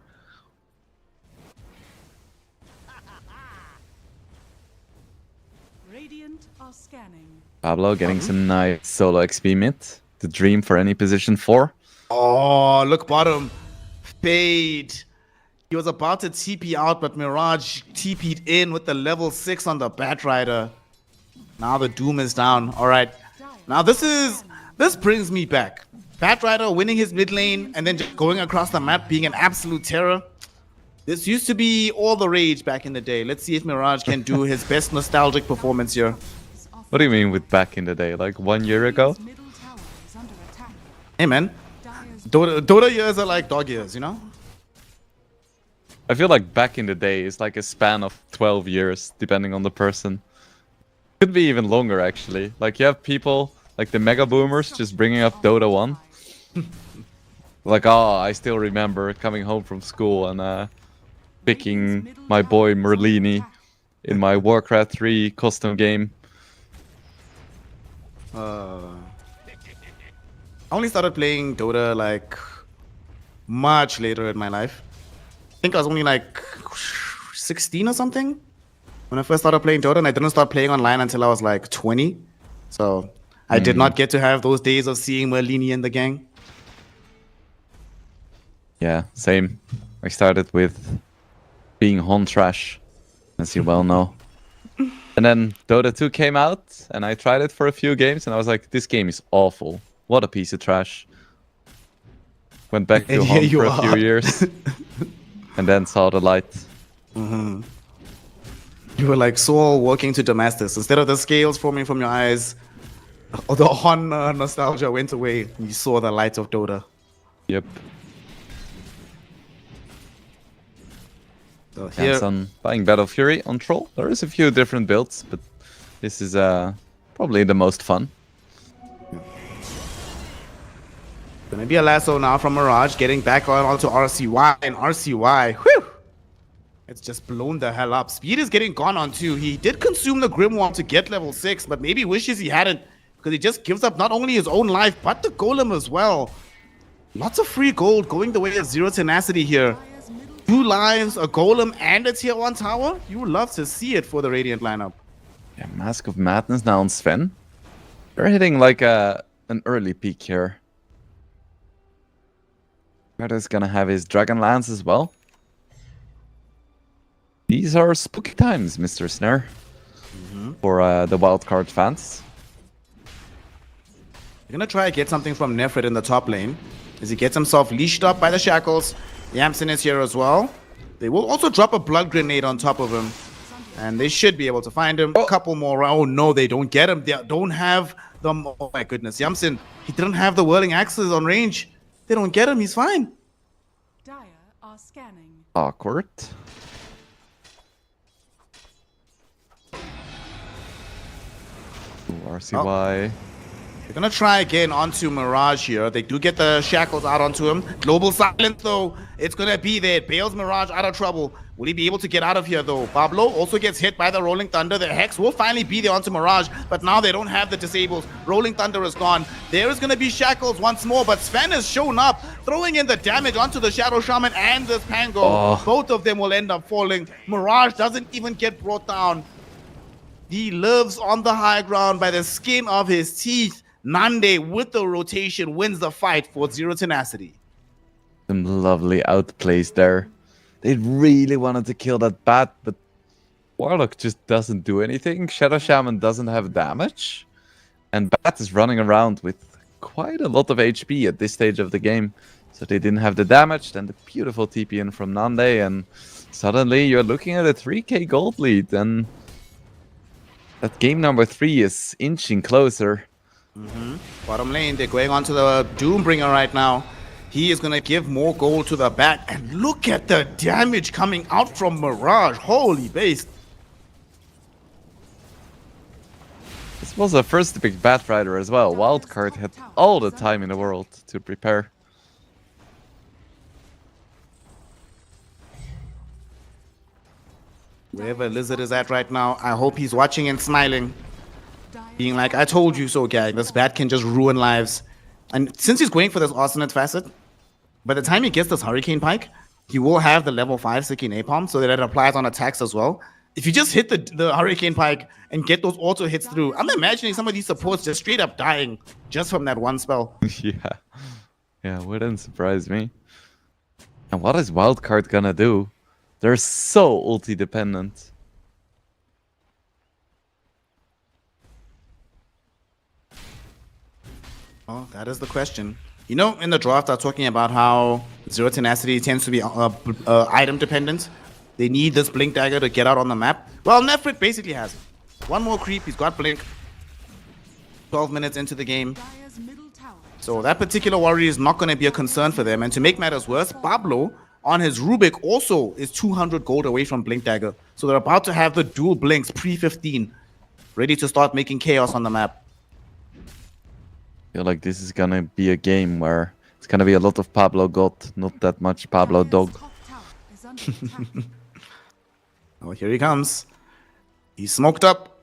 C: Radiant are scanning.
B: Pablo getting some nice solo XP mid. The dream for any position 4.
A: Oh, look bottom. Fade. He was about to TP out, but Mirage TP'd in with the level 6 on the Batrider. Now the Doom is down. All right. Now this brings me back. Batrider winning his mid lane and then just going across the map being an absolute terror. This used to be all the rage back in the day. Let's see if Mirage can do his best nostalgic performance here.
B: What do you mean with back in the day? Like 1 year ago?
C: Middle tower is under attack.
A: Hey man,
C: Dire's
A: Dota years are like dog years, you know?
B: I feel like back in the day is like a span of 12 years, depending on the person. Could be even longer, actually. Like, you have people, like the mega boomers, just bringing up Dota 1. Like, oh, I still remember coming home from school and picking my boy Merlini in my Warcraft 3 custom game.
A: I only started playing Dota like much later in my life. I think I was only like 16 or something when I first started playing Dota, and I didn't start playing online until I was like 20. So I did not get to have those days of seeing Merlini in the gang.
B: Yeah, same. I started with being Hon Trash, as you well know. And then Dota 2 came out, and I tried it for a few games, and I was like, this game is awful. What a piece of trash. Went back to
A: And
B: Hon
A: here you
B: for a
A: are.
B: few years, and then saw the light.
A: You were like Saul walking to Damascus. Instead of the scales forming from your eyes, the Hon nostalgia went away. You saw the light of Dota.
B: Yep.
A: So here,
B: Hanson buying Battle Fury on Troll. There is a few different builds, but this is probably the most fun.
A: gonna be a lasso now from Mirage, getting back on onto RCY, and RCY, whew! It's just blown the hell up. Speed is getting gone on too. He did consume the Grimoire to get level 6, but maybe wishes he hadn't, because he just gives up not only his own life, but the Golem as well. Lots of free gold going the way of Zero Tenacity here. 2 lives, a Golem, and a tier 1 tower. You would love to see it for the Radiant lineup.
B: Yeah, Mask of Madness now on Sven. They're hitting like an early peak here. Greta's gonna have his Dragon Lance as well. These are spooky times, Mr. Snare, for the Wildcard fans.
A: You're gonna try to get something from Nefrit in the top lane as he gets himself leashed up by the shackles. Yamson is here as well. They will also drop a blood grenade on top of him. And they should be able to find him. A couple more. Oh no, they don't get him. They don't have the... Oh my goodness. Yamson, he didn't have the whirling axes on range. They don't get him. He's fine.
C: Dire are scanning.
B: Awkward. Ooh, RCY.
A: They're gonna try again onto Mirage here. They do get the shackles out onto him. Global silence though. It's gonna be there. It bails Mirage out of trouble. Will he be able to get out of here though? Pablo also gets hit by the Rolling Thunder. The Hex will finally be there onto Mirage, but now they don't have the disables. Rolling Thunder is gone. There is gonna be shackles once more, but Sven has shown up, throwing in the damage onto the Shadow Shaman and this Pango.
B: Oh.
A: Both of them will end up falling. Mirage doesn't even get brought down. He lives on the high ground by the skin of his teeth. Nande, with the rotation, wins the fight for Zero Tenacity.
B: Some lovely outplays there. They really wanted to kill that bat, but Warlock just doesn't do anything. Shadow Shaman doesn't have damage. And Bat is running around with quite a lot of HP at this stage of the game. So they didn't have the damage. Then the beautiful TP in from Nande. And suddenly you're looking at a 3k gold lead. And that game number 3 is inching closer.
A: Bottom lane, they're going on to the Doombringer right now. He is going to give more gold to the Bat. And look at the damage coming out from Mirage. Holy base.
B: This was a first big Bat Rider as well. Wildcard had all the time in the world to prepare.
A: Wherever Lizard is at right now, I hope he's watching and smiling. Being like, I told you so, gang. This Bat can just ruin lives. And since he's going for this Arsonate facet, by the time he gets this Hurricane Pike, he will have the level 5 Siki Napalm, so that it applies on attacks as well. If you just hit the Hurricane Pike and get those auto hits through, I'm imagining some of these supports just straight up dying just from that one spell.
B: Yeah, wouldn't surprise me. And what is Wildcard gonna do? They're so ulti dependent.
A: Oh, that is the question. You know, in the draft, I was talking about how Zero Tenacity tends to be item dependent. They need this Blink Dagger to get out on the map. Well, Nefrit basically has it. One more creep, he's got Blink. 12 minutes into the game.
C: Dire's middle tower.
A: So that particular warrior is not going to be a concern for them. And to make matters worse, Pablo on his Rubik also is 200 gold away from Blink Dagger. So they're about to have the dual Blinks pre-15, ready to start making chaos on the map.
B: I feel like this is gonna be a game where it's gonna be a lot of Pablo God, not that much Pablo
C: Dire's
B: Dog.
C: top tower is under attack.
A: Oh, here he comes. He's smoked up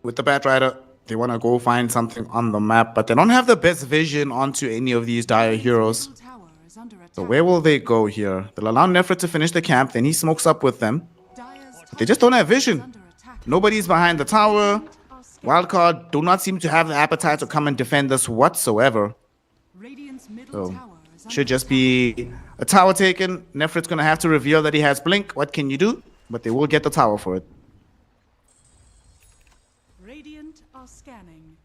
A: with the Bat Rider. They want to go find something on the map, but they don't have the best vision onto any of these dire heroes.
C: Middle tower is under attack.
A: So where will they go here? They'll allow Nefrit to finish the camp, then he smokes up with them.
C: Dire's
A: They just don't have
C: tower is
A: vision.
C: under attack.
A: Nobody's behind the tower.
C: Are scanning.
A: Wildcard do not seem to have the appetite to come and defend this whatsoever.
C: Radiant's middle
A: So,
C: tower is under
A: should just
C: attack.
A: be a tower taken. Nefrit's going to have to reveal that he has Blink. What can you do? But they will get the tower for it.
C: Radiant are scanning.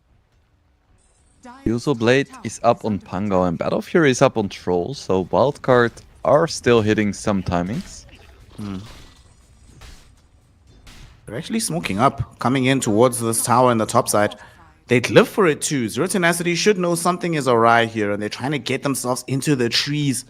C: Dire's
B: Yuzo
C: top
B: Blade
C: tower
B: is up on
C: under
B: Pango and Battle Fury is up on Troll, so Wildcard are still hitting some timings.
A: They're actually smoking up, coming in towards this tower in the top side. They'd live for it too. Zero Tenacity should know something is awry here, and they're trying to get themselves into the trees.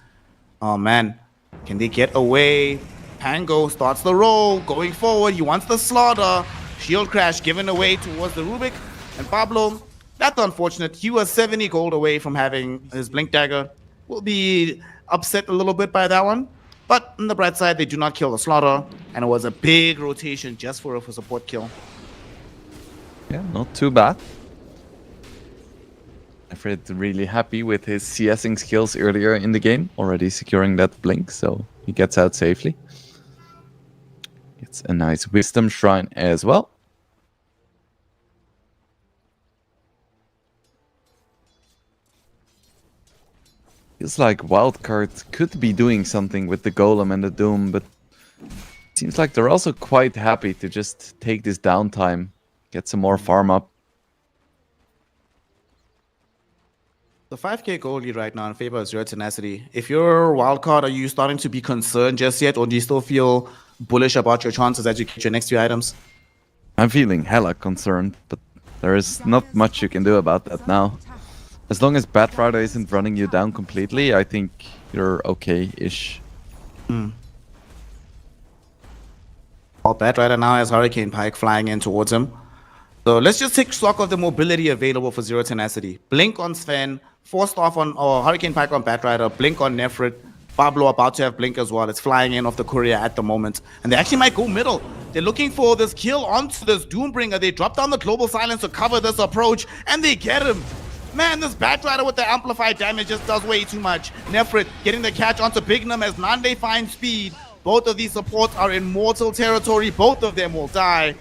A: Oh man, can they get away? Pango starts the roll, going forward. He wants the slaughter. Shield crash given away towards the Rubik. And Pablo, that's unfortunate. He was 70 gold away from having his Blink Dagger. Will be upset a little bit by that one. But on the bright side, they do not kill the slaughter. And it was a big rotation just for a support kill.
B: Yeah, not too bad. Fred really happy with his CSing skills earlier in the game, already securing that blink, so he gets out safely. Gets a nice wisdom shrine as well. Feels like Wildcard could be doing something with the Golem and the Doom, but Seems like they're also quite happy to just take this downtime, get some more farm up.
E: The 5k gold lead right now in favor of Zero Tenacity. If you're Wildcard, are you starting to be concerned just yet, or do you still feel bullish about your chances as you get your next few items?
B: I'm feeling hella concerned, but there is not much you can do about that now. As long as Batrider isn't running you down completely, I think you're okay-ish.
E: Well, Batrider now has Hurricane Pike flying in towards him. So let's just take stock of the mobility available for Zero Tenacity. Blink on Sven, Forced off on Hurricane Pike on Batrider, Blink on Nefrit. Pablo about to have Blink as well. It's flying in off the courier at the moment. And they actually might go middle. They're looking for this kill onto this Doombringer. They drop down the Global Silence to cover this approach, and they get him. Man, this Batrider with the amplified damage just does way too much. Nefrit getting the catch onto Bignum as Nande finds speed. Both of these supports are in mortal territory. Both of them will die.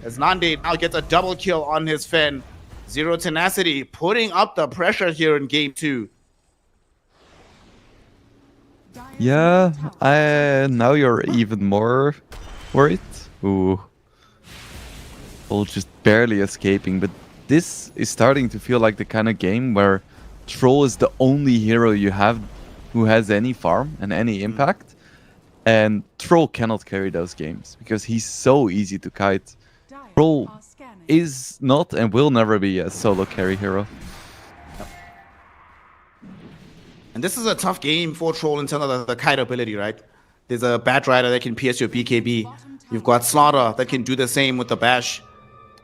E: As Nande now gets a double kill on his Fen. Zero Tenacity putting up the pressure here in game 2.
B: Yeah, now you're even more worried. Ooh. All just barely escaping, but this is starting to feel like the kind of game where Troll is the only hero you have who has any farm and any impact. And Troll cannot carry those games because he's so easy to kite. Troll is not and will never be a solo carry hero.
E: And this is a tough game for Troll in terms of the kite ability, right? There's a Batrider that can pierce your BKB. You've got Slaughter that can do the same with the Bash.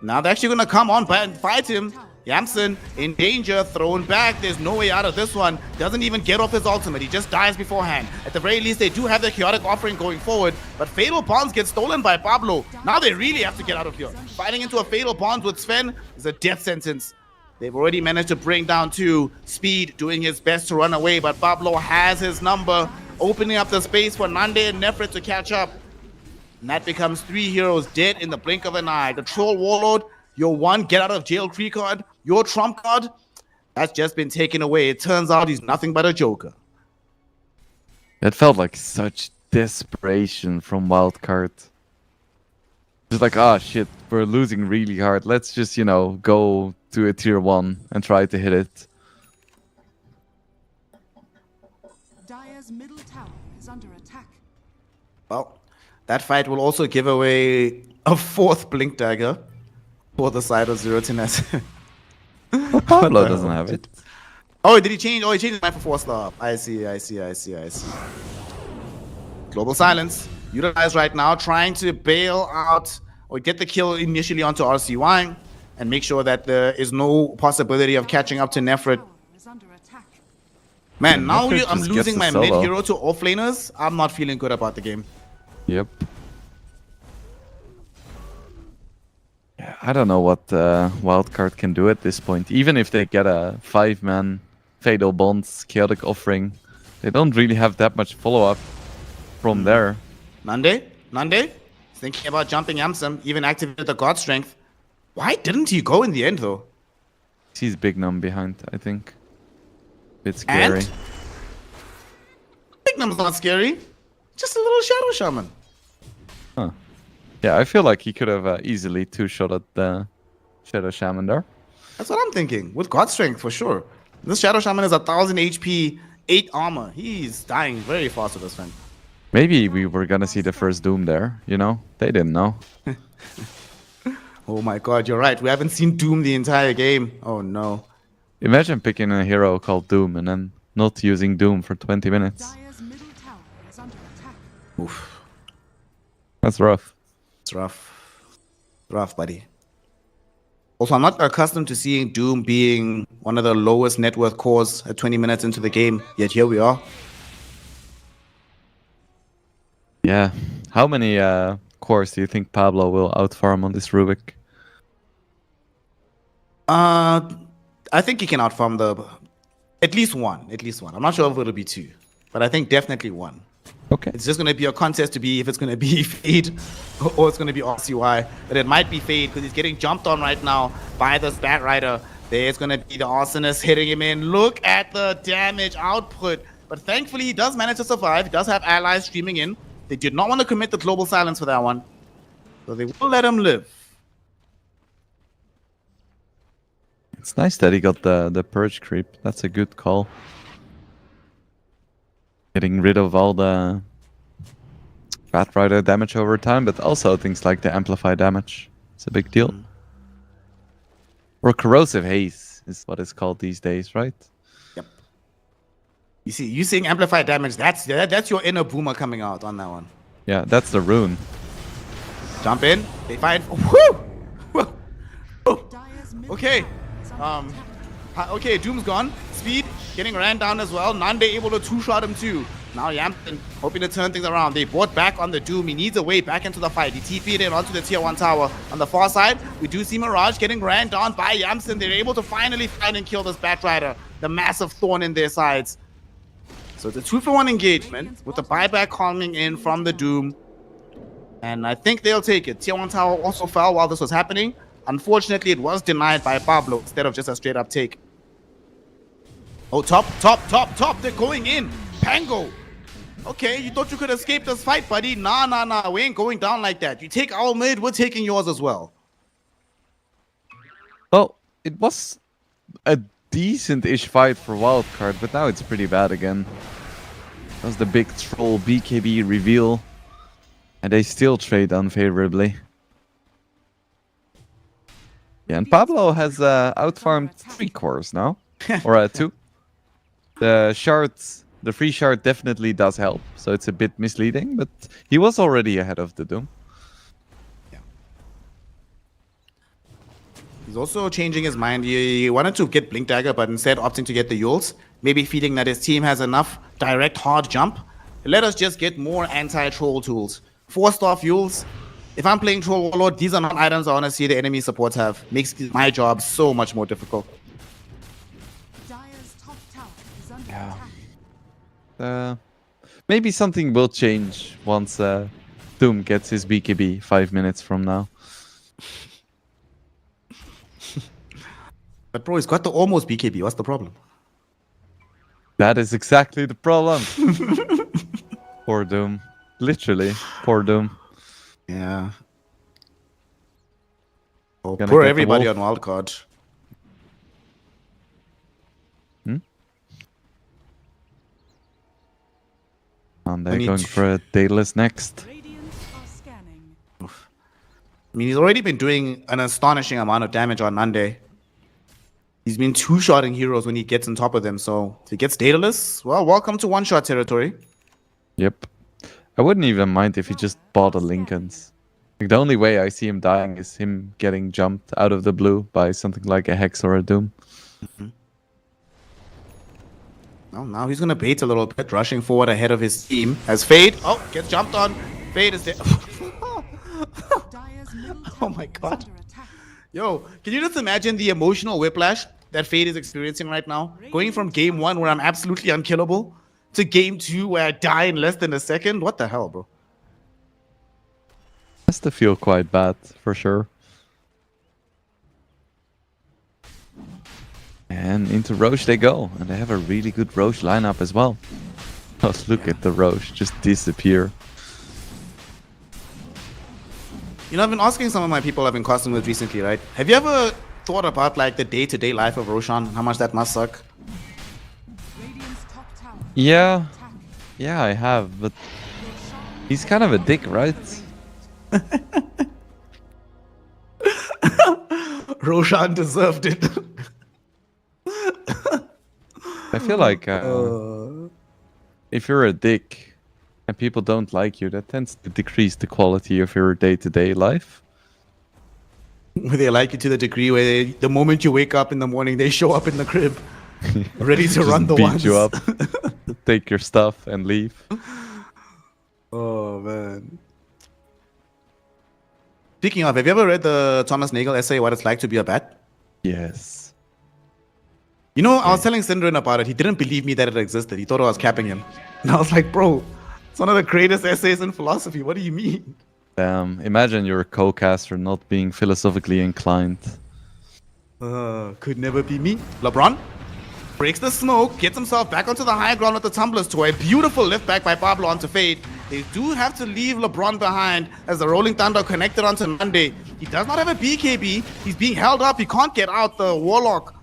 E: Now they're actually going to come on and fight him. Yamson in danger, thrown back. There's no way out of this one. Doesn't even get off his ultimate. He just dies beforehand. At the very least, they do have their chaotic offering going forward. But Fatal Bonds get stolen by Pablo. Now they really have to get out of here. Fighting into a Fatal Bonds with Sven is a death sentence. They've already managed to bring down 2. Speed doing his best to run away, but Pablo has his number, opening up the space for Nande and Nefrit to catch up. And that becomes 3 heroes dead in the blink of an eye. The Troll Warlord, your one get out of jail free card, your trump card, that's just been taken away. It turns out he's nothing but a joker.
B: That felt like such desperation from Wildcard. Just like, ah, shit, we're losing really hard. Let's just, you know, go to a tier 1 and try to hit it.
C: Dire's middle tower is under attack.
E: Well, that fight will also give away a 4th Blink Dagger for the side of Zero Tenacity.
B: Pablo doesn't have it.
E: Oh, did he change? Oh, he changed his mind for 4-star. I see. Global Silence utilized right now, trying to bail out or get the kill initially onto RCY and make sure that there is no possibility of catching up to Nefrit.
C: Tower is under attack.
E: Man, now
B: Nefrit
E: I'm
B: just
E: losing
B: gets
E: my
B: the
E: mid
B: solo.
E: hero to offlaners. I'm not feeling good about the game.
B: Yep. Yeah, I don't know what Wildcard can do at this point. Even if they get a 5-man Fatal Bonds chaotic offering, they don't really have that much follow-up from there.
E: Nande? Thinking about jumping Yamsam, even activated the God Strength. Why didn't he go in the end, though?
B: He's big num behind, I think. Bit scary.
E: And? Bignum's not scary. Just a little Shadow Shaman.
B: Huh. Yeah, I feel like he could have easily 2-shot at the Shadow Shaman there.
E: That's what I'm thinking. With God Strength, for sure. This Shadow Shaman is 1000 HP, 8 armor. He's dying very fast with this thing.
B: Maybe we were gonna see the first Doom there, you know? They didn't know.
E: Oh my god, you're right. We haven't seen Doom the entire game. Oh no.
B: Imagine picking a hero called Doom and then not using Doom for 20 minutes.
C: Dire's middle tower is under attack.
E: Oof.
B: That's rough.
E: It's rough. Rough, buddy. Also, I'm not accustomed to seeing Doom being one of the lowest net worth cores at 20 minutes into the game, yet here we are.
B: Yeah. How many cores do you think Pablo will outfarm on this Rubik?
E: I think he can outfarm at least one. I'm not sure if it'll be 2, but I think definitely 1.
B: Okay.
E: It's just going to be a contest to be if it's going to be Fade or it's going to be RCY. But it might be Fade because he's getting jumped on right now by this Batrider. There's going to be the Arsonist hitting him in. Look at the damage output. But thankfully, he does manage to survive. He does have allies streaming in.
A: They did not want to commit the global silence for that one. So they will let him live.
B: It's nice that he got the purge creep. That's a good call. Getting rid of all the Bat Rider damage over time, but also things like the amplify damage. It's a big deal. Or corrosive haze is what it's called these days, right?
A: Yep. You see, you seeing amplified damage, that's your inner boomer coming out on that one.
B: Yeah, that's the rune.
A: Jump in, they find. Woo! Woo!
C: Dire's middle
A: Okay.
C: tower is under attack.
A: Okay, Doom's gone. Speed getting ran down as well. Nande able to two-shot him too. Now Yamson hoping to turn things around. They brought back on the Doom. He needs a way back into the fight. He TP'd in onto the tier 1 tower. On the far side, we do see Mirage getting ran down by Yamson. They're able to finally find and kill this Batrider. The massive thorn in their sides. So it's a 2-for-1 engagement with the buyback coming in from the Doom. And I think they'll take it. Tier 1 tower also fell while this was happening. Unfortunately, it was denied by Pablo instead of just a straight up take. Oh, top. They're going in. Pango. Okay, you thought you could escape this fight, buddy. Nah. We ain't going down like that. You take our mid, we're taking yours as well.
B: Well, it was a decent-ish fight for Wildcard, but now it's pretty bad again. That was the big troll BKB reveal. And they still trade unfavorably. Yeah, and Pablo has outfarmed 3 cores now. Or 2. The shards, the free shard definitely does help. So it's a bit misleading, but he was already ahead of the Doom.
A: Yeah. He's also changing his mind. He wanted to get Blink Dagger, but instead opting to get the Yules. Maybe feeling that his team has enough direct hard jump. Let us just get more anti-troll tools. 4-star Yules. If I'm playing Troll Warlord, these are not items I want to see the enemy supports have. Makes my job so much more difficult.
C: Dire's top tower is under attack.
B: Maybe something will change once Doom gets his BKB 5 minutes from now.
A: But bro, he's got the almost BKB. What's the problem?
B: That is exactly the problem. Poor Doom. Literally, poor Doom.
A: Yeah. Oh,
B: Gonna
A: poor
B: get the
A: everybody on
B: wolf.
A: Wildcard.
B: And
A: I
B: they're
A: need
B: going
A: to-
B: for a Daedalus next.
C: Radiant are scanning.
A: I mean, he's already been doing an astonishing amount of damage on Nande. He's been two-shotting heroes when he gets on top of them, so if he gets Daedalus, well, welcome to one-shot territory.
B: Yep. I wouldn't even mind if he just bought a Lincoln's. Like, the only way I see him dying is him getting jumped out of the blue by something like a Hex or a Doom.
A: Well, now he's gonna bait a little bit, rushing forward ahead of his team as Fade, gets jumped on. Fade is there.
C: Dire's middle
A: Oh
C: tower
A: my
C: is
A: God.
C: under attack.
A: Yo, can you just imagine the emotional whiplash that Fade is experiencing right now? Going from game 1 where I'm absolutely unkillable to game 2 where I die in less than a second? What the hell, bro?
B: Has to feel quite bad, for sure. And into Roche they go. And they have a really good Roche lineup as well. Just look at the Roche just disappear.
A: You know, I've been asking some of my people I've been costing with recently, right? Have you ever thought about like the day-to-day life of Roshan? How much that must suck?
C: Radiant's top tower
B: Yeah,
C: attack.
B: yeah, I have, but he's kind of a dick, right?
A: Roshan deserved it.
B: I feel like if you're a dick and people don't like you, that tends to decrease the quality of your day-to-day life.
A: Where they like you to the degree where the moment you wake up in the morning, they show up in the crib, ready to
B: Just
A: run the
B: beat
A: ones.
B: you up, take your stuff and leave.
A: Oh, man. Speaking of, have you ever read the Thomas Nagel essay, What It's Like to Be a Bat?
B: Yes.
A: You know, I was telling Sindrin about it. He didn't believe me that it existed. He thought I was capping him. And I was like, bro, it's one of the greatest essays in philosophy. What do you mean?
B: Imagine you're a co-caster not being philosophically inclined.
A: Could never be me. LeBron breaks the smoke, gets himself back onto the high ground with the Tumblers toy. Beautiful lift back by Pablo onto Fade. They do have to leave LeBron behind as the Rolling Thunder connected onto Nande. He does not have a BKB. He's being held up. He can't get out. The Warlock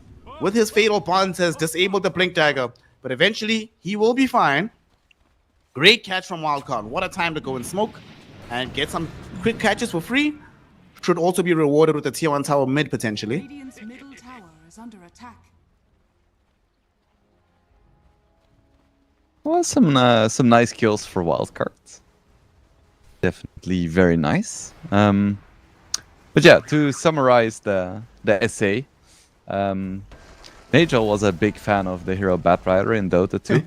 A: with his Fatal Bonds has disabled the Blink Dagger. But eventually, he will be fine. Great catch from Wildcard. What a time to go and smoke and get some quick catches for free. Should also be rewarded with a tier 1 tower mid potentially.
C: Radiant's middle tower is under attack.
B: Well, some nice kills for Wildcard. Definitely very nice. But yeah, to summarize the essay, Nagel was a big fan of the hero Batrider in Dota 2.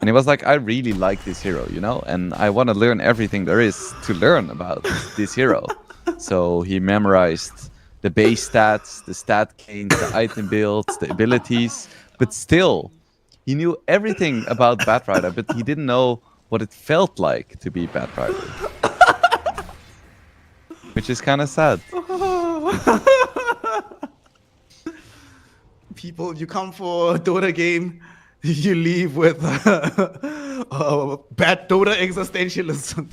B: And he was like, I really like this hero, you know, and I want to learn everything there is to learn about this hero. So he memorized the base stats, the stat gains, the item builds, the abilities, but still, he knew everything about Batrider, but he didn't know what it felt like to be Batrider. Which is kind of sad.
A: People, you come for a Dota game, you leave with bad Dota existentialism.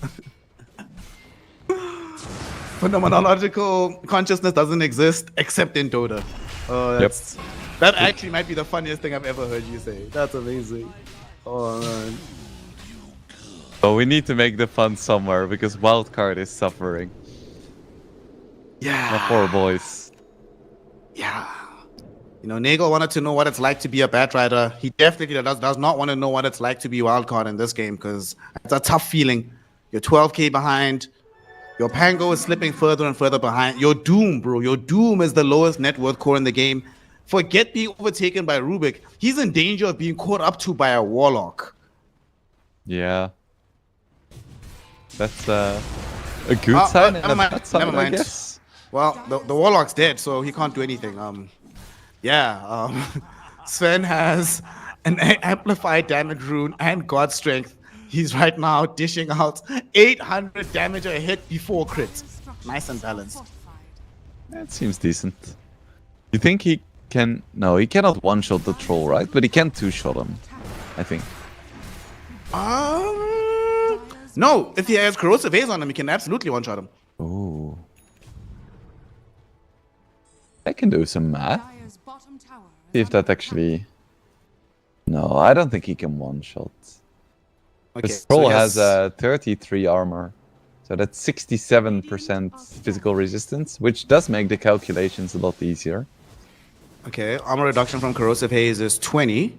A: Phenomenological consciousness doesn't exist except in Dota. That actually might be the funniest thing I've ever heard you say. That's amazing. Oh man.
B: So we need to make the fun somewhere because Wildcard is suffering.
A: Yeah.
B: The poor boys.
A: Yeah. You know, Nagel wanted to know what it's like to be a Batrider. He definitely does not want to know what it's like to be Wildcard in this game because it's a tough feeling. You're 12k behind. Your Pango is slipping further and further behind. Your Doom, bro. Your Doom is the lowest net worth core in the game. Forget being overtaken by Rubik. He's in danger of being caught up to by a Warlock.
B: Yeah. That's a good sign and a bad sign,
A: Never mind.
B: I guess.
A: Well, the Warlock's dead, so he can't do anything. Sven has an amplified damage rune and God Strength. He's right now dishing out 800 damage a hit before crit. Nice and balanced.
B: That seems decent. You think he can... No, he cannot one-shot the troll, right? But he can two-shot him, I think.
A: No, if he has Corrosive Haze on him, he can absolutely one-shot him.
B: Ooh. I can do some math.
C: Dire's bottom tower is
B: See if that actually... No, I don't think he can one-shot.
A: Okay,
B: The troll
A: he
B: has 33 armor. So that's 67% physical resistance, which does make the calculations a lot easier.
A: Okay, armor reduction from Corrosive Haze is 20.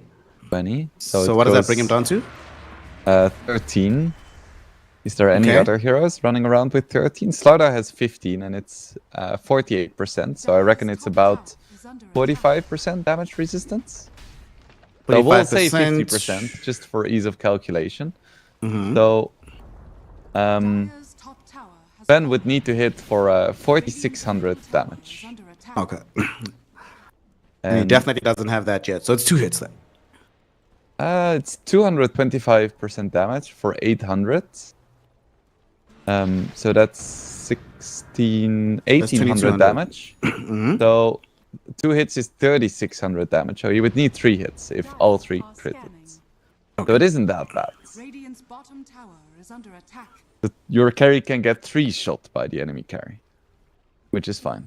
B: 20.
A: So what does that bring him down to?
B: 13. Is there any
A: Okay.
B: other heroes running around with 13? Slardar has 15 and it's 48%. So I reckon it's about 45% damage resistance. So we'll say 50% just for ease of calculation. So
C: Dire's top tower has
B: Ben would need to hit for 4600 damage.
C: under attack.
A: Okay. And he definitely doesn't have that yet, so it's 2 hits then.
B: It's 225% damage for 800. So that's 1800 damage. So 2 hits is 3600 damage. So you would need 3 hits if all 3 crit hits. So it isn't that bad.
C: Radiant's bottom tower is under attack.
B: But your carry can get 3 shot by the enemy carry, which is fine.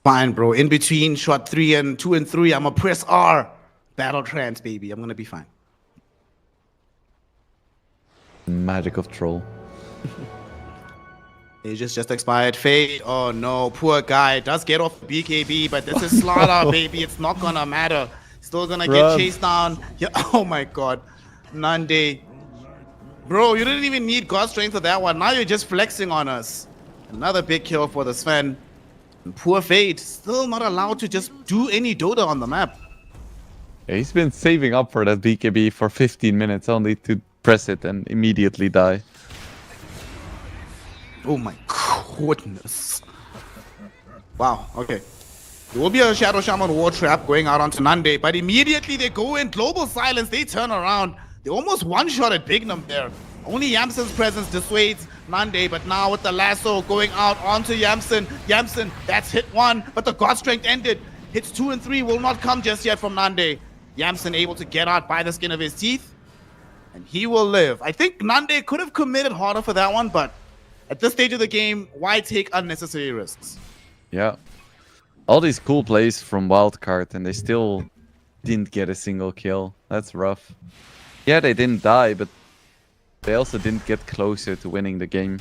A: Fine, bro. In between shot 3 and 2 and 3, I'm gonna press R. Battle trance, baby. I'm gonna be fine.
B: Magic of troll.
A: He just expired. Fade. Oh no, poor guy. Does get off BKB, but this is Slaughter, baby. It's not gonna matter. Still gonna get chased down. Yeah. Oh my god. Nande. Bro, you didn't even need God Strength for that one. Now you're just flexing on us. Another big kill for the Sven. And poor Fade. Still not allowed to just do any Dota on the map.
B: Yeah, he's been saving up for that BKB for 15 minutes only to press it and immediately die.
A: Oh my goodness. Wow, okay. There will be a Shadow Shaman War Trap going out onto Nande, but immediately they go in Global Silence, they turn around. They almost one-shotted Bignum there. Only Yamsen's presence dissuades Nande, but now with the lasso going out onto Yamsen. Yamsen, that's hit 1, but the God Strength ended. Hits 2 and 3 will not come just yet from Nande. Yamsen able to get out by the skin of his teeth. And he will live. I think Nande could have committed harder for that one, but at this stage of the game, why take unnecessary risks?
B: Yeah. All these cool plays from Wildcard, and they still didn't get a single kill. That's rough. Yeah, they didn't die, but they also didn't get closer to winning the game.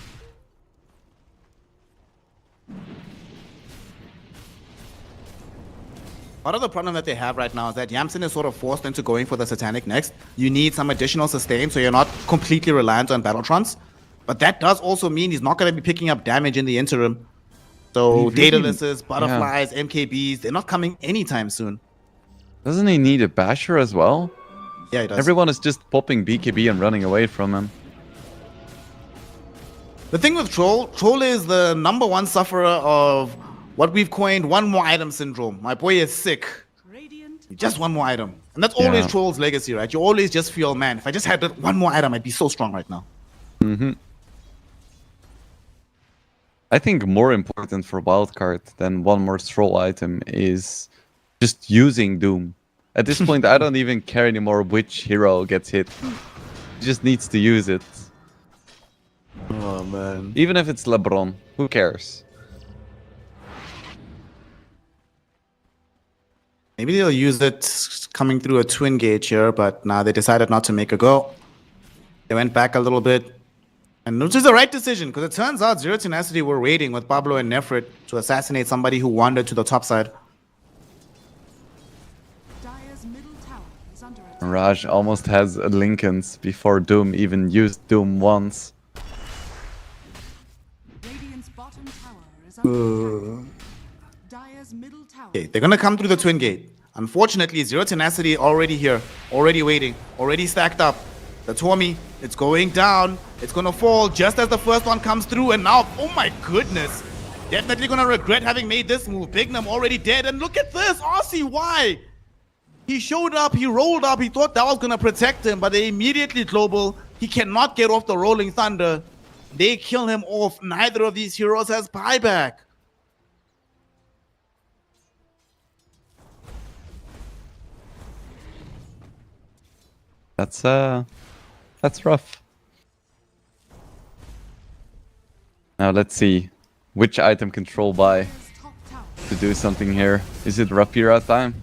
A: Part of the problem that they have right now is that Yamsen is sort of forced into going for the Satanic next. You need some additional sustain, so you're not completely reliant on Battletrons. But that does also mean he's not going to be picking up damage in the interim. So Datalises, Butterflies, MKBs, they're not coming anytime soon.
B: Doesn't he need a basher as well?
A: Yeah, he does.
B: Everyone is just popping BKB and running away from him.
A: The thing with Troll is the #1 sufferer of what we've coined one more item syndrome. My boy is sick.
C: Radiant
A: Just one more item. And that's always
B: Yeah.
A: Troll's legacy, right? You always just feel, man, if I just had that one more item, I'd be so strong right now.
B: Mm-hmm. I think more important for Wildcard than one more Stroll item is just using Doom. At this point, I don't even care anymore which hero gets hit. He just needs to use it.
A: Oh, man.
B: Even if it's LeBron, who cares?
A: Maybe they'll use it coming through a twin gauge here, but nah, they decided not to make a go. They went back a little bit, and which is the right decision, because it turns out Zero Tenacity were waiting with Pablo and Nefrit to assassinate somebody who wandered to the top side.
C: Dire's middle tower is under attack.
B: Mirage almost has a Lincoln's before Doom even used Doom once.
C: Radiant's bottom tower is under attack. Dire's middle tower.
A: Okay, they're gonna come through the twin gate. Unfortunately, Zero Tenacity already here, already waiting, already stacked up. The Tormi, it's going down. It's gonna fall just as the first one comes through, and now, oh my goodness. Definitely gonna regret having made this move. Bignum already dead, and look at this, RCY. He showed up, he rolled up, he thought that was gonna protect him, but they immediately global. He cannot get off the Rolling Thunder. They kill him off. Neither of these heroes has buyback.
B: That's rough. Now let's see which item control buy
C: Dire's top tower.
B: to do something here. Is it Rapira time?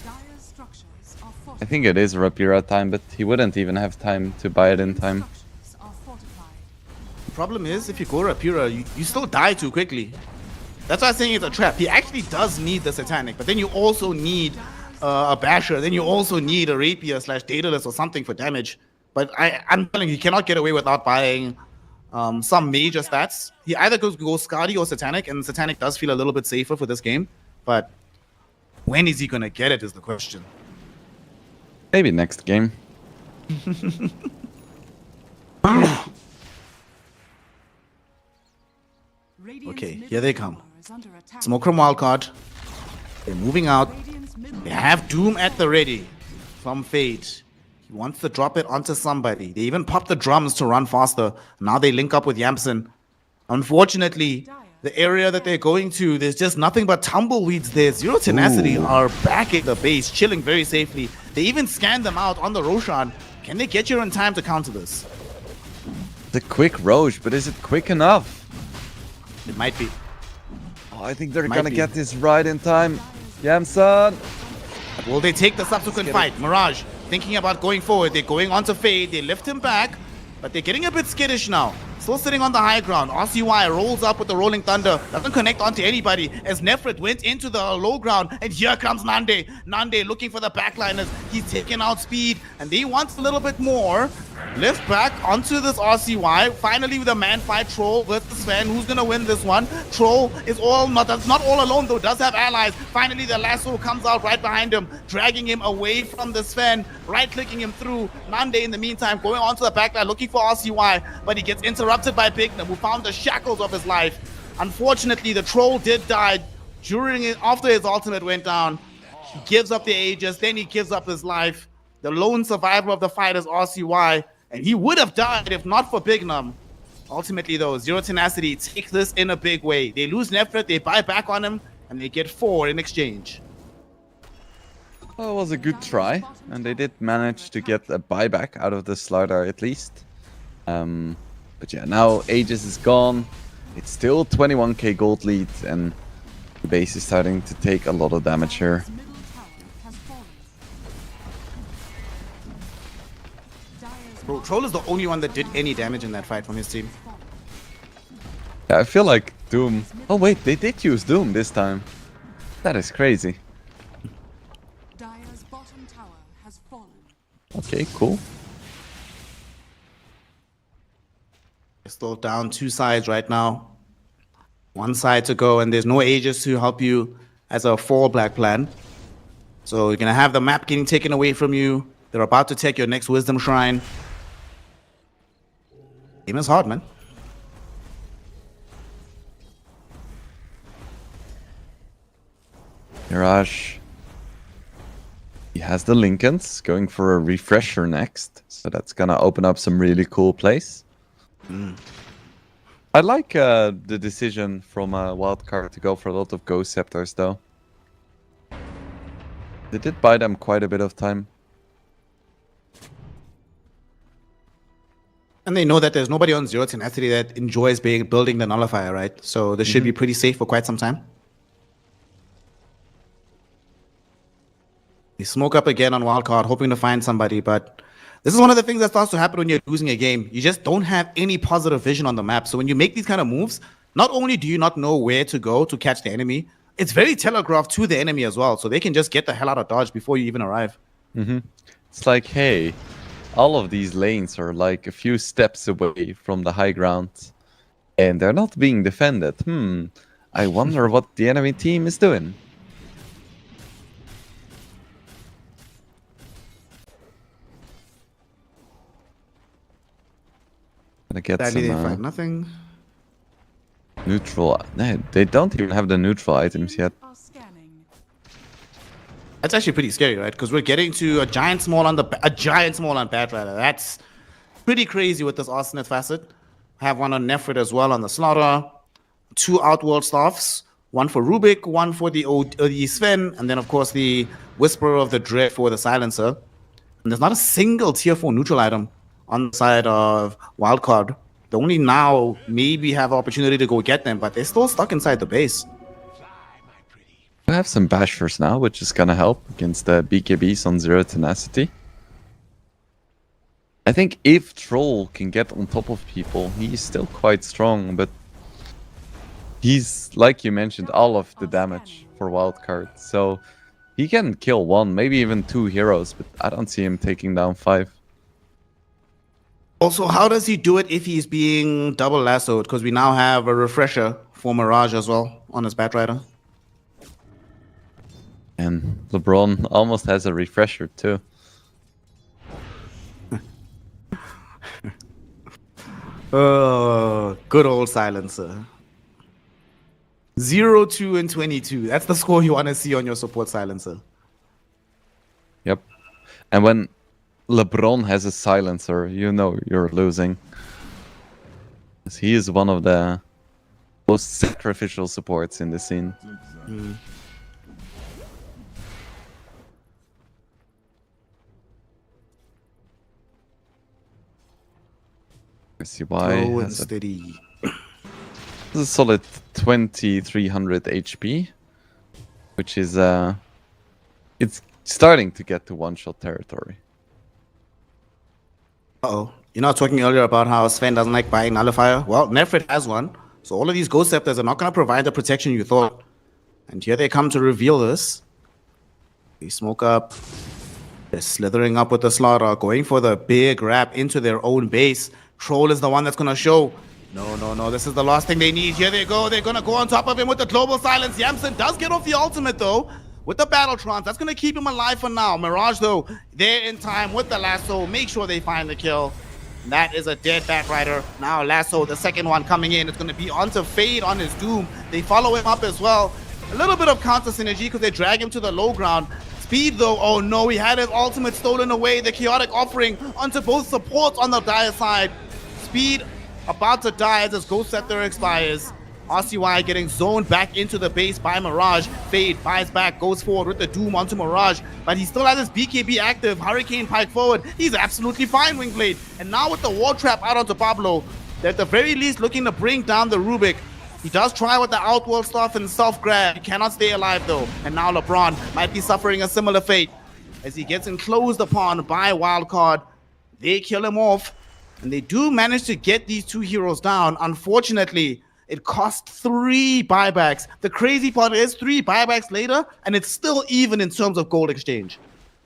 C: Dire's structures are
B: I
C: fortified.
B: think it is Rapira time, but he wouldn't even have time to buy it in time.
C: Structures are fortified.
A: The problem is, if you go Rapira, you still die too quickly. That's why I'm saying it's a trap. He actually does need the Satanic, but then you also need a Basher. Then you also need a Rapier / Daedalus or something for damage. But I'm telling you, he cannot get away without buying some major stats. He either goes Skadi or Satanic, and Satanic does feel a little bit safer for this game. But when is he going to get it is the question.
B: Maybe next game.
C: Radiant's
A: Okay,
C: middle
A: here they come.
C: tower is under attack.
A: Smoke from Wildcard. They're moving out.
C: Radiant's middle
A: They have Doom at the ready from Fate. He wants to drop it onto somebody. They even pop the drums to run faster. Now they link up with Yamsen. Unfortunately, the area that they're going to, there's just nothing but tumbleweeds there. Zero Tenacity are back at the base, chilling very safely. They even scanned them out on the Roshan. Can they get here in time to counter this?
B: The quick Roche, but is it quick enough?
A: It might be.
B: Oh, I think they're
A: Might
B: gonna
A: be.
B: get this right in time. Yamson!
A: Will they take the subsequent fight? Mirage thinking about going forward. They're going on to Fade. They lift him back, but they're getting a bit skittish now. Still sitting on the high ground. RCY rolls up with the Rolling Thunder. Doesn't connect onto anybody as Nefrit went into the low ground. And here comes Nande. Nande looking for the backliners. He's taking out speed and he wants a little bit more. Lift back onto this RCY. Finally with a man fight Troll versus Sven. Who's gonna win this one? Troll is not all alone though. Does have allies. Finally the lasso comes out right behind him, dragging him away from the Sven, right clicking him through. Nande in the meantime going onto the backline looking for RCY, but he gets interrupted by Bignum, who found the shackles of his life. Unfortunately, the Troll did die after his ultimate went down. He gives up the Aegis, then he gives up his life. The lone survivor of the fight is RCY, and he would have died if not for Bignum. Ultimately, though, Zero Tenacity take this in a big way. They lose Nefret, they buy back on him, and they get 4 in exchange.
B: Well, it was a good try, and they did manage to get a buyback out of the Slardar at least. But yeah, now Aegis is gone. It's still 21k gold lead, and the base is starting to take a lot of damage here.
C: Middle tower has fallen. Dire's
A: Bro, Troll is the only one that did any damage in that fight from his team.
B: Yeah, I feel like Doom... Oh wait, they did use Doom this time. That is crazy.
C: Dire's bottom tower has fallen.
B: Okay, cool.
A: Still down two sides right now. One side to go, and there's no Aegis to help you as a 4-black plan. So you're gonna have the map getting taken away from you. They're about to take your next Wisdom Shrine. Game is hard, man.
B: Mirage. He has the Lincolns going for a refresher next, so that's gonna open up some really cool plays. I like the decision from Wildcard to go for a lot of Ghost Scepters, though. They did buy them quite a bit of time.
A: And they know that there's nobody on Zero Tenacity that enjoys building the Nullifier, right? So this should be pretty safe for quite some time. They smoke up again on Wildcard, hoping to find somebody, but this is one of the things that starts to happen when you're losing a game. You just don't have any positive vision on the map. So when you make these kind of moves, not only do you not know where to go to catch the enemy, it's very telegraphed to the enemy as well. So they can just get the hell out of dodge before you even arrive.
B: It's like, hey, all of these lanes are like a few steps away from the high ground, and they're not being defended. I wonder what the enemy team is doing. Gonna get
A: Sadly, they
B: some
A: find nothing.
B: neutral. They don't even have the neutral items yet.
C: Are scanning.
A: That's actually pretty scary, right? Because we're getting to a giant small on Bat Rider. That's pretty crazy with this Arsonist facet. Have one on Nefrit as well on the Slaughter. 2 Outworld staffs. One for Rubik, one for the Sven, and then of course the Whisperer of the Dread for the Silencer. And there's not a single tier 4 neutral item on the side of Wildcard. They only now maybe have opportunity to go get them, but they're still stuck inside the base.
B: We have some bashers now, which is gonna help against the BKBs on Zero Tenacity. I think if Troll can get on top of people, he's still quite strong, but he's, like you mentioned, all of the damage for Wildcard. So he can kill 1, maybe even 2 heroes, but I don't see him taking down 5.
A: Also, how does he do it if he's being double lassoed? Because we now have a refresher for Mirage as well on his Bat Rider.
B: And LeBron almost has a refresher too.
A: Oh, good old Silencer. 0, 2, and 22. That's the score you want to see on your support Silencer.
B: Yep. And when LeBron has a silencer, you know you're losing. 'Cause he is one of the most sacrificial supports in the scene. Let's see why.
A: Slow and
B: Has a,
A: steady.
B: has a solid 2300 HP, which is it's starting to get to one-shot territory.
A: Uh-oh. You know, I was talking earlier about how Sven doesn't like buying Nullifier. Well, Nefrit has one. So all of these Ghost Scepters are not going to provide the protection you thought. And here they come to reveal this. They smoke up. They're slithering up with the Slaughter, going for the big wrap into their own base. Troll is the one that's going to show. No. This is the last thing they need. Here they go. They're going to go on top of him with the Global Silence. Yamson does get off the ultimate, though, with the Battletrons. That's going to keep him alive for now. Mirage, though, they're in time with the Lasso. Make sure they find the kill. That is a dead Bat Rider. Now Lasso, the second one coming in. It's going to be onto Fade on his Doom. They follow him up as well. A little bit of counter synergy because they drag him to the low ground. Speed, though, oh no, he had his ultimate stolen away. The Chaotic offering onto both supports on the Dire side. Speed about to die as his Ghost Scepter expires. RCY getting zoned back into the base by Mirage. Fade buys back, goes forward with the Doom onto Mirage, but he still has his BKB active. Hurricane Pike forward. He's absolutely fine, Wingblade. And now with the Wall Trap out onto Pablo, they're at the very least looking to bring down the Rubik. He does try with the Outworld stuff and self-grab. He cannot stay alive though. And now LeBron might be suffering a similar fate as he gets enclosed upon by Wildcard. They kill him off, and they do manage to get these two heroes down. Unfortunately, it cost 3 buybacks. The crazy part is 3 buybacks later, and it's still even in terms of gold exchange.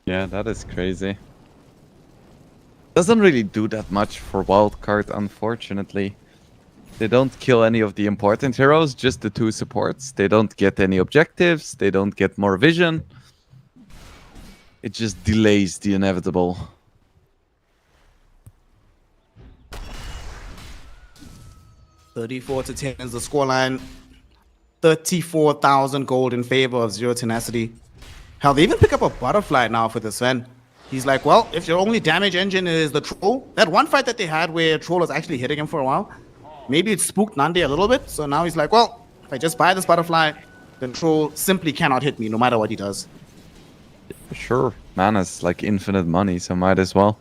B: Yeah, that is crazy. Doesn't really do that much for Wildcard, unfortunately. They don't kill any of the important heroes, just the 2 supports. They don't get any objectives, they don't get more vision. It just delays the inevitable.
A: $34-10 is the scoreline. 34,000 gold in favor of Zero Tenacity. Hell, they even pick up a butterfly now for the Sven. He's like, well, if your only damage engine is the Troll, that one fight that they had where Troll was actually hitting him for a while, maybe it spooked Nande a little bit. So now he's like, well, if I just buy this butterfly, then Troll simply cannot hit me no matter what he does.
B: For sure. Mana's like infinite money, so might as well.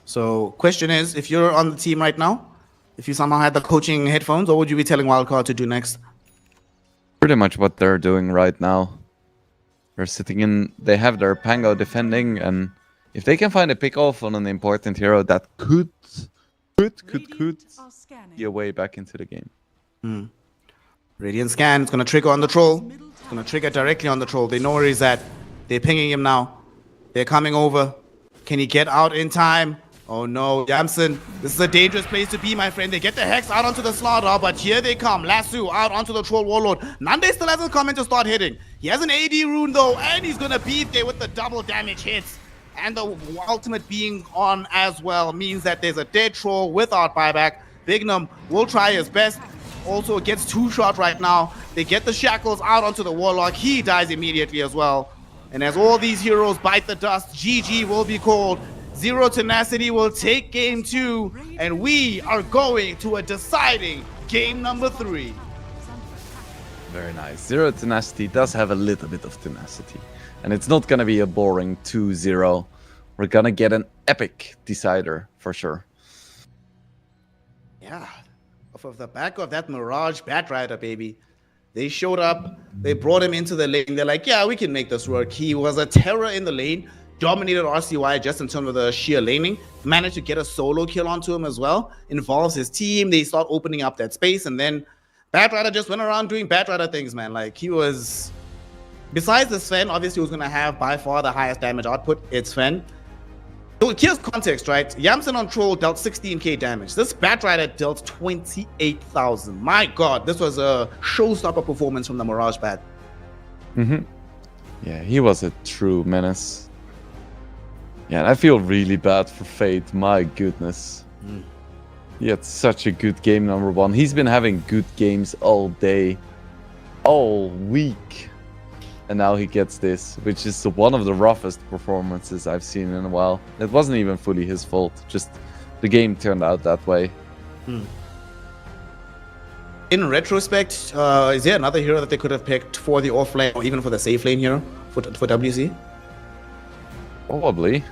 A: So question is, if you're on the team right now, if you somehow had the coaching headphones, what would you be telling Wildcard to do next?
B: Pretty much what they're doing right now. They're sitting in, they have their Pango defending, and if they can find a pick off on an important hero, that could be a way back into the game.
A: Radiant scan, it's gonna trigger on the Troll. It's gonna trigger directly on the Troll. They know where he's at. They're pinging him now. They're coming over. Can he get out in time? Oh no, Yamson, this is a dangerous place to be, my friend. They get the Hex out onto the Slaughter, but here they come. Lasso out onto the Troll Warlord. Nande still hasn't come in to start hitting. He has an AD rune though, and he's gonna beat there with the double damage hits. And the ultimate being on as well means that there's a dead Troll without buyback. Bignum will try his best. Also gets 2-shot right now. They get the shackles out onto the Warlock. He dies immediately as well. And as all these heroes bite the dust, GG will be called. Zero Tenacity will take game 2, and we are going to a deciding game number 3.
B: Very nice. Zero Tenacity does have a little bit of tenacity. And it's not going to be a boring 2-0. We're going to get an epic decider for sure.
A: Yeah, off of the back of that Mirage Batrider, baby. They showed up, they brought him into the lane. They're like, yeah, we can make this work. He was a terror in the lane, dominated RCY just in terms of the sheer laning, managed to get a solo kill onto him as well, involves his team. They start opening up that space, and then Batrider just went around doing Batrider things, man. Like, he was, besides the Sven, obviously who's going to have by far the highest damage output, it's Sven. So here's context, right? Yamson on Troll dealt 16k damage. This Batrider dealt 28,000. My god, this was a showstopper performance from the Mirage Bat.
B: Yeah, he was a true menace. Yeah, and I feel really bad for Fate. My goodness. He had such a good game, number 1. He's been having good games all day, all week. And now he gets this, which is one of the roughest performances I've seen in a while. It wasn't even fully his fault, just the game turned out that way.
A: In retrospect, is there another hero that they could have picked for the offlane or even for the safe lane hero for WC?
B: Probably.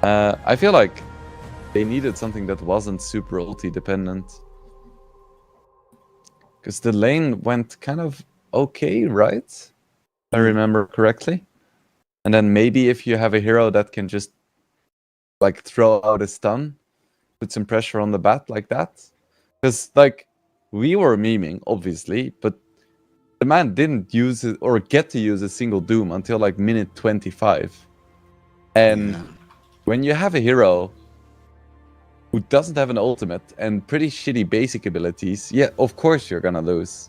B: I feel like they needed something that wasn't super ulti dependent. Because the lane went kind of okay, right? I remember correctly. And then maybe if you have a hero that can just like throw out a stun, put some pressure on the bat like that. Because like we were memeing, obviously, but the man didn't use it or get to use a single Doom until like minute 25. And when you have a hero who doesn't have an ultimate and pretty shitty basic abilities, yeah, of course you're gonna lose.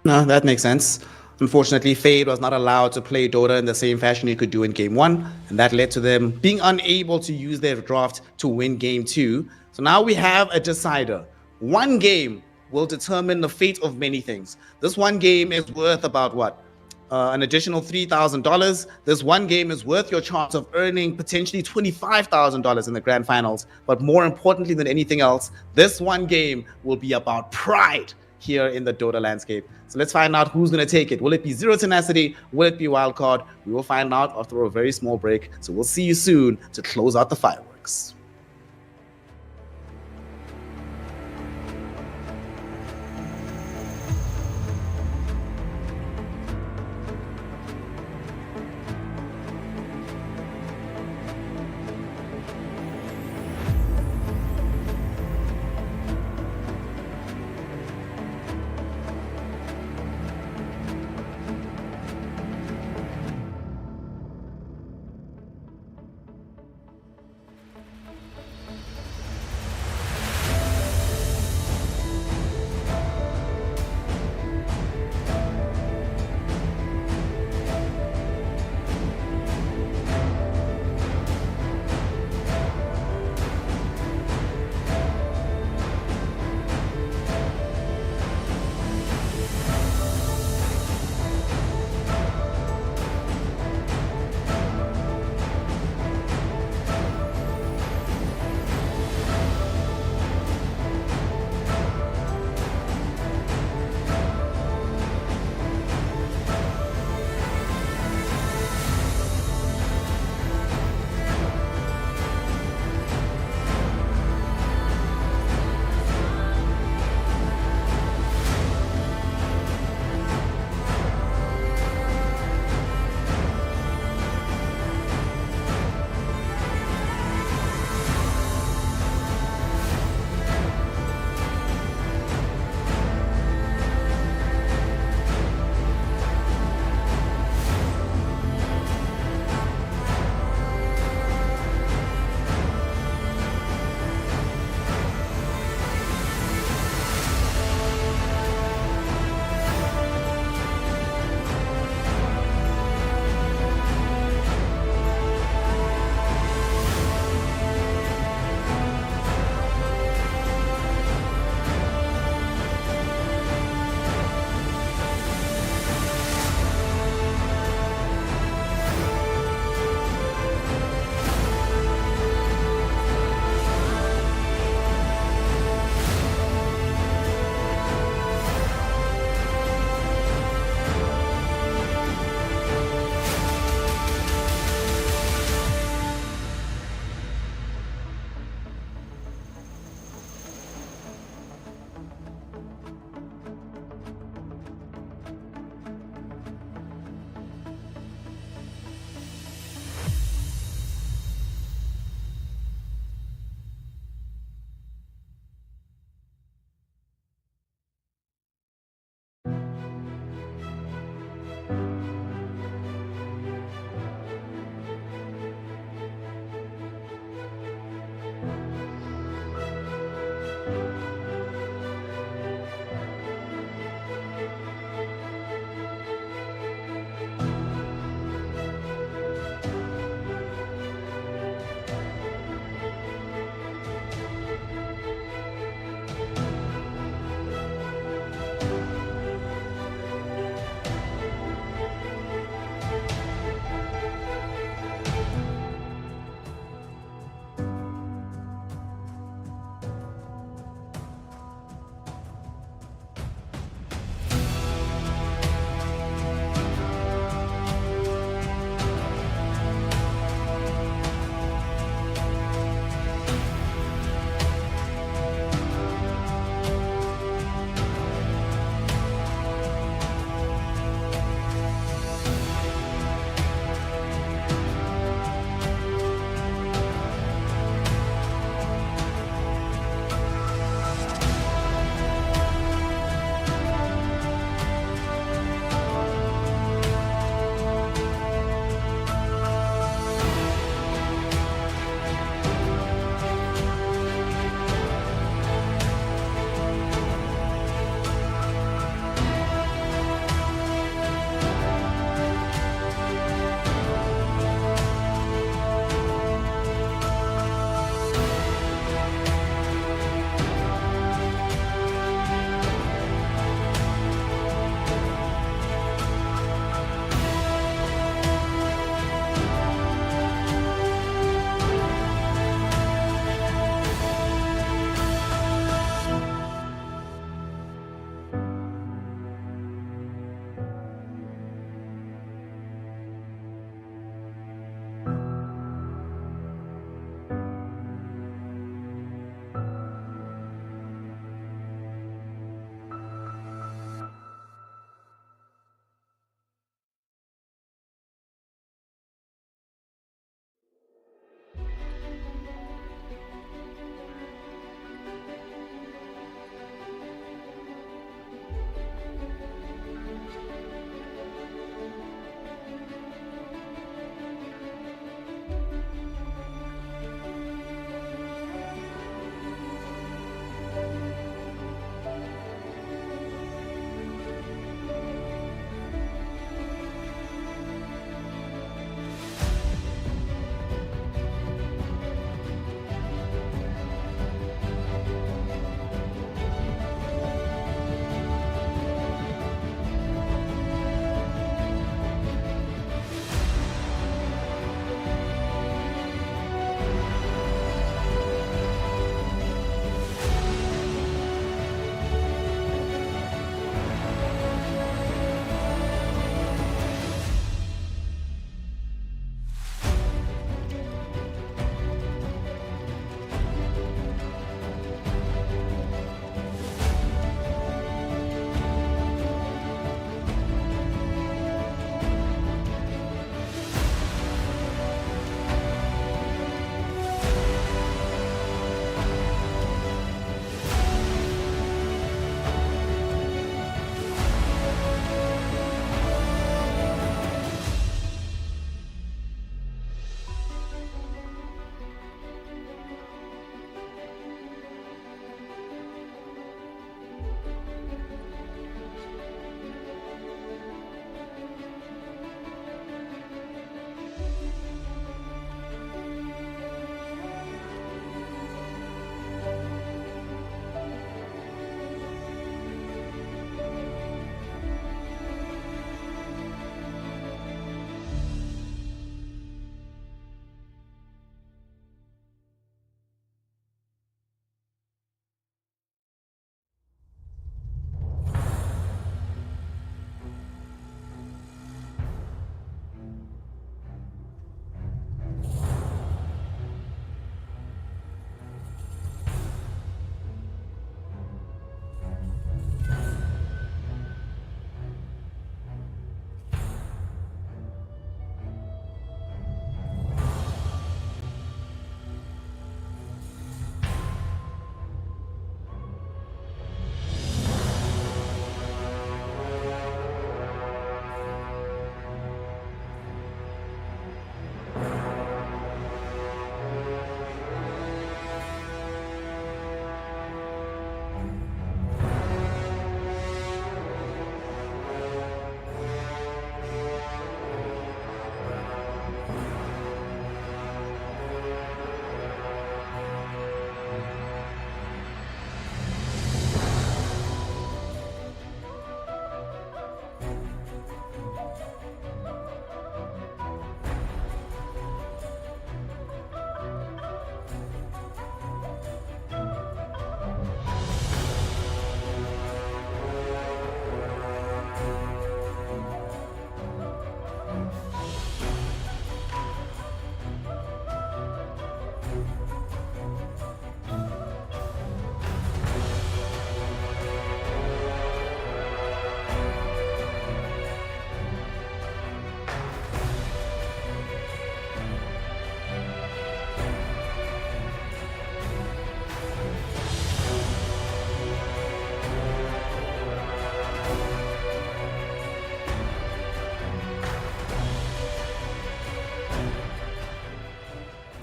A: No, that makes sense. Unfortunately, Fade was not allowed to play Dota in the same fashion he could do in Game 1, and that led to them being unable to use their draft to win Game 2. So now we have a decider. One game will determine the fate of many things. This one game is worth about, what,
E: an additional $3,000. This one game is worth your chance of earning potentially $25,000 in the grand finals. But more importantly than anything else, this one game will be about pride here in the Dota landscape. So let's find out who's going to take it. Will it be Zero Tenacity? Will it be Wildcard? We will find out after a very small break. So we'll see you soon to close out the fireworks.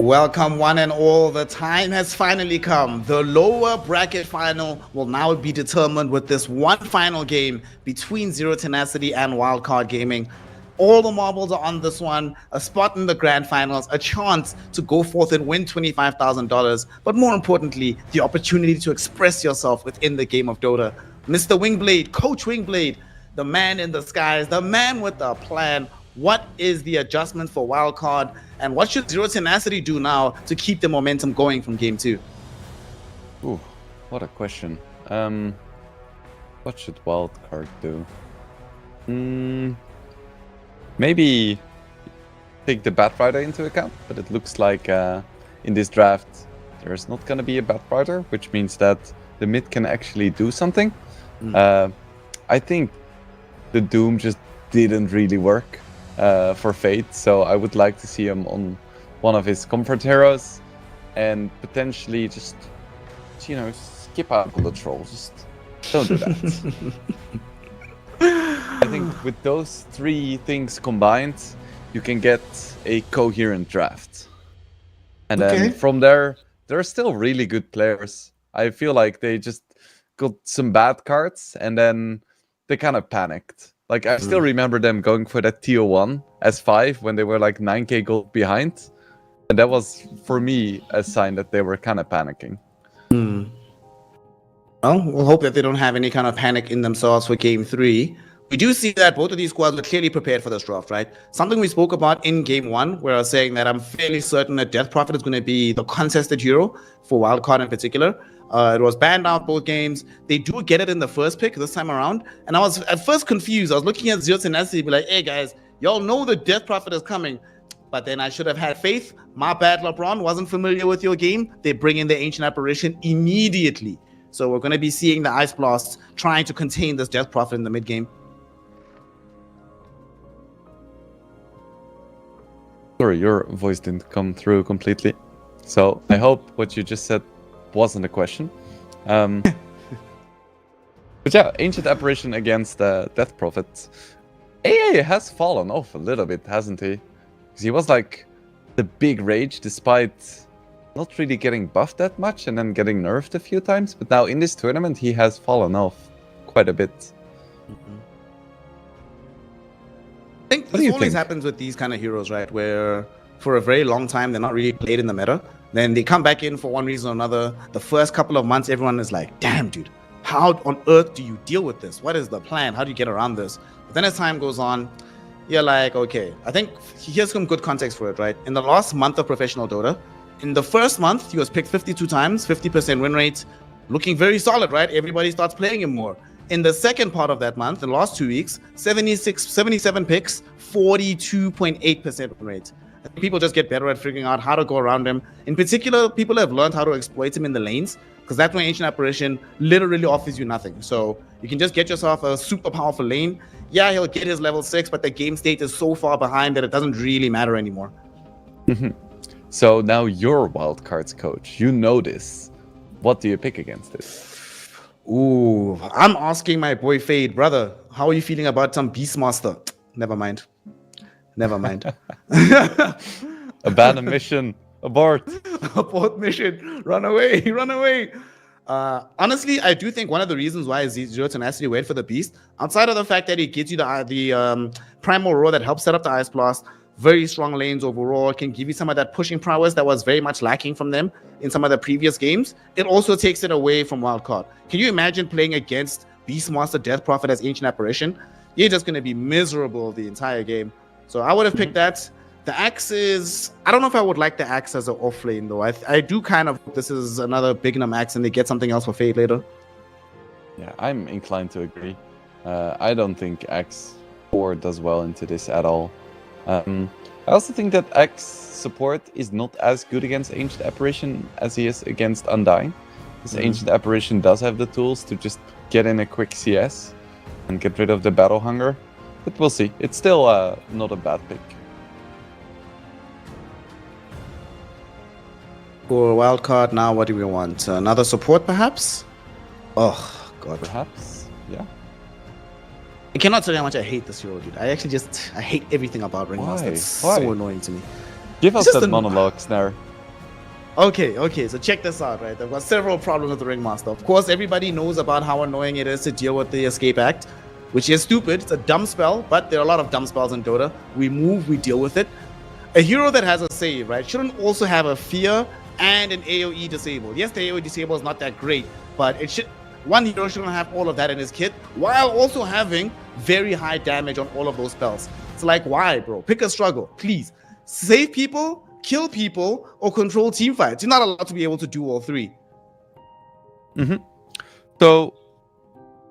A: Welcome, one and all. The time has finally come. The lower bracket final will now be determined with this one final game between Zero Tenacity and Wildcard Gaming. All the marbles are on this one, a spot in the grand finals, a chance to go forth and win $25,000, but more importantly, the opportunity to express yourself within the game of Dota. Mr. Wingblade, Coach Wingblade, the man in the skies, the man with the plan. What is the adjustment for Wildcard, and what should Zero Tenacity do now to keep the momentum going from Game 2?
B: Ooh, what a question. What should Wildcard do? Maybe take the Batrider into account, but it looks like in this draft there's not going to be a Batrider, which means that the mid can actually do something. I think the Doom just didn't really work for Fate, so I would like to see him on one of his comfort heroes and potentially just, you know, skip out on the troll. Just don't do that. I think with those three things combined, you can get a coherent draft. And then from there are still really good players. I feel like they just got some bad cards and then they kind of panicked. Like, I still remember them going for that tier 1 S5 when they were like 9k gold behind. And that was, for me, a sign that they were kind of panicking.
A: Well, we'll hope that they don't have any kind of panic in themselves for Game 3. We do see that both of these squads were clearly prepared for this draft, right? Something we spoke about in Game 1, where I was saying that I'm fairly certain that Death Prophet is going to be the contested hero for Wildcard in particular. It was banned out both games. They do get it in the first pick this time around. And I was at first confused. I was looking at Zero Tenacity, be like, hey guys, y'all know the Death Prophet is coming. But then I should have had faith. My bad, LeBron, wasn't familiar with your game. They bring in the Ancient Apparition immediately. So we're going to be seeing the Ice Blasts trying to contain this Death Prophet in the mid game.
B: Sorry, your voice didn't come through completely. So I hope what you just said wasn't a question. But yeah, Ancient Apparition against Death Prophet. AA has fallen off a little bit, hasn't he? Because he was like the big rage despite not really getting buffed that much and then getting nerfed a few times. But now in this tournament, he has fallen off quite a bit.
A: I think this always happens with these kind of heroes, right? Where for a very long time, they're not really played in the meta. Then they come back in for one reason or another. The first couple of months, everyone is like, damn, dude, how on earth do you deal with this? What is the plan? How do you get around this? But then as time goes on, you're like, okay, I think here's some good context for it, right? In the last month of professional Dota, in the first month, he was picked 52 times, 50% win rate, looking very solid, right? Everybody starts playing him more. In the second part of that month, in the last 2 weeks, 77 picks, 42.8% win rate. I think people just get better at figuring out how to go around him. In particular, people have learned how to exploit him in the lanes, because that's when Ancient Apparition literally offers you nothing. So you can just get yourself a super powerful lane. Yeah, he'll get his level 6, but the game state is so far behind that it doesn't really matter anymore.
B: So now you're Wildcard's coach. You know this. What do you pick against it?
A: Ooh, I'm asking my boy Fade, brother, how are you feeling about some Beastmaster? Never mind.
B: Abandon mission. Abort.
A: Abort mission. Run away. Honestly, I do think one of the reasons why Zero Tenacity went for the Beast, outside of the fact that it gives you the Primal Roar that helps set up the Ice Blast, very strong lanes overall, can give you some of that pushing prowess that was very much lacking from them in some of the previous games. It also takes it away from Wildcard. Can you imagine playing against Beastmaster Death Prophet as Ancient Apparition? You're just going to be miserable the entire game. So I would have picked that. The Axe is... I don't know if I would like the Axe as an off lane, though. I do kind of... This is another Bignum Axe and they get something else for Fade later.
B: Yeah, I'm inclined to agree. I don't think Axe 4 does well into this at all. I also think that Axe support is not as good against Ancient Apparition as he is against Undying. Because Ancient Apparition does have the tools to just get in a quick CS and get rid of the battle hunger. But we'll see. It's still not a bad pick.
A: For Wildcard, now what do we want? Another support, perhaps? Oh, God.
B: Perhaps, yeah.
A: I cannot tell you how much I hate this hero, dude. I hate everything about Ringmaster. It's
B: Why?
A: so annoying to me.
B: Give us
A: It's just
B: that monologue, Snare.
E: Okay, so check this out, right? I've got several problems with the Ringmaster. Of course, everybody knows about how annoying it is to deal with the Escape Act, which is stupid. It's a dumb spell, but there are a lot of dumb spells in Dota. We move, we deal with it. A hero that has a save, right, shouldn't also have a fear and an AoE disable. Yes, the AoE disable is not that great, but it should. One hero shouldn't have all of that in his kit, while also having very high damage on all of those spells. It's like, why, bro? Pick a struggle, please. Save people, kill people, or control team fights. You're not allowed to be able to do all three.
B: So,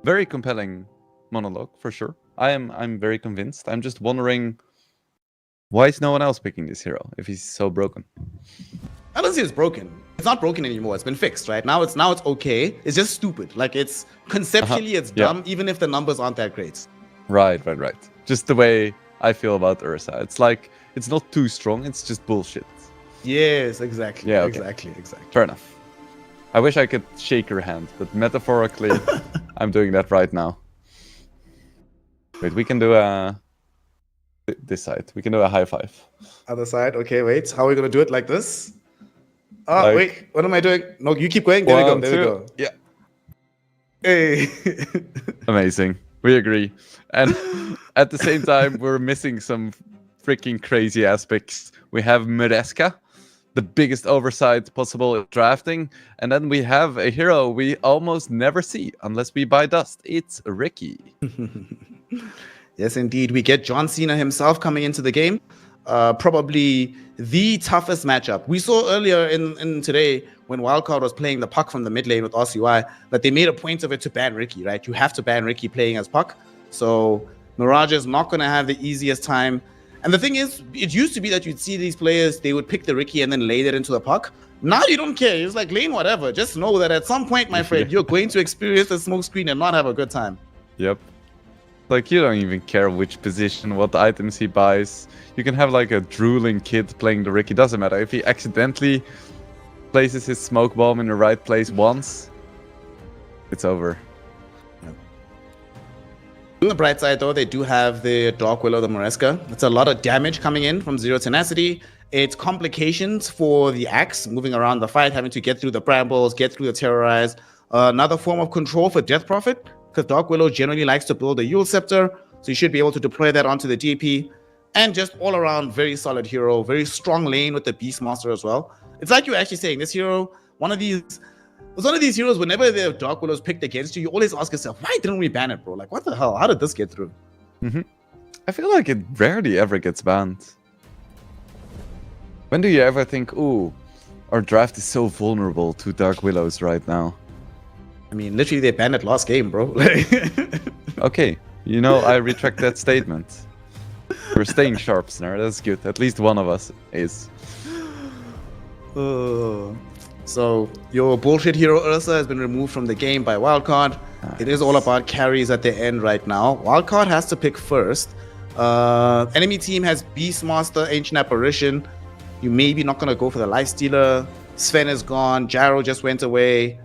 B: very compelling monologue for sure. I'm very convinced. I'm just wondering, why is no one else picking this hero if he's so broken?
E: I don't say it's broken. It's not broken anymore. It's been fixed, right? Now it's okay. It's just stupid. Like, it's conceptually it's dumb, even if the numbers aren't that great.
B: Right. Just the way I feel about Ursa. It's like, it's not too strong, it's just bullshit.
E: Yes, exactly.
B: Yeah, okay.
E: Exactly.
B: Fair enough. I wish I could shake your hand, but metaphorically, I'm doing that right now. Wait, we can do this side. We can do a high five.
E: Other side. Okay, wait. How are we going to do it? Like this? Oh,
B: Like-
E: wait. What am I doing? No, you keep going. There we go. There we go.
B: Yeah.
E: Hey.
B: Amazing. We agree. And at the same time, we're missing some freaking crazy aspects. We have Mureska, the biggest oversight possible in drafting. And then we have a hero we almost never see unless we buy dust. It's Ricky.
E: Yes, indeed. We get John Cena himself coming into the game. Probably the toughest matchup. We saw earlier in today when Wildcard was playing the puck from the mid lane with RCY that they made a point of it to ban Ricky, right? You have to ban Ricky playing as puck. So Mirage is not going to have the easiest time. And the thing is, it used to be that you'd see these players, they would pick the Ricky and then lay that into the puck. Now you don't care. It's like lane whatever. Just know that at some point, my friend, you're going to experience the smoke screen and not have a good time.
B: Yep. Like, you don't even care which position, what items he buys. You can have like a drooling kid playing the Ricky. Doesn't matter. If he accidentally places his smoke bomb in the right place once, it's over.
E: On the bright side, though, they do have the Dark Willow, the Mureska. It's a lot of damage coming in from Zero Tenacity. It's complications for the Axe, moving around the fight, having to get through the Brambles, get through the Terrorize. Another form of control for Death Prophet, because Dark Willow generally likes to build a Yule Scepter, so you should be able to deploy that onto the DP. And just all around, very solid hero, very strong lane with the Beastmaster as well. It's like you're actually saying, this hero, one of these heroes, whenever the Dark Willow's picked against you, you always ask yourself, why didn't we ban it, bro? Like, what the hell? How did this get through?
B: I feel like it rarely ever gets banned. When do you ever think, ooh, our draft is so vulnerable to Dark Willows right now?
E: I mean, literally, they banned it last game, bro.
B: Okay, you know, I retract that statement. We're staying sharp, Snare. That's good. At least one of us is.
E: So your bullshit hero Ursa has been removed from the game by Wildcard. It is all about carries at the end right now. Wildcard has to pick first. Enemy team has Beastmaster, Ancient Apparition. You maybe not gonna go for the Lifestealer. Sven is gone. Jaro just went away.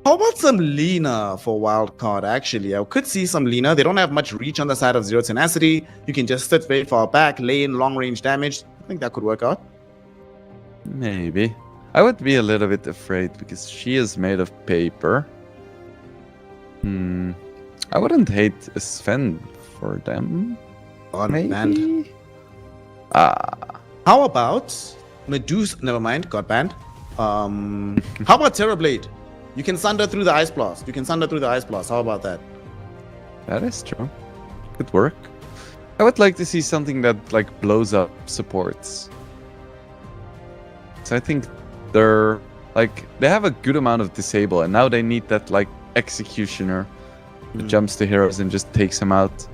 E: How about some Lina for Wildcard, actually? I could see some Lina. They don't have much reach on the side of Zero Tenacity. You can just sit very far back, lay in long-range damage. I think that could work out.
B: Maybe. I would be a little bit afraid because she is made of paper. I wouldn't hate a Sven for them.
E: Maybe.
B: Maybe?
E: How about Medusa? Never mind, got banned. How about Terrorblade? You can sunder through the Ice Blast. How about that?
B: That is true. Could work. I would like to see something that like blows up supports. So I think they have a good amount of disable, and now they need that like executioner that jumps to heroes and just takes them out.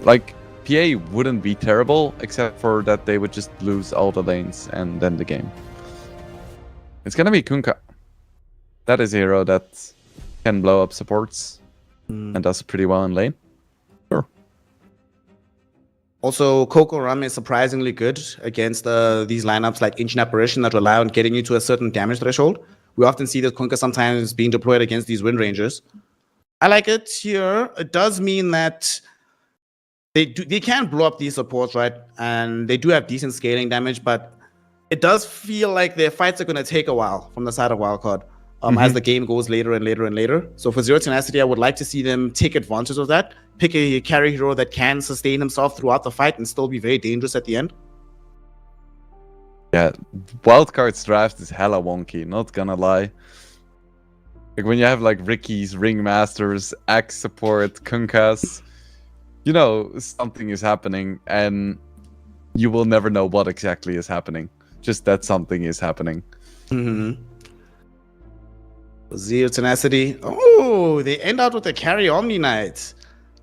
B: Like PA wouldn't be terrible, except for that they would just lose all the lanes and then the game. It's gonna be Kunkka. That is a hero that can blow up supports and does pretty well in lane. Sure.
E: Also, Coco Rum is surprisingly good against these lineups like Ancient Apparition that rely on getting you to a certain damage threshold. We often see that Kunkka sometimes being deployed against these Wind Rangers. I like it here. It does mean that they can blow up these supports, right? And they do have decent scaling damage, but it does feel like their fights are going to take a while from the side of Wildcard as the game goes later and later and later. So for Zero Tenacity, I would like to see them take advantage of that. Pick a carry hero that can sustain himself throughout the fight and still be very dangerous at the end.
B: Yeah, Wildcard's draft is hella wonky, not gonna lie. Like when you have like Ricky's, Ringmasters, Axe support, Kunkas, you know something is happening and you will never know what exactly is happening. Just that something is happening.
E: Zero Tenacity. Oh, they end out with the carry Omni Knight.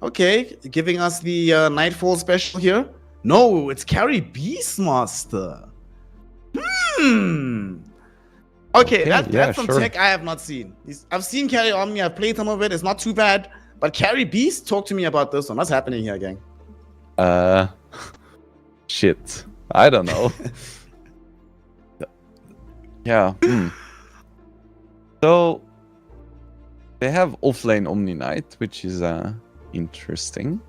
E: Okay, giving us the Nightfall special here. No, it's carry Beastmaster. Okay, that's some tech I have not seen. I've seen carry Omni, I've played some of it, it's not too bad. But carry Beast, talk to me about this one. What's happening here, gang?
B: Shit. I don't know. Yeah. So they have offlane Omni Knight, which is interesting.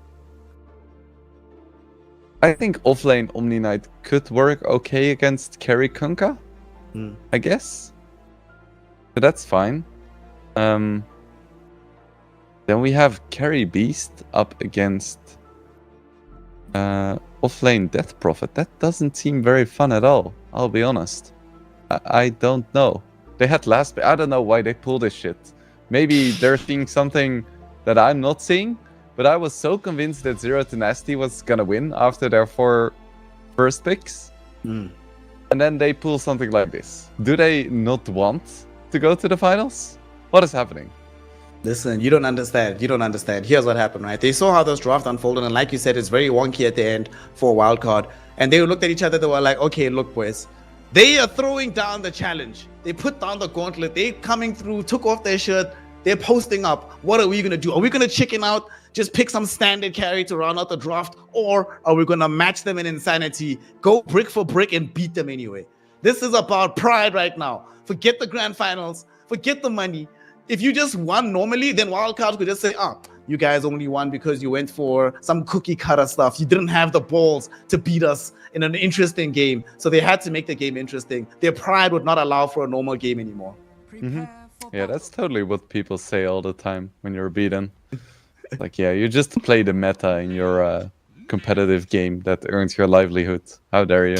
B: I think offlane Omni Knight could work okay against carry Kunkka, I guess. So that's fine. Then we have carry Beast up against offlane Death Prophet. That doesn't seem very fun at all, I'll be honest. I don't know. They had I don't know why they pulled this shit. Maybe they're seeing something that I'm not seeing, but I was so convinced that Zero Tenacity was gonna win after their 4 first picks. And then they pull something like this. Do they not want to go to the finals? What is happening?
E: Listen, you don't understand. You don't understand. Here's what happened, right? They saw how this draft unfolded, and like you said, it's very wonky at the end for a wild card. And they looked at each other, they were like, okay, look, boys. They are throwing down the challenge. They put down the gauntlet. They coming through, took off their shirt. They're posting up. What are we going to do? Are we going to chicken out, just pick some standard carry to round out the draft? Or are we going to match them in insanity, go brick for brick and beat them anyway? This is about pride right now. Forget the grand finals. Forget the money. If you just won normally, then wildcards could just say, you guys only won because you went for some cookie cutter stuff. You didn't have the balls to beat us in an interesting game. So they had to make the game interesting. Their pride would not allow for a normal game anymore.
B: Yeah, that's totally what people say all the time when you're beaten. Like, yeah, you just play the meta in your competitive game that earns your livelihood. How dare you?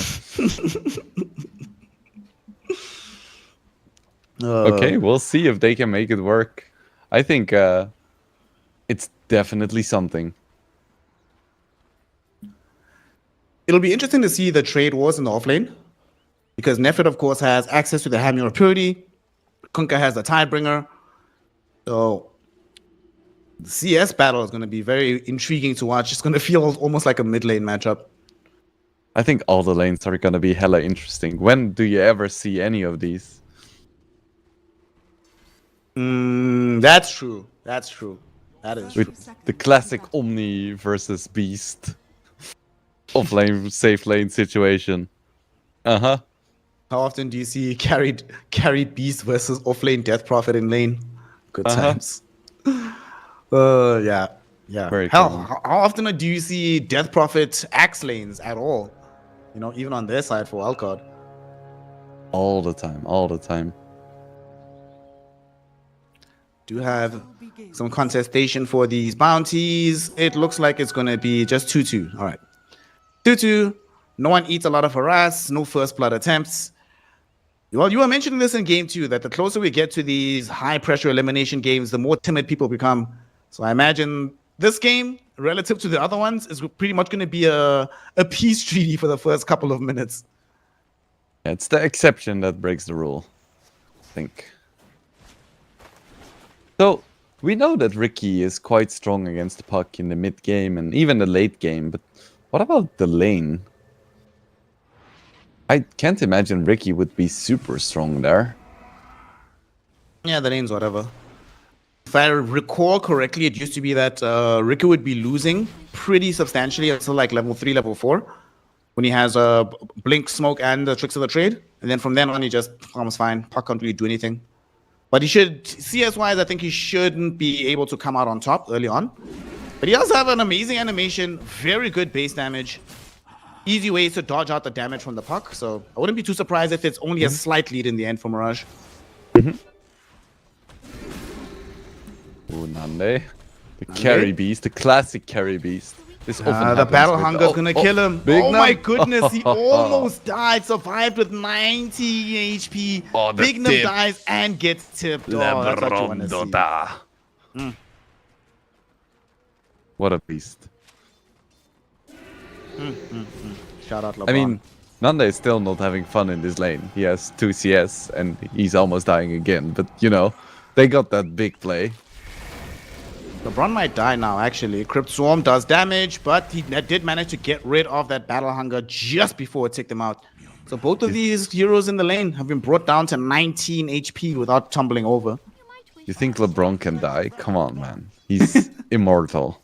B: Okay, we'll see if they can make it work. I think it's definitely something.
E: It'll be interesting to see the trade wars in the offlane, because Nefrit, of course, has access to the Hammer of Purity. Kunkka has the Tidebringer. So the CS battle is going to be very intriguing to watch. It's going to feel almost like a mid lane matchup.
B: I think all the lanes are going to be hella interesting. When do you ever see any of these?
E: That's true. That's true. That is true.
B: With the classic Omni versus Beast off-lane, safe lane situation. How
E: often do you see carry Beast versus offlane Death Prophet in lane? Good times. Yeah.
B: Very
E: Hell,
B: cool.
E: how often do you see Death Prophet axe lanes at all? You know, even on their side for Wildcard.
B: All the time.
E: Do have some contestation for these bounties. It looks like it's going to be just 2-2. All right. 2-2. No one eats a lot of harass. No first blood attempts. Well, you were mentioning this in game 2, that the closer we get to these high pressure elimination games, the more timid people become. So I imagine this game, relative to the other ones, is pretty much going to be a peace treaty for the first couple of minutes.
B: Yeah, it's the exception that breaks the rule, I think. So, we know that Ricky is quite strong against Puck in the mid game and even the late game, but what about the lane? I can't imagine Ricky would be super strong there.
E: Yeah, the lane's whatever. If I recall correctly, it used to be that Ricky would be losing pretty substantially until like level 3, level 4, when he has Blink, Smoke, and the Tricks of the Trade. And then from then on, he just becomes fine. Puck can't really do anything. But he should, CS-wise, I think he shouldn't be able to come out on top early on. But he does have an amazing animation, very good base damage. easy ways to dodge out the damage from the puck. So I wouldn't be too surprised if it's only a slight lead in the end for Mirage.
B: Ooh, Nande. The carry beast, the classic carry beast. This often
E: The
B: happens
E: battle
B: with-
E: hunger's gonna kill him.
B: Big
E: Oh my
B: Num.
E: goodness, he almost died. Survived with 90 HP.
B: Oh, the
E: Big Num
B: tip.
E: dies and gets tipped. Oh, that's what you want to see.
B: Lebrondota. What a beast.
E: Shout out LeBron.
B: I mean, Nande is still not having fun in this lane. He has 2 CS and he's almost dying again. But, you know, they got that big play.
E: LeBron might die now, actually. Crypt Swarm does damage, but he did manage to get rid of that battle hunger just before it took them out. So both of these heroes in the lane have been brought down to 19 HP without tumbling over.
B: You think LeBron can die? Come on, man. He's immortal.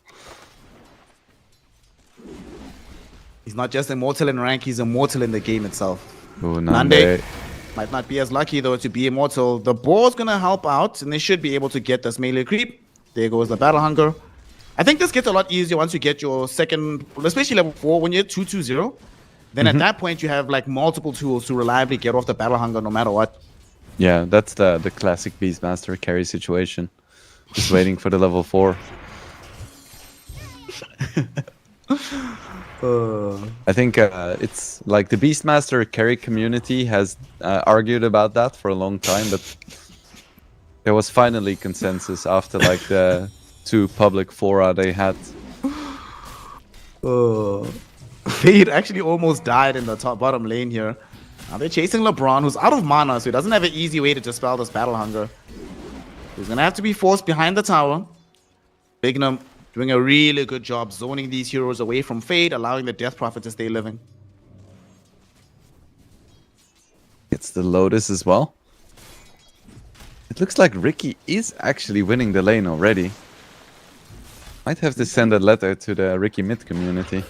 E: He's not just immortal in rank, he's immortal in the game itself.
B: Ooh,
E: Nande
B: Nande.
E: might not be as lucky, though, to be immortal. The boar's going to help out, and they should be able to get this melee creep. There goes the battle hunger. I think this gets a lot easier once you get your second, especially level 4, when you're 2-2-0. Then at that point, you have like multiple tools to reliably get off the battle hunger no matter what.
B: Yeah, that's the classic Beastmaster carry situation. Just waiting for the level 4. I think it's like the Beastmaster carry community has argued about that for a long time, but there was finally consensus after like the 2 public fora they had.
E: Fade actually almost died in the bottom lane here. Now they're chasing LeBron, who's out of mana, so he doesn't have an easy way to dispel this battle hunger. He's gonna have to be forced behind the tower. Bignum doing a really good job zoning these heroes away from Fade, allowing the Death Prophet to stay living.
B: It's the Lotus as well. It looks like Ricky is actually winning the lane already. Might have to send a letter to the Ricky mid community.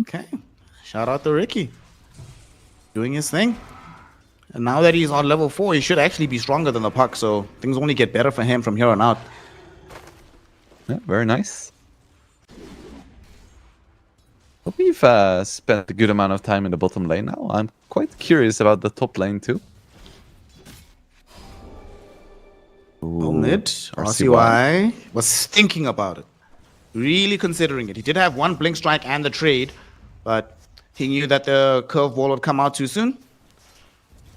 E: Okay. Shout out to Ricky. Doing his thing. And now that he's on level 4, he should actually be stronger than the puck, so things only get better for him from here on out.
B: Yeah, very nice. But we've spent a good amount of time in the bottom lane now. I'm quite curious about the top lane too.
E: Well, mid,
B: RCY.
E: RCY was thinking about it. Really considering it. He did have one blink strike and the trade, but he knew that the curveball would come out too soon.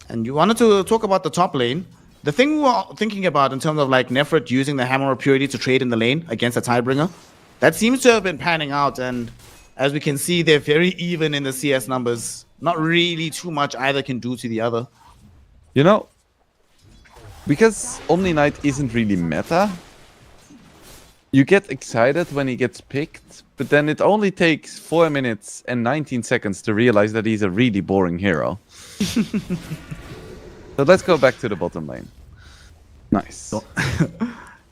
E: And you wanted to talk about the top lane. The thing we were thinking about in terms of like Nefrit using the Hammer of Purity to trade in the lane against a Tidebringer, that seems to have been panning out. And as we can see, they're very even in the CS numbers. Not really too much either can do to the other.
B: You know, because Omni Knight isn't really meta, you get excited when he gets picked, but then it only takes 4 minutes and 19 seconds to realize that he's a really boring hero. So let's go back to the bottom lane. Nice.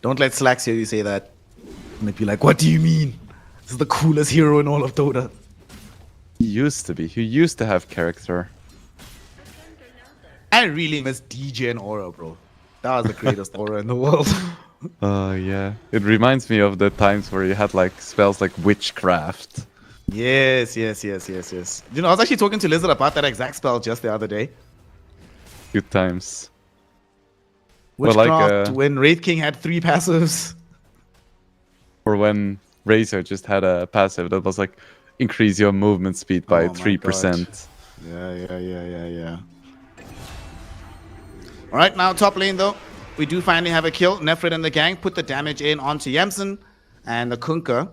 E: Don't let Slacks hear you say that. And they'd be like, what do you mean? This is the coolest hero in all of Dota.
B: He used to be. He used to have character.
E: I really miss DJ and Aura, bro. That was the greatest Aura in the world.
B: Oh, yeah. It reminds me of the times where you had like spells like Witchcraft.
E: Yes. You know, I was actually talking to Lizard about that exact spell just the other day.
B: Good times. Well,
E: Witchcraft,
B: like,
E: when Wraith King had 3 passives.
B: Or when Razor just had a passive that was like increase your movement speed by
E: Oh my
B: 3%.
E: Yeah. Alright, now top lane though. We do finally have a kill. Nefrit and the gang put the damage in onto Yamsen and the Kunkka.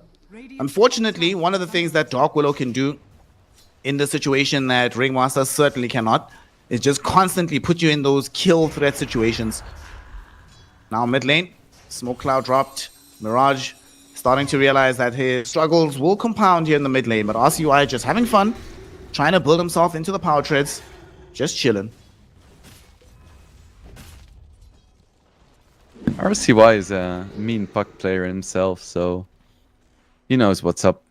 E: Unfortunately, one of the things that Dark Willow can do in the situation that Ringmaster certainly cannot is just constantly put you in those kill threat situations. Now mid lane, Smoke Cloud dropped. Mirage starting to realize that his struggles will compound here in the mid lane, but RCY just having fun, trying to build himself into the power treads, just chilling.
B: RCY is a mean puck player himself, so he knows what's up.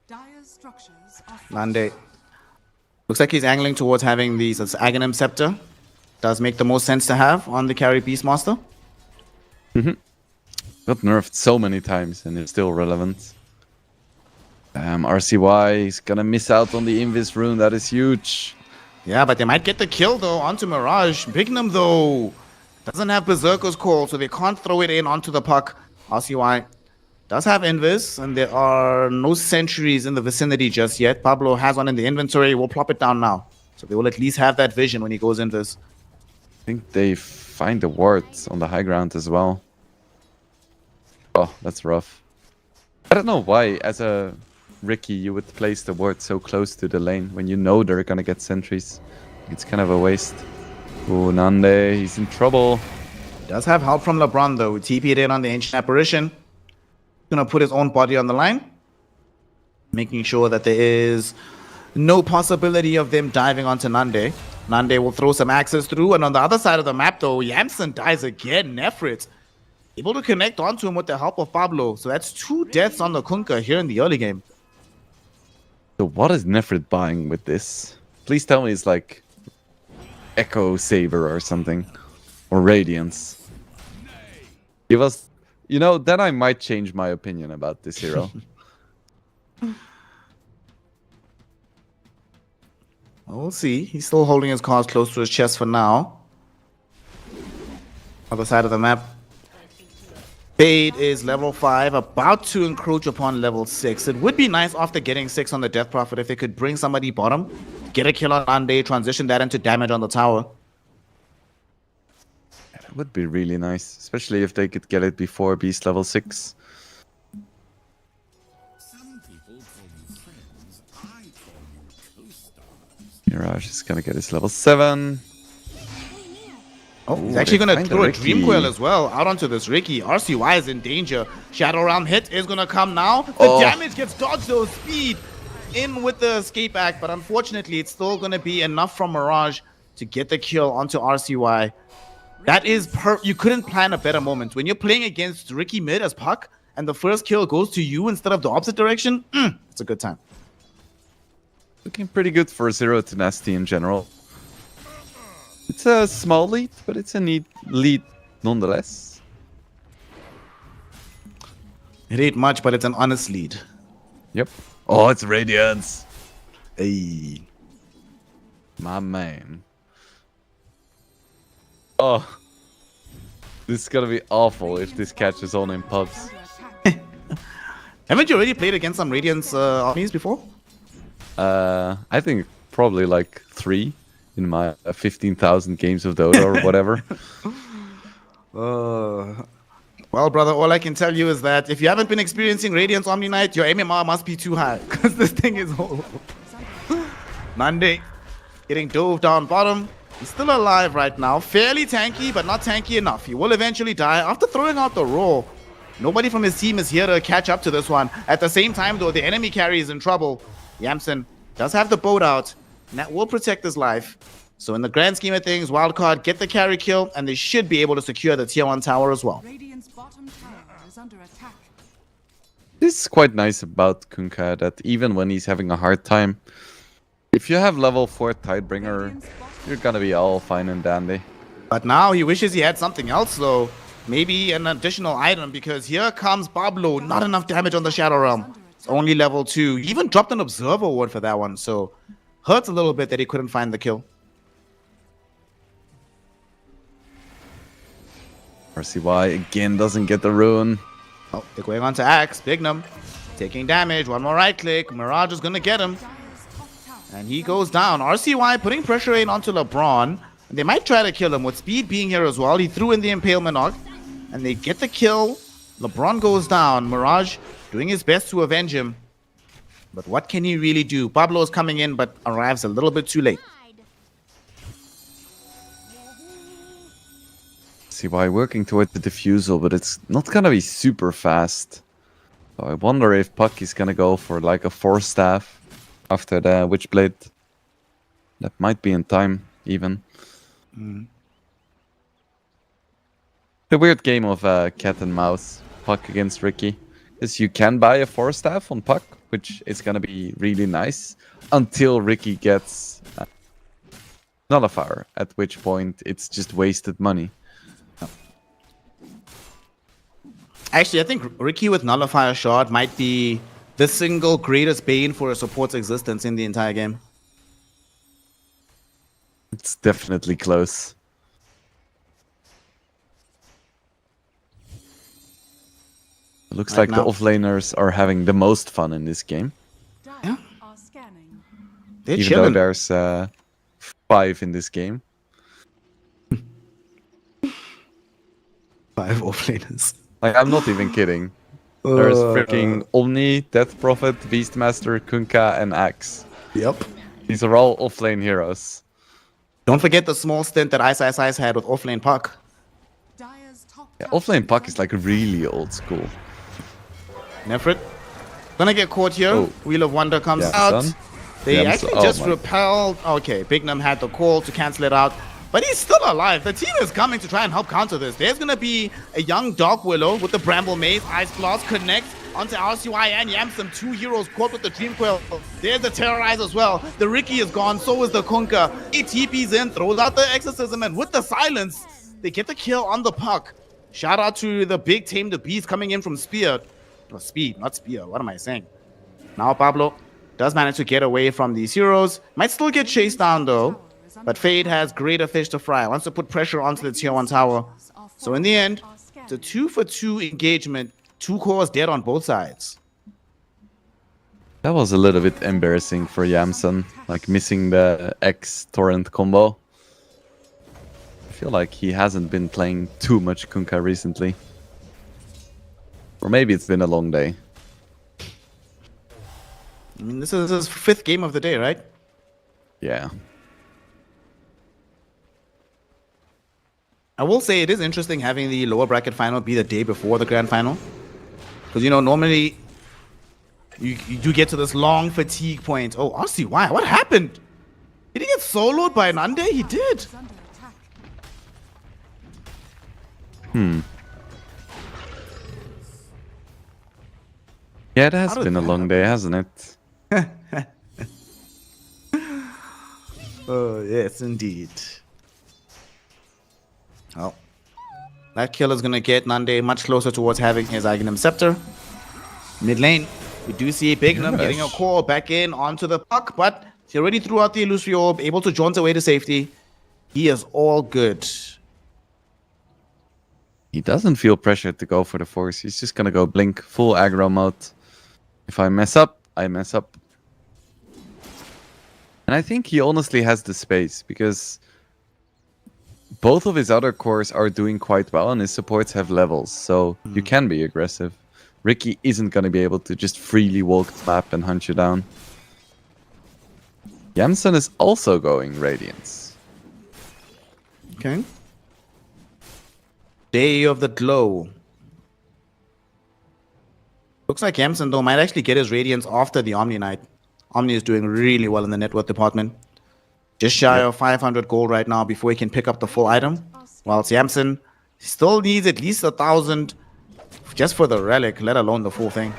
C: Dire's structures are
E: Nande. Looks like he's angling towards having these as Aghanim Scepter. Does make the most sense to have on the carry Beastmaster.
B: Got nerfed so many times and it's still relevant. RCY is gonna miss out on the Invis rune. That is huge.
A: Yeah, but they might get the kill though onto Mirage. Bignum though doesn't have Berserker's Call, so they can't throw it in onto the puck. RCY does have Invis, and there are no sentries in the vicinity just yet. Pablo has one in the inventory. We'll plop it down now. So they will at least have that vision when he goes Invis.
B: I think they find the wards on the high ground as well. Oh, that's rough. I don't know why, as a Ricky, you would place the ward so close to the lane when you know they're gonna get sentries. It's kind of a waste. Oh, Nande, he's in trouble.
A: Does have help from LeBron though. TP'd in on the Ancient Apparition. Gonna put his own body on the line. Making sure that there is no possibility of them diving onto Nande. Nande will throw some axes through, and on the other side of the map though, Yamson dies again. Nefrit able to connect onto him with the help of Pablo. So that's 2 deaths on the Kunkka here in the early game.
B: So what is Nefrit buying with this? Please tell me it's like Echo Saber or something. Or Radiance. Give us... You know, then I might change my opinion about this hero.
A: We'll see. He's still holding his cards close to his chest for now. Other side of the map. Fade is level 5, about to encroach upon level 6. It would be nice after getting 6 on the Death Prophet if they could bring somebody bottom, get a kill on Ande, transition that into damage on the tower.
B: That would be really nice, especially if they could get it before Beast level 6.
D: Some people call you friends, I call you co-stars.
B: Mirage is gonna get his level 7.
A: Oh, he's
B: Ooh,
A: actually
B: they
A: going to
B: find
A: throw
B: the
A: a Dream
B: Ricky.
A: Coil as well out onto this Ricky. RCY is in danger. Shadow Realm hit is going to come now. The
B: Oh.
A: damage gets dodged though. Speed in with the escape act, but unfortunately it's still going to be enough from Mirage to get the kill onto RCY. That is you couldn't plan a better moment. When you're playing against Ricky mid as Puck and the first kill goes to you instead of the opposite direction, it's a good time.
B: Looking pretty good for Zero Tenacity in general. It's a small lead, but it's a neat lead nonetheless.
A: It ain't much, but it's an honest lead.
B: Yep. Oh, it's Radiance.
A: Hey.
B: My man. Oh. This is gonna be awful if this catches on in pubs.
A: Haven't you already played against some Radiance armies before?
B: I think probably like 3 in my 15,000 games of Dota or whatever.
A: Well, brother, all I can tell you is that if you haven't been experiencing Radiance Omni Knight, your MMR must be too high, because this thing is old. Nande getting dove down bottom. He's still alive right now. Fairly tanky, but not tanky enough. He will eventually die after throwing out the roar. Nobody from his team is here to catch up to this one. At the same time, though, the enemy carry is in trouble. Yamson does have the boat out, and that will protect his life. So in the grand scheme of things, Wildcard get the carry kill, and they should be able to secure the tier 1 tower as well.
C: Radiant's bottom tower is under attack.
B: This is quite nice about Kunkka, that even when he's having a hard time, if you have level 4 Tidebringer, you're gonna be all fine and dandy.
A: But now he wishes he had something else, though. Maybe an additional item, because here comes Pablo. Not enough damage on the Shadow Realm. It's only level 2. He even dropped an Observer Ward for that one, so hurts a little bit that he couldn't find the kill.
B: RCY again doesn't get the rune.
A: Oh, they're going on to Axe. Bignum taking damage. One more right click. Mirage is going to get him.
C: Dire's top tower.
A: And he goes down. RCY putting pressure in onto LeBron. They might try to kill him with speed being here as well. He threw in the Impalement Arc. And they get the kill. LeBron goes down. Mirage doing his best to avenge him. But what can he really do? Pablo is coming in, but arrives a little bit too late.
B: RCY working toward the diffusal, but it's not gonna be super fast. So I wonder if Puck is gonna go for like a 4-staff after the Witchblade. That might be in time, even. The weird game of cat and mouse, Puck against Ricky. Is you can buy a 4-staff on Puck, which is gonna be really nice, until Ricky gets Nullifier, at which point it's just wasted money.
E: Actually, I think Ricky with Nullifier Shard might be the single greatest bane for a support's existence in the entire game.
B: It's definitely close. It looks
E: Right
B: like the
E: now.
B: offlaners are having the most fun in this game.
C: Dire
E: Yeah.
C: are scanning.
E: They're
B: Even
E: chilling.
B: though there's 5 in this game.
E: 5 offlaners.
B: Like, I'm not even kidding. There's freaking Omni, Death Prophet, Beastmaster, Kunkka, and Axe.
E: Yep.
B: These are all offlane heroes.
E: Don't forget the small stint that Ice Ice Ice had with offlane Puck.
C: Dire's top
B: Yeah,
C: tower
B: offlane
C: is
B: Puck is
C: under
B: like really old school.
E: Nefrit. Gonna get caught here.
B: Oh.
E: Wheel of Wonder comes
B: Yeah,
E: out.
B: son.
E: They
B: Yeah,
E: actually
B: oh
E: just
B: my-
E: repelled. Okay, Bignum had the call to cancel it out. But he's still alive. The team is coming to try and help counter this. There's gonna be a young Dark Willow with the Bramble Maze. Ice Blast connects onto RCY and Yamsum. 2 heroes caught with the Dream Coil. There's the Terrorize as well. The Ricky is gone. So is the Kunkka. He TPs in, throws out the Exorcism, and with the silence, they get the kill on the Puck. Shout out to the big Tame the Beast coming in from Spear. Oh, Speed, not Spear. What am I saying? Now Pablo does manage to get away from these heroes. Might still get chased down though. But Fade has greater fish to fry. Wants to put pressure onto the tier 1 tower. So in the end, it's a 2-for-2 engagement. 2 cores dead on both sides.
B: That was a little bit embarrassing for Yamson, like missing the X torrent combo. I feel like he hasn't been playing too much Kunkka recently. Or maybe it's been a long day.
E: I mean, this is his 5th game of the day, right?
B: Yeah.
E: I will say it is interesting having the lower bracket final be the day before the grand final. Because, you know, normally you do get to this long fatigue point. Oh, RCY, what happened? Did he get soloed by Nande? He did.
C: is under attack.
B: Yeah, it has
E: did
B: been a
E: that
B: long day, hasn't it?
E: Oh, yes, indeed. Oh. That kill is going to get Nande much closer towards having his Aghanim Scepter. Mid lane, we do see Bignum getting a
B: Yes.
E: call back in onto the Puck, but he already threw out the Illusory Orb, able to jaunt away to safety. He is all good.
B: He doesn't feel pressured to go for the force. He's just gonna go blink full aggro mode. If I mess up, I mess up. And I think he honestly has the space because both of his other cores are doing quite well and his supports have levels, so you can be aggressive. Ricky isn't going to be able to just freely walk the map and hunt you down. Yamson is also going Radiance.
E: Okay. Day of the Glow. Looks like Yamson, though, might actually get his Radiance after the Omni Knight. Omni is doing really well in the net worth department. Just shy of 500 gold right now before he can pick up the full item. Whilst Yamson still needs at least 1,000 just for the relic, let alone the full thing.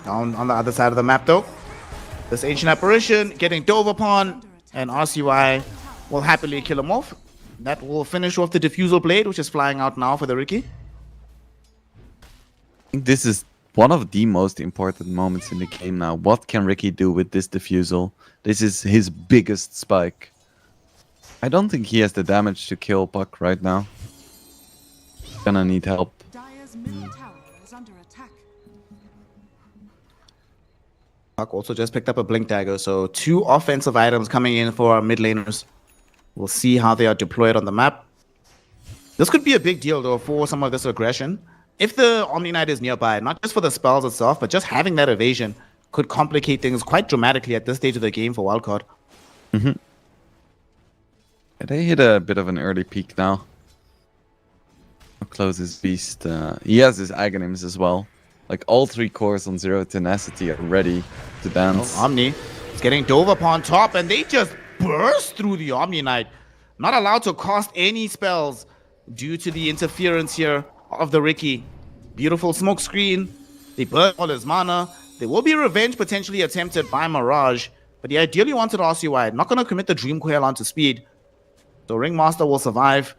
E: Down on the other side of the map, though, this Ancient Apparition getting dove upon, and RCY will happily kill him off. That will finish off the Diffusal Blade, which is flying out now for the Ricky.
B: I think this is one of the most important moments in the game now. What can Ricky do with this Diffusal? This is his biggest spike. I don't think he has the damage to kill Puck right now. Gonna need help.
C: Dire's middle tower is under attack.
E: Puck also just picked up a Blink Dagger, so 2 offensive items coming in for our mid laners. We'll see how they are deployed on the map. This could be a big deal, though, for some of this aggression. If the Omni Knight is nearby, not just for the spells itself, but just having that evasion could complicate things quite dramatically at this stage of the game for Wildcard.
B: They hit a bit of an early peak now. How close is Beast? He has his Aghanims as well. Like all 3 cores on 0 Tenacity are ready to dance.
E: Omni is getting dove upon top, and they just burst through the Omni Knight. Not allowed to cast any spells due to the interference here of the Ricky. Beautiful smoke screen. They burn all his mana. There will be revenge potentially attempted by Mirage, but he ideally wanted RCY. Not going to commit the Dream Coil onto speed. So Ringmaster will survive.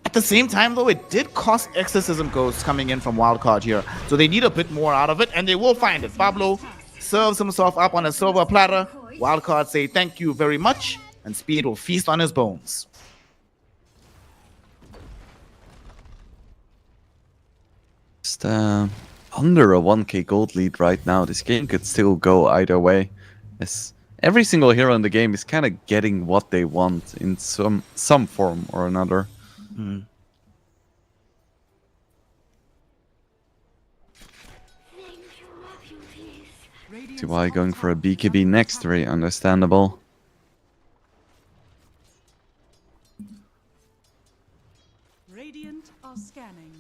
A: At the same time, though, it did cost Exorcism Ghosts coming in from Wildcard here. So they need a bit more out of it, and they will find it. Pablo serves himself up on a silver platter. Wildcard say thank you very much, and Speed will feast on his bones.
B: Just under a 1k gold lead right now. This game could still go either way. As every single hero in the game is kind of getting what they want in some form or another. TY going for a BKB next, very understandable.
C: Radiant are scanning.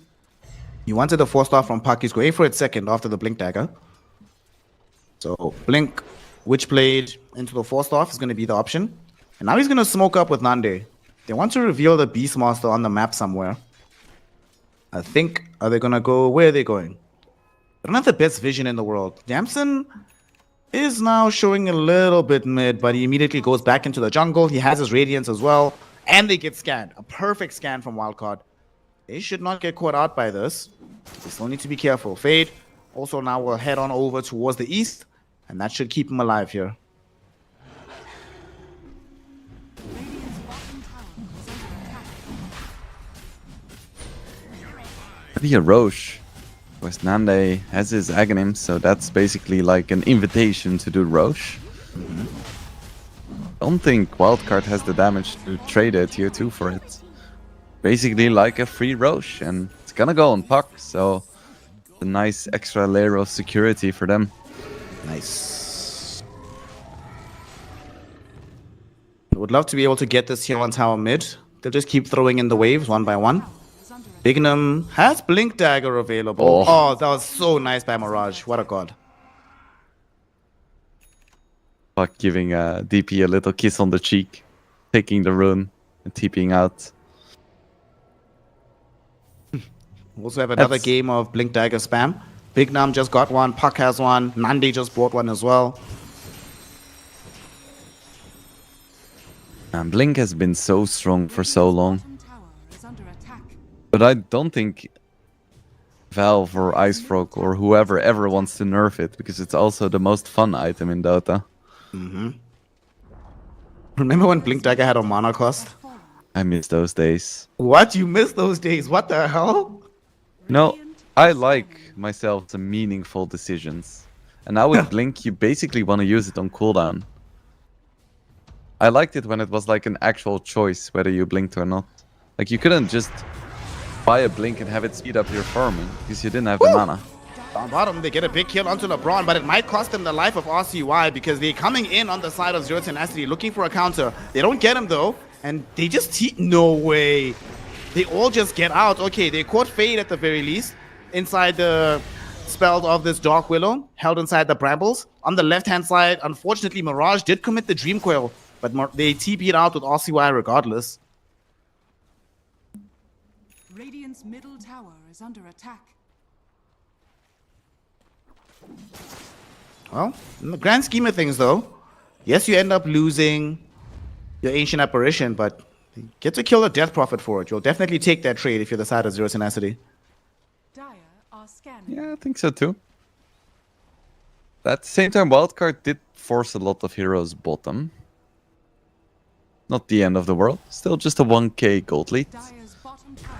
A: He wanted the 4-star from Puck. He's going for it second after the Blink Dagger. So Blink, Witchblade into the 4-star is going to be the option. And now he's going to smoke up with Nande. They want to reveal the Beastmaster on the map somewhere. I think, are they going to go, where are they going? They don't have the best vision in the world. Damson is now showing a little bit mid, but he immediately goes back into the jungle. He has his Radiance as well. And they get scanned. A perfect scan from Wildcard. They should not get caught out by this. They still need to be careful. Fade also now will head on over towards the east, and that should keep him alive here.
C: Radiant's bottom tower is under attack.
B: Maybe a Roche. West Nande has his Aghanim, so that's basically like an invitation to do Roche. Don't think Wildcard has the damage to trade a tier 2 for it. Basically like a free Roche, and it's gonna go on Puck, so a nice extra layer of security for them.
A: Nice. I would love to be able to get this here on tower mid. They'll just keep throwing in the waves one by one.
C: Is under attack.
A: Bignum has Blink Dagger available. Oh, that was so nice by Mirage. What a god.
B: Puck giving DP a little kiss on the cheek, taking the rune and TPing out.
A: We also have another
B: That's-
A: game of Blink Dagger spam. Bignum just got one. Puck has one. Nandi just bought one as well.
B: And Blink has been so strong for so long.
C: Bottom tower is under attack.
B: But I don't think Valve or Icefrog or whoever ever wants to nerf it, because it's also the most fun item in Dota.
A: Remember when Blink Dagger had a mana cost?
B: I miss those days.
A: What? You missed those days? What the hell?
B: No, I like myself some meaningful decisions. And now with Blink, you basically want to use it on cooldown. I liked it when it was like an actual choice whether you blinked or not. Like you couldn't just buy a blink and have it speed up your farming because you didn't have the mana.
A: Down bottom, they get a big kill onto LeBron, but it might cost them the life of RCY because they're coming in on the side of Zero Tenacity looking for a counter. They don't get him though, and they just no way. They all just get out. Okay, they caught Fade at the very least inside the spell of this Dark Willow, held inside the brambles. On the left-hand side, unfortunately, Mirage did commit the Dream Coil, but they TP'd out with RCY regardless.
C: Radiant's middle tower is under attack.
A: Well, in the grand scheme of things, though, yes, you end up losing your Ancient Apparition, but you get to kill a Death Prophet for it. You'll definitely take that trade if you're the side of Zero Tenacity.
C: Dire are scanning.
B: Yeah, I think so too. At the same time, Wildcard did force a lot of heroes bottom. Not the end of the world. Still just a 1k gold lead.
C: Dire's bottom tower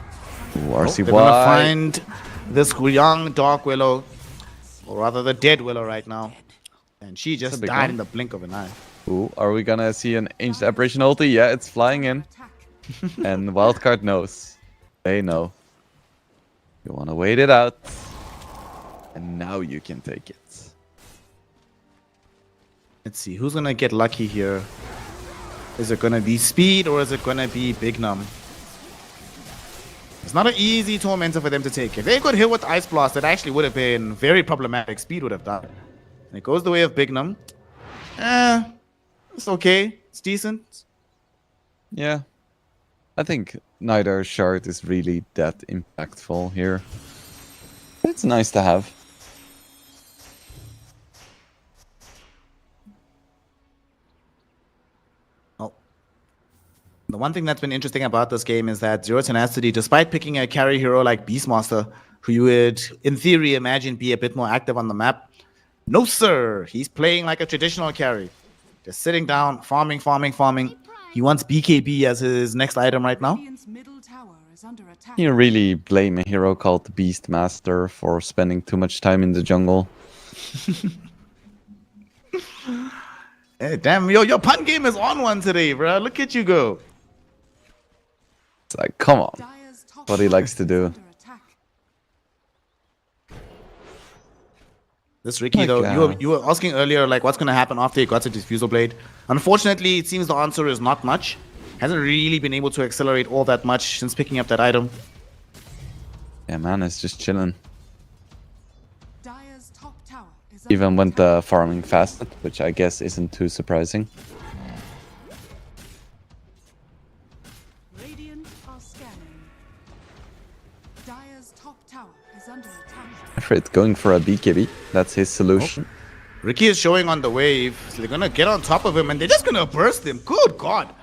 B: Ooh,
A: Oh,
B: RCY.
A: they're gonna find this young Dark Willow, or rather the dead Willow right now. And she
B: That's a
A: just
B: big
A: died
B: one.
A: in the blink of an eye.
B: Ooh, are we gonna see an Ancient Apparition ulti? Yeah, it's flying in.
C: attack.
B: And Wildcard knows. They know. You wanna wait it out. And now you can take it.
A: Let's see, who's gonna get lucky here? Is it gonna be Speed or is it gonna be Bignum? It's not an easy Tormentor for them to take. If they could hit with Ice Blast, it actually would have been very problematic. Speed would have died. And it goes the way of Bignum. It's okay. It's decent.
B: Yeah. I think neither shard is really that impactful here. It's nice to have.
A: Oh. The one thing that's been interesting about this game is that Zero Tenacity, despite picking a carry hero like Beastmaster, who you would, in theory, imagine be a bit more active on the map, no sir, he's playing like a traditional carry. Just sitting down, farming. He wants BKB as his next item right now.
C: Radiant's middle tower is under attack.
B: You really blame a hero called Beastmaster for spending too much time in the jungle.
A: Hey, damn, your pun game is on one today, bro. Look at you go.
B: It's like, come on.
C: Dire's top
B: What he
C: tower
B: likes to
C: is
B: do.
C: under attack.
A: This Ricky,
B: My
A: though,
B: God.
A: you were asking earlier, like, what's going to happen after he got a Diffusal Blade. Unfortunately, it seems the answer is not much. Hasn't really been able to accelerate all that much since picking up that item.
B: Yeah, man, it's just chilling.
C: Dire's top tower is under
B: Even went
C: attack.
B: farming fasted, which I guess isn't too surprising.
C: Radiant are scanning. Dire's top tower is under attack.
B: Fred going for a BKB. That's his solution.
A: Ricky is showing on the wave. So they're going to get on top of him, and they're just going to burst him. Good God.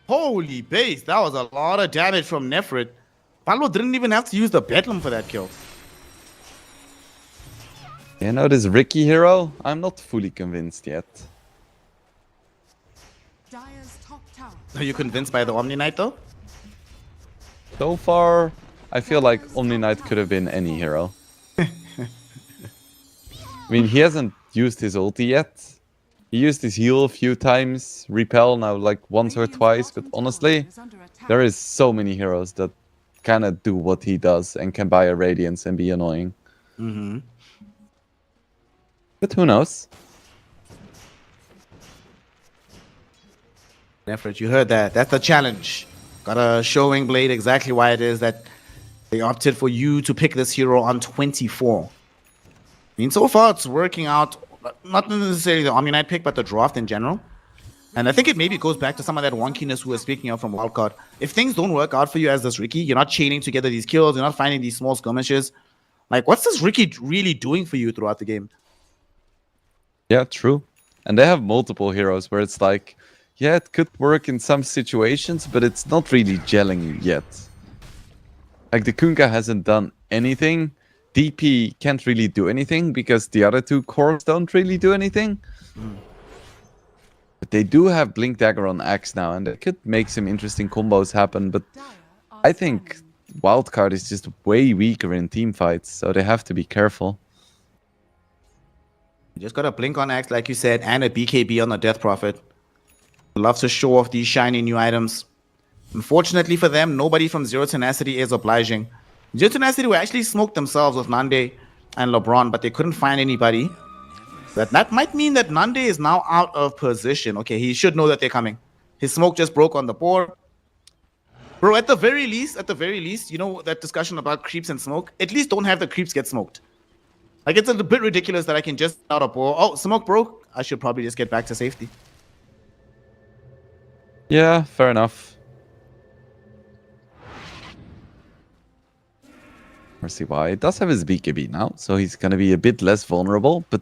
A: Holy base. That was a lot of damage from Nefrit. Palo didn't even have to use the Bedlam for that kill.
B: You know, this Ricky hero, I'm not fully convinced yet.
C: Dire's top tower.
A: Are you convinced by the Omni Knight, though?
B: So far, I feel like Omni Knight could have been any hero. I mean, he hasn't used his ulti yet. He used his heal a few times, repel now like once or
C: Radiant's
B: twice, but
C: bottom tower
B: honestly,
C: is under attack.
B: there is so many heroes that kind of do what he does and can buy a Radiance and be annoying.
A: Mm-hmm.
B: But who knows?
A: Nefrit, you heard that. That's the challenge. Got a showing Blade exactly why it is that they opted for you to pick this hero on 24. I mean, so far it's working out, not necessarily the Omni Knight pick, but the draft in general. And I think it maybe goes back to some of that wonkiness we were speaking of from Wildcard. If things don't work out for you as this Ricky, you're not chaining together these kills, you're not finding these small skirmishes. Like, what's this Ricky really doing for you throughout the game?
B: Yeah, true. And they have multiple heroes where it's like, yeah, it could work in some situations, but it's not really gelling yet. Like the Kunkka hasn't done anything. DP can't really do anything because the other two cores don't really do anything. But they do have Blink Dagger on Axe now, and that could make some interesting combos happen. But
C: Dire are
B: I think
C: scanning.
B: Wildcard is just way weaker in team fights, so they have to be careful.
A: You just got a Blink on Axe, like you said, and a BKB on the Death Prophet. Love to show off these shiny new items. Unfortunately for them, nobody from Zero Tenacity is obliging. Zero Tenacity were actually smoked themselves with Nande and LeBron, but they couldn't find anybody. That might mean that Nande is now out of position. Okay, he should know that they're coming. His smoke just broke on the board. Bro, at the very least, you know that discussion about creeps and smoke? At least don't have the creeps get smoked. Like, it's a bit ridiculous that I can just out a ball. Oh, smoke broke. I should probably just get back to safety.
B: Yeah, fair enough. Mercy Y does have his BKB now, so he's gonna be a bit less vulnerable, but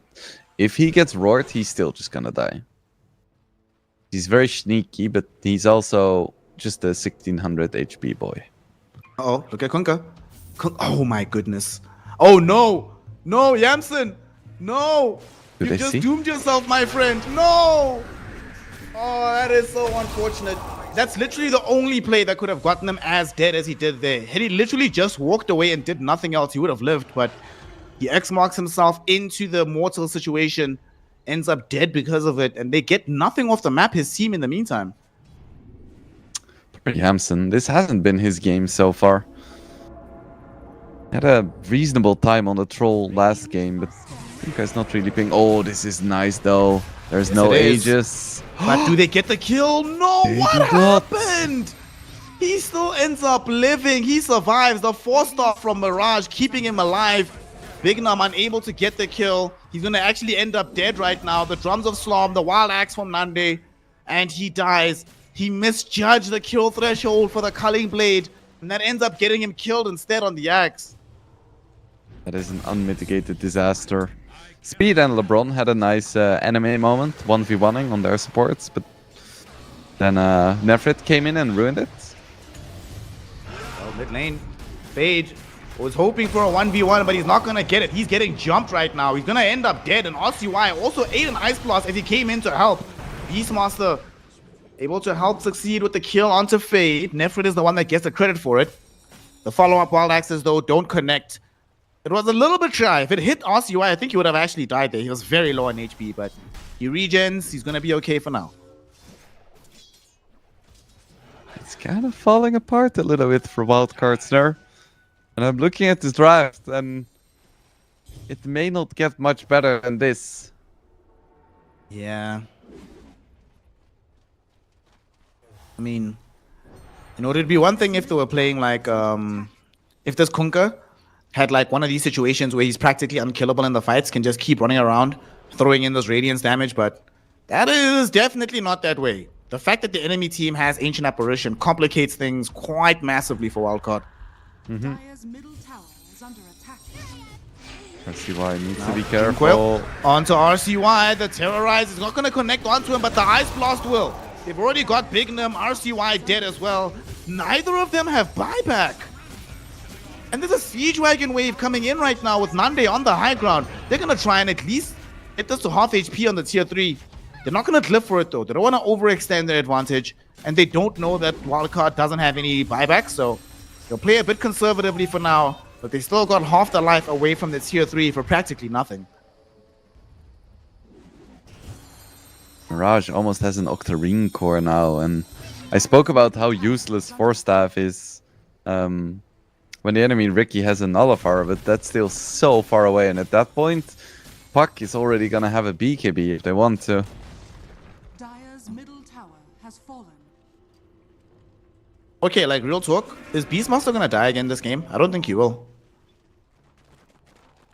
B: if he gets roared, he's still just gonna die. He's very sneaky, but he's also just a 1600 HP boy.
A: Uh-oh, look at Kunkka. Oh my goodness. Oh no! No, Yamsen! No!
B: Do
A: You
B: they
A: just
B: see?
A: doomed yourself, my friend. No! Oh, that is so unfortunate. That's literally the only play that could have gotten him as dead as he did there. Had he literally just walked away and did nothing else, he would have lived, but he X-marks himself into the mortal situation, ends up dead because of it, and they get nothing off the map, his team, in the meantime.
B: Yamsen, this hasn't been his game so far. Had a reasonable time on the troll last game, but I think he's not really ping. Oh, this is nice though. There's
A: Yes,
B: no
A: it is.
B: Aegis.
A: But do they get the kill? No,
B: They
A: what
B: do not.
A: happened? He still ends up living. He survives. The 4-star from Mirage keeping him alive. Bignum unable to get the kill. He's going to actually end up dead right now. The drums of Slom, the wild axe from Nande, and he dies. He misjudged the kill threshold for the culling blade, and that ends up getting him killed instead on the axe.
B: That is an unmitigated disaster. Speed and LeBron had a nice anime moment, 1v1ing on their supports, but Then Nefrit came in and ruined it.
E: Well, mid lane, Phage was hoping for a 1v1, but he's not gonna get it. He's getting jumped right now. He's gonna end up dead. And RCY also ate an Ice Blast as he came in to help. Beastmaster able to help succeed with the kill onto Fade. Nefrit is the one that gets the credit for it. The follow-up Wild Axes, though, don't connect. It was a little bit shy. If it hit RCY, I think he would have actually died there. He was very low on HP, but he regens. He's going to be okay for now.
B: It's kind of falling apart a little bit for Wildcards there. And I'm looking at this draft, and it may not get much better than this.
E: Yeah. I mean, you know, it'd be one thing if they were playing like, if this Kunkka had like one of these situations where he's practically unkillable in the fights, can just keep running around, throwing in those Radiance damage, but that is definitely not that way. The fact that the enemy team has Ancient Apparition complicates things quite massively for Wildcard.
C: Dire's middle tower is under attack.
B: RCY needs to be careful.
E: Onto RCY, the Terrorize is not going to connect onto him, but the Ice Blast will. They've already got Big Nim, RCY dead as well. Neither of them have buyback. And there's a Siege Wagon wave coming in right now with Nande on the high ground. They're going to try and at least get this to half HP on the tier 3. They're not going to live for it though. They don't want to overextend their advantage. And they don't know that Wildcard doesn't have any buyback. So they'll play a bit conservatively for now. But they still got half their life away from the tier 3 for practically nothing.
B: Mirage almost has an Octarine core now, and I spoke about how useless Force Staff is when the enemy Ricky has a Nullifier, but that's still so far away, and at that point, Puck is already gonna have a BKB if they want to.
C: Dire's middle tower has fallen.
E: Okay, like real talk, is Beastmaster gonna die again this game? I don't think he will.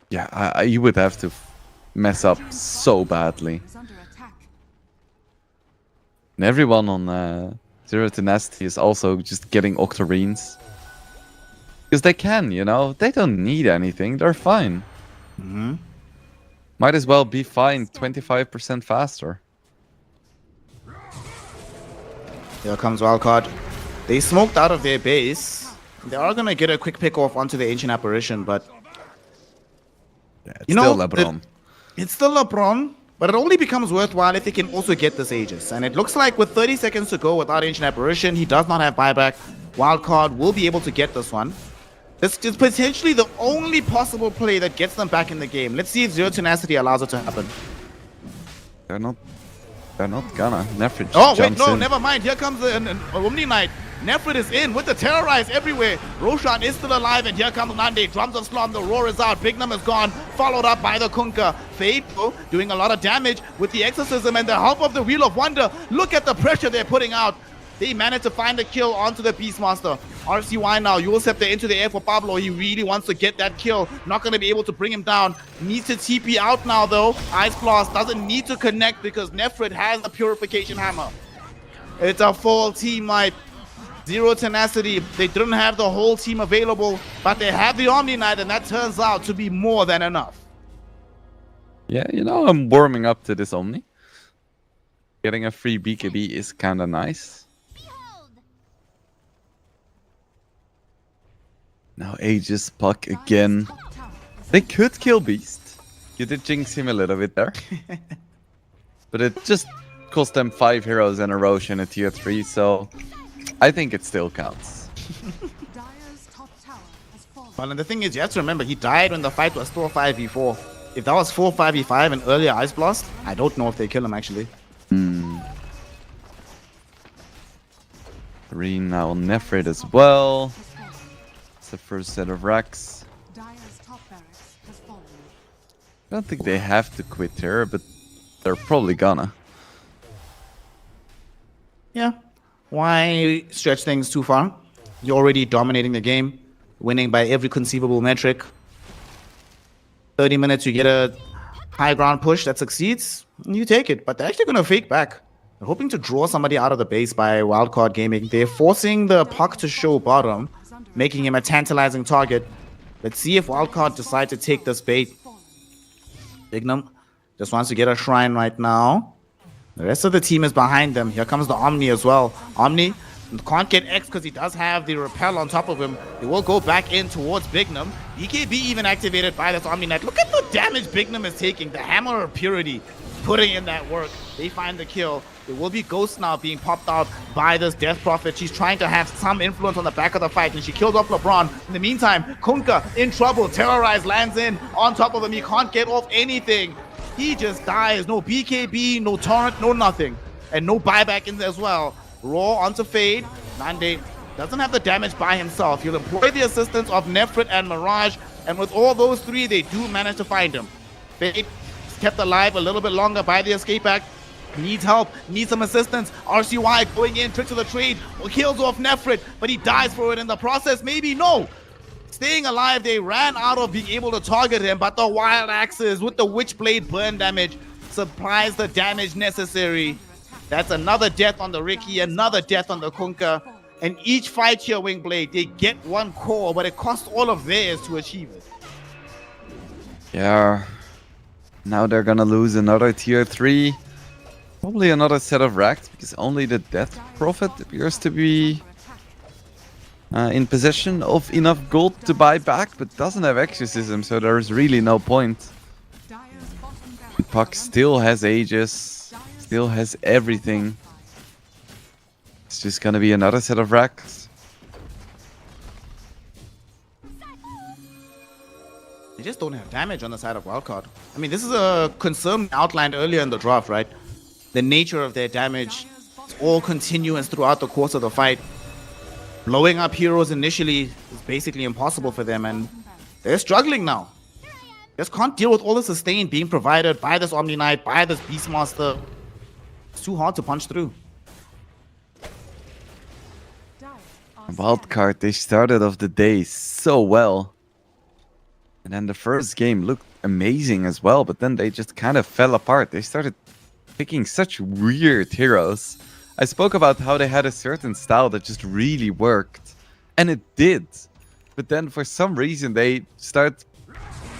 B: Yeah, you would have to mess up so badly.
C: Is under attack.
B: And everyone on Zero Tenacity is also just getting Octarines. Because they can, you know? They don't need anything, they're fine. Might as well be fine 25% faster.
E: Here comes Wildcard. They smoked out of their base. They are gonna get a quick pick off onto the Ancient Apparition, but
B: Yeah, it's
E: you know,
B: still LeBron.
E: it's still LeBron, but it only becomes worthwhile if they can also get this Aegis. And it looks like with 30 seconds to go without Ancient Apparition, he does not have buyback. Wildcard will be able to get this one. This is potentially the only possible play that gets them back in the game. Let's see if Zero Tenacity allows it to happen.
B: They're not gonna. Nefrit
E: Oh, wait,
B: jumps
E: no,
B: in.
E: never mind. Here comes an Omni Knight. Nefrit is in with the Terrorize everywhere. Roshan is still alive, and here comes Nande. Drums of Slum, the roar is out. Bignum is gone, followed up by the Kunkka. Fade, though, doing a lot of damage with the Exorcism and the help of the Wheel of Wonder. Look at the pressure they're putting out. They managed to find a kill onto the Beastmaster. RCY now, Yule Scepter into the air for Pablo. He really wants to get that kill. Not going to be able to bring him down. Needs to TP out now, though. Ice Blast doesn't need to connect because Nefrit has the Purification Hammer. It's a full team fight. Zero Tenacity. They didn't have the whole team available, but they have the Omni Knight, and that turns out to be more than enough.
B: Yeah, you know, I'm warming up to this Omni. Getting a free BKB is kind of nice. Now Aegis Puck again.
C: Dire's top tower is
B: They could kill Beast. You did jinx him a little bit there. But it just cost them 5 heroes and a Roche and a tier 3, so I think it still counts.
C: Dire's top tower has fallen.
E: Well, and the thing is, you have to remember, he died when the fight was still 5v4. If that was 4-5v5 and earlier Ice Blast, I don't know if they kill him, actually.
B: Green now on Nefrit as well. It's the first set of racks.
C: Dire's top barracks has fallen.
B: I don't think they have to quit here, but they're probably gonna.
E: Yeah. Why stretch things too far? You're already dominating the game, winning by every conceivable metric. 30 minutes, you get a high ground push that succeeds, you take it. But they're actually going to fake back. They're hoping to draw somebody out of the base by Wildcard Gaming. They're forcing the Puck to show bottom, making him a tantalizing target. Let's see if Wildcard decide to take this bait. Bignum just wants to get a shrine right now.
A: The rest of the team is behind them. Here comes the Omni as well. Omni can't get X because he does have the repel on top of him. He will go back in towards Bignum. BKB even activated by this Omni Knight. Look at the damage Bignum is taking. The Hammer of Purity putting in that work. They find the kill. There will be Ghost now being popped out by this Death Prophet. She's trying to have some influence on the back of the fight, and she kills off LeBron. In the meantime, Kunkka in trouble. Terrorize lands in on top of him. He can't get off anything. He just dies. No BKB, no torrent, no nothing. And no buyback in there as well. Raw onto Fade. Nande doesn't have the damage by himself. He'll employ the assistance of Nefrit and Mirage. And with all those three, they do manage to find him. Fade is kept alive a little bit longer by the escape act. Needs help, needs some assistance. RCY going in, tricks of the trade, kills off Nefrit, but he dies for it in the process. Maybe, no. Staying alive, they ran out of being able to target him, but the Wild Axes with the Witchblade burn damage supplies the damage necessary. That's another death on the Ricky, another death on the Kunkka. And each fight here, Wingblade, they get one core, but it costs all of theirs to achieve it.
B: Yeah. Now they're gonna lose another tier 3. Probably another set of racks, because only the Death Prophet appears to be in possession of enough gold to buy back, but doesn't have Exorcism, so there's really no point. Puck still has Aegis, still has everything. It's just gonna be another set of racks.
A: They just don't have damage on the side of Wildcard. I mean, this is a concern outlined earlier in the draft, right? The nature of their damage is all continuous throughout the course of the fight. Blowing up heroes initially is basically impossible for them, and they're struggling now. Just can't deal with all the sustain being provided by this Omni Knight, by this Beastmaster. It's too hard to punch through.
B: Wildcard, they started off the day so well. And then the first game looked amazing as well, but then they just kind of fell apart. They started picking such weird heroes. I spoke about how they had a certain style that just really worked. And it did. But then for some reason they start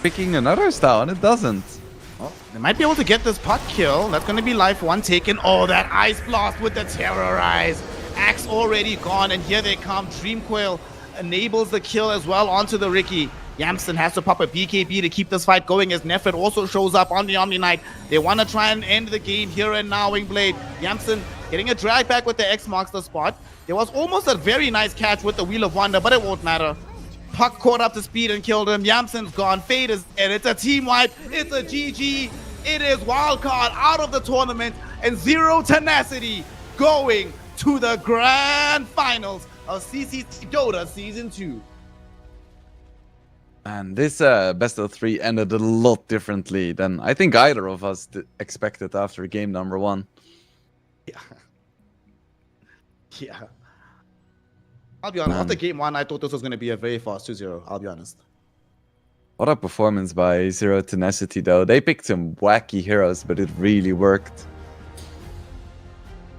B: picking another style and it doesn't.
A: Well, they might be able to get this pot kill. That's going to be life one taken. Oh, that Ice Blast with the Terrorize. Axe already gone, and here they come. Dreamcoil enables the kill as well onto the Ricky. Yamson has to pop a BKB to keep this fight going as Nefrit also shows up on the Omni Knight. They want to try and end the game here and now, Wingblade. Yamson getting a drag back with the X marks the spot. There was almost a very nice catch with the Wheel of Wonder, but it won't matter. Puck caught up to speed and killed him. Yamson's gone. Fade is dead. It's a team wipe. It's a GG. It is Wildcard out of the tournament, and Zero Tenacity going to the grand finals of CCT Dota Season 2.
B: And this best of 3 ended a lot differently than I think either of us expected after game number 1.
A: Yeah. Yeah. I'll be honest, after game 1, I thought this was going to be a very fast 2-0. I'll be honest.
B: What a performance by Zero Tenacity though. They picked some wacky heroes, but it really worked.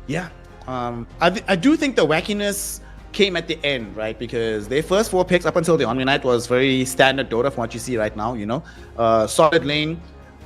A: Yeah. I do think the wackiness came at the end, right? Because their first 4 picks up until the Omni Knight was very standard Dota from what you see right now, you know. Solid lane,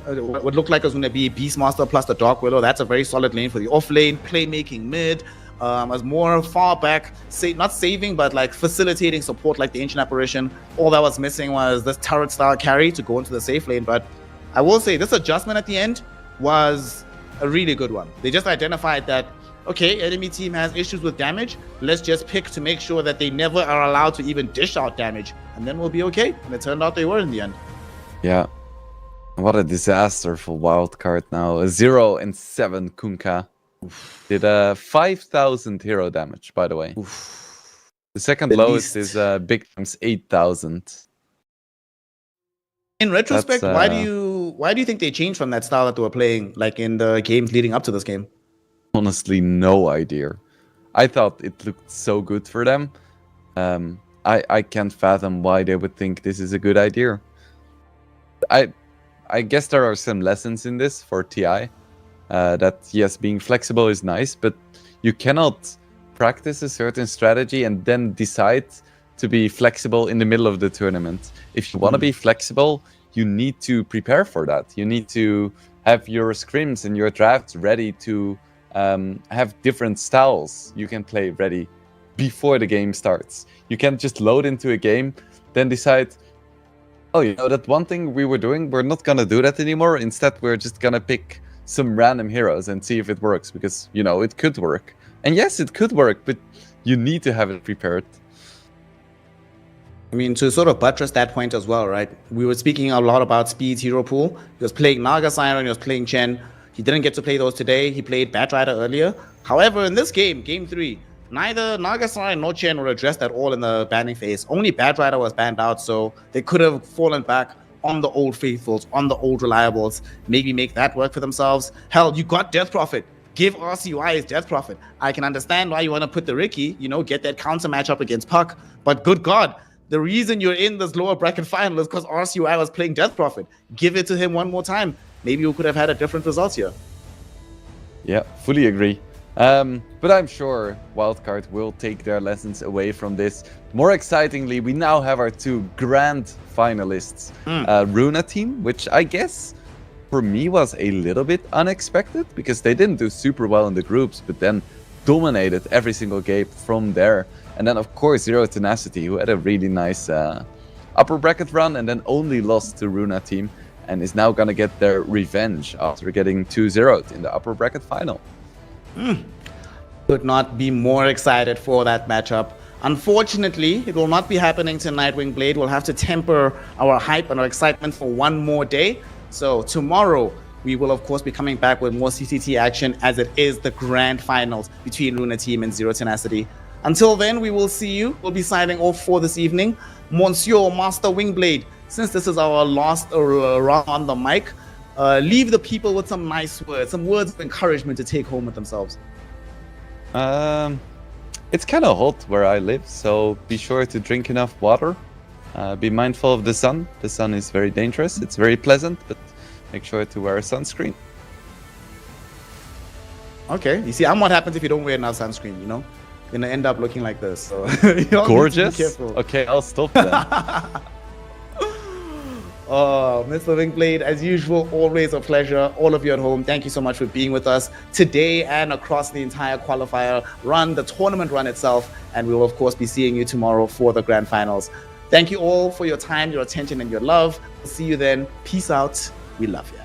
A: what looked like it was going to be Beastmaster plus the Dark Willow. That's a very solid lane for the off lane. Playmaking mid, as more far back, not saving, but like facilitating support like the Ancient Apparition. All that was missing was this turret style carry to go into the safe lane. But I will say this adjustment at the end was a really good one. They just identified that, okay, enemy team has issues with damage. Let's just pick to make sure that they never are allowed to even dish out damage, and then we'll be okay. And it turned out they were in the end.
B: Yeah. What a disaster for Wildcard now. A 0 and 7 Kunkka. Did 5,000 hero damage, by the way.
A: Oof.
B: The second
A: The
B: lowest
A: least.
B: is Big Times 8,000.
A: In retrospect,
B: That's,
A: why do you think they changed from that style that they were playing, like in the games leading up to this game?
B: Honestly, no idea. I thought it looked so good for them. I can't fathom why they would think this is a good idea. I guess there are some lessons in this for TI. That yes, being flexible is nice, but you cannot practice a certain strategy and then decide to be flexible in the middle of the tournament. If you want to be flexible, you need to prepare for that. You need to have your scrims and your drafts ready to have different styles you can play ready before the game starts. You can't just load into a game, then decide, oh, you know, that one thing we were doing, we're not gonna do that anymore. Instead, we're just gonna pick some random heroes and see if it works, because, you know, it could work. And yes, it could work, but you need to have it prepared.
E: I mean, to sort of buttress that point as well, right? We were speaking a lot about Speed's hero pool. He was playing Naga Siren, he was playing Chen. He didn't get to play those today. He played Batrider earlier. However, in this game, game 3, neither Naga Siren nor Chen were addressed at all in the banning phase. Only Batrider was banned out, so they could have fallen back on the old faithfuls, on the old reliables, maybe make that work for themselves. Hell, you got Death Prophet. Give RCY his Death Prophet. I can understand why you want to put the Ricky, you know, get that counter matchup against Puck, but good God, the reason you're in this lower bracket final is because RCY was playing Death Prophet. Give it to him one more time. Maybe you could have had a different result here.
B: Yeah, fully agree. But I'm sure Wildcard will take their lessons away from this. More excitingly, we now have our 2 grand finalists. Runa team, which I guess for me was a little bit unexpected, because they didn't do super well in the groups, but then dominated every single game from there. And then, of course, Zero Tenacity, who had a really nice upper bracket run and then only lost to Runa team, and is now going to get their revenge after getting 2-0'd in the upper bracket final.
E: Could not be more excited for that matchup. Unfortunately, it will not be happening tonight, Wingblade. We'll have to temper our hype and our excitement for one more day. So tomorrow, we will, of course, be coming back with more CCT action, as it is the grand finals between Runa team and Zero Tenacity. Until then, we will see you. We'll be signing off for this evening. Monsieur Master Wingblade, since this is our last run on the mic, leave the people with some nice words, some words of encouragement to take home with themselves.
B: It's kind of hot where I live, so be sure to drink enough water. Be mindful of the sun. The sun is very dangerous. It's very pleasant, but make sure to wear a sunscreen.
E: Okay, you see, I'm what happens if you don't wear enough sunscreen, you know? You're gonna end up looking like this. So
B: Gorgeous? Okay, I'll stop then.
E: Oh, Mr. Wingblade, as usual, always a pleasure. All of you at home, thank you so much for being with us today and across the entire qualifier run, the tournament run itself, and we will, of course, be seeing you tomorrow for the grand finals. Thank you all for your time, your attention, and your love. We'll see you then. Peace out. We love you.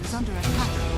C: Is under attack.